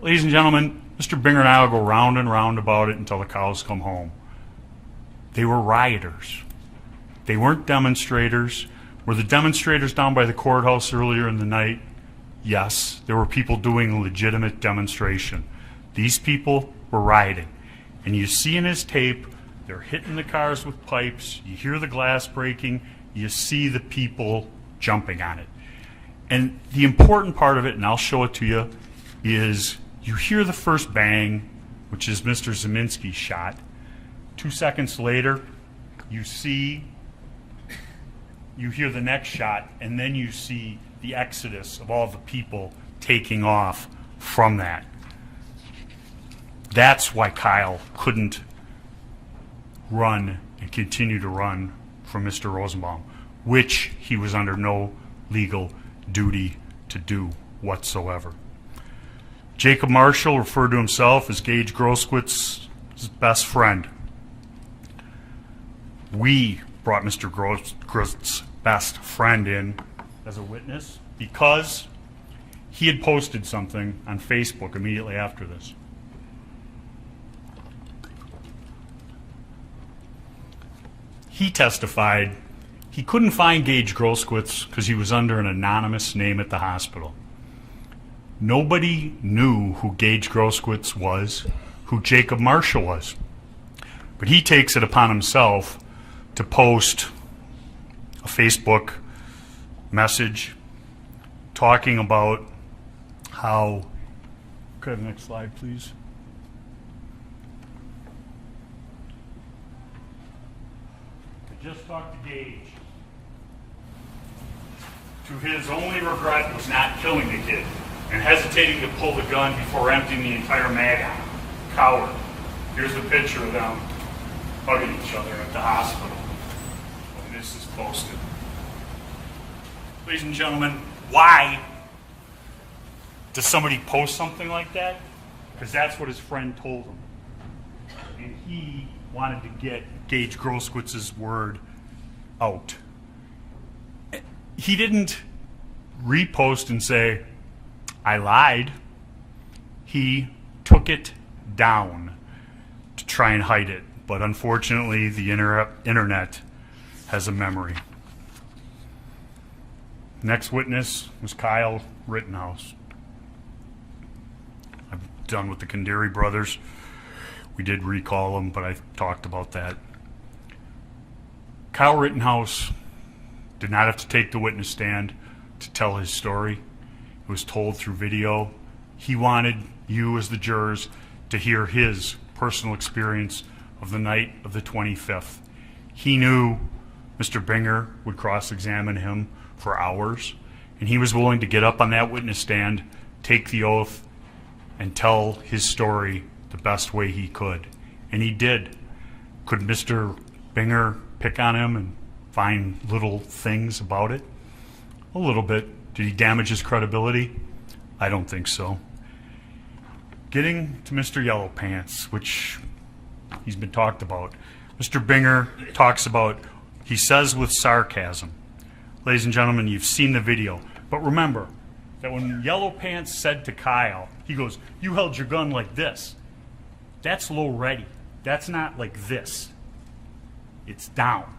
Ladies and gentlemen, Mr. Binger and I will go round and round about it until the cows come home. They were rioters. They weren't demonstrators. Were the demonstrators down by the courthouse earlier in the night? Yes, there were people doing a legitimate demonstration. These people were rioting. And you see in his tape, they're hitting the cars with pipes, you hear the glass breaking, you see the people jumping on it. And the important part of it, and I'll show it to you, is you hear the first bang, which is Mr. Zeminski's shot. 2 seconds later, you hear the next shot, and then you see the exodus of all the people taking off from that. That's why Kyle couldn't run and continue to run from Mr. Rosenbaum, which he was under no legal duty to do whatsoever. Jacob Marshall referred to himself as Gage Groskitz's best friend. We brought Mr. Groskitz's best friend in as a witness because he had posted something on Facebook immediately after this. He testified he couldn't find Gage Groskitz because he was under an anonymous name at the hospital. Nobody knew who Gage Groskitz was, who Jacob Marshall was. But he takes it upon himself to post a Facebook message talking about how, could I have the next slide, please? I just talked to Gage. To his only regret was not killing the kid and hesitating to pull the gun before emptying the entire mag on him. Coward. Here's a picture of them hugging each other at the hospital. And this is posted. Ladies and gentlemen, why does somebody post something like that? Because that's what his friend told him. And he wanted to get Gage Groskitz's word out. He didn't repost and say, I lied. He took it down to try and hide it. But unfortunately, the internet has a memory. Next witness was Kyle Rittenhouse. I'm done with the Kandari brothers. We did recall them, but I talked about that. Kyle Rittenhouse did not have to take the witness stand to tell his story. It was told through video. He wanted you as the jurors to hear his personal experience of the night of the 25th. He knew Mr. Binger would cross-examine him for hours, and he was willing to get up on that witness stand, take the oath, and tell his story the best way he could. And he did. Could Mr. Binger pick on him and find little things about it? A little bit. Did he damage his credibility? I don't think so. Getting to Mr. Yellow Pants, which he's been talked about. Mr. Binger talks about, he says with sarcasm. Ladies and gentlemen, you've seen the video. But remember that when Yellow Pants said to Kyle, he goes, you held your gun like this. That's low ready. That's not like this. It's down.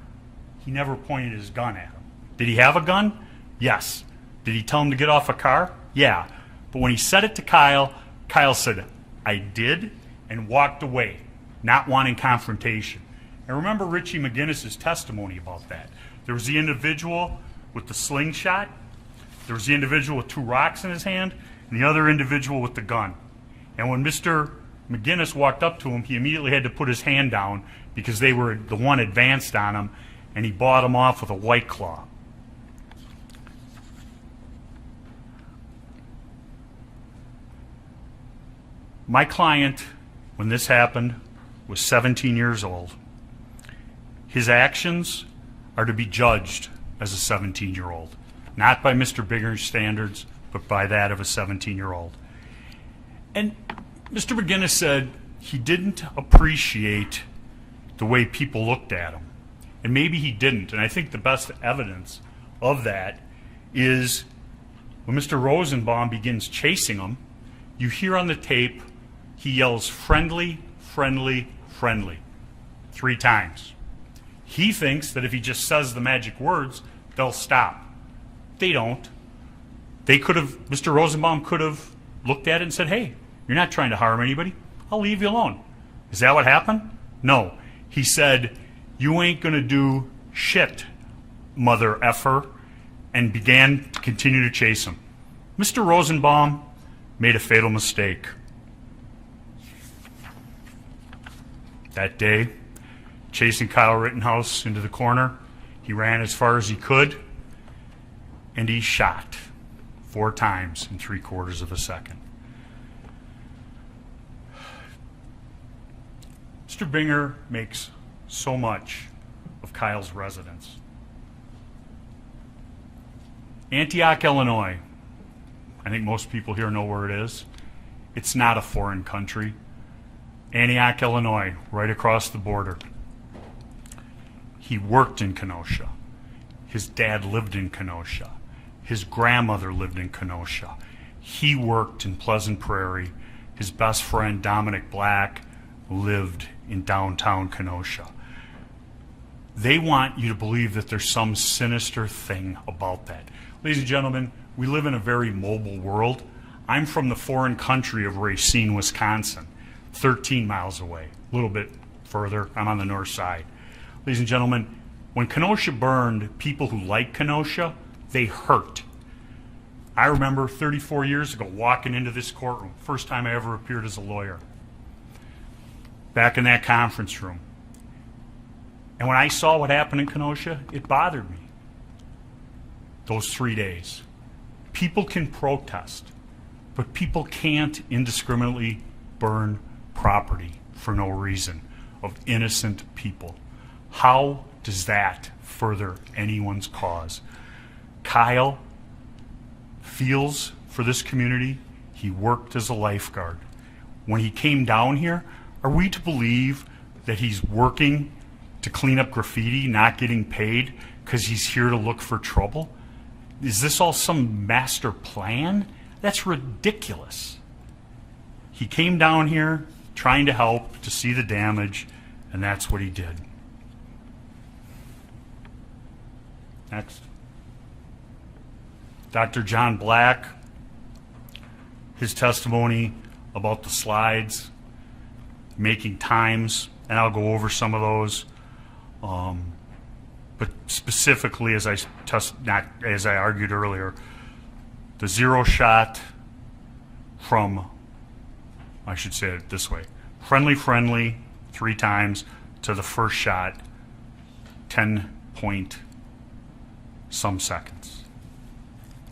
He never pointed his gun at him. Did he have a gun? Yes. Did he tell him to get off a car? Yeah. But when he said it to Kyle, Kyle said, I did, and walked away, not wanting confrontation. And remember Richie McGinnis's testimony about that. There was the individual with the slingshot, there was the individual with 2 rocks in his hand, and the other individual with the gun. And when Mr. McGinnis walked up to him, he immediately had to put his hand down because they were the one advanced on him, and he bought him off with a White Claw. My client, when this happened, was 17 years old. His actions are to be judged as a 17-year-old, not by Mr. Binger's standards, but by that of a 17-year-old. And Mr. McGinnis said he didn't appreciate the way people looked at him. And maybe he didn't. And I think the best evidence of that is when Mr. Rosenbaum begins chasing him, you hear on the tape he yells, friendly, friendly, friendly, 3 times. He thinks that if he just says the magic words, they'll stop. They don't. Mr. Rosenbaum could have looked at it and said, hey, you're not trying to harm anybody. I'll leave you alone. Is that what happened? No. He said, you ain't going to do shit, mother effer, and began to continue to chase him. Mr. Rosenbaum made a fatal mistake. That day, chasing Kyle Rittenhouse into the corner, he ran as far as he could, and he shot 4 times in 3/4 of a second. Mr. Binger makes so much of Kyle's residence. Antioch, Illinois. I think most people here know where it is. It's not a foreign country. Antioch, Illinois, right across the border. He worked in Kenosha. His dad lived in Kenosha. His grandmother lived in Kenosha. He worked in Pleasant Prairie. His best friend, Dominic Black, lived in downtown Kenosha. They want you to believe that there's some sinister thing about that. Ladies and gentlemen, we live in a very mobile world. I'm from the foreign country of Racine, Wisconsin, 13 miles away, a little bit further. I'm on the north side. Ladies and gentlemen, when Kenosha burned, people who like Kenosha, they hurt. I remember 34 years ago walking into this courtroom, first time I ever appeared as a lawyer, back in that conference room. And when I saw what happened in Kenosha, it bothered me. Those 3 days. People can protest, but people can't indiscriminately burn property for no reason of innocent people. How does that further anyone's cause? Kyle feels for this community. He worked as a lifeguard. When he came down here, are we to believe that he's working to clean up graffiti, not getting paid because he's here to look for trouble? Is this all some master plan? That's ridiculous. He came down here trying to help, to see the damage, and that's what he did. Next. Dr. John Black, his testimony about the slides, making times, and I'll go over some of those. But specifically, as I argued earlier, the 0 shot from, I should say it this way, friendly 3 times to the first shot, 10 point some seconds.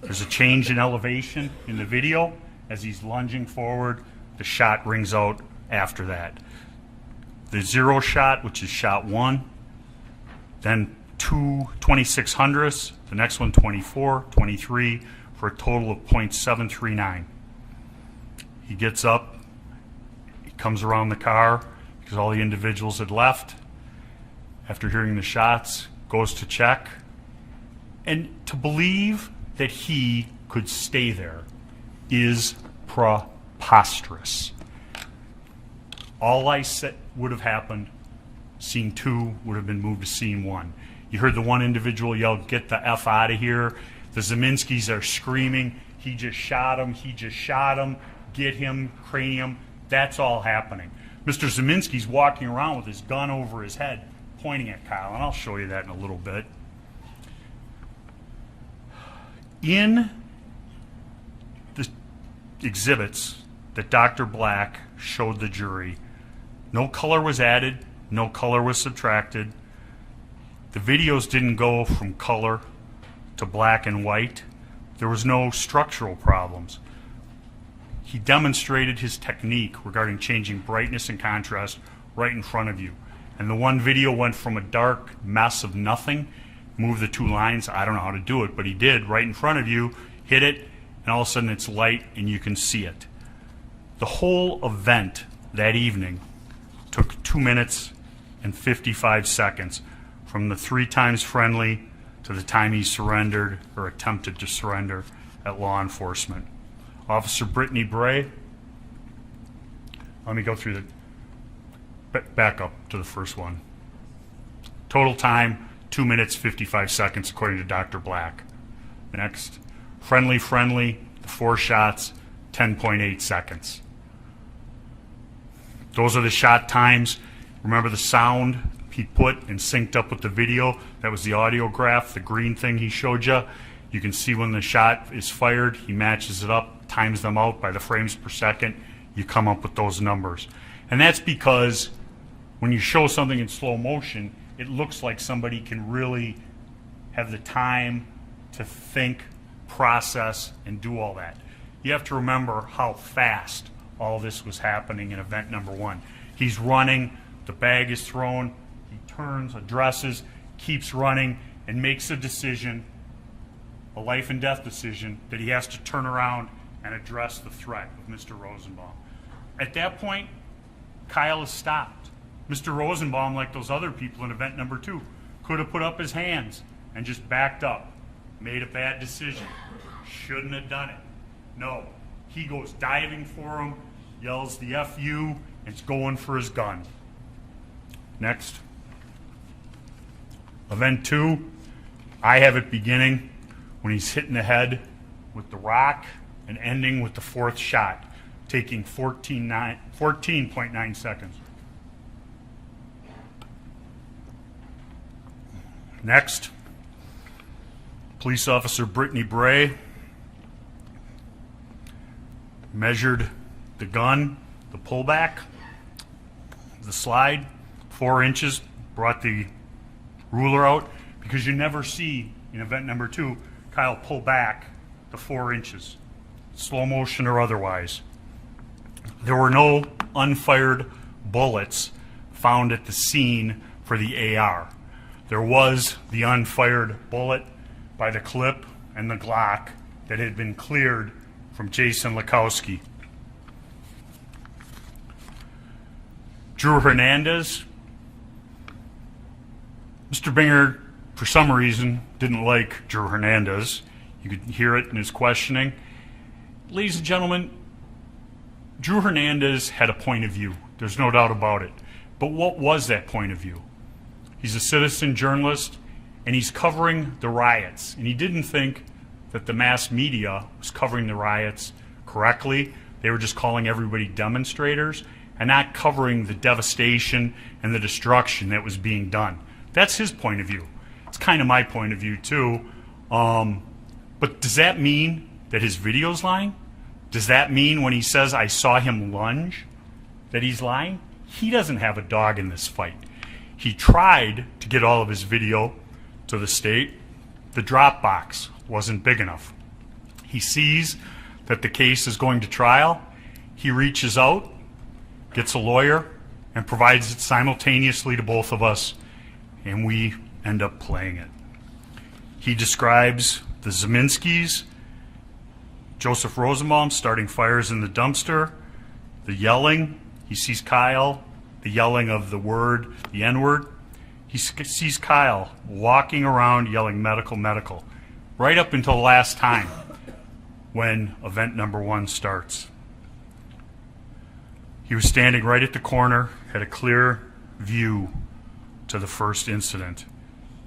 There's a change in elevation in the video as he's lunging forward. The shot rings out after that. The 0 shot, which is shot 1, then 2 2600ths, the next one 24, 23, for a total of .739. He gets up, he comes around the car because all the individuals had left. After hearing the shots, goes to check. And to believe that he could stay there is preposterous. All I said would have happened, scene 2 would have been moved to scene 1. You heard the one individual yell, "Get the F out of here." The Zeminskis are screaming, "He just shot him, he just shot him, get him, cranium." That's all happening. Mr. Zeminski's walking around with his gun over his head, pointing at Kyle, and I'll show you that in a little bit. In the exhibits that Dr. Black showed the jury, no color was added, no color was subtracted. The videos didn't go from color to black and white. There was no structural problems. He demonstrated his technique regarding changing brightness and contrast right in front of you. And the one video went from a dark mess of nothing, move the 2 lines. I don't know how to do it, but he did right in front of you, hit it, and all of a sudden it's light and you can see it. The whole event that evening took 2 minutes and 55 seconds from the 3 times friendly to the time he surrendered or attempted to surrender at law enforcement. Officer Brittany Bray, let me go through the, back up to the first one. Total time, 2 minutes, 55 seconds, according to Dr. Black. Next. Friendly, the 4 shots, 10.8 seconds. Those are the shot times. Remember the sound he put and synced up with the video? That was the audio graph, the green thing he showed you. You can see when the shot is fired, he matches it up, times them out by the frames per second. You come up with those numbers. And that's because when you show something in slow motion, it looks like somebody can really have the time to think, process, and do all that. You have to remember how fast all this was happening in event number 1. He's running, the bag is thrown, he turns, addresses, keeps running, and makes a decision, a life and death decision, that he has to turn around and address the threat of Mr. Rosenbaum. At that point, Kyle is stopped. Mr. Rosenbaum, like those other people in event number 2, could have put up his hands and just backed up, made a bad decision, shouldn't have done it. No, he goes diving for him, yells the FU, and is going for his gun. Next. Event 2, I have it beginning when he's hitting the head with the rock and ending with the 4th shot, taking 14.9 seconds. Next, police officer Brittany Bray measured the gun, the pullback, the slide, 4 inches, brought the ruler out, because you never see in event number 2 Kyle pull back the 4 inches, slow motion or otherwise. There were no unfired bullets found at the scene for the AR. There was the unfired bullet by the clip and the Glock that had been cleared from Jason Lakowski. Drew Hernandez. Mr. Binger, for some reason, didn't like Drew Hernandez. You could hear it in his questioning. Ladies and gentlemen, Drew Hernandez had a point of view. There's no doubt about it. But what was that point of view? He's a citizen journalist, and he's covering the riots. And he didn't think that the mass media was covering the riots correctly. They were just calling everybody demonstrators and not covering the devastation and the destruction that was being done. That's his point of view. It's kind of my point of view too. But does that mean that his video's lying? Does that mean when he says, "I saw him lunge," that he's lying? He doesn't have a dog in this fight. He tried to get all of his video to the state. The Dropbox wasn't big enough. He sees that the case is going to trial. He reaches out, gets a lawyer, and provides it simultaneously to both of us, and we end up playing it. He describes the Zeminskis, Joseph Rosenbaum starting fires in the dumpster, the yelling. He sees Kyle, the yelling of the word, the N-word. He sees Kyle walking around yelling medical, medical, right up until the last time when event number 1 starts. He was standing right at the corner, had a clear view to the first incident.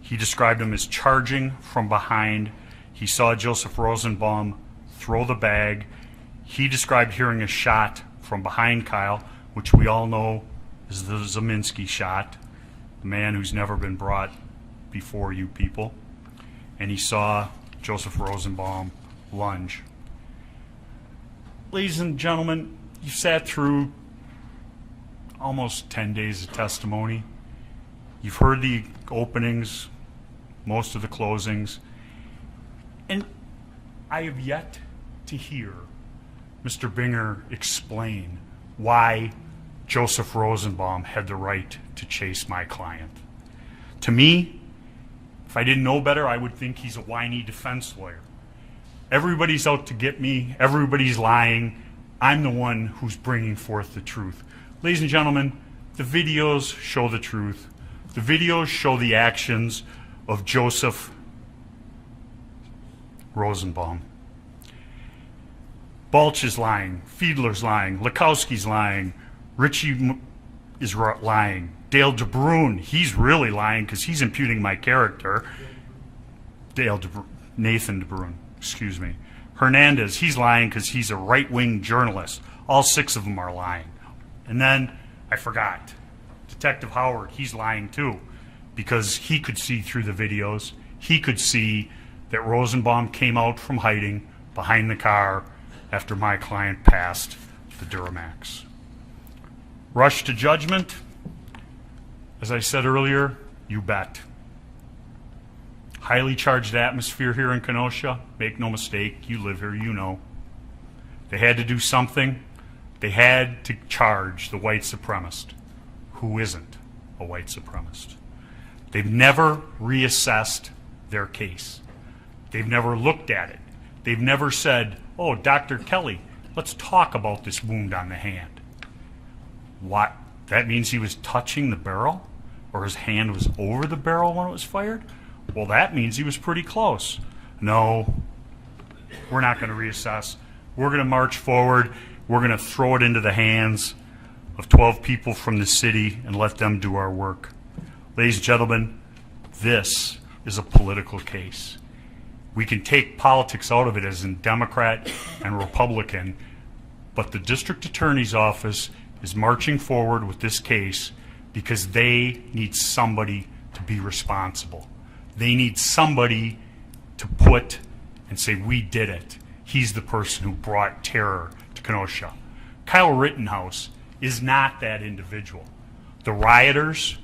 He described him as charging from behind. He saw Joseph Rosenbaum throw the bag. He described hearing a shot from behind Kyle, which we all know is the Zeminski shot, the man who's never been brought before you people. And he saw Joseph Rosenbaum lunge. Ladies and gentlemen, you sat through almost 10 days of testimony. You've heard the openings, most of the closings, and I have yet to hear Mr. Binger explain why Joseph Rosenbaum had the right to chase my client. To me, if I didn't know better, I would think he's a whiny defense lawyer. Everybody's out to get me. Everybody's lying. I'm the one who's bringing forth the truth. Ladies and gentlemen, the videos show the truth. The videos show the actions of Joseph Rosenbaum. Balch is lying. Fiedler's lying. Lakowski's lying. Richie is lying. Dale DeBruin, he's really lying because he's imputing my character. Nathan DeBruin, excuse me. Hernandez, he's lying because he's a right-wing journalist. All 6 of them are lying. And then, I forgot, Detective Howard, he's lying too, because he could see through the videos. He could see that Rosenbaum came out from hiding behind the car after my client passed the Duramax. Rush to judgment? As I said earlier, you bet. Highly charged atmosphere here in Kenosha. Make no mistake, you live here, you know. They had to do something. They had to charge the white supremacist, who isn't a white supremacist. They've never reassessed their case. They've never looked at it. They've never said, oh, Dr. Kelly, let's talk about this wound on the hand. What? That means he was touching the barrel? Or his hand was over the barrel when it was fired? Well, that means he was pretty close. No, we're not going to reassess. We're going to march forward. We're going to throw it into the hands of 12 people from the city and let them do our work. Ladies and gentlemen, this is a political case. We can take politics out of it as in Democrat and Republican, but the district attorney's office is marching forward with this case because they need somebody to be responsible. They need somebody to put and say, we did it. He's the person who brought terror to Kenosha. Kyle Rittenhouse is not that individual. The rioters,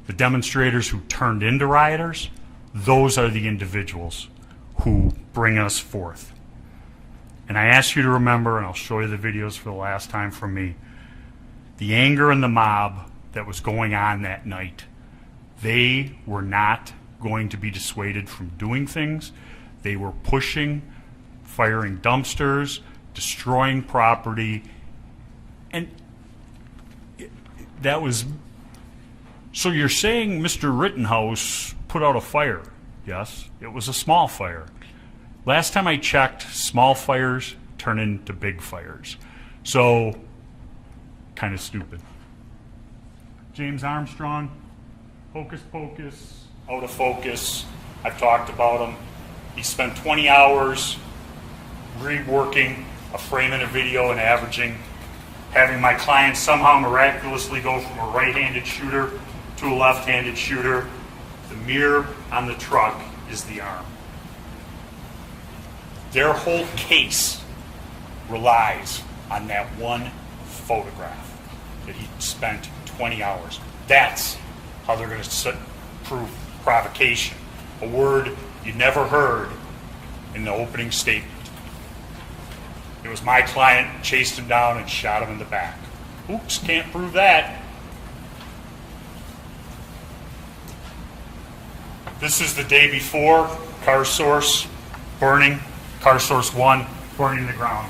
the demonstrators who turned into rioters, those are the individuals who bring us forth. And I ask you to remember, and I'll show you the videos for the last time from me, the anger in the mob that was going on that night. They were not going to be dissuaded from doing things. They were pushing, firing dumpsters, destroying property, and that was... So you're saying Mr. Rittenhouse put out a fire? Yes, it was a small fire. Last time I checked, small fires turn into big fires. So, kind of stupid. James Armstrong, hocus pocus, out of focus. I've talked about him. He spent 20 hours reworking a frame in a video and averaging, having my client somehow miraculously go from a right-handed shooter to a left-handed shooter. The mirror on the truck is the arm. Their whole case relies on that one photograph that he spent 20 hours. That's how they're going to prove provocation, a word you never heard in the opening statement. It was my client chased him down and shot him in the back. Oops, can't prove that. This is the day before, car source burning, car source 1 burning the ground.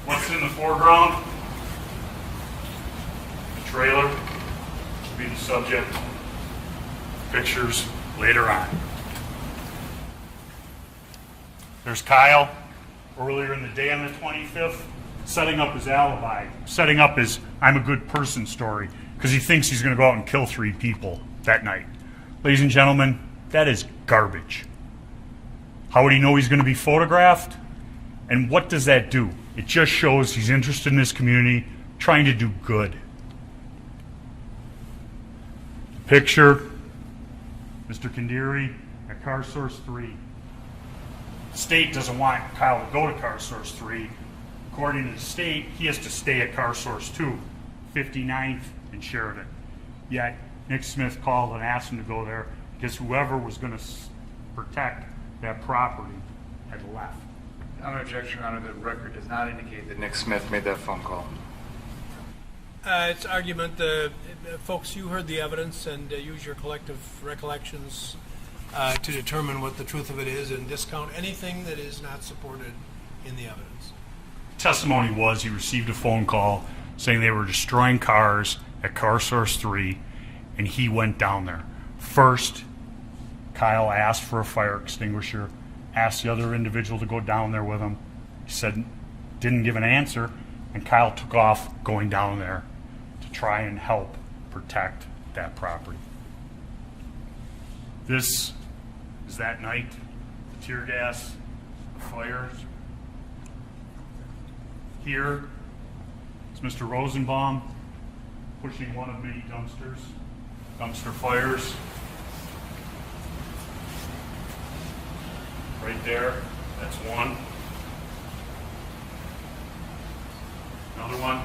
What's in the foreground? The trailer will be the subject. Pictures later on. There's Kyle earlier in the day on the 25th, setting up his alibi, setting up his I'm a good person story, because he thinks he's going to go out and kill 3 people that night. Ladies and gentlemen, that is garbage. How would he know he's going to be photographed? And what does that do? It just shows he's interested in this community, trying to do good. Picture, Mr. Kandiri at Car Source 3. The state doesn't want Kyle to go to Car Source 3. According to the state, he has to stay at Car Source 2, 59th and Sheridan. Yet, Nick Smith called and asked him to go there because whoever was going to protect that property had left. On objection, Your Honor, the record does not indicate that Nick Smith made that phone call. It's argument, folks, you heard the evidence and use your collective recollections to determine what the truth of it is and discount anything that is not supported in the evidence. Testimony was he received a phone call saying they were destroying cars at Car Source 3, and he went down there. First, Kyle asked for a fire extinguisher, asked the other individual to go down there with him. He said, didn't give an answer, and Kyle took off going down there to try and help protect that property. This is that night, the tear gas, the fires. Here is Mr. Rosenbaum pushing one of many dumpsters, dumpster fires. Right there, that's one. Another one.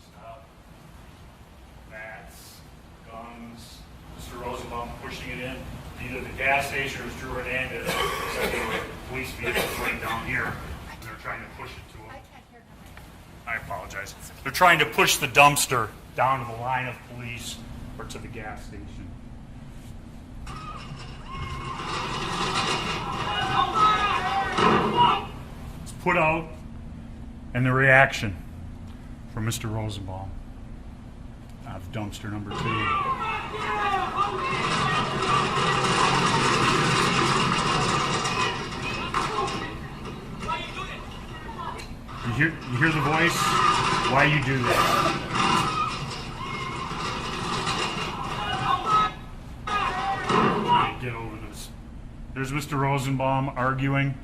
Stop. Bats, guns. Mr. Rosenbaum pushing it in. Either the gas station or Drew Hernandez. Police vehicles right down here. They're trying to push it to him. I apologize. They're trying to push the dumpster down to the line of police or to the gas station. It's put out, and the reaction from Mr. Rosenbaum of dumpster number 2. You hear the voice? Why you do that? Get over this. There's Mr. Rosenbaum arguing.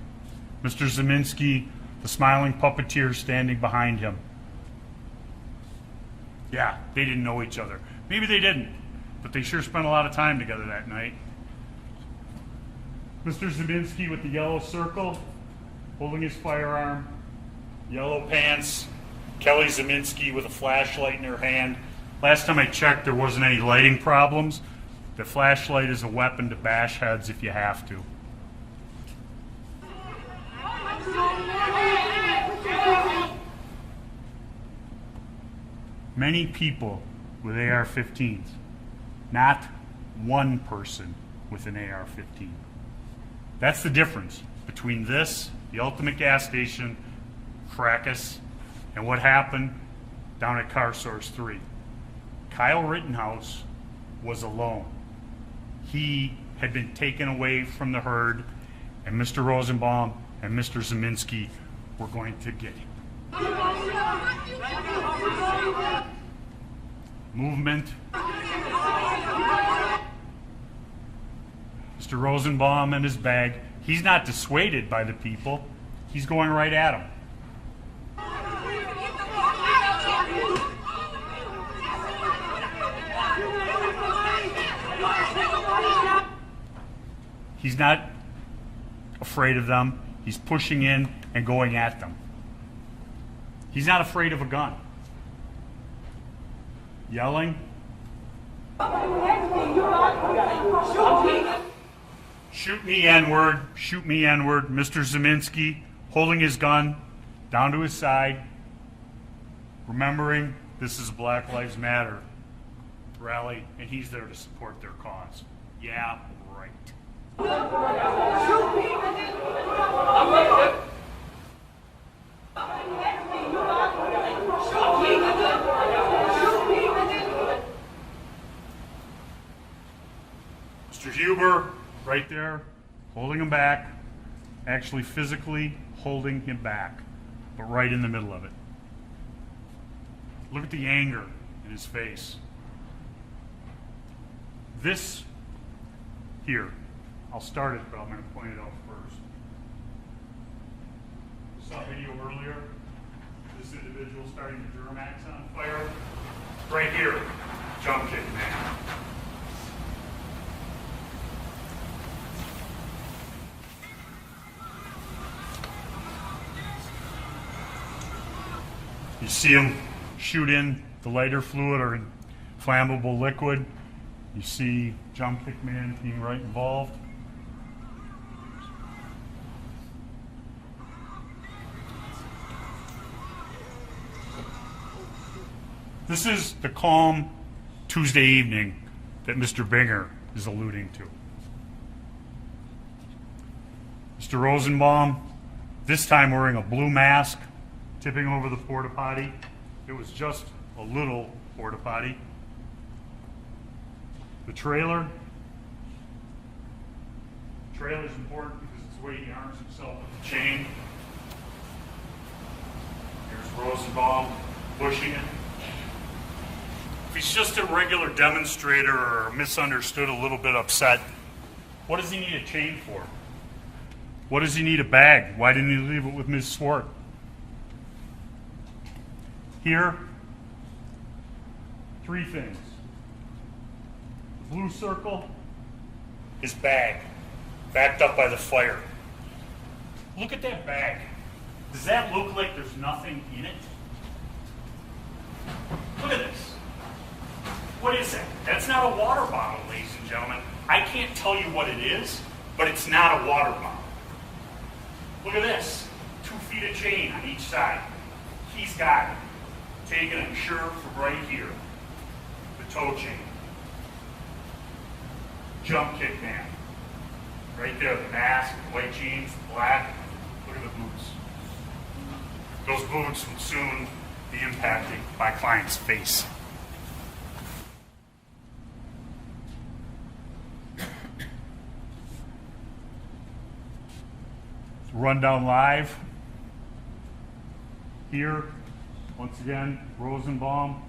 Mr. Zeminski, the smiling puppeteer, standing behind him. Yeah, they didn't know each other. Maybe they didn't, but they sure spent a lot of time together that night. Mr. Zeminski with the yellow circle, holding his firearm. Yellow pants, Kelly Zeminski with a flashlight in her hand. Last time I checked, there wasn't any lighting problems. The flashlight is a weapon to bash heads if you have to. Many people with AR-15s, not one person with an AR-15. That's the difference between this, the Ultimate Gas Station, fracas, and what happened down at Car Source 3. Kyle Rittenhouse was alone. He had been taken away from the herd, and Mr. Rosenbaum and Mr. Zeminski were going to get him. Movement. Mr. Rosenbaum and his bag. He's not dissuaded by the people. He's going right at them. He's not afraid of them. He's pushing in and going at them. He's not afraid of a gun. Yelling. Shoot me, N-word. Shoot me, N-word. Mr. Zeminski holding his gun down to his side, remembering this is a Black Lives Matter rally, and he's there to support their cause. Yeah, right. Mr. Huber, right there, holding him back, actually physically holding him back, but right in the middle of it. Look at the anger in his face. This here, I'll start it, but I'm going to point it out first. You saw a video earlier, this individual starting the Duramax on fire. Right here, jump kick man. You see him shoot in the lighter fluid or flammable liquid. You see jump kick man being right involved. This is the calm Tuesday evening that Mr. Binger is alluding to. Mr. Rosenbaum, this time wearing a blue mask, tipping over the porta potty. It was just a little porta potty. The trailer. The trailer is important because it's the way he arms himself with the chain. Here's Rosenbaum pushing it. If he's just a regular demonstrator or misunderstood, a little bit upset, What does he need a chain for? What does he need a bag? Why didn't he leave it with Ms. Swart? Here, 3 things. The blue circle, his bag, backed up by the fire. Look at that bag. Does that look like there's nothing in it? Look at this. What is that? That's not a water bottle, ladies and gentlemen. I can't tell you what it is, but it's not a water bottle. Look at this. 2 feet of chain on each side. He's got it. Taken, I'm sure, from right here. The toe chain. Jump kick man. Right there, the mask, the white jeans, the black. Look at the boots. Those boots will soon be impacting my client's face. Rundown live. Here, once again, Rosenbaum,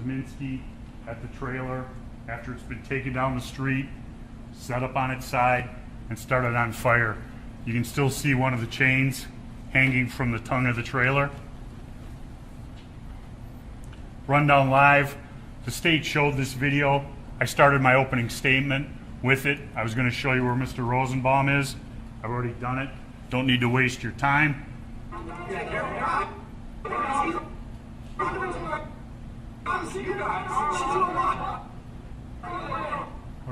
Zeminski at the trailer after it's been taken down the street, set up on its side, and started on fire. You can still see one of the chains hanging from the tongue of the trailer. Rundown live. The state showed this video. I started my opening statement with it. I was going to show you where Mr. Rosenbaum is. I've already done it. Don't need to waste your time. How do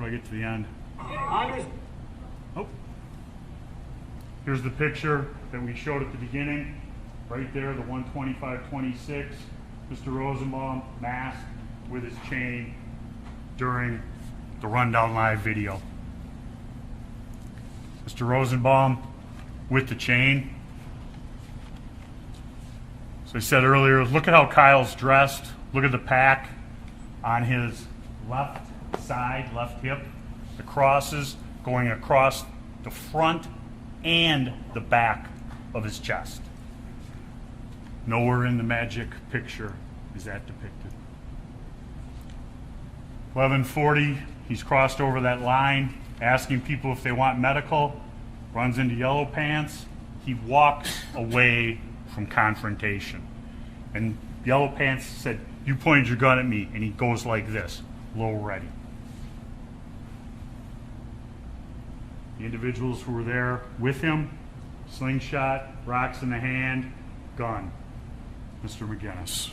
I get to the end? Oh. Here's the picture that we showed at the beginning. Right there, the 125-26. Mr. Rosenbaum masked with his chain during the Rundown Live video. Mr. Rosenbaum with the chain. So I said earlier, look at how Kyle's dressed. Look at the pack on his left side, left hip. The crosses going across the front and the back of his chest. Nowhere in the magic picture is that depicted. 11:40, he's crossed over that line, asking people if they want medical, runs into Yellow Pants. He walks away from confrontation. And Yellow Pants said, "You pointed your gun at me," and he goes like this, low ready. The individuals who were there with him, slingshot, rocks in the hand, gun. Mr. McGinnis.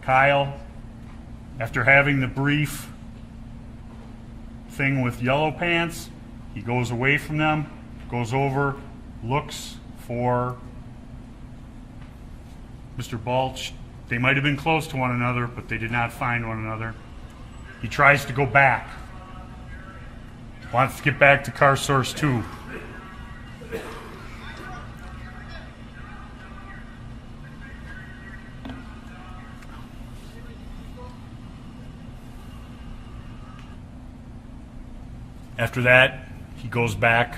Kyle, after having the brief thing with Yellow Pants, he goes away from them, goes over, looks for Mr. Balch. They might have been close to one another, but they did not find one another. He tries to go back. Wants to get back to car source 2. After that, he goes back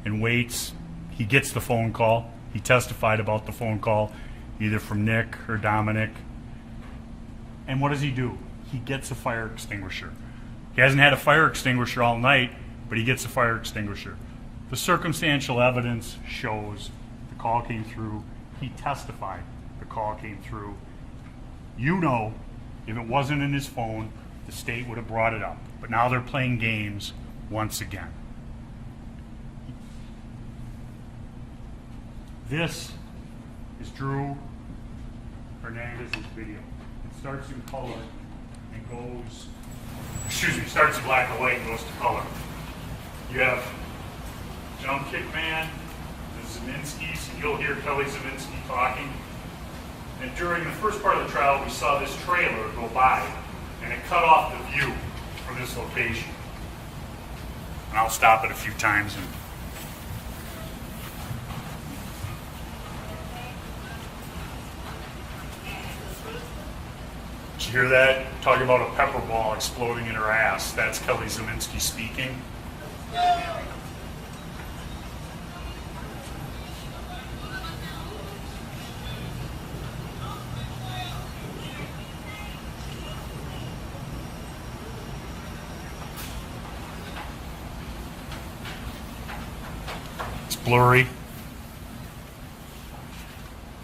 and waits. He gets the phone call. He testified about the phone call, either from Nick or Dominic. And what does he do? He gets a fire extinguisher. He hasn't had a fire extinguisher all night, but he gets a fire extinguisher. The circumstantial evidence shows the call came through. He testified the call came through. You know, if it wasn't in his phone, the state would have brought it up. But now they're playing games once again. This is Drew Hernandez's video. It starts in color and goes, starts in black and white and goes to color. You have Jump Kick Man, the Zeminskis, and you'll hear Kelly Zeminski talking. And during the first part of the trial, we saw this trailer go by, and it cut off the view from this location. And I'll stop it a few times. And did you hear that? Talking about a pepper ball exploding in her ass. That's Kelly Zeminski speaking. blurry.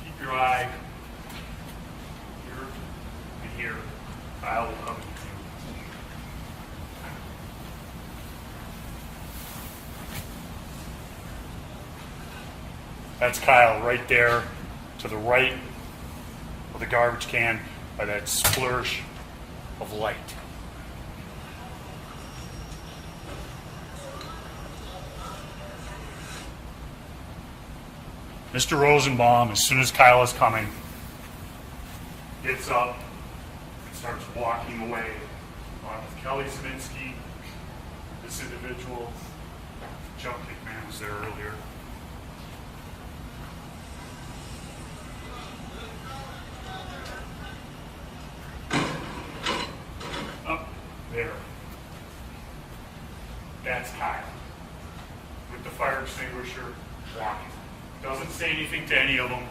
Keep your eye here and here. Kyle will come to you. That's Kyle right there to the right of the garbage can by that splurge of light. Mr. Rosenbaum, as soon as Kyle is coming, gets up and starts walking away along with Kelly Zeminski, this individual. Chuck McMahon was there earlier. Up there. That's Kyle with the fire extinguisher walking. Doesn't say anything to any of them.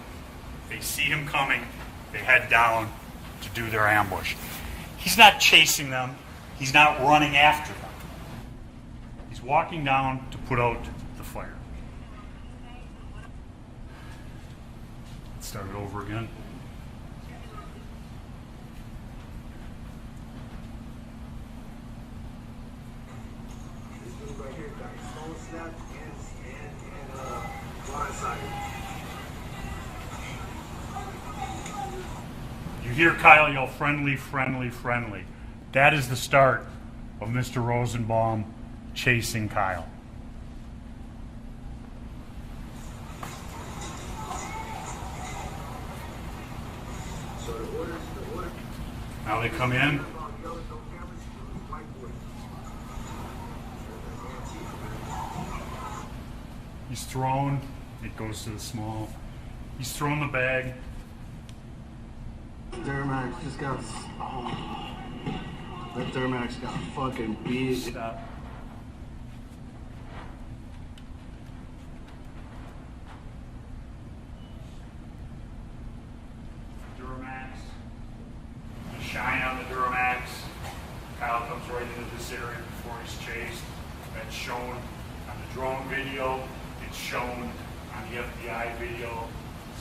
They see him coming, they head down to do their ambush. He's not chasing them. He's not running after them. He's walking down to put out the fire. Let's start it over again. You hear Kyle yell, "Friendly, friendly, friendly." That is the start of Mr. Rosenbaum chasing Kyle. Now they come in. He's thrown. It goes to the small. He's thrown the bag. Duramax just got. Oh, that Duramax got fucking beat. Stop. Duramax. The shine on the Duramax. Kyle comes right into this area before he's chased. That's shown on the drone video. It's shown on the FBI video.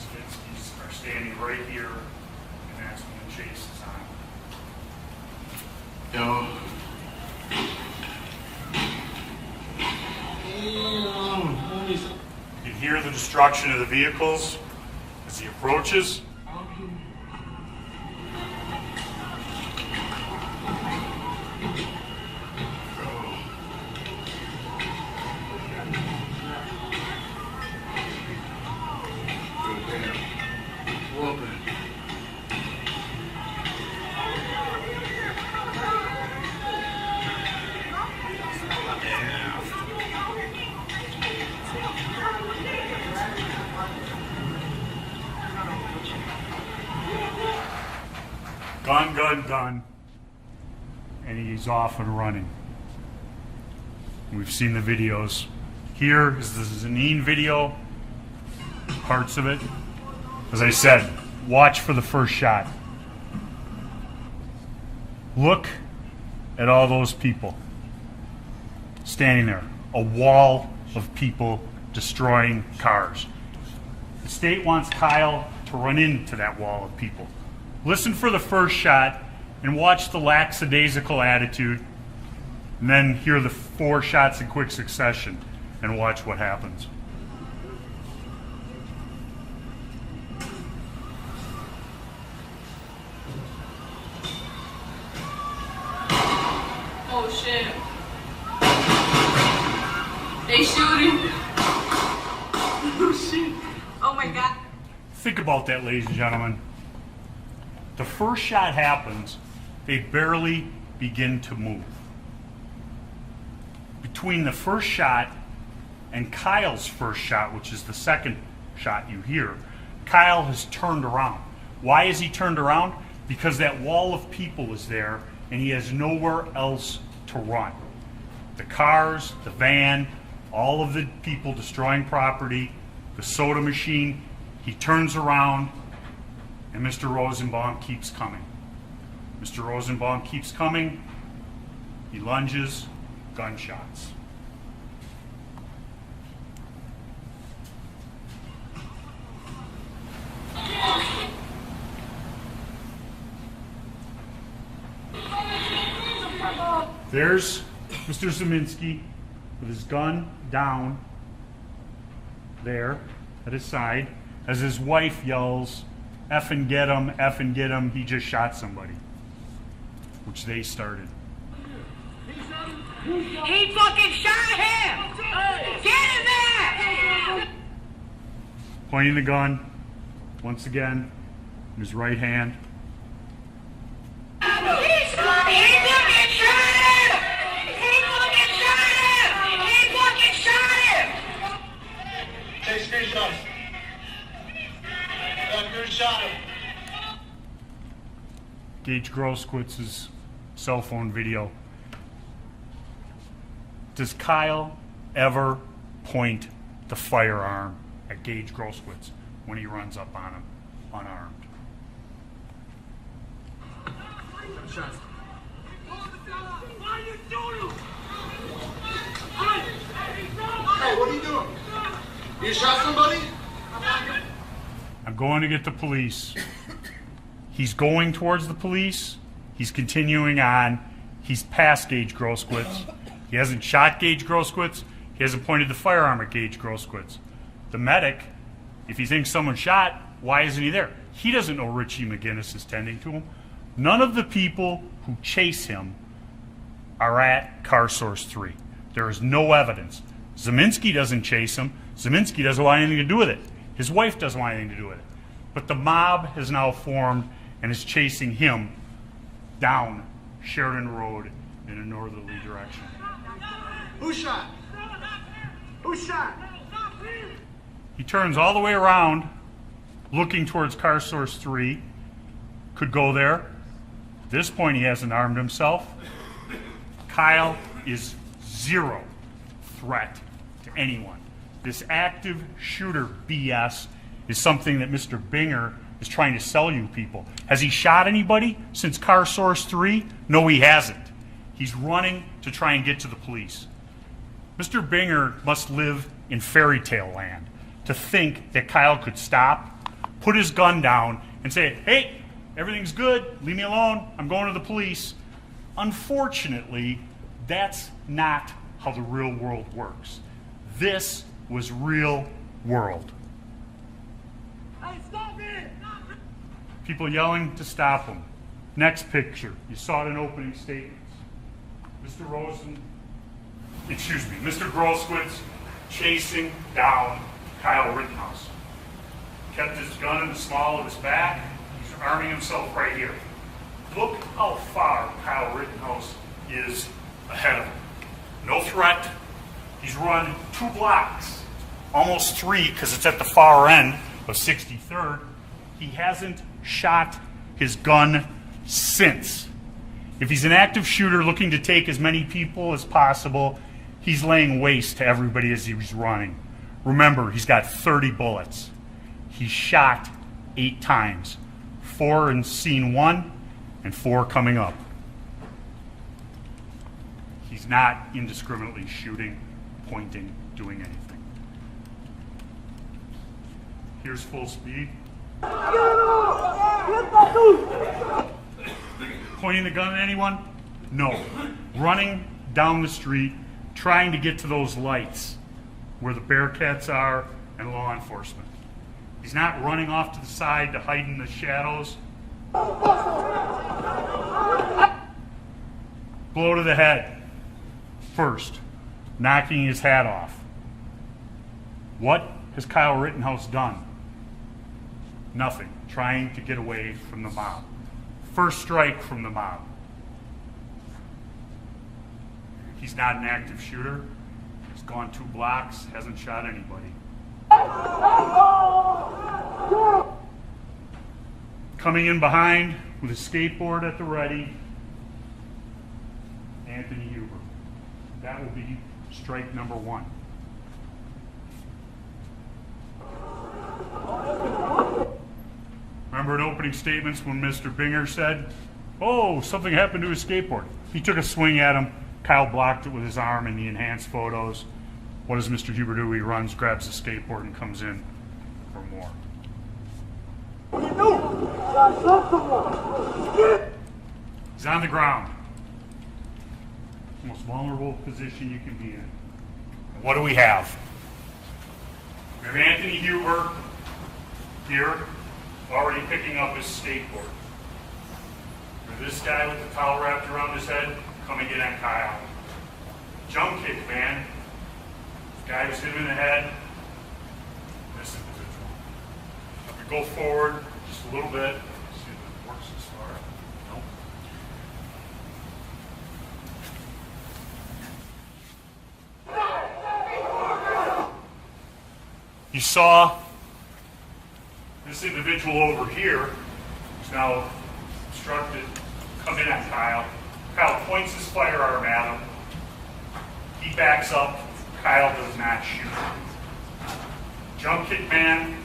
Svinskys are standing right here. That's when the chase is on. Yo. You can hear the destruction of the vehicles as he approaches. Gun, gun, gun. And he's off and running. We've seen the videos. Here is the Zanine video, parts of it. As I said, watch for the first shot. Look at all those people standing there. A wall of people destroying cars. The state wants Kyle to run into that wall of people. Listen for the first shot and watch the lackadaisical attitude, and then hear the 4 shots in quick succession and watch what happens. Oh shit. They shooting. Oh shit. Oh my god. Think about that, ladies and gentlemen. The first shot happens, they barely begin to move. Between the first shot and Kyle's first shot, which is the second shot you hear, Kyle has turned around. Why is he turned around? Because that wall of people is there and he has nowhere else to run. The cars, the van, all of the people destroying property, the soda machine, he turns around. And Mr. Rosenbaum keeps coming. Mr. Rosenbaum keeps coming. He lunges, gunshots. There's Mr. Zeminski with his gun down there at his side as his wife yells, "Effing get him, he just shot somebody," which they started. He fucking shot him! Get him there! Pointing the gun, once again, in his right hand. He fucking shot him! He fucking shot him! He fucking shot him! Take screenshots. Good shot him. Gage Grosskitz's cell phone video. Does Kyle ever point the firearm at Gage Grosskitz when he runs up on him unarmed? Shots. Hey, what are you doing? You shot somebody? I'm going to get the police. He's going towards the police. He's continuing on. He's past Gage Grosskitz. He hasn't shot Gage Grosskitz. He hasn't pointed the firearm at Gage Grosskitz. The medic, if he thinks someone shot, why isn't he there? He doesn't know Richie McGinnis is tending to him. None of the people who chase him are at Car Source 3. There is no evidence. Zeminski doesn't chase him. Zeminski doesn't want anything to do with it. His wife doesn't want anything to do with it. But the mob has now formed and is chasing him down Sheridan Road in a northerly direction. Who shot? Who shot? He turns all the way around, looking towards Car Source 3. Could go there. At this point, he hasn't armed himself. Kyle is zero threat to anyone. This active shooter BS is something that Mr. Binger is trying to sell you people. Has he shot anybody since Car Source 3? No, he hasn't. He's running to try and get to the police. Mr. Binger must live in fairy tale land to think that Kyle could stop, put his gun down, and say, "Hey, everything's good, leave me alone, I'm going to the police." Unfortunately, that's not how the real world works. This was real world. Hey, stop it! People yelling to stop him. Next picture, you saw it in opening statements. Mr. Grosskitz chasing down Kyle Rittenhouse. Kept his gun in the small of his back. He's arming himself right here. Look how far Kyle Rittenhouse is ahead of him. No threat. He's run 2 blocks, almost 3 because it's at the far end of 63rd. He hasn't shot his gun since. If he's an active shooter looking to take as many people as possible, he's laying waste to everybody as he's running. Remember, he's got 30 bullets. He's shot 8 times, 4 in scene 1 and 4 coming up. He's not indiscriminately shooting, pointing, doing anything. Here's full speed. Pointing the gun at anyone? No. Running down the street, trying to get to those lights where the Bearcats are and law enforcement. He's not running off to the side to hide in the shadows. Blow to the head first, knocking his hat off. What has Kyle Rittenhouse done? Nothing. Trying to get away from the mob. First strike from the mob. He's not an active shooter. He's gone 2 blocks, hasn't shot anybody. Coming in behind with a skateboard at the ready, Anthony Huber. That will be strike number 1. Remember in opening statements when Mr. Binger said, "Oh, something happened to his skateboard." He took a swing at him. Kyle blocked it with his arm in the enhanced photos. What does Mr. Huber do? He runs, grabs the skateboard, and comes in for more. He's on the ground. most vulnerable position you can be in. And what do we have? We have Anthony Huber here, already picking up his skateboard. We have this guy with the towel wrapped around his head coming in at Kyle. Jump kick, man. This guy was hit him in the head. This individual. If we go forward just a little bit, see if it works this far. Nope. You saw this individual over here, who's now obstructed, come in at Kyle. Kyle points his firearm at him. He backs up. Kyle does not shoot. Jump kick man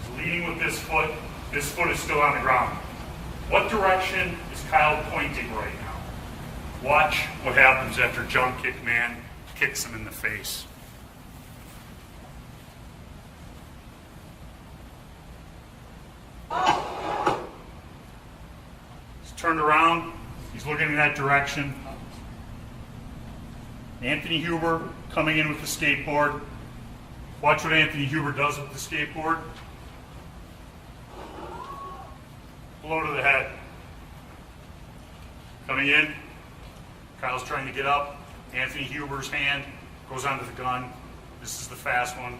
is leading with this foot. This foot is still on the ground. What direction is Kyle pointing right now? Watch what happens after jump kick man kicks him in the face. He's turned around. He's looking in that direction. Anthony Huber coming in with the skateboard. Watch what Anthony Huber does with the skateboard. Blow to the head. Coming in. Kyle's trying to get up. Anthony Huber's hand goes onto the gun. This is the fast one.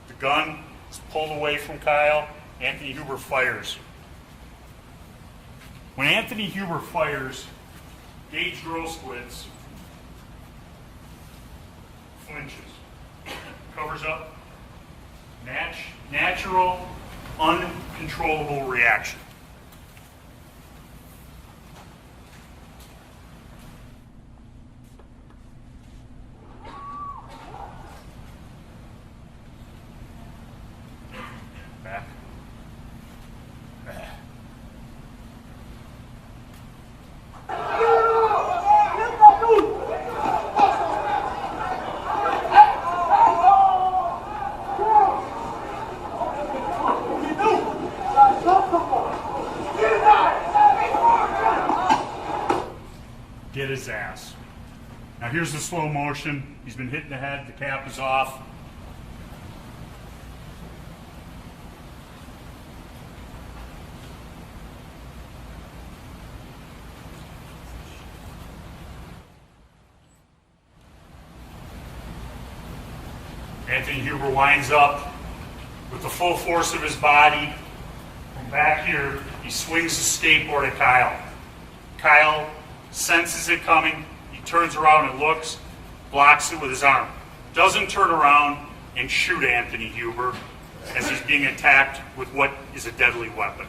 The gun is pulled away from Kyle. Anthony Huber fires. When Anthony Huber fires, Gage Groskowitz flinches, covers up. Natural, uncontrollable reaction. Back. Back. Get his ass. Now here's the slow motion. He's been hit in the head. The cap is off. Anthony Huber winds up with the full force of his body. From back here, he swings the skateboard at Kyle. Kyle senses it coming. He turns around and looks, blocks it with his arm. Doesn't turn around and shoot Anthony Huber as he's being attacked with what is a deadly weapon.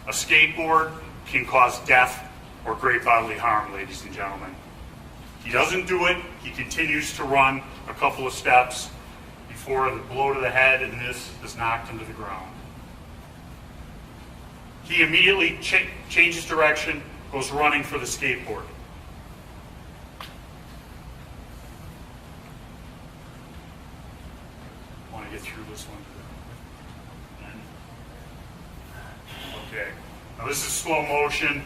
A skateboard can cause death or great bodily harm, ladies and gentlemen. He doesn't do it. He continues to run a couple of steps before the blow to the head, and this is knocked him to the ground. He immediately changes direction, goes running for the skateboard. Want to get through this one? Okay. Now this is slow motion.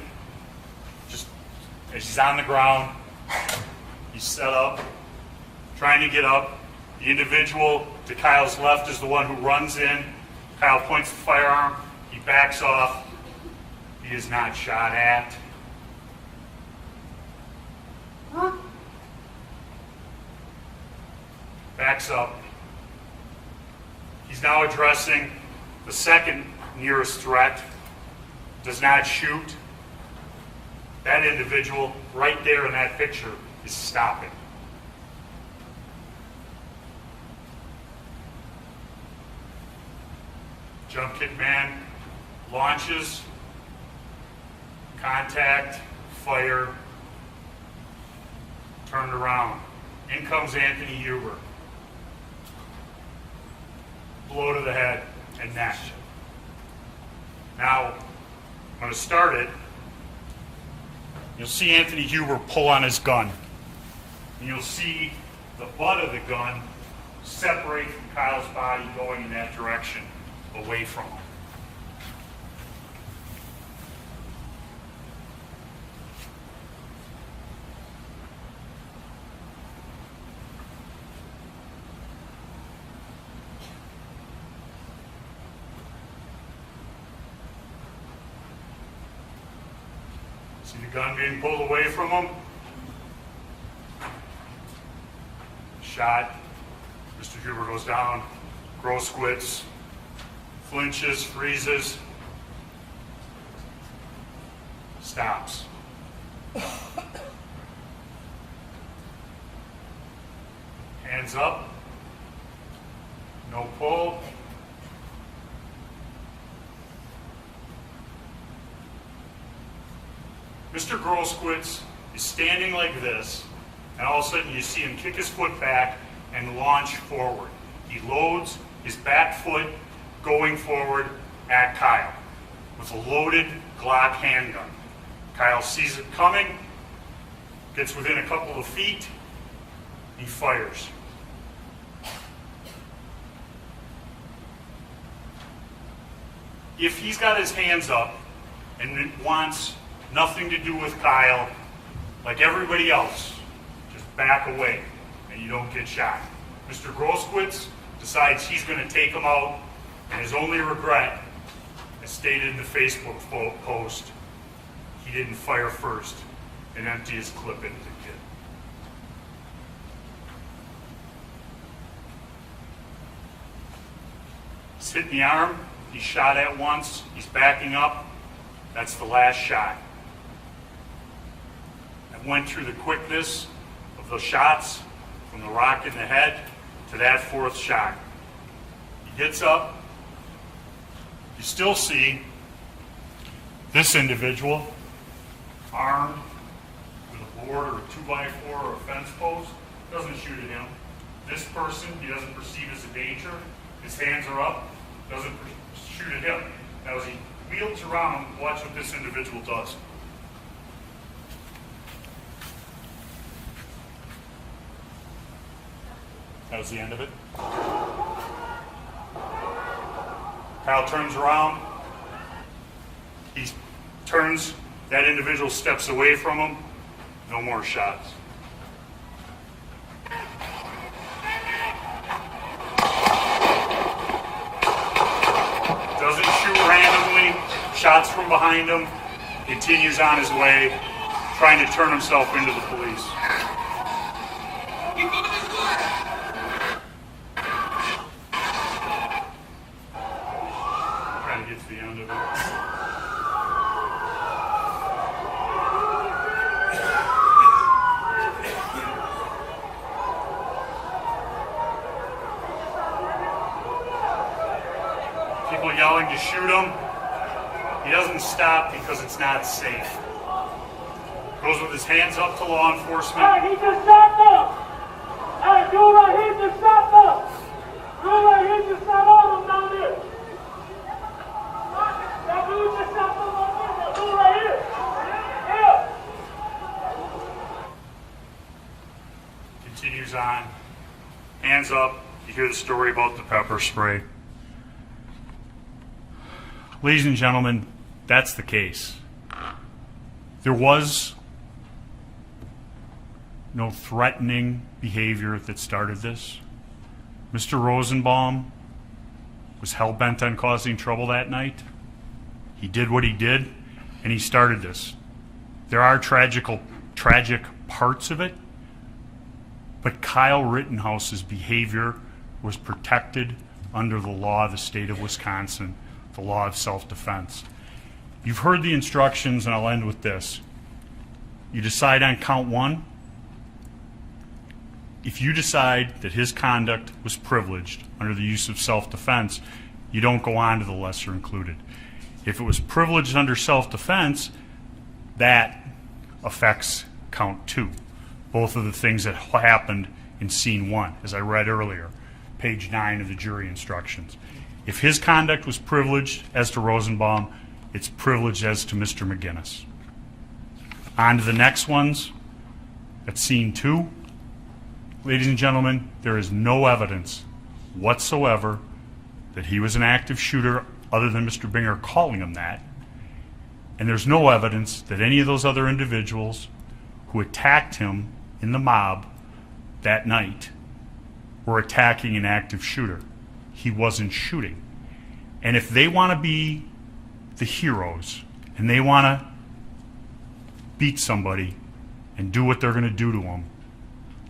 Just as he's on the ground, he's set up, trying to get up. The individual to Kyle's left is the one who runs in. Kyle points the firearm. He backs off. He is not shot at. Backs up. He's now addressing the second nearest threat. Does not shoot. That individual right there in that picture is stopping. Jump kick man launches, contact, fire, turned around. In comes Anthony Huber. Blow to the head and neck. Now, I'm going to start it. You'll see Anthony Huber pull on his gun. And you'll see the butt of the gun separate from Kyle's body going in that direction, away from him. See the gun being pulled away from him? Shot. Mr. Huber goes down. Gross quits. Flinches, freezes. Stops. Hands up. No pull. Mr. Grosquitz is standing like this, and all of a sudden you see him kick his foot back and launch forward. He loads his back foot going forward at Kyle with a loaded Glock handgun. Kyle sees it coming, gets within a couple of feet, he fires. If he's got his hands up and wants nothing to do with Kyle, like everybody else, just back away and you don't get shot. Mr. Grosquitz decides he's going to take him out, and his only regret, as stated in the Facebook post, he didn't fire first and empty his clip into the kid. He's hit in the arm. He's shot at once. He's backing up. That's the last shot. I went through the quickness of those shots from the rock in the head to that fourth shot. He gets up. You still see this individual armed with a board or a 2x4 or a fence post. Doesn't shoot at him. This person he doesn't perceive as a danger. His hands are up. Doesn't shoot at him. Now as he wheels around, watch what this individual does. That was the end of it. Kyle turns around. He turns, that individual steps away from him. No more shots. Doesn't shoot randomly, shots from behind him, continues on his way, trying to turn himself into the police. Trying to get to the end of it. People yelling to shoot him. He doesn't stop because it's not safe. Goes with his hands up to law enforcement. Hey, he just shot them! Hey, you right here just shot them! You right here just shot all of them down there! That dude just shot them right there! That dude right here! Yeah! Continues on. Hands up. You hear the story about the pepper spray. Ladies and gentlemen, that's the case. There was no threatening behavior that started this. Mr. Rosenbaum was hell-bent on causing trouble that night. He did what he did, and he started this. There are tragic parts of it, but Kyle Rittenhouse's behavior was protected under the law of the state of Wisconsin, the law of self-defense. You've heard the instructions, and I'll end with this. You decide on count one. If you decide that his conduct was privileged under the use of self-defense, you don't go on to the lesser included. If it was privileged under self-defense, that affects count two. Both of the things that happened in scene one, as I read earlier, page 9 of the jury instructions. If his conduct was privileged as to Rosenbaum, it's privileged as to Mr. McGinnis. On to the next ones. At scene 2, ladies and gentlemen, there is no evidence whatsoever that he was an active shooter other than Mr. Binger calling him that. And there's no evidence that any of those other individuals who attacked him in the mob that night were attacking an active shooter. He wasn't shooting. And if they want to be the heroes and they want to beat somebody and do what they're going to do to them,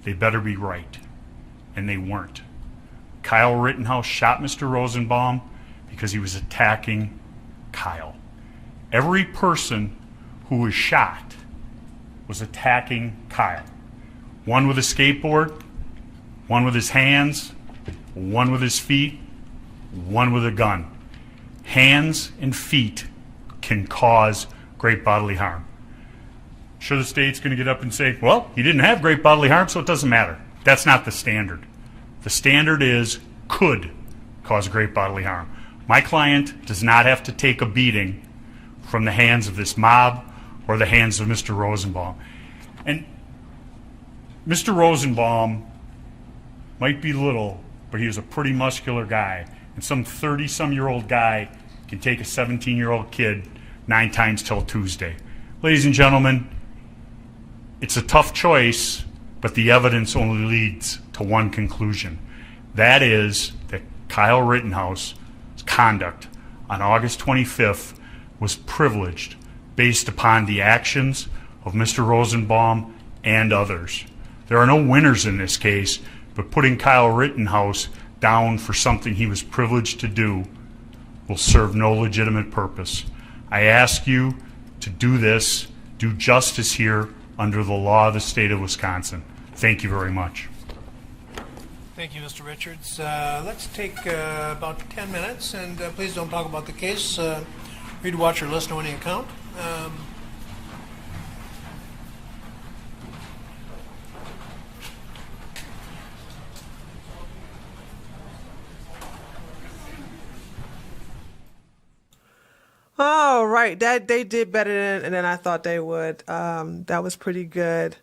they better be right. And they weren't. Kyle Rittenhouse shot Mr. Rosenbaum because he was attacking Kyle. Every person who was shot was attacking Kyle. One with a skateboard, one with his hands, one with his feet, one with a gun. Hands and feet can cause great bodily harm. Sure, the state's going to get up and say, well, he didn't have great bodily harm, so it doesn't matter. That's not the standard. The standard is could cause great bodily harm. My client does not have to take a beating from the hands of this mob or the hands of Mr. Rosenbaum. And Mr. Rosenbaum might be little, but he was a pretty muscular guy. And some 30-some-year-old guy can take a 17-year-old kid 9 times till Tuesday. Ladies and gentlemen, it's a tough choice, but the evidence only leads to one conclusion. That is that Kyle Rittenhouse's conduct on August 25th was privileged based upon the actions of Mr. Rosenbaum and others. There are no winners in this case, but putting Kyle Rittenhouse down for something he was privileged to do will serve no legitimate purpose. I ask you to do this, do justice here under the law of the state of Wisconsin. Thank you very much. Thank you, Mr. Richards. Let's take about 10 minutes, and please don't talk about the case. Read, watch, or listen to any account. All right, that they did better than I thought they would. That was pretty good.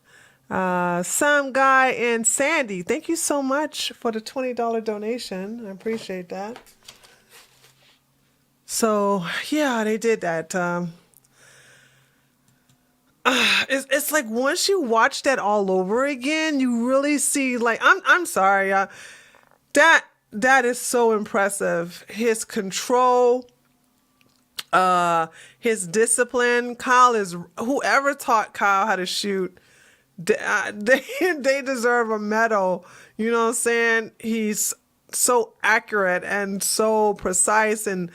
Some guy in Sandy, thank you so much for the $20 donation. I appreciate that. So yeah, they did that. It's like once you watch that all over again, you really see like I'm sorry, that is so impressive. His control. His discipline. Kyle is whoever taught Kyle how to shoot. They deserve a medal. You know what I'm saying? He's so accurate and so precise and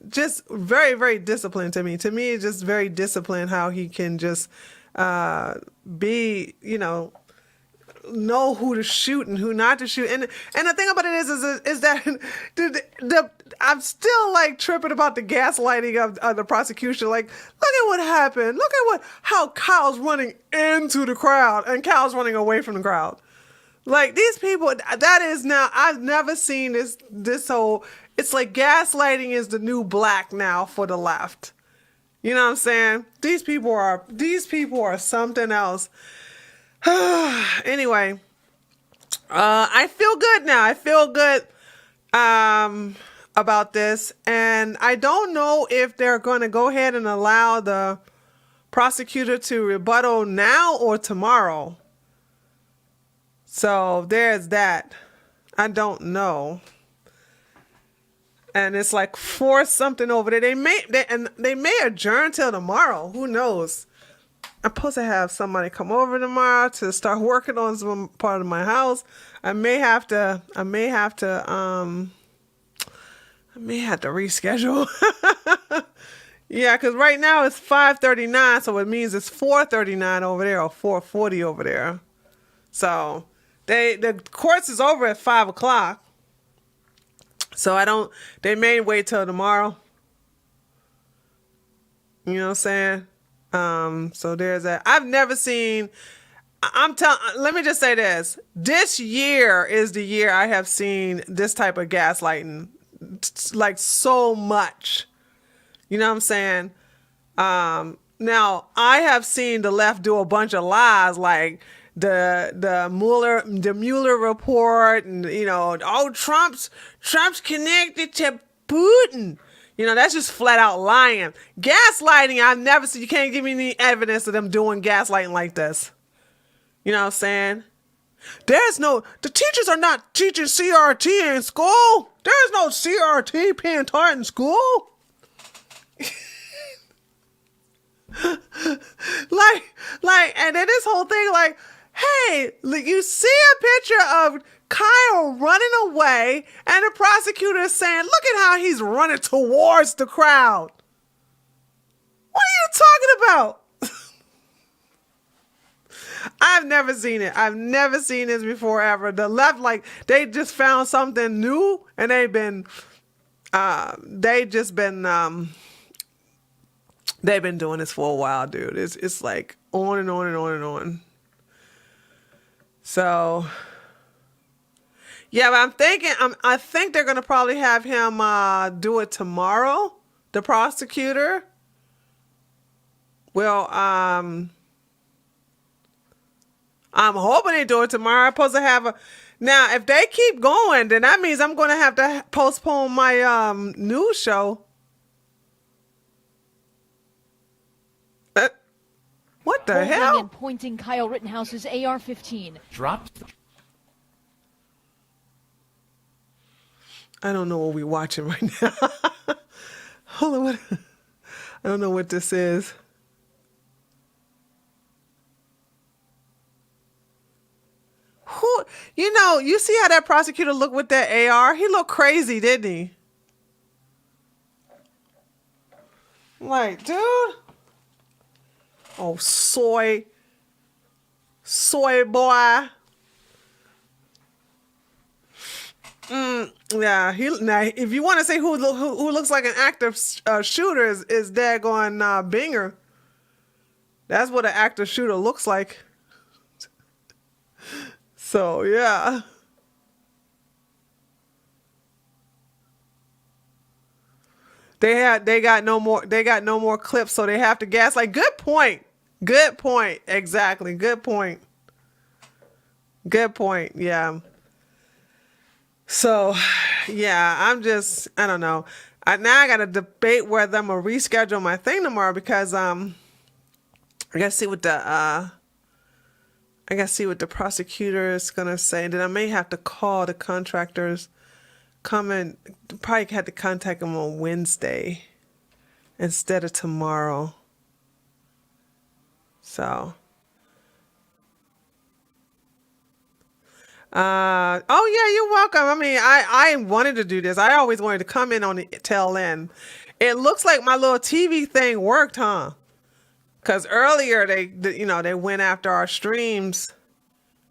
just very, very disciplined to me. To me, it's just very disciplined how he can just be, know who to shoot and who not to shoot. And the thing about it is that I'm still like tripping about the gaslighting of the prosecution. Like, look at what happened. Look at how Kyle's running into the crowd and Kyle's running away from the crowd. Like these people, that is now, I've never seen this whole, it's like gaslighting is the new black now for the left. You know what I'm saying? These people are something else. Anyway, I feel good now. I feel good about this, and I don't know if they're going to go ahead and allow the prosecutor to rebuttal now or tomorrow. So there's that. I don't know. And it's like 4 something over there. They may adjourn till tomorrow. Who knows? I'm supposed to have somebody come over tomorrow to start working on some part of my house. I may have to reschedule. Yeah, because right now it's 5:39, so it means it's 4:39 over there or 4:40 over there. So the courts is over at 5 o'clock. So they may wait till tomorrow. You know what I'm saying? So there's that. I've never seen, let me just say this. This year is the year I have seen this type of gaslighting, like so much. You know what I'm saying? Now I have seen the left do a bunch of lies, like the Mueller report, and Trump's connected to Putin. That's just flat out lying. Gaslighting, I've never seen. You can't give me any evidence of them doing gaslighting like this. You know what I'm saying? The teachers are not teaching CRT in school. There's no CRT being taught in school. And then this whole thing, like, hey, you see a picture of Kyle running away, and the prosecutor is saying, look at how he's running towards the crowd. What are you talking about? I've never seen it. I've never seen this before ever. The left, like, they just found something new, and they've been doing this for a while, dude. It's like on and on and on and on. So, yeah, but I'm thinking, I think they're gonna probably have him do it tomorrow. The prosecutor. Well, I'm hoping they do it tomorrow. I'm supposed to have now, if they keep going, then that means I'm going to have to postpone my news show. What the Holding hell? and pointing Kyle Rittenhouse's AR-15. Dropped. I don't know what we're watching right now. Hold on, what? I don't know what this is. Who, you see how that prosecutor looked with that AR? He looked crazy, didn't he? Like, dude. Oh, soy boy. Yeah. Now, if you want to say who looks like an active shooter is daggone Binger. That's what an active shooter looks like. So yeah. They got no more clips, so they have to gaslight. Good point. Exactly. Good point. Yeah. So yeah, I don't know. I got to debate whether I'm gonna reschedule my thing tomorrow because I gotta see what the prosecutor is gonna say. And then I may have to call the contractors. Probably had to contact them on Wednesday instead of tomorrow. So, oh yeah, you're welcome. I mean, I wanted to do this. I always wanted to come in on the tail end. It looks like my little TV thing worked, huh? Because earlier they went after our streams.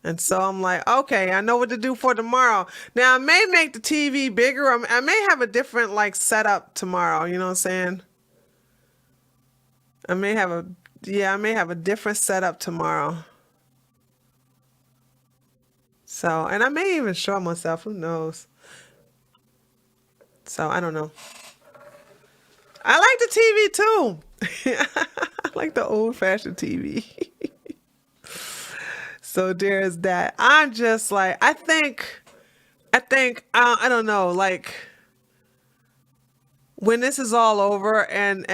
And so I'm like, okay, I know what to do for tomorrow. Now I may make the TV bigger. I may have a different setup tomorrow. You know what I'm saying? I may have a different setup tomorrow. So, and I may even show myself. Who knows? So I don't know. I like the TV too. I like the old-fashioned TV. So there's that. I'm just like, I think, I don't know, like, when this is all over and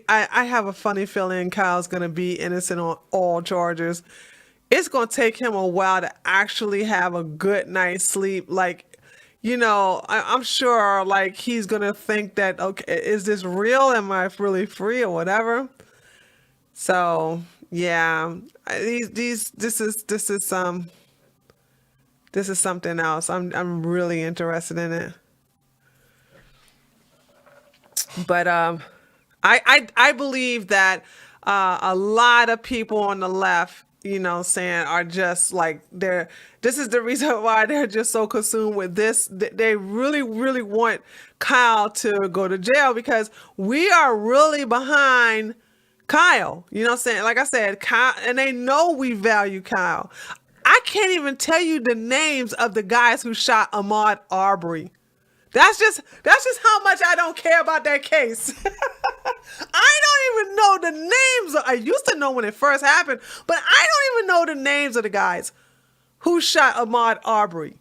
I have a funny feeling Kyle's going to be innocent on all charges. It's going to take him a while to actually have a good night's sleep. Like, I'm sure like he's going to think that, okay, is this real? Am I really free or whatever? So yeah, this is something else. I'm really interested in it. But I believe that a lot of people on the left, are just like this is the reason why they're just so consumed with this. They really, really want Kyle to go to jail because we are really behind Kyle. You know what I'm saying? Like I said, Kyle, and they know we value Kyle. I can't even tell you the names of the guys who shot Ahmaud Arbery. That's just how much I don't care about that case. I don't even know the names. I used to know when it first happened, but I don't even know the names of the guys who shot Ahmaud Arbery.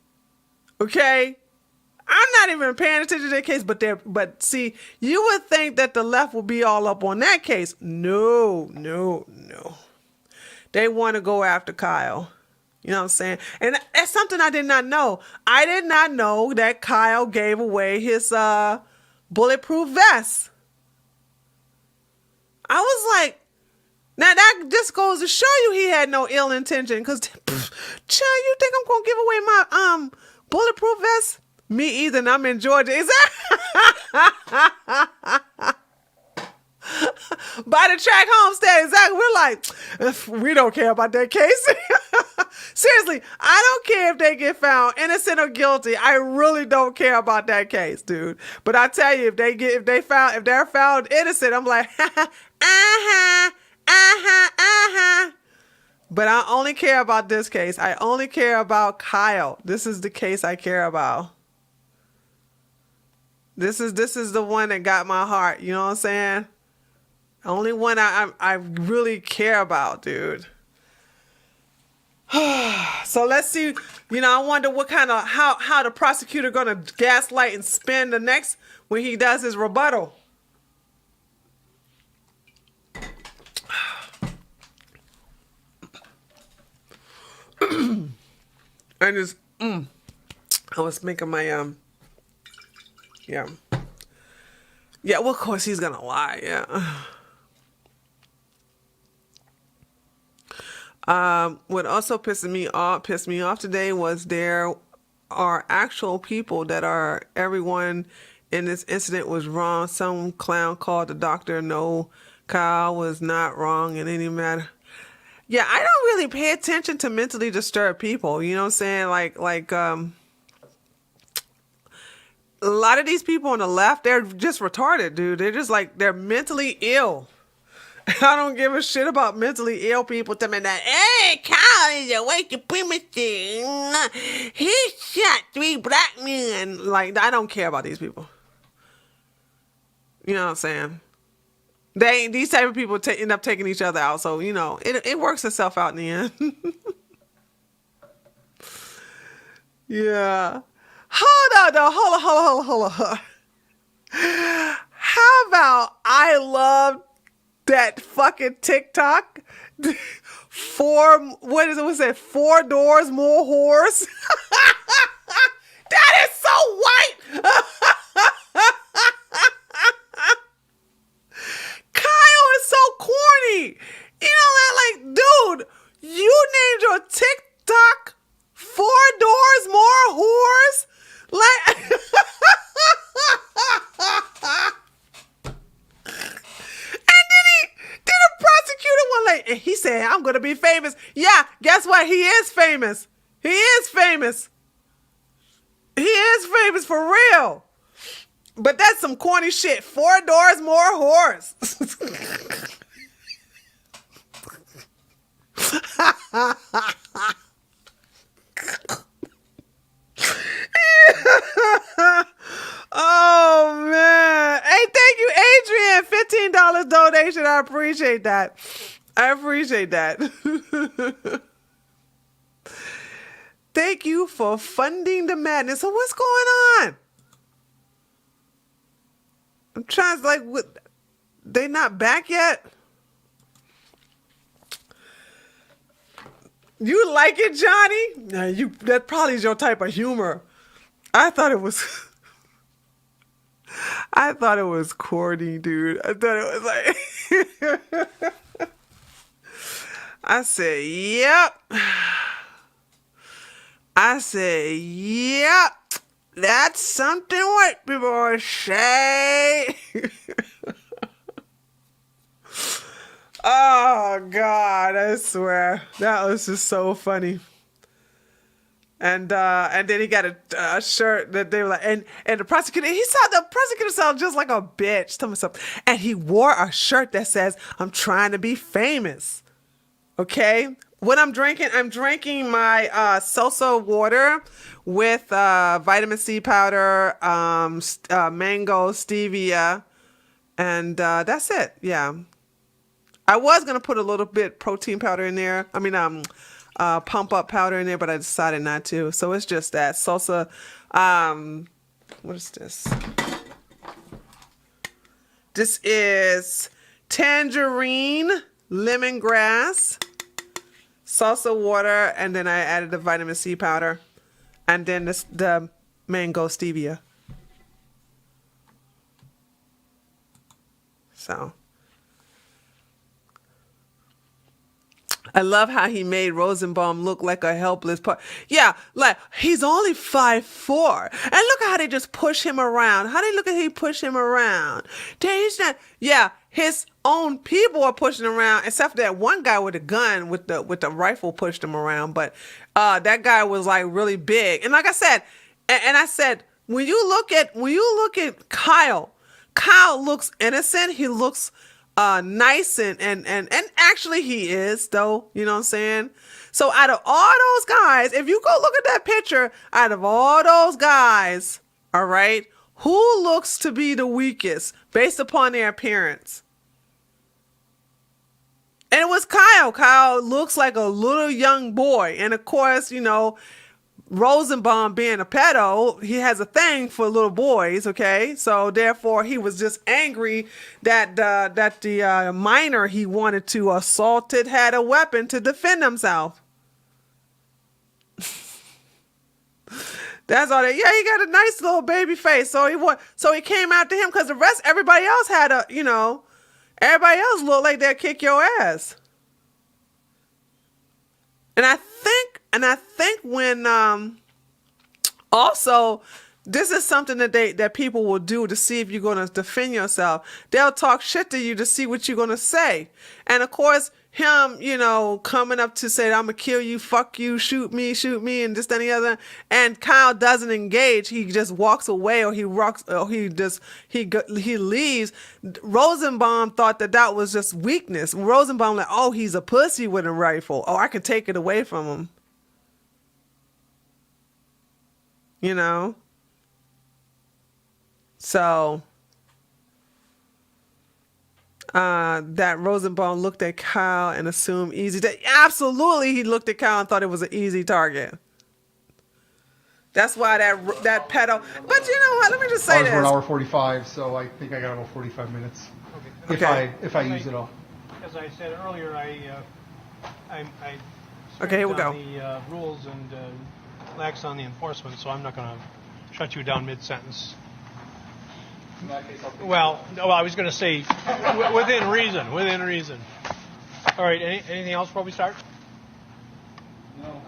Okay? I'm not even paying attention to that case, but see, you would think that the left will be all up on that case. No. They want to go after Kyle. You know what I'm saying? And that's something I did not know. I did not know that Kyle gave away his bulletproof vest. I was like, now that just goes to show you he had no ill intention. Because, child, you think I'm going to give away my bulletproof vest? Me either, and I'm in Georgia. Is that? By the track homestead, exactly. We're like, we don't care about that case. Seriously, I don't care if they get found innocent or guilty. I really don't care about that case, dude. But I tell you, if they're found innocent, I'm like, But I only care about this case. I only care about Kyle. This is the case I care about. This is the one that got my heart. You know what I'm saying? Only one I really care about, dude. So let's see. You know, I wonder what kind of how the prosecutor gonna gaslight and spin the next when he does his rebuttal. I just I was making my yeah. Well, of course he's gonna lie. Yeah. What also pissed me off today was there are actual people that are everyone in this incident was wrong. Some clown called the doctor. No, Kyle was not wrong in any matter. Yeah, I don't really pay attention to mentally disturbed people. You know what I'm saying? Like a lot of these people on the left, they're just retarded, dude. They're just like, they're mentally ill. I don't give a shit about mentally ill people telling me that, hey, Kyle is a white supremacist. He shot 3 black men. Like, I don't care about these people. You know what I'm saying? These type of people end up taking each other out. So, you know, it works itself out in the end. Yeah. Hold on. How about I love that fucking TikTok? 4 doors, more whores? That is so white. Kyle is so corny. You know that, like, dude, you named your TikTok 4 doors, more whores? Like, and then the prosecutor one like, and he said, I'm gonna be famous. Yeah, guess what? He is famous. He is famous. He is famous for real. But that's some corny shit. 4 doors, more whores. Oh man. Hey, thank you, Adrian. $15 donation. I appreciate that. Thank you for funding the madness. So what's going on? I'm trying to, like, they not back yet? You like it, Johnny? Nah, that probably is your type of humor. I thought it was corny, dude. I thought it was like I said, yep. That's something white people say. Oh God, I swear. That was just so funny. And then he got a shirt that they were like, and the prosecutor sounded just like a bitch to himself. And he wore a shirt that says, I'm trying to be famous. Okay? What I'm drinking my salsa water with vitamin C powder, mango, stevia, and that's it. Yeah. I was going to put a little bit protein powder in there. I mean, pump up powder in there, but I decided not to. So it's just that salsa. What is this? This is tangerine, lemongrass, salsa water, and then I added the vitamin C powder, and then the mango stevia. So I love how he made Rosenbaum look like a helpless part. Yeah, like he's only 5'4", and look how they just push him around. How they look at he push him around? He's not. Yeah, his own people are pushing him around, except for that one guy with a gun with the rifle pushed him around. But that guy was like really big, and like I said, and I said when you look at Kyle looks innocent. He looks nice and actually he is though, you know what I'm saying? So out of all those guys, if you go look at that picture, out of all those guys, all right, who looks to be the weakest based upon their appearance? And it was Kyle. Kyle looks like a little young boy. And of course, you know, Rosenbaum being a pedo, he has a thing for little boys, okay? So therefore, he was just angry that the minor he wanted to assaulted had a weapon to defend himself. That's all that. Yeah, he got a nice little baby face. So he came after him because everybody else had everybody else looked like they'd kick your ass. And I think when also this is something that people will do to see if you're going to defend yourself. They'll talk shit to you to see what you're going to say. And of course, him, you know, coming up to say, I'm going to kill you, fuck you, shoot me, and this, that, and the other. And Kyle doesn't engage. He just walks away or he leaves. Rosenbaum thought that was just weakness. Rosenbaum like, oh, he's a pussy with a rifle. Oh, I can take it away from him. You know? So that Rosenbaum looked at Kyle and assumed easy. Absolutely, he looked at Kyle and thought it was an easy target. That's why that pedo. But you know what? Let me just say this. Ours were an hour 45, so I think I got about 45 minutes. Okay. If I use it all. As I said earlier, I okay, here we go. The rules and lax on the enforcement, so I'm not going to shut you down mid-sentence. In that case, Well, I was going to say within reason. All right. Anything else before we start? No.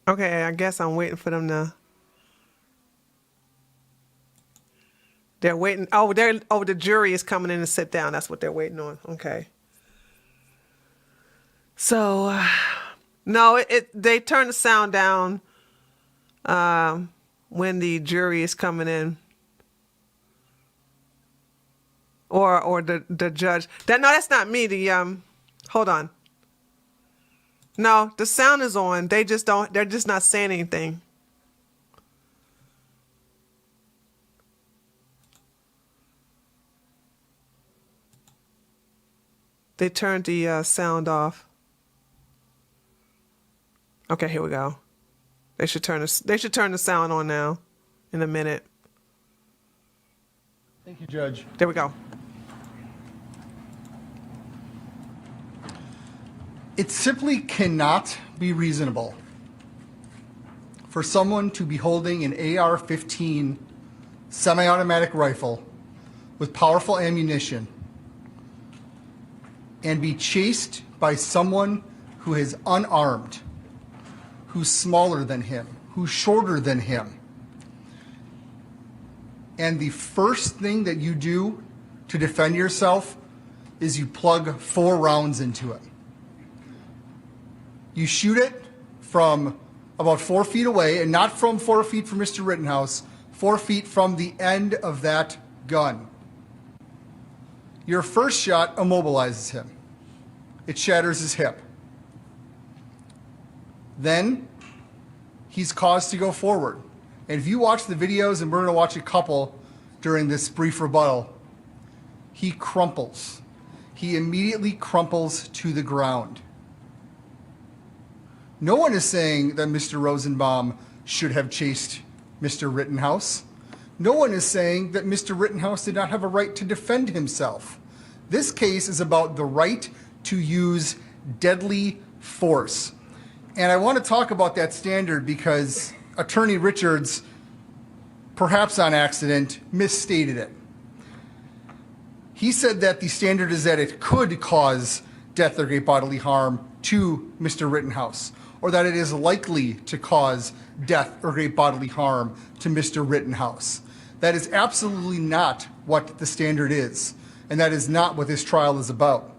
Okay, I guess I'm waiting for them to. They're waiting. The jury is coming in to sit down. That's what they're waiting on. Okay. So, no, they turn the sound down when the jury is coming in, or the judge. That's not me. Hold on. No, the sound is on. They're just not saying anything. They turned the sound off. Okay, here we go. They should turn the sound on now in a minute. Thank you, Judge. There we go. It simply cannot be reasonable for someone to be holding an AR-15 semi-automatic rifle with powerful ammunition and be chased by someone who is unarmed, who's smaller than him, who's shorter than him. And the first thing that you do to defend yourself is you plug 4 rounds into it. You shoot it from about 4 feet away, and not from 4 feet from Mr. Rittenhouse, 4 feet from the end of that gun. Your first shot immobilizes him. It shatters his hip. Then he's caused to go forward. And if you watch the videos, and we're going to watch a couple during this brief rebuttal, he crumples. He immediately crumples to the ground. No one is saying that Mr. Rosenbaum should have chased Mr. Rittenhouse. No one is saying that Mr. Rittenhouse did not have a right to defend himself. This case is about the right to use deadly force. And I want to talk about that standard because Attorney Richards, perhaps on accident, misstated it. He said that the standard is that it could cause death or great bodily harm to Mr. Rittenhouse, or that it is likely to cause death or great bodily harm to Mr. Rittenhouse. That is absolutely not what the standard is, and that is not what this trial is about.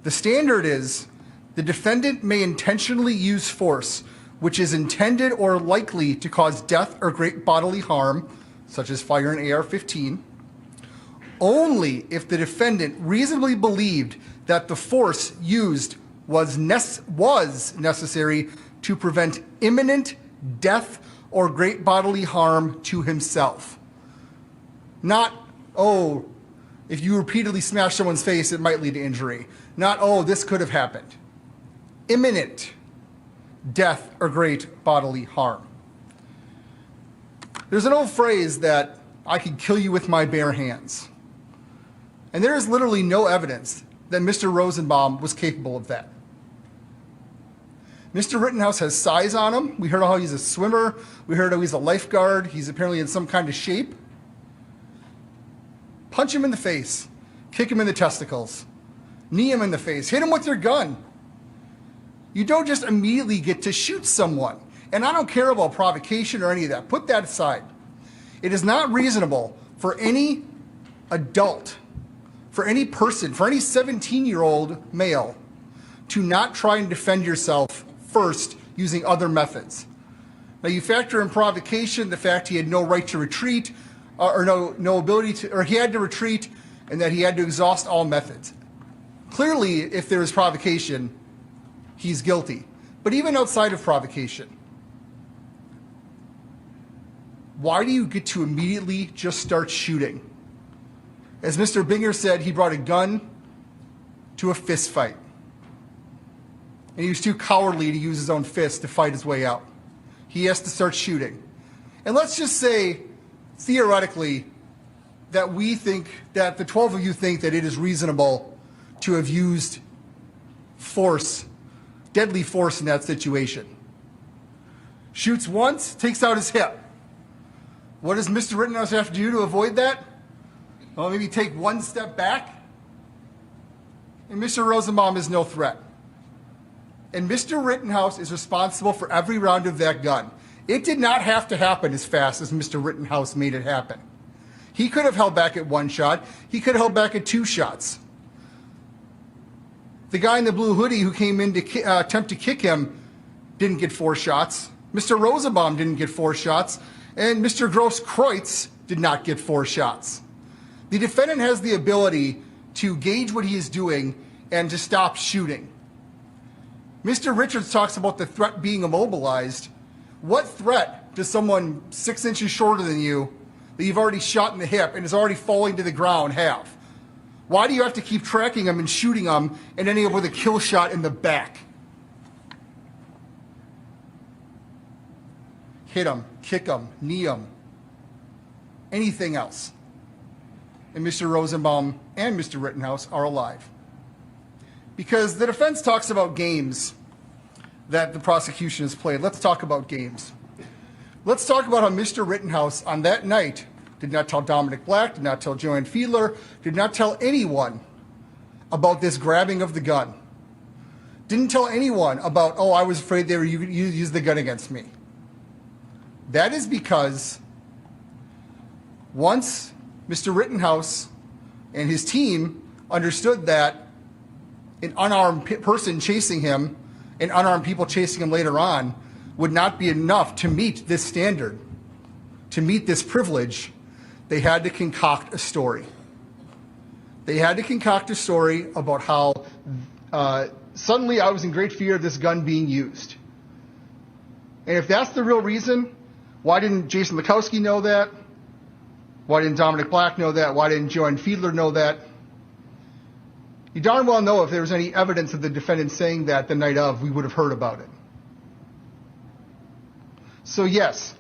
The standard is the defendant may intentionally use force which is intended or likely to cause death or great bodily harm, such as fire an AR-15, only if the defendant reasonably believed that the force used was necessary to prevent imminent death or great bodily harm to himself. Not, oh, if you repeatedly smash someone's face, it might lead to injury. Not, oh, this could have happened. Imminent death or great bodily harm. There's an old phrase that I could kill you with my bare hands. And there is literally no evidence that Mr. Rosenbaum was capable of that. Mr. Rittenhouse has size on him. We heard how he's a swimmer. We heard how he's a lifeguard. He's apparently in some kind of shape. Punch him in the face. Kick him in the testicles. Knee him in the face. Hit him with your gun. You don't just immediately get to shoot someone. And I don't care about provocation or any of that. Put that aside. It is not reasonable for any adult, for any person, for any 17-year-old male to not try and defend yourself first using other methods. Now you factor in provocation, the fact he had no right to retreat, or no ability to, or he had to retreat, and that he had to exhaust all methods. Clearly, if there is provocation, he's guilty. But even outside of provocation, why do you get to immediately just start shooting? As Mr. Binger said, he brought a gun to a fist fight. And he was too cowardly to use his own fist to fight his way out. He has to start shooting. And let's just say, theoretically, that we think, that the 12 of you think that it is reasonable to have used force, deadly force in that situation. Shoots once, takes out his hip. What does Mr. Rittenhouse have to do to avoid that? Well, maybe take one step back. And Mr. Rosenbaum is no threat. And Mr. Rittenhouse is responsible for every round of that gun. It did not have to happen as fast as Mr. Rittenhouse made it happen. He could have held back at one shot. He could have held back at two shots. The guy in the blue hoodie who came in to attempt to kick him didn't get 4 shots. Mr. Rosenbaum didn't get 4 shots. And Mr. Gross-Kreutz did not get 4 shots. The defendant has the ability to gauge what he is doing and to stop shooting. Mr. Richards talks about the threat being immobilized. What threat does someone 6 inches shorter than you that you've already shot in the hip and is already falling to the ground have? Why do you have to keep tracking him and shooting him and ending up with a kill shot in the back? Hit him, kick him, knee him, anything else. And Mr. Rosenbaum and Mr. Rittenhouse are alive. Because the defense talks about games that the prosecution has played. Let's talk about games. Let's talk about how Mr. Rittenhouse on that night did not tell Dominic Black, did not tell Joanne Fiedler, did not tell anyone about this grabbing of the gun. Didn't tell anyone about, oh, I was afraid they were use the gun against me. That is because once Mr. Rittenhouse and his team understood that an unarmed person chasing him and unarmed people chasing him later on would not be enough to meet this standard, to meet this privilege, they had to concoct a story. They had to concoct a story about how Suddenly I was in great fear of this gun being used. And if that's the real reason, why didn't Jason Lukowski know that? Why didn't Dominic Black know that? Why didn't Joanne Fiedler know that? You darn well know if there was any evidence of the defendant saying that the night of, we would have heard about it. So yes,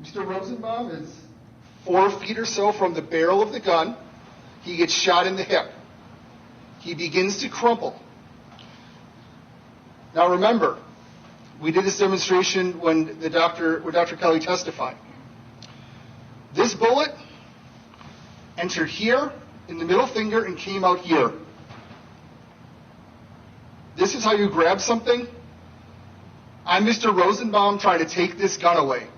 Mr. Rosenbaum is 4 feet or so from the barrel of the gun. He gets shot in the hip. He begins to crumple. Now remember, we did this demonstration when Dr. Kelly testified. This bullet entered here in the middle finger and came out here. This is how you grab something. I'm Mr. Rosenbaum trying to take this gun away.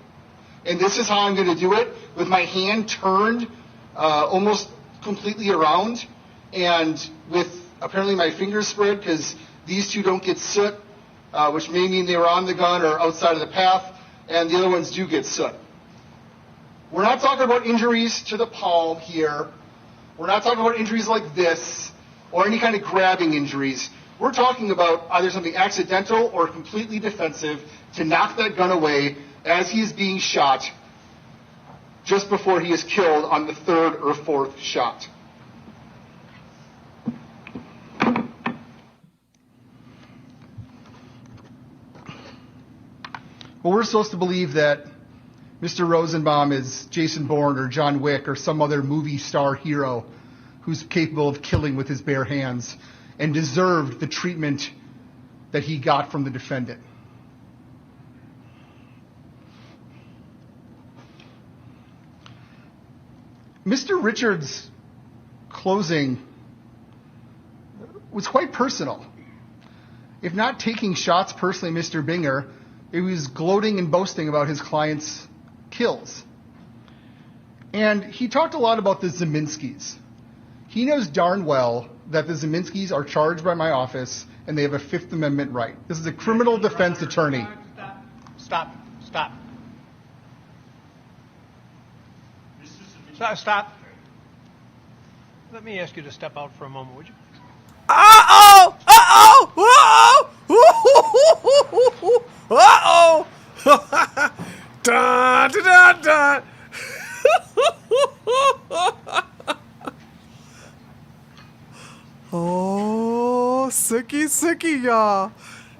And this is how I'm going to do it, with my hand turned almost completely around, and with apparently my fingers spread, because these two don't get soot, which may mean they were on the gun or outside of the path, and the other ones do get soot. We're not talking about injuries to the palm here. We're not talking about injuries like this or any kind of grabbing injuries. We're talking about either something accidental or completely defensive to knock that gun away as he is being shot just before he is killed on the 3rd or 4th shot. Well, we're supposed to believe that Mr. Rosenbaum is Jason Bourne or John Wick or some other movie star hero who's capable of killing with his bare hands and deserved the treatment that he got from the defendant. Mr. Richards' closing was quite personal. If not taking shots personally, Mr. Binger, it was gloating and boasting about his client's kills. And he talked a lot about the Zeminskis. He knows darn well that the Zeminskis are charged by my office and they have a Fifth Amendment right. This is a criminal defense attorney. Stop. Stop. Let me ask you to step out for a moment, would you? Uh-oh! Dun, dun, dun, dun. Oh, sookie, y'all.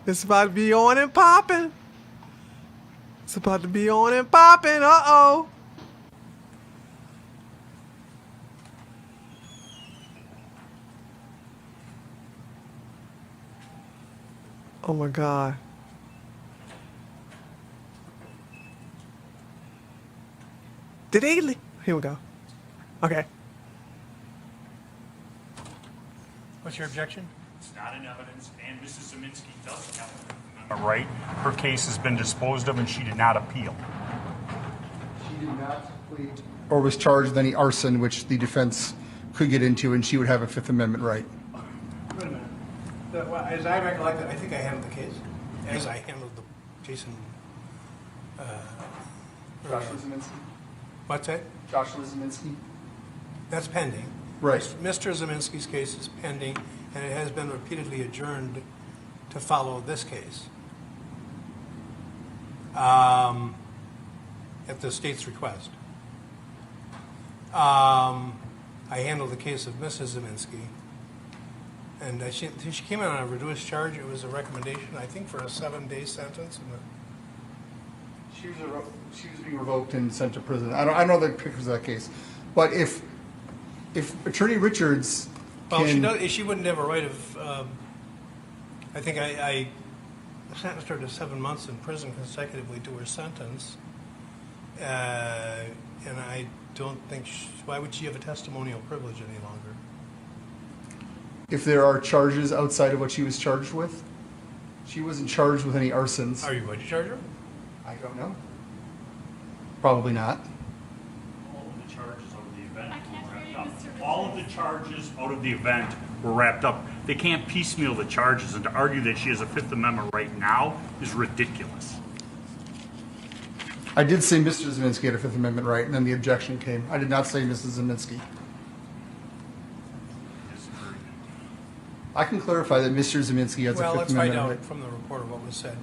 It's about to be on and popping. Uh-oh. Oh my God. Did they leave? Here we go. Okay. What's your objection? It's not in evidence, and Mrs. Zeminski doesn't have a right. Her case has been disposed of, and she did not appeal. She did not plead or was charged with any arson, which the defense could get into, and she would have a Fifth Amendment right. Wait a minute. As I recollect it, I think I handled the case. As I handled the Jason. Joshua Zeminski? What's that? Joshua Zeminski? That's pending. Right. Mr. Zeminski's case is pending, and it has been repeatedly adjourned to follow this case at the state's request. I handled the case of Mrs. Zeminski, and she came in on a reduced charge. It was a recommendation, I think, for a 7-day sentence. She was being revoked and sent to prison. I don't know the pictures of that case, but if Attorney Richards she wouldn't have a right of. I think I sentenced her to 7 months in prison consecutively to her sentence, and I don't think. Why would she have a testimonial privilege any longer? If there are charges outside of what she was charged with, she wasn't charged with any arsons. Are you going to charge her? I don't know. Probably not. All of the charges out of the event were wrapped up. All of the charges out of the event were wrapped up. They can't piecemeal the charges, and to argue that she has a Fifth Amendment right now is ridiculous. I did say Mr. Zeminski had a Fifth Amendment right, and then the objection came. I did not say Mrs. Zeminski. I can clarify that Mr. Zeminski has Well, a let's Fifth find Amendment out right. from the report of what was said.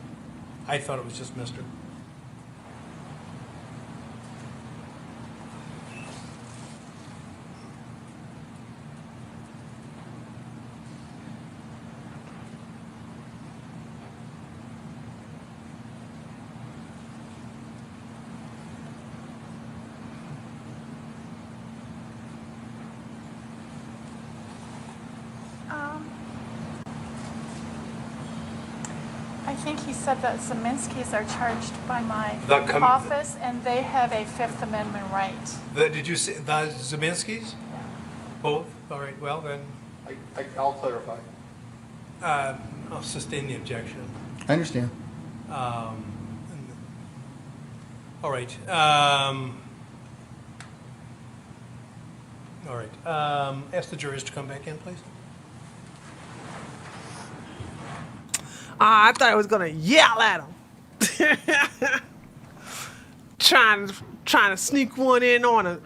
I thought it was just Mr. I think he said that Zeminskis are charged by my The office, and they have a Fifth Amendment right. Did you say the Zeminskis? Both? All right, well then, I'll clarify. I'll sustain the objection. I understand. All right. All right. Ask the jurors to come back in, please. I thought I was gonna yell at him. trying to sneak one in on a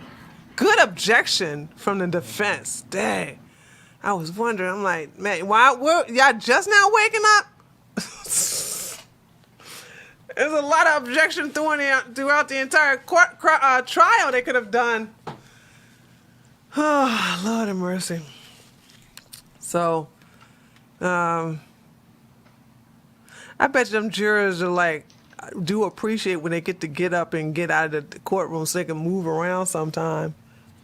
good objection from the defense. Dang. I was wondering, I'm like, man, y'all just now waking up? There's a lot of objection throughout the entire trial they could have done. Oh, Lord have mercy. So, I bet you them jurors are like, do appreciate when they get up and get out of the courtroom so they can move around sometime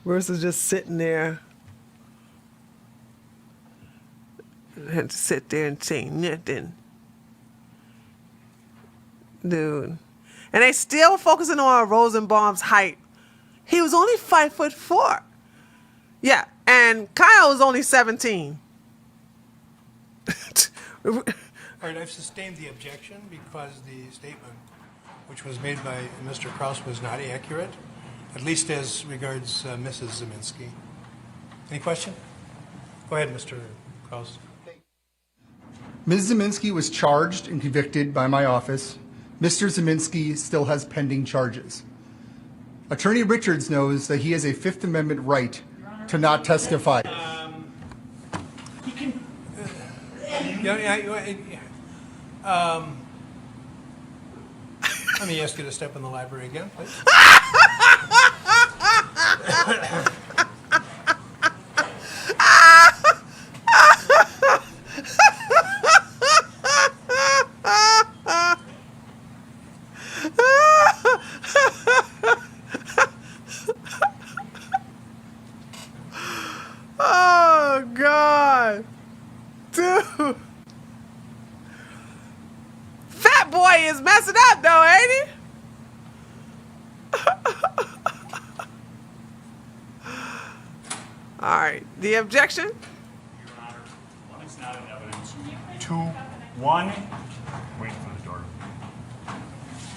versus just sitting there. Had to sit there and say nothing. Dude. And they still focusing on Rosenbaum's height. He was only 5'4". Yeah, and Kyle was only 17. All right, I've sustained the objection because the statement which was made by Mr. Krause was not accurate, at least as regards Mrs. Zeminski. Any question? Go ahead, Mr. Krause. Ms. Zeminski was charged and convicted by my office. Mr. Zeminski still has pending charges. Attorney Richards knows that he has a Fifth Amendment right to not testify. He can. Let me ask you to step in the library again, please. Oh, God. Dude. Fat boy is messing up, though, ain't he? All right. The objection? Your Honor, one, it's not in evidence. Two, one, wait for the door.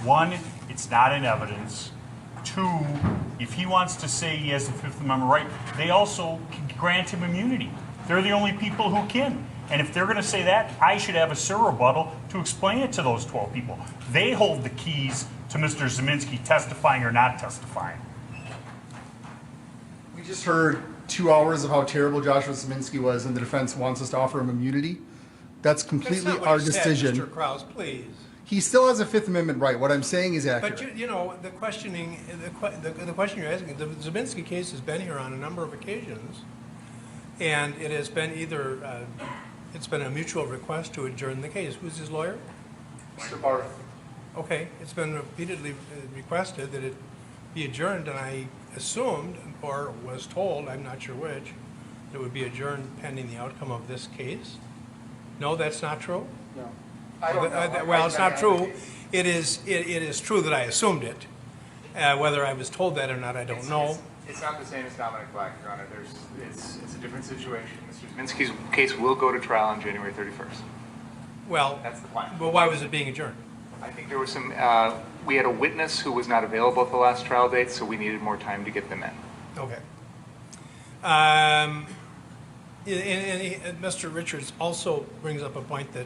One, it's not in evidence. Two, if he wants to say he has the Fifth Amendment right, they also can grant him immunity. They're the only people who can. And if they're going to say that, I should have a sir rebuttal to explain it to those 12 people. They hold the keys to Mr. Zeminski testifying or not testifying. We just heard 2 hours of how terrible Joshua Zeminski was, and the defense wants us to offer him immunity. That's completely That's not what our you said, decision. Mr. Krause, please. He still has a Fifth Amendment right. What I'm saying is accurate. But you know, the questioning, the question you're asking, the Zeminski case has been here on a number of occasions, and it has been either, it's been a mutual request to adjourn the case. Who's his lawyer? Mr. Barth. Okay, it's been repeatedly requested that it be adjourned, and I assumed, or was told, I'm not sure which, that it would be adjourned pending the outcome of this case. No, that's not true? No. Well, it's not true. It is true that I assumed it. Whether I was told that or not, I don't know. It's not the same as Dominic Black, Your Honor. It's a different situation. Mr. Zeminski's case will go to trial on January 31st. Well, that's the plan. But why was it being adjourned? I think there was some, we had a witness who was not available at the last trial date, so we needed more time to get them in. Okay. And Mr. Richards also brings up a point that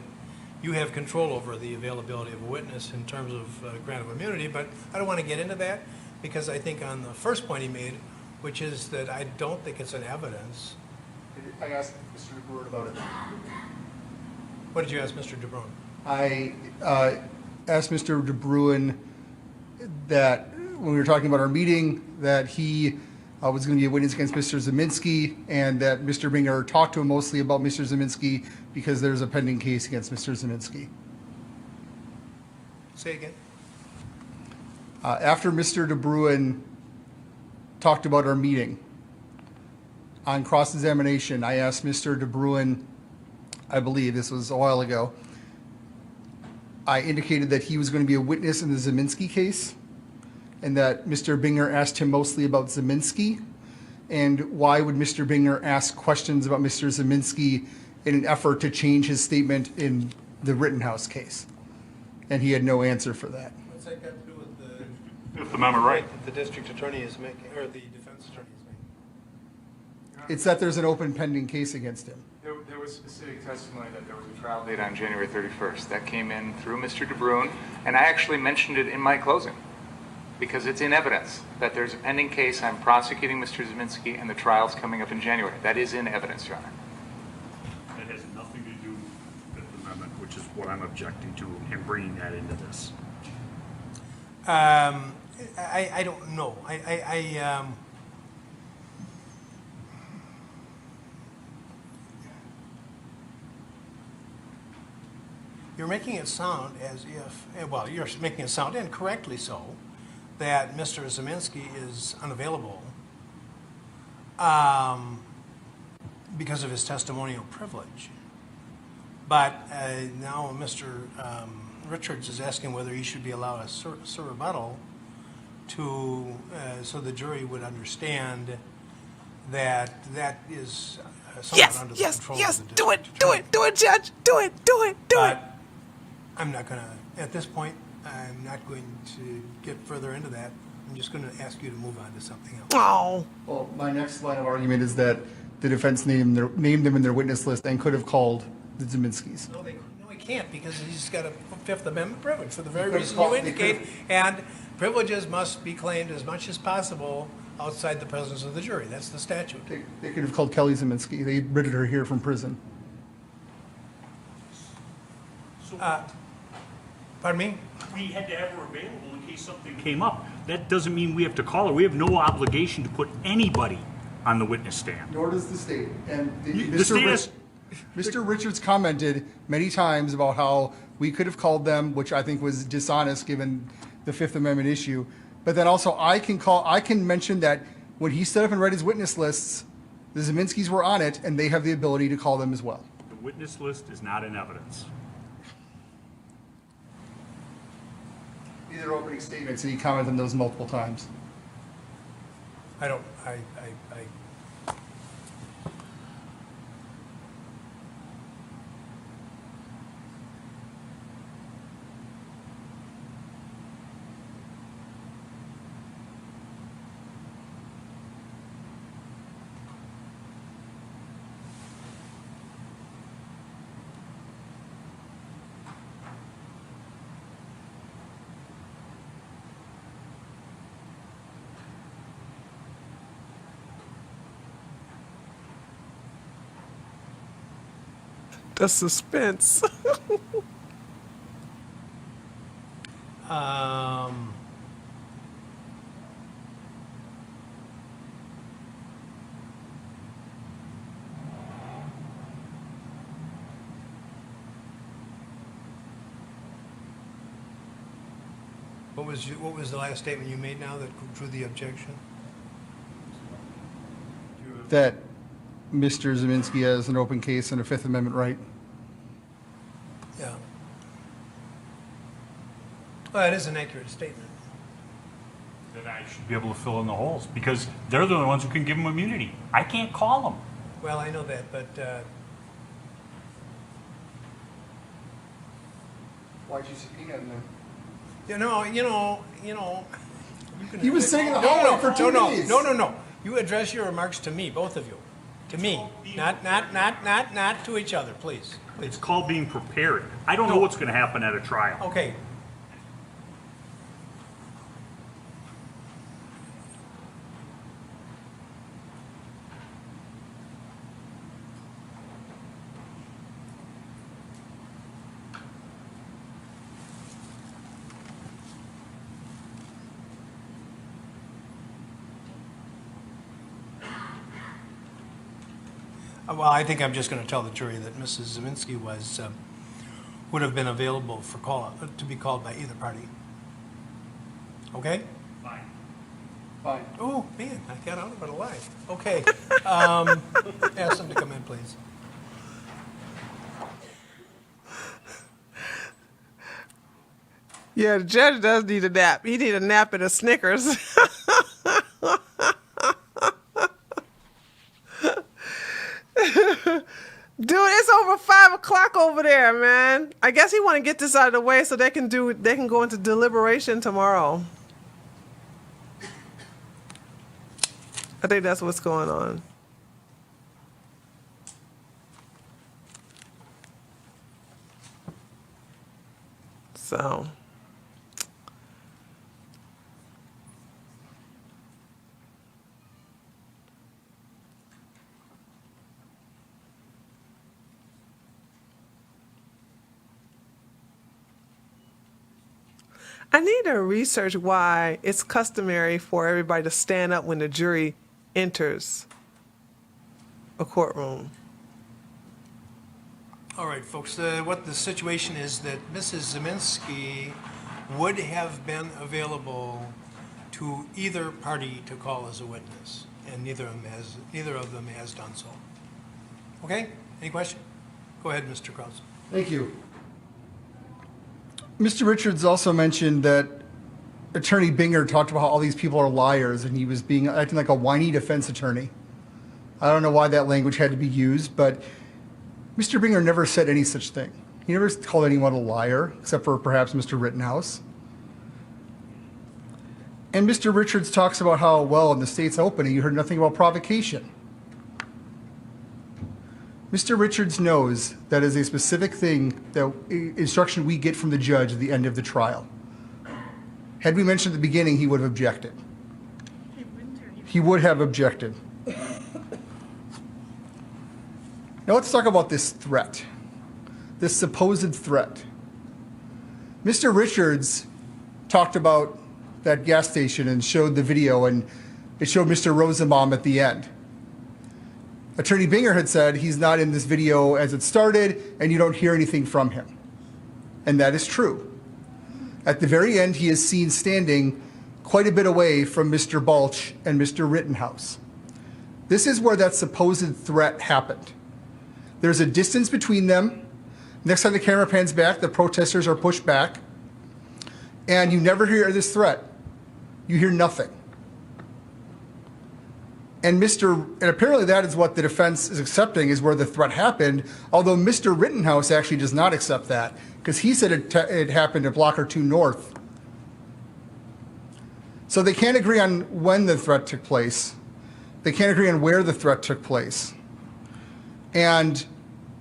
you have control over the availability of a witness in terms of grant of immunity, but I don't want to get into that because I think on the first point he made, which is that I don't think it's an evidence I asked Mr. DeBruin about it. What did you ask Mr. DeBruin? I asked Mr. DeBruin that when we were talking about our meeting, that he was going to be a witness against Mr. Zeminski, and that Mr. Binger talked to him mostly about Mr. Zeminski because there's a pending case against Mr. Zeminski. Say again. After Mr. DeBruin talked about our meeting, on cross-examination, I asked Mr. DeBruin, I believe this was a while ago, I indicated that he was going to be a witness in the Zeminski case, and that Mr. Binger asked him mostly about Zeminski, and why would Mr. Binger ask questions about Mr. Zeminski in an effort to change his statement in the Rittenhouse case? And he had no answer for that. What's that got to do with the Fifth Amendment right. that the district attorney is making, or the defense attorney is making? It's that there's an open pending case against him. There was specific testimony that there was a trial date on January 31st. That came in through Mr. DeBruin, and I actually mentioned it in my closing because it's in evidence that there's a pending case. I'm prosecuting Mr. Zeminski, and the trial's coming up in January. That is in evidence, Your Honor. That has nothing to do with the Fifth Amendment, which is what I'm objecting to, and bringing that into this. I don't know. You're making it sound as if, well, you're making it sound, and correctly so, that Mr. Zeminski is unavailable because of his testimonial privilege. But now Mr. Richards is asking whether he should be allowed a rebuttal to, so the jury would understand that that is somewhat under the control of the district attorney. Do it, Judge, do it. I'm not going to, at this point, I'm not going to get further into that. I'm just going to ask you to move on to something else. Oh. Well, my next line of argument is that the defense named them in their witness list and could have called the Zeminskis. No, he can't, because he's got a Fifth Amendment privilege for the very reason you indicate, and privileges must be claimed as much as possible outside the presence of the jury. That's the statute. They could have called Kelly Zeminski. They written her here from prison. Pardon me? We had to have her available in case something came up. That doesn't mean we have to call her. We have no obligation to put anybody on the witness stand. Nor does the state. And The state is... Mr. Richards commented many times about how we could have called them, which I think was dishonest given the Fifth Amendment issue. But then also I can mention that when he stood up and read his witness lists, the Zeminskis were on it, and they have the ability to call them as well. The witness list is not in evidence. These are opening statements, and he commented on those multiple times. The suspense. What was the last statement you made now that drew the objection? That Mr. Zeminski has an open case and a Fifth Amendment right. Yeah. Well, it is an accurate statement. Then I should be able to fill in the holes, because they're the ones who can give them immunity. I can't call them. Well, I know that, but Why'd you subpoena him then? you know. He was sitting in the hallway for 2 days. No. You address your remarks to me, both of you. To me, not to each other, please. It's called being prepared. I don't know what's going to happen at a trial. Okay. Well, I think I'm just going to tell the jury that Mrs. Zeminski would have been available for to be called by either party. Okay? Fine. Fine. Oh, man, I got out of it alive. Okay. Ask them to come in, please. Yeah, the judge does need a nap. He need a nap and a Snickers. Dude, it's over 5 o'clock over there, man. I guess he want to get this out of the way so they can go into deliberation tomorrow. I think that's what's going on. So. I need to research why it's customary for everybody to stand up when the jury enters a courtroom. All right, folks, what the situation is that Mrs. Zeminski would have been available to either party to call as a witness, and neither of them has done so. Okay? Any question? Go ahead, Mr. Krause. Thank you. Mr. Richards also mentioned that Attorney Binger talked about how all these people are liars and he was acting like a whiny defense attorney. I don't know why that language had to be used, but Mr. Binger never said any such thing. He never called anyone a liar, except for perhaps Mr. Rittenhouse. And Mr. Richards talks about how, well, in the state's opening, you heard nothing about provocation. Mr. Richards knows that is a specific thing, that instruction we get from the judge at the end of the trial. Had we mentioned at the beginning, he would have objected. He would have objected. Now let's talk about this threat, this supposed threat. Mr. Richards talked about that gas station and showed the video, and it showed Mr. Rosenbaum at the end. Attorney Binger had said he's not in this video as it started and you don't hear anything from him. And that is true. At the very end, he is seen standing quite a bit away from Mr. Balch and Mr. Rittenhouse. This is where that supposed threat happened. There's a distance between them. Next time the camera pans back, the protesters are pushed back. And you never hear this threat. You hear nothing. And apparently that is what the defense is accepting, is where the threat happened, although Mr. Rittenhouse actually does not accept that, because he said it happened at Block or 2 North. So they can't agree on when the threat took place. They can't agree on where the threat took place. And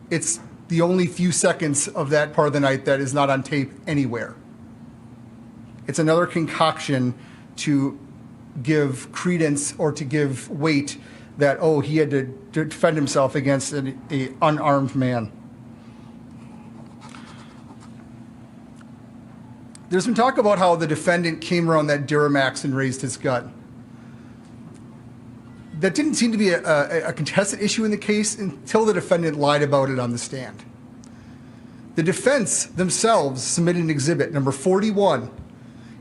it's the only few seconds of that part of the night that is not on tape anywhere. It's another concoction to give credence or to give weight that, oh, he had to defend himself against an unarmed man. There's been talk about how the defendant came around that Duramax and raised his gun. That didn't seem to be a contested issue in the case until the defendant lied about it on the stand. The defense themselves submitted an exhibit, number 41,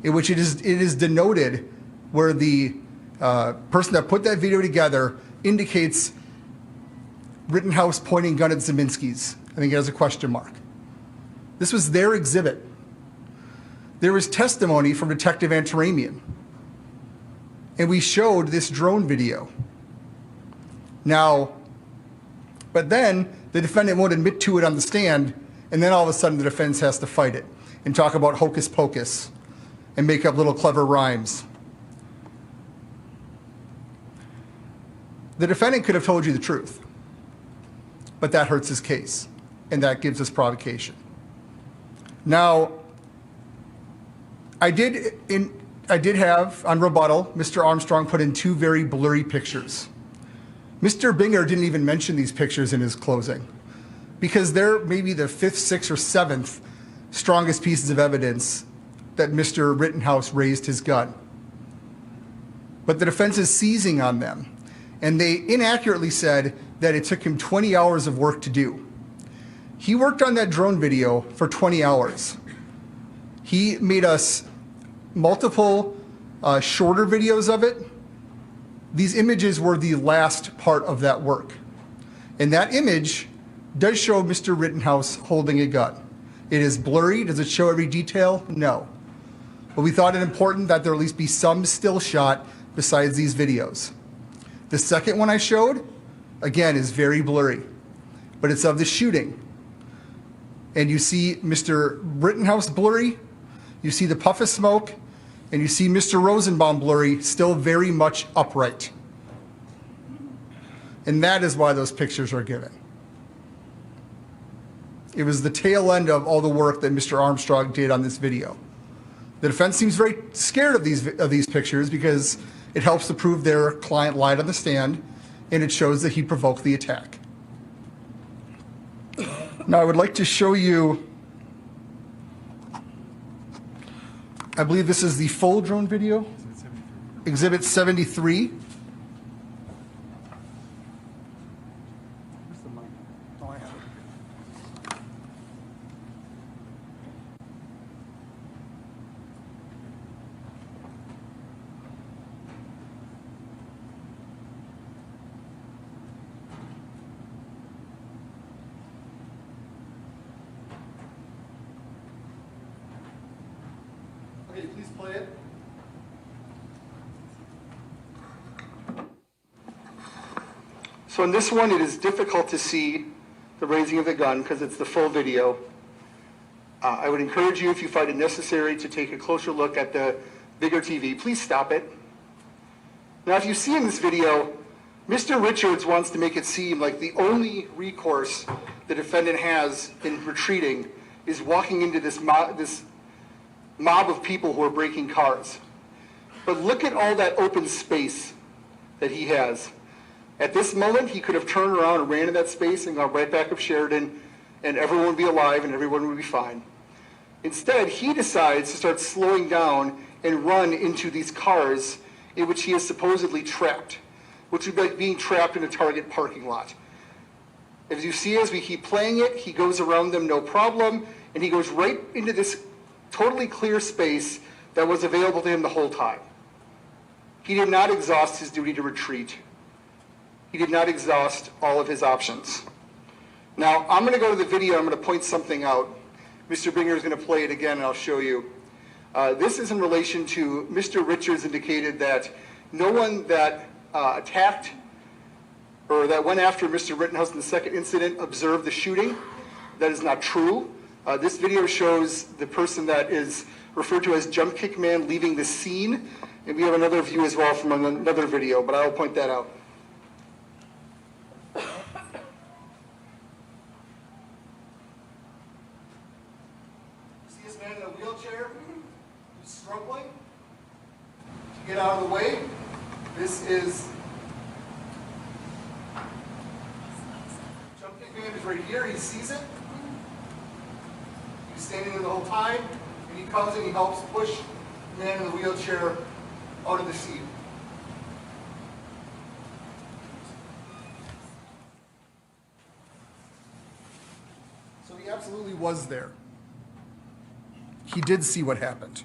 in which it is denoted where the person that put that video together indicates Rittenhouse pointing gun at Zeminski's. I think it has a question mark. This was their exhibit. There was testimony from Detective Antaramian, and we showed this drone video. Now, but then the defendant won't admit to it on the stand, and then all of a sudden the defense has to fight it and talk about hocus pocus and make up little clever rhymes. The defendant could have told you the truth, but that hurts his case, and that gives us provocation. Now, I did have, on rebuttal, Mr. Armstrong put in 2 very blurry pictures. Mr. Binger didn't even mention these pictures in his closing, because they're maybe the 5th, 6th, or 7th strongest pieces of evidence that Mr. Rittenhouse raised his gun. But the defense is seizing on them. And they inaccurately said that it took him 20 hours of work to do. He worked on that drone video for 20 hours. He made us multiple shorter videos of it. These images were the last part of that work. And that image does show Mr. Rittenhouse holding a gun. It is blurry. Does it show every detail? No. But we thought it important that there at least be some still shot besides these videos. The second one I showed, again, is very blurry, but it's of the shooting. And you see Mr. Rittenhouse blurry, you see the puff of smoke, and you see Mr. Rosenbaum blurry, still very much upright. And that is why those pictures are given. It was the tail end of all the work that Mr. Armstrong did on this video. The defense seems very scared of these pictures because it helps to prove their client lied on the stand, and it shows that he provoked the attack. Now I would like to show you, I believe this is the full drone video, Exhibit 73. Okay, please play it. So in this one, it is difficult to see the raising of the gun because it's the full video. I would encourage you, if you find it necessary, to take a closer look at the bigger TV. Please stop it. Now, if you see in this video, Mr. Richards wants to make it seem like the only recourse the defendant has in retreating is walking into this mob of people who are breaking cars. But look at all that open space that he has. At this moment, he could have turned around and ran in that space and gone right back up Sheridan, and everyone would be alive and everyone would be fine. Instead, he decides to start slowing down and run into these cars in which he is supposedly trapped, which would be like being trapped in a Target parking lot. As you see, as we keep playing it, he goes around them no problem, and he goes right into this totally clear space that was available to him the whole time. He did not exhaust his duty to retreat. He did not exhaust all of his options. Now, I'm going to go to the video. I'm going to point something out. Mr. Binger is going to play it again, and I'll show you. This is in relation to Mr. Richards indicated that no one that attacked or that went after Mr. Rittenhouse in the second incident observed the shooting. That is not true. This video shows the person that is referred to as Jump Kick Man leaving the scene, and we have another view as well from another video, but I'll point that out. See this man in a wheelchair who's struggling to get out of the way? This is Jump Kick Man is right here. He sees it. He's standing there the whole time, and he comes and he helps push the man in the wheelchair out of the seat. So he absolutely was there. He did see what happened.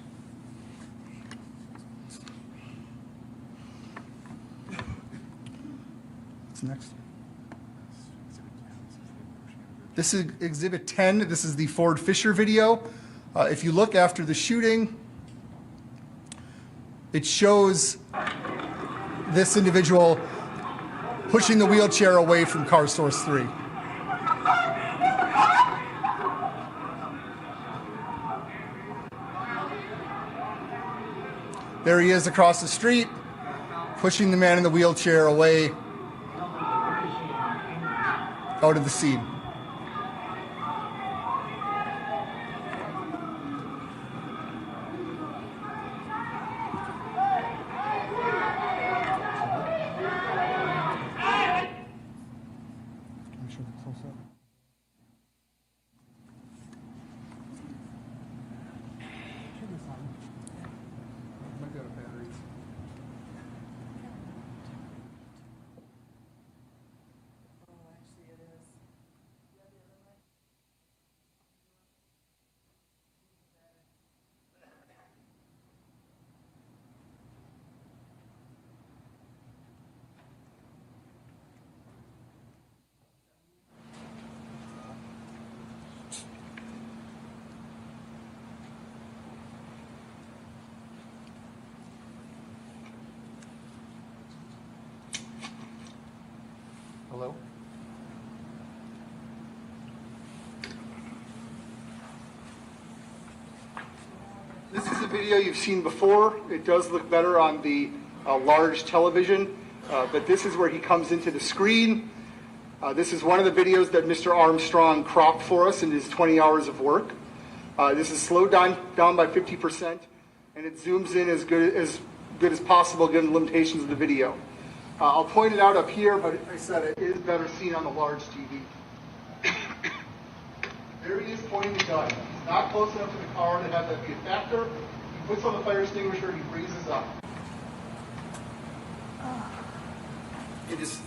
What's next? This is Exhibit 10. This is the Ford Fisher video. If you look after the shooting, it shows this individual pushing the wheelchair away from car source 3. There he is across the street, pushing the man in the wheelchair away out of the scene. Hello? This is a video you've seen before. It does look better on the large television, but this is where he comes into the screen. This is one of the videos that Mr. Armstrong cropped for us in his 20 hours of work. This is slowed down by 50%, and it zooms in as good as possible given the limitations of the video. I'll point it out up here, but I said it is better seen on the large TV. There he is pointing the gun. He's not close enough to the car to have that be a factor. He puts on the fire extinguisher, he freezes up. It is.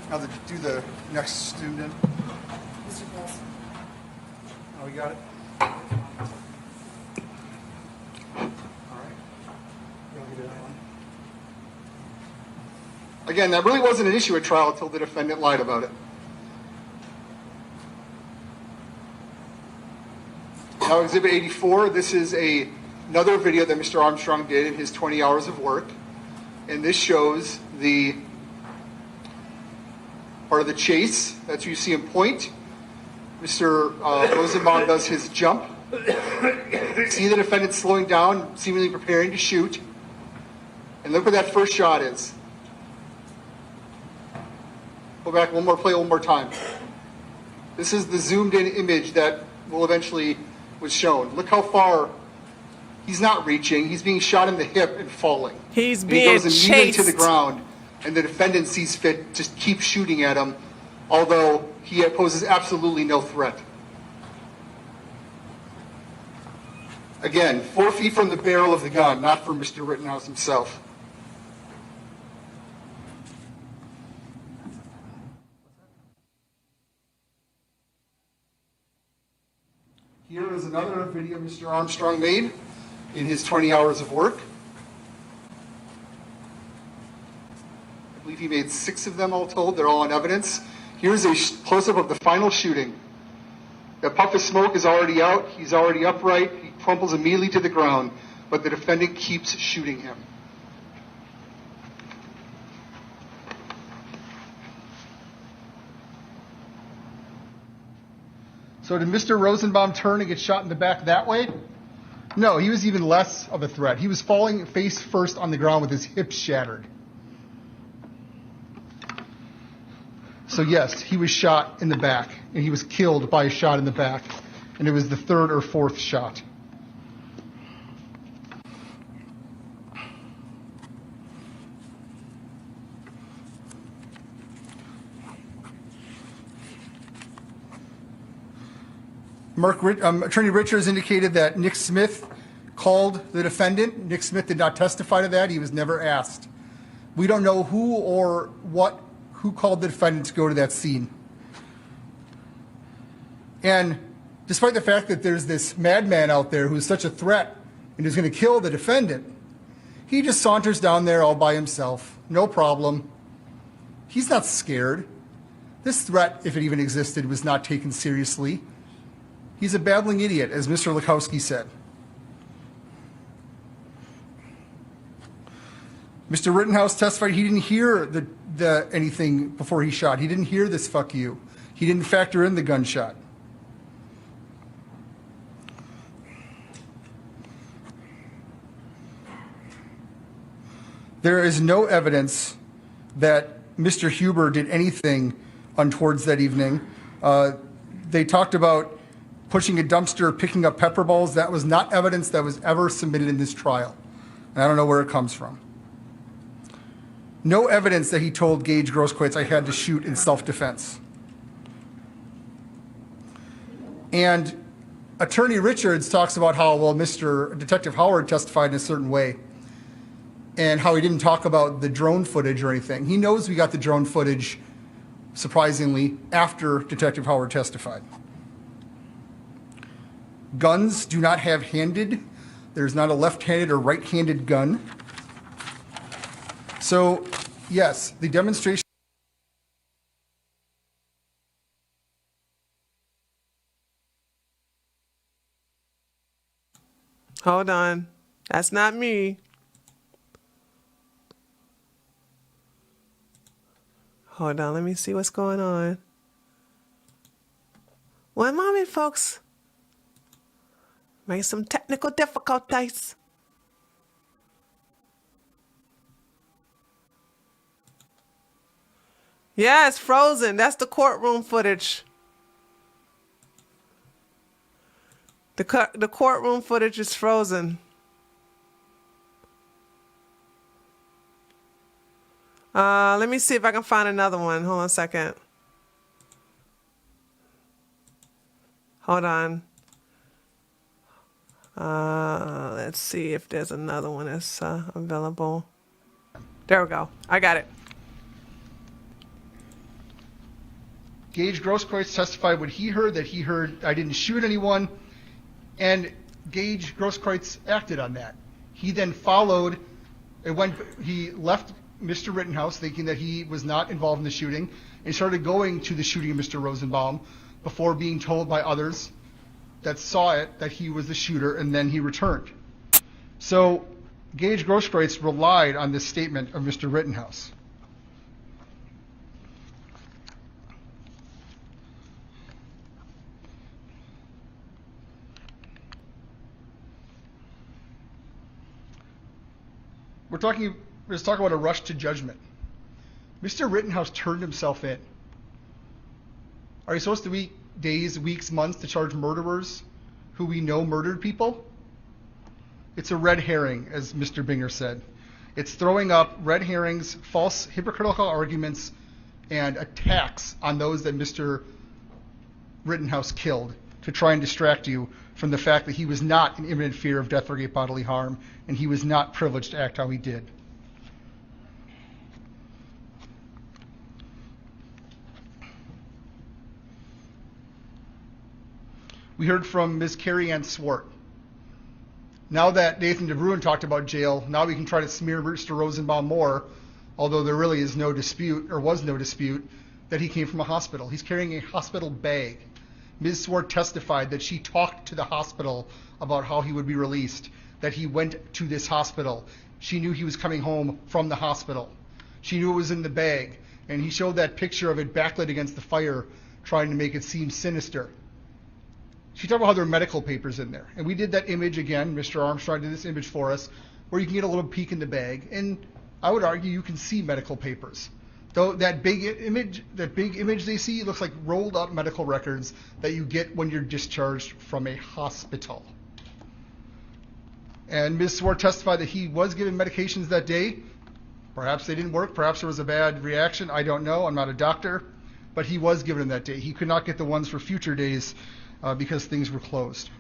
Now do the next student. Mr. Paulson. Oh, we got it. All right. You'll get that one. Again, that really wasn't an issue at trial until the defendant lied about it. Now, Exhibit 84, this is another video that Mr. Armstrong did in his 20 hours of work. And this shows the part of the chase. That's where you see him point. Mr. Rosenbaum does his jump. See the defendant slowing down, seemingly preparing to shoot. And look where that first shot is. Go back one more, play one more time. This is the zoomed in image that will eventually was shown. Look how far he's not reaching. He's being shot in the hip and falling. He's and being he goes immediately chased to the ground, and the defendant sees fit to keep shooting at him, although he poses absolutely no threat. Again, 4 feet from the barrel of the gun, not from Mr. Rittenhouse himself. Here is another video Mr. Armstrong made in his 20 hours of work. I believe he made 6 of them all told. They're all on evidence. Here's a close-up of the final shooting. That puff of smoke is already out. He's already upright. He crumples immediately to the ground, but the defendant keeps shooting him. So did Mr. Rosenbaum turn and get shot in the back that way? No, he was even less of a threat. He was falling face first on the ground with his hips shattered. So yes, he was shot in the back, and he was killed by a shot in the back, and it was the 3rd or 4th shot. Attorney Richards indicated that Nick Smith called the defendant. Nick Smith did not testify to that. He was never asked. We don't know who or who called the defendant to go to that scene. And despite the fact that there's this madman out there who's such a threat and is going to kill the defendant, he just saunters down there all by himself. No problem. He's not scared. This threat, if it even existed, was not taken seriously. He's a babbling idiot, as Mr. Lukowski said. Mr. Rittenhouse testified he didn't hear anything before he shot. He didn't hear this "fuck you." He didn't factor in the gunshot. There is no evidence that Mr. Huber did anything untowards that evening. They talked about pushing a dumpster, picking up pepper balls. That was not evidence that was ever submitted in this trial. And I don't know where it comes from. No evidence that he told Gage Grosskreutz, "I had to shoot in self-defense." And Attorney Richards talks about how, well, Mr. Detective Howard testified in a certain way and how he didn't talk about the drone footage or anything. He knows we got the drone footage, surprisingly, after Detective Howard testified. Guns do not have handed. There's not a left-handed or right-handed gun. So, yes, the demonstration. Hold on. That's not me. Hold on, let me see what's going on. One moment, folks. Make some technical difficulties. Yeah, it's frozen. That's the courtroom footage. The courtroom footage is frozen. Let me see if I can find another one. Hold on a second. Hold on. Let's see if there's another one that's available. There we go. I got it. Gage Grosskreutz testified what he heard, that he heard I didn't shoot anyone, and Gage Grosskreutz acted on that. He then followed, he left Mr. Rittenhouse thinking that he was not involved in the shooting and started going to the shooting of Mr. Rosenbaum before being told by others that saw it that he was the shooter, and then he returned. So Gage Grosskreutz relied on this statement of Mr. Rittenhouse. Let's talk about a rush to judgment. Mr. Rittenhouse turned himself in. Are you supposed to wait days, weeks, months to charge murderers who we know murdered people? It's a red herring, as Mr. Binger said. It's throwing up red herrings, false hypocritical arguments, and attacks on those that Mr. Rittenhouse killed to try and distract you from the fact that he was not in imminent fear of death or great bodily harm, and he was not privileged to act how he did. We heard from Ms. Carrie Ann Swart. Now that Nathan DeBruin talked about jail, now we can try to smear Mr. Rosenbaum more, although there really is no dispute, or was no dispute, that he came from a hospital. He's carrying a hospital bag. Ms. Swart testified that she talked to the hospital about how he would be released, that he went to this hospital. She knew he was coming home from the hospital. She knew it was in the bag, and he showed that picture of it backlit against the fire, trying to make it seem sinister. She talked about how there were medical papers in there. And we did that image again. Mr. Armstrong did this image for us, where you can get a little peek in the bag. And I would argue you can see medical papers. Though that big image they see looks like rolled up medical records that you get when you're discharged from a hospital. And Ms. Swart testified that he was given medications that day. Perhaps they didn't work. Perhaps there was a bad reaction. I don't know. I'm not a doctor. But he was given them that day. He could not get the ones for future days because things were closed.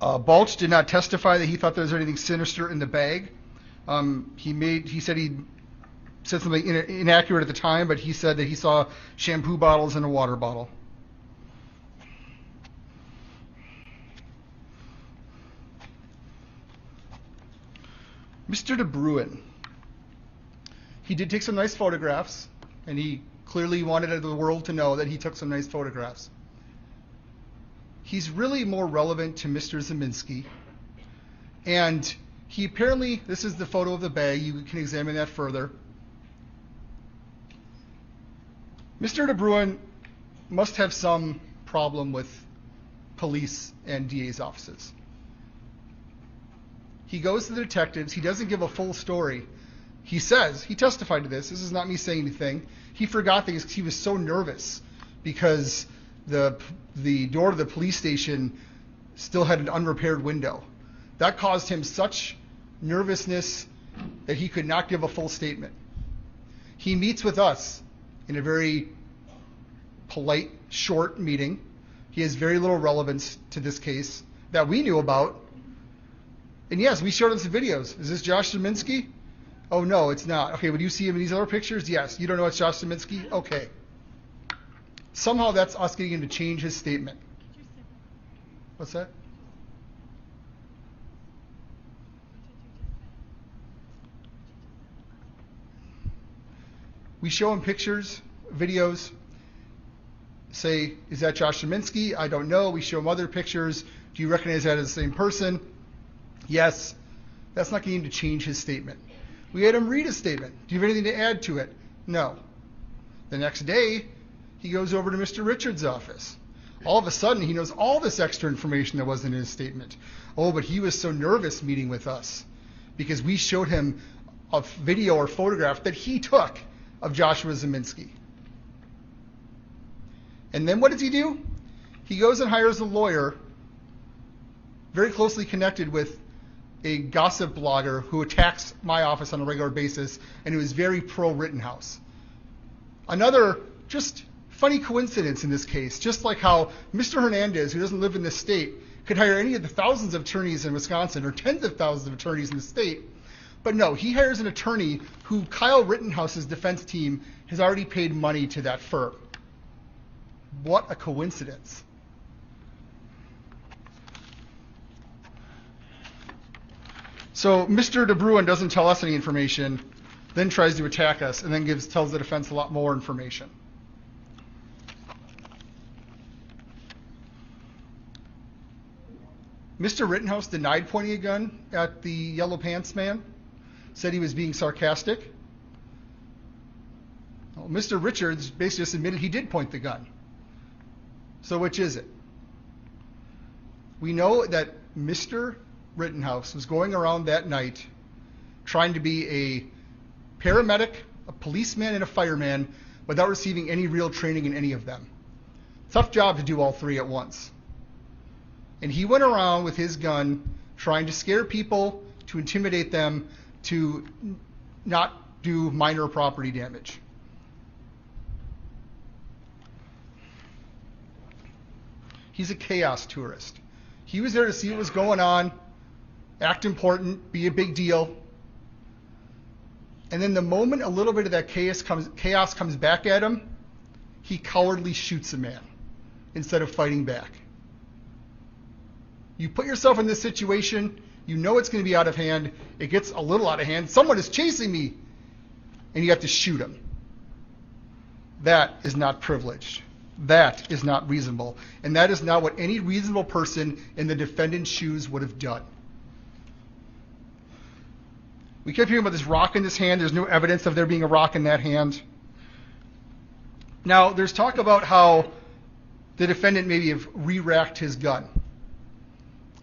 Balch did not testify that he thought there was anything sinister in the bag. He said something inaccurate at the time, but he said that he saw shampoo bottles and a water bottle. Mr. DeBruin, he did take some nice photographs, and he clearly wanted the world to know that he took some nice photographs. He's really more relevant to Mr. Zeminski, and he apparently, this is the photo of the bag, you can examine that further. Mr. DeBruin must have some problem with police and DA's offices. He goes to the detectives, he doesn't give a full story. He says, he testified to this is not me saying anything, he forgot things because he was so nervous because the door to the police station still had an unrepaired window. That caused him such nervousness that he could not give a full statement. He meets with us in a very polite, short meeting. He has very little relevance to this case that we knew about. And yes, we showed him some videos. Is this Josh Zeminski? Oh, no, it's not. Okay, would you see him in these other pictures? Yes. You don't know it's Josh Zeminski? Okay. Somehow that's us getting him to change his statement. What's that? We show him pictures, videos, say, is that Josh Zeminski? I don't know. We show him other pictures. Do you recognize that as the same person? Yes. That's not going to change his statement. We had him read his statement. Do you have anything to add to it? No. The next day, he goes over to Mr. Richards' office. All of a sudden, he knows all this extra information that wasn't in his statement. Oh, but he was so nervous meeting with us because we showed him a video or photograph that he took of Joshua Zeminski. And then what does he do? He goes and hires a lawyer very closely connected with a gossip blogger who attacks my office on a regular basis and who is very pro-Rittenhouse. Another just funny coincidence in this case, just like how Mr. Hernandez, who doesn't live in this state, could hire any of the thousands of attorneys in Wisconsin or tens of thousands of attorneys in the state. But no, he hires an attorney who Kyle Rittenhouse's defense team has already paid money to that firm. What a coincidence. So Mr. DeBruin doesn't tell us any information, then tries to attack us, and then tells the defense a lot more information. Mr. Rittenhouse denied pointing a gun at the yellow pants man, said he was being sarcastic. Well, Mr. Richards basically just admitted he did point the gun. So which is it? We know that Mr. Rittenhouse was going around that night trying to be a paramedic, a policeman, and a fireman without receiving any real training in any of them. Tough job to do all three at once. And he went around with his gun trying to scare people, to intimidate them, to not do minor property damage. He's a chaos tourist. He was there to see what was going on, act important, be a big deal. And then the moment a little bit of that chaos comes back at him, he cowardly shoots a man instead of fighting back. You put yourself in this situation, you know it's going to be out of hand, it gets a little out of hand, someone is chasing me, and you have to shoot him. That is not privileged. That is not reasonable. And that is not what any reasonable person in the defendant's shoes would have done. We kept hearing about this rock in his hand. There's no evidence of there being a rock in that hand. Now, there's talk about how the defendant maybe have re-racked his gun.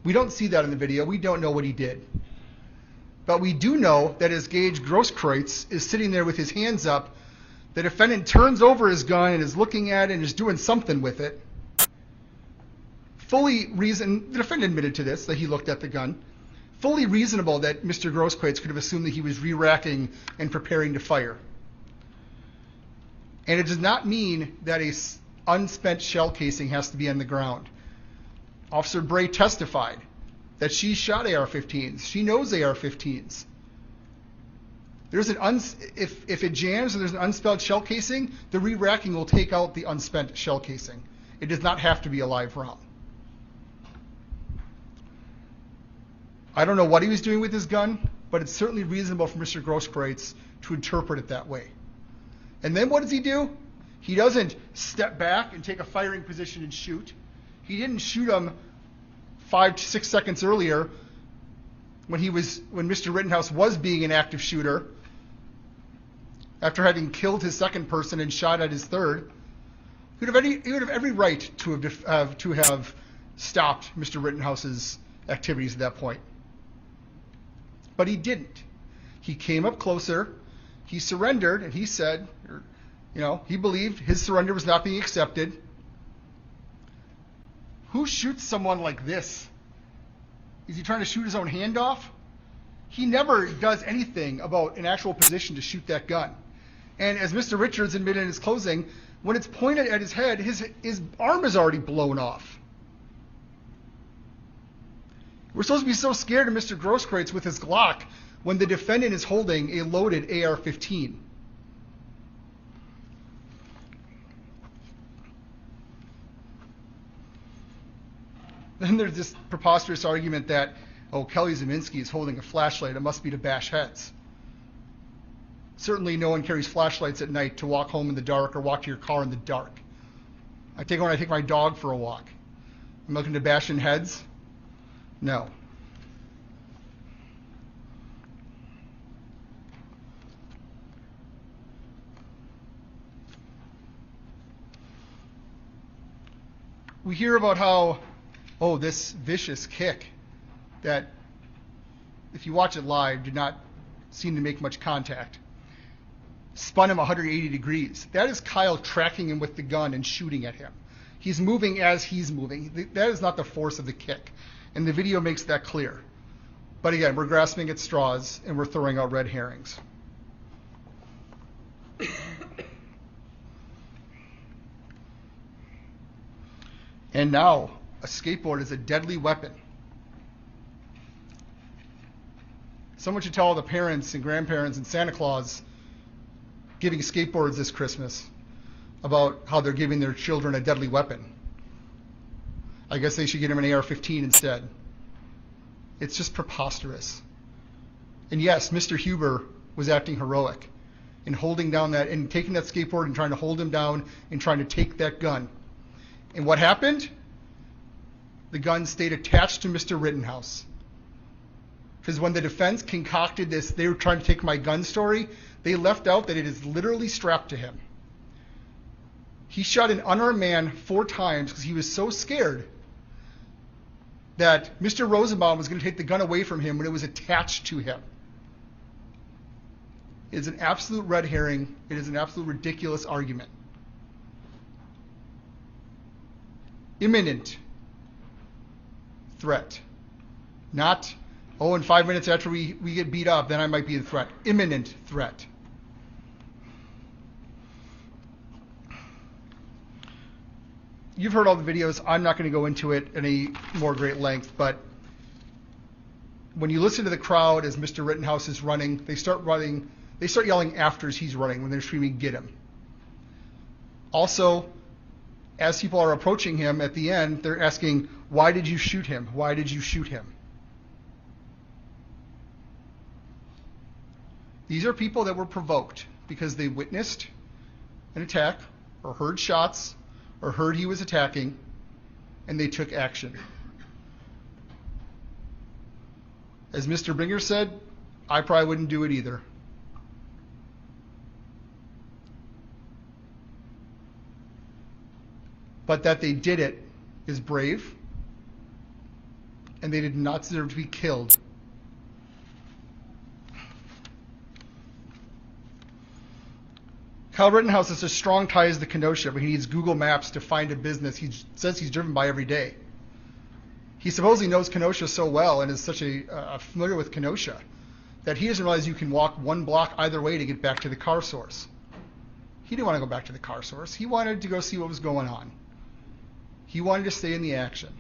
We don't see that in the video. We don't know what he did. But we do know that as Gage Grosskreutz is sitting there with his hands up, the defendant turns over his gun and is looking at it and is doing something with it. The defendant admitted to this, that he looked at the gun. Fully reasonable that Mr. Grosskreutz could have assumed that he was re-racking and preparing to fire. And it does not mean that a unspent shell casing has to be on the ground. Officer Bray testified that she shot AR-15s. She knows AR-15s. If it jams and there's an unspent shell casing, the re-racking will take out the unspent shell casing. It does not have to be a live round. I don't know what he was doing with his gun, but it's certainly reasonable for Mr. Grosskreutz to interpret it that way. And then what does he do? He doesn't step back and take a firing position and shoot. He didn't shoot him 5 to 6 seconds earlier when Mr. Rittenhouse was being an active shooter, after having killed his second person and shot at his third. He would have every right to have stopped Mr. Rittenhouse's activities at that point. But he didn't. He came up closer, he surrendered, and he said, he believed his surrender was not being accepted. Who shoots someone like this? Is he trying to shoot his own hand off? He never does anything about an actual position to shoot that gun. And as Mr. Richards admitted in his closing, when it's pointed at his head, his arm is already blown off. We're supposed to be so scared of Mr. Grosskreutz with his Glock when the defendant is holding a loaded AR-15. Then there's this preposterous argument that, Kelly Zeminski is holding a flashlight. It must be to bash heads. Certainly no one carries flashlights at night to walk home in the dark or walk to your car in the dark. I take when I take my dog for a walk. I'm looking to bash in heads? No. We hear about how, oh, this vicious kick that, if you watch it live, did not seem to make much contact. Spun him 180 degrees. That is Kyle tracking him with the gun and shooting at him. He's moving as he's moving. That is not the force of the kick. And the video makes that clear. But again, we're grasping at straws and we're throwing out red herrings. And now, a skateboard is a deadly weapon. Someone should tell all the parents and grandparents and Santa Claus giving skateboards this Christmas about how they're giving their children a deadly weapon. I guess they should get them an AR-15 instead. It's just preposterous. And yes, Mr. Huber was acting heroic in holding down that and taking that skateboard and trying to hold him down and trying to take that gun. And what happened? The gun stayed attached to Mr. Rittenhouse. Because when the defense concocted this, they were trying to take my gun story, they left out that it is literally strapped to him. He shot an unarmed man 4 times because he was so scared that Mr. Rosenbaum was going to take the gun away from him when it was attached to him. It is an absolute red herring. It is an absolute ridiculous argument. Imminent threat. Not, oh, in 5 minutes after we get beat up, then I might be a threat. Imminent threat. You've heard all the videos. I'm not going to go into it in any more great length, but when you listen to the crowd as Mr. Rittenhouse is running, they start yelling after as he's running when they're screaming, "Get him." Also, as people are approaching him at the end, they're asking, "Why did you shoot him? Why did you shoot him?" These are people that were provoked because they witnessed an attack or heard shots or heard he was attacking, and they took action. As Mr. Binger said, I probably wouldn't do it either. But that they did it is brave, and they did not deserve to be killed. Kyle Rittenhouse has such strong ties to Kenosha, but he needs Google Maps to find a business he says he's driven by every day. He supposedly knows Kenosha so well and is such familiar with Kenosha that he doesn't realize you can walk 1 block either way to get back to the car source. He didn't want to go back to the car source. He wanted to go see what was going on. He wanted to stay in the action.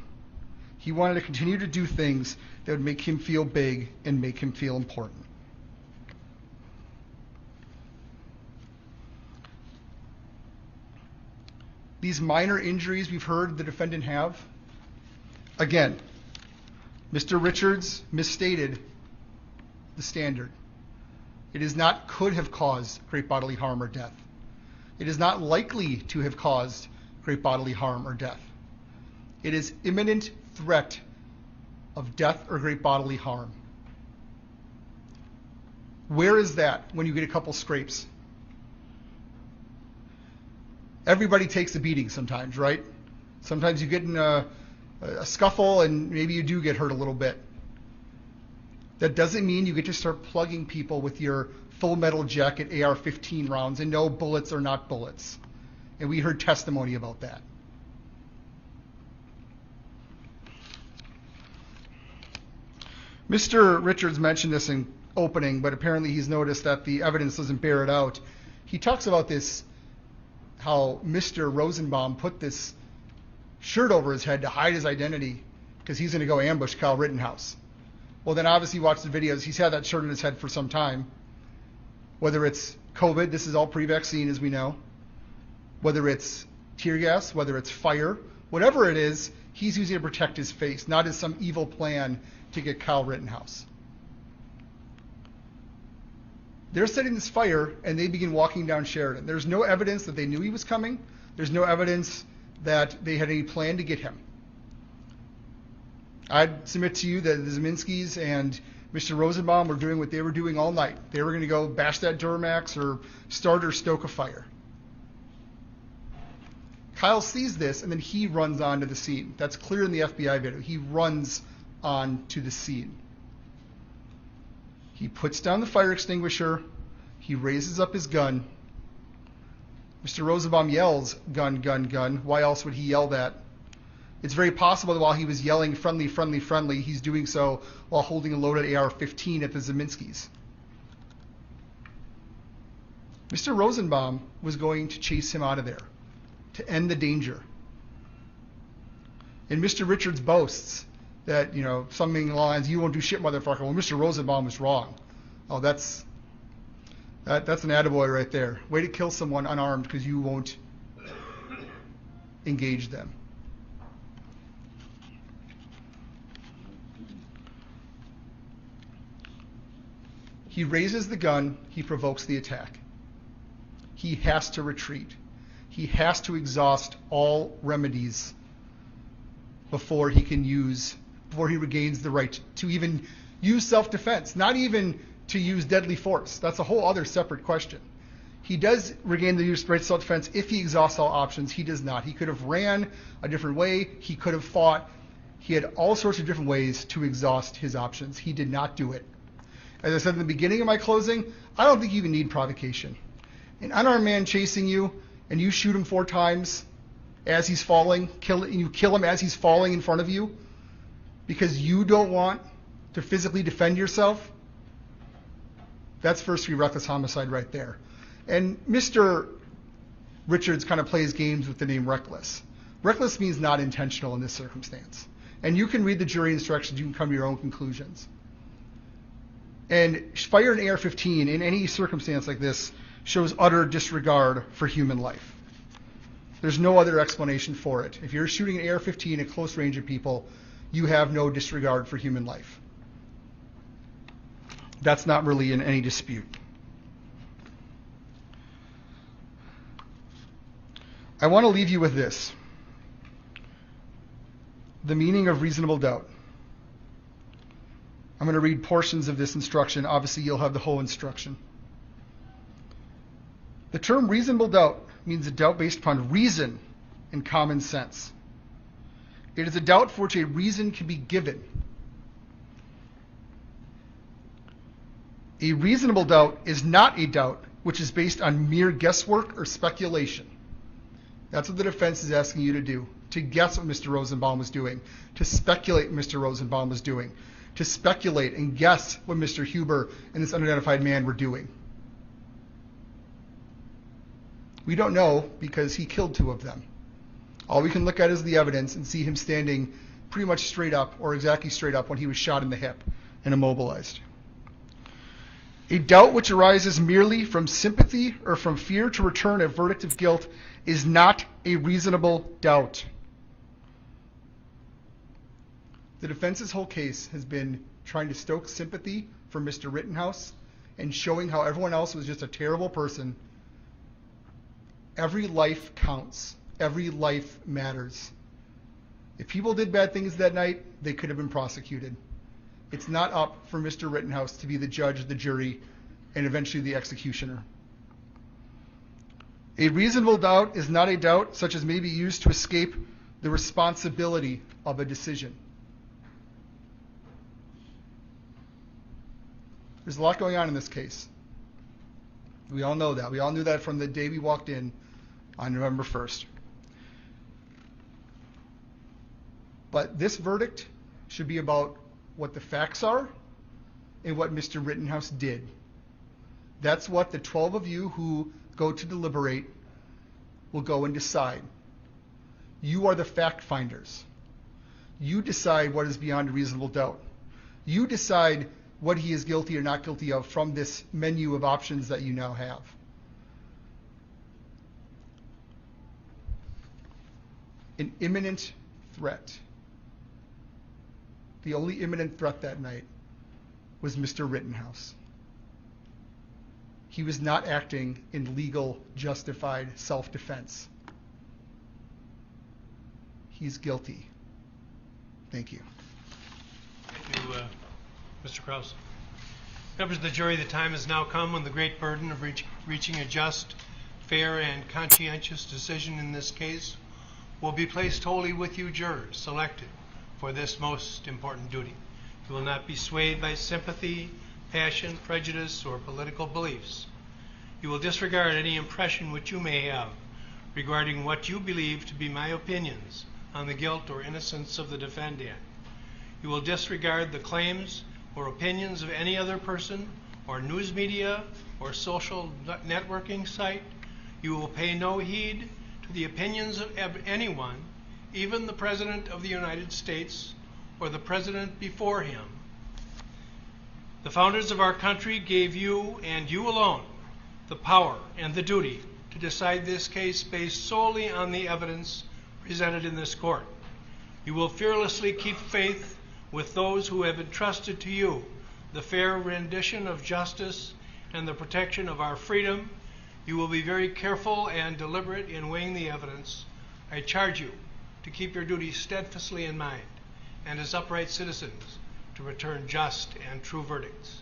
He wanted to continue to do things that would make him feel big and make him feel important. These minor injuries we've heard the defendant have, again, Mr. Richards misstated the standard. It is not could have caused great bodily harm or death. It is not likely to have caused great bodily harm or death. It is imminent threat of death or great bodily harm. Where is that when you get a couple scrapes? Everybody takes a beating sometimes, right? Sometimes you get in a scuffle and maybe you do get hurt a little bit. That doesn't mean you get to start plugging people with your full metal jacket AR-15 rounds, and no, bullets are not bullets. And we heard testimony about that. Mr. Richards mentioned this in opening, but apparently he's noticed that the evidence doesn't bear it out. He talks about this, how Mr. Rosenbaum put this shirt over his head to hide his identity because he's going to go ambush Kyle Rittenhouse. Well, then obviously watch the videos. He's had that shirt on his head for some time. Whether it's COVID, this is all pre-vaccine as we know. Whether it's tear gas, whether it's fire, whatever it is, he's using it to protect his face, not as some evil plan to get Kyle Rittenhouse. They're setting this fire, and they begin walking down Sheridan. There's no evidence that they knew he was coming. There's no evidence that they had any plan to get him. I'd submit to you that the Zeminskis and Mr. Rosenbaum were doing what they were doing all night. They were going to go bash that Duramax or start or stoke a fire. Kyle sees this, and then he runs onto the scene. That's clear in the FBI video. He runs onto the scene. He puts down the fire extinguisher. He raises up his gun. Mr. Rosenbaum yells, "Gun, gun, gun." Why else would he yell that? It's very possible that while he was yelling "friendly, friendly, friendly," he's doing so while holding a loaded AR-15 at the Zeminskis. Mr. Rosenbaum was going to chase him out of there to end the danger. And Mr. Richards boasts that, something along the lines, "You won't do shit, motherfucker." Well, Mr. Rosenbaum was wrong. Oh, that's an attaboy right there. Way to kill someone unarmed because you won't engage them. He raises the gun. He provokes the attack. He has to retreat. He has to exhaust all remedies before he regains the right to even use self-defense, not even to use deadly force. That's a whole other separate question. He does regain the right to self-defense if he exhausts all options. He does not. He could have ran a different way. He could have fought. He had all sorts of different ways to exhaust his options. He did not do it. As I said in the beginning of my closing, I don't think you even need provocation. An unarmed man chasing you, and you shoot him 4 times as he's falling, you kill him as he's falling in front of you because you don't want to physically defend yourself, that's first-degree reckless homicide right there. And Mr. Richards kind of plays games with the name reckless. Reckless means not intentional in this circumstance. And you can read the jury instructions, you can come to your own conclusions. And fire an AR-15 in any circumstance like this shows utter disregard for human life. There's no other explanation for it. If you're shooting an AR-15 at close range of people, you have no disregard for human life. That's not really in any dispute. I want to leave you with this. The meaning of reasonable doubt. I'm going to read portions of this instruction. Obviously, you'll have the whole instruction. The term reasonable doubt means a doubt based upon reason and common sense. It is a doubt for which a reason can be given. A reasonable doubt is not a doubt which is based on mere guesswork or speculation. That's what the defense is asking you to do, to guess what Mr. Rosenbaum was doing, to speculate what Mr. Rosenbaum was doing, to speculate and guess what Mr. Huber and this unidentified man were doing. We don't know because he killed 2 of them. All we can look at is the evidence and see him standing pretty much straight up or exactly straight up when he was shot in the hip and immobilized. A doubt which arises merely from sympathy or from fear to return a verdict of guilt is not a reasonable doubt. The defense's whole case has been trying to stoke sympathy for Mr. Rittenhouse and showing how everyone else was just a terrible person. Every life counts. Every life matters. If people did bad things that night, they could have been prosecuted. It's not up for Mr. Rittenhouse to be the judge, the jury, and eventually the executioner. A reasonable doubt is not a doubt such as may be used to escape the responsibility of a decision. There's a lot going on in this case. We all know that. We all knew that from the day we walked in on November 1st. But this verdict should be about what the facts are and what Mr. Rittenhouse did. That's what the 12 of you who go to deliberate will go and decide. You are the fact finders. You decide what is beyond a reasonable doubt. You decide what he is guilty or not guilty of from this menu of options that you now have. An imminent threat. The only imminent threat that night was Mr. Rittenhouse. He was not acting in legal, justified self-defense. He's guilty. Thank you. Thank you, Mr. Krause. Members of the jury, the time has now come when the great burden of reaching a just, fair, and conscientious decision in this case will be placed wholly with you jurors selected for this most important duty. You will not be swayed by sympathy, passion, prejudice, or political beliefs. You will disregard any impression which you may have regarding what you believe to be my opinions on the guilt or innocence of the defendant. You will disregard the claims or opinions of any other person or news media or social networking site. You will pay no heed to the opinions of anyone, even the President of the United States or the President before him. The founders of our country gave you and you alone the power and the duty to decide this case based solely on the evidence presented in this court. You will fearlessly keep faith with those who have entrusted to you the fair rendition of justice and the protection of our freedom. You will be very careful and deliberate in weighing the evidence. I charge you to keep your duties steadfastly in mind and as upright citizens to return just and true verdicts.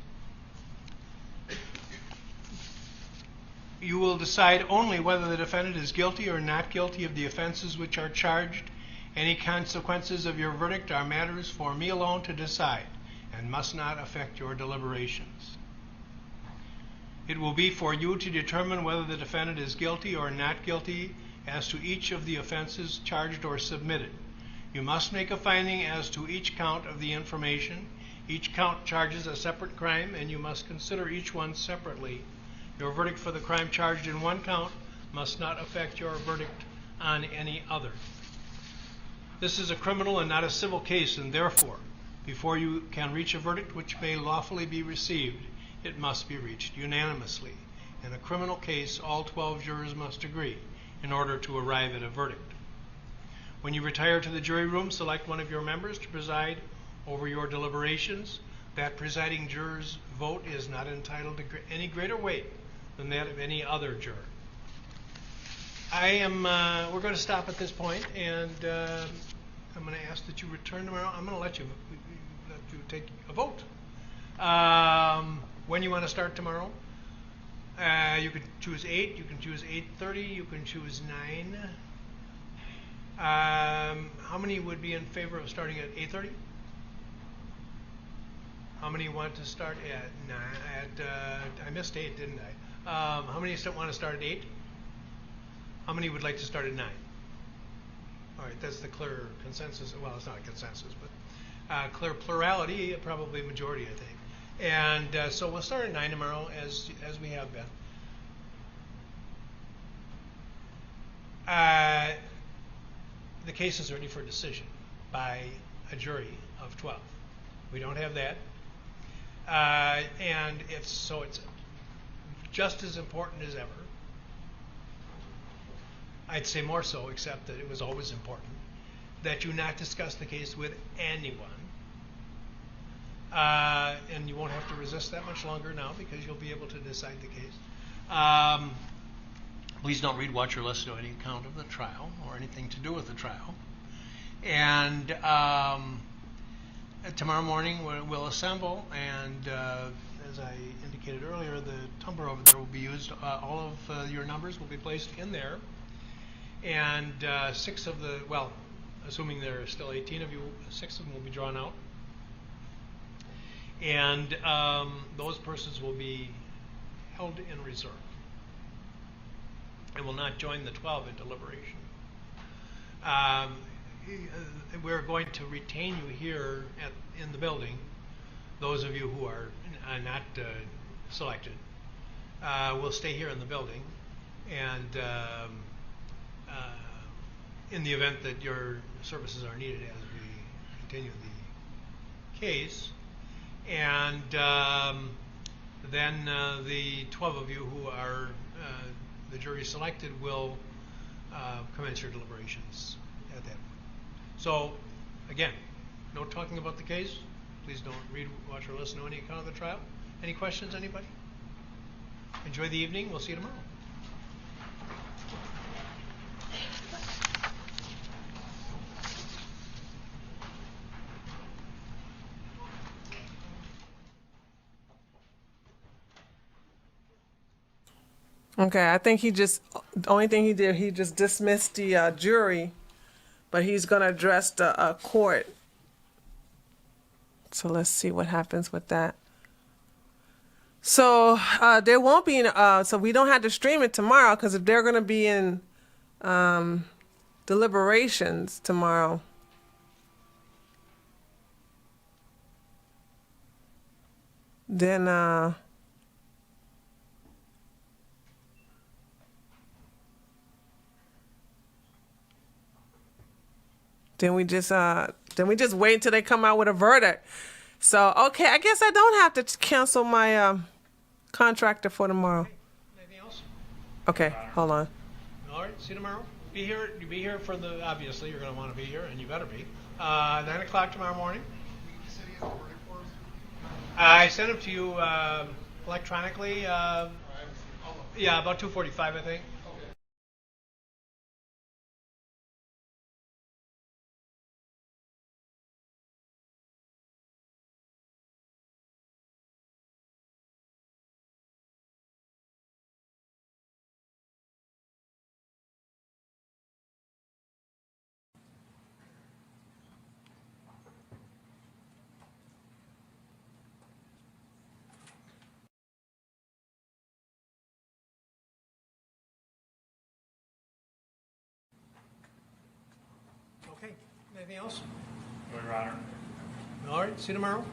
You will decide only whether the defendant is guilty or not guilty of the offenses which are charged. Any consequences of your verdict are matters for me alone to decide and must not affect your deliberations. It will be for you to determine whether the defendant is guilty or not guilty as to each of the offenses charged or submitted. You must make a finding as to each count of the information. Each count charges a separate crime, and you must consider each one separately. Your verdict for the crime charged in one count must not affect your verdict on any other. This is a criminal and not a civil case, and therefore, before you can reach a verdict which may lawfully be received, it must be reached unanimously. In a criminal case, all 12 jurors must agree in order to arrive at a verdict. When you retire to the jury room, select one of your members to preside over your deliberations. That presiding juror's vote is not entitled to any greater weight than that of any other juror. We're going to stop at this point, and I'm going to ask that you return tomorrow. I'm going to let you take a vote. When you want to start tomorrow, you can choose 8, you can choose 8:30, you can choose 9. How many would be in favor of starting at 8:30? How many want to start at 9? I missed 8, didn't I? How many still want to start at 8? How many would like to start at 9? All right, that's the clear consensus. Well, it's not a consensus, but clear plurality, probably majority, I think. And so we'll start at 9 tomorrow, as we have been. The case is ready for decision by a jury of 12. We don't have that. And it's just as important as ever. I'd say more so, except that it was always important, that you not discuss the case with anyone. And you won't have to resist that much longer now because you'll be able to decide the case. Please don't read, watch, or listen to any account of the trial or anything to do with the trial. And tomorrow morning we'll assemble, and as I indicated earlier, the tumbler over there will be used. All of your numbers will be placed in there. And 6 of the, well, assuming there are still 18 of you, 6 of them will be drawn out. And those persons will be held in reserve and will not join the 12 in deliberation. We're going to retain you here in the building. Those of you who are not selected will stay here in the building, and in the event that your services are needed as we continue the case. And then the 12 of you who are the jury selected will commence your deliberations at that point. So, again, no talking about the case. Please don't read, watch, or listen to any account of the trial. Any questions, anybody? Enjoy the evening. We'll see you tomorrow. Okay, I think the only thing he did, he just dismissed the jury but he's going to address the court. So let's see what happens with that. So there won't be, so we don't have to stream it tomorrow because if they're going to be in deliberations tomorrow. Then we just wait until they come out with a verdict. So okay, I guess I don't have to cancel my contractor for tomorrow. Anything else? Okay, hold on. All right, see you tomorrow. Be here for the, obviously you're going to want to be here, and you better be. 9 o'clock tomorrow morning. I sent them to you electronically. Yeah, about 2:45, I think. Okay. Anything else? No, Your Honor. All right. See you tomorrow.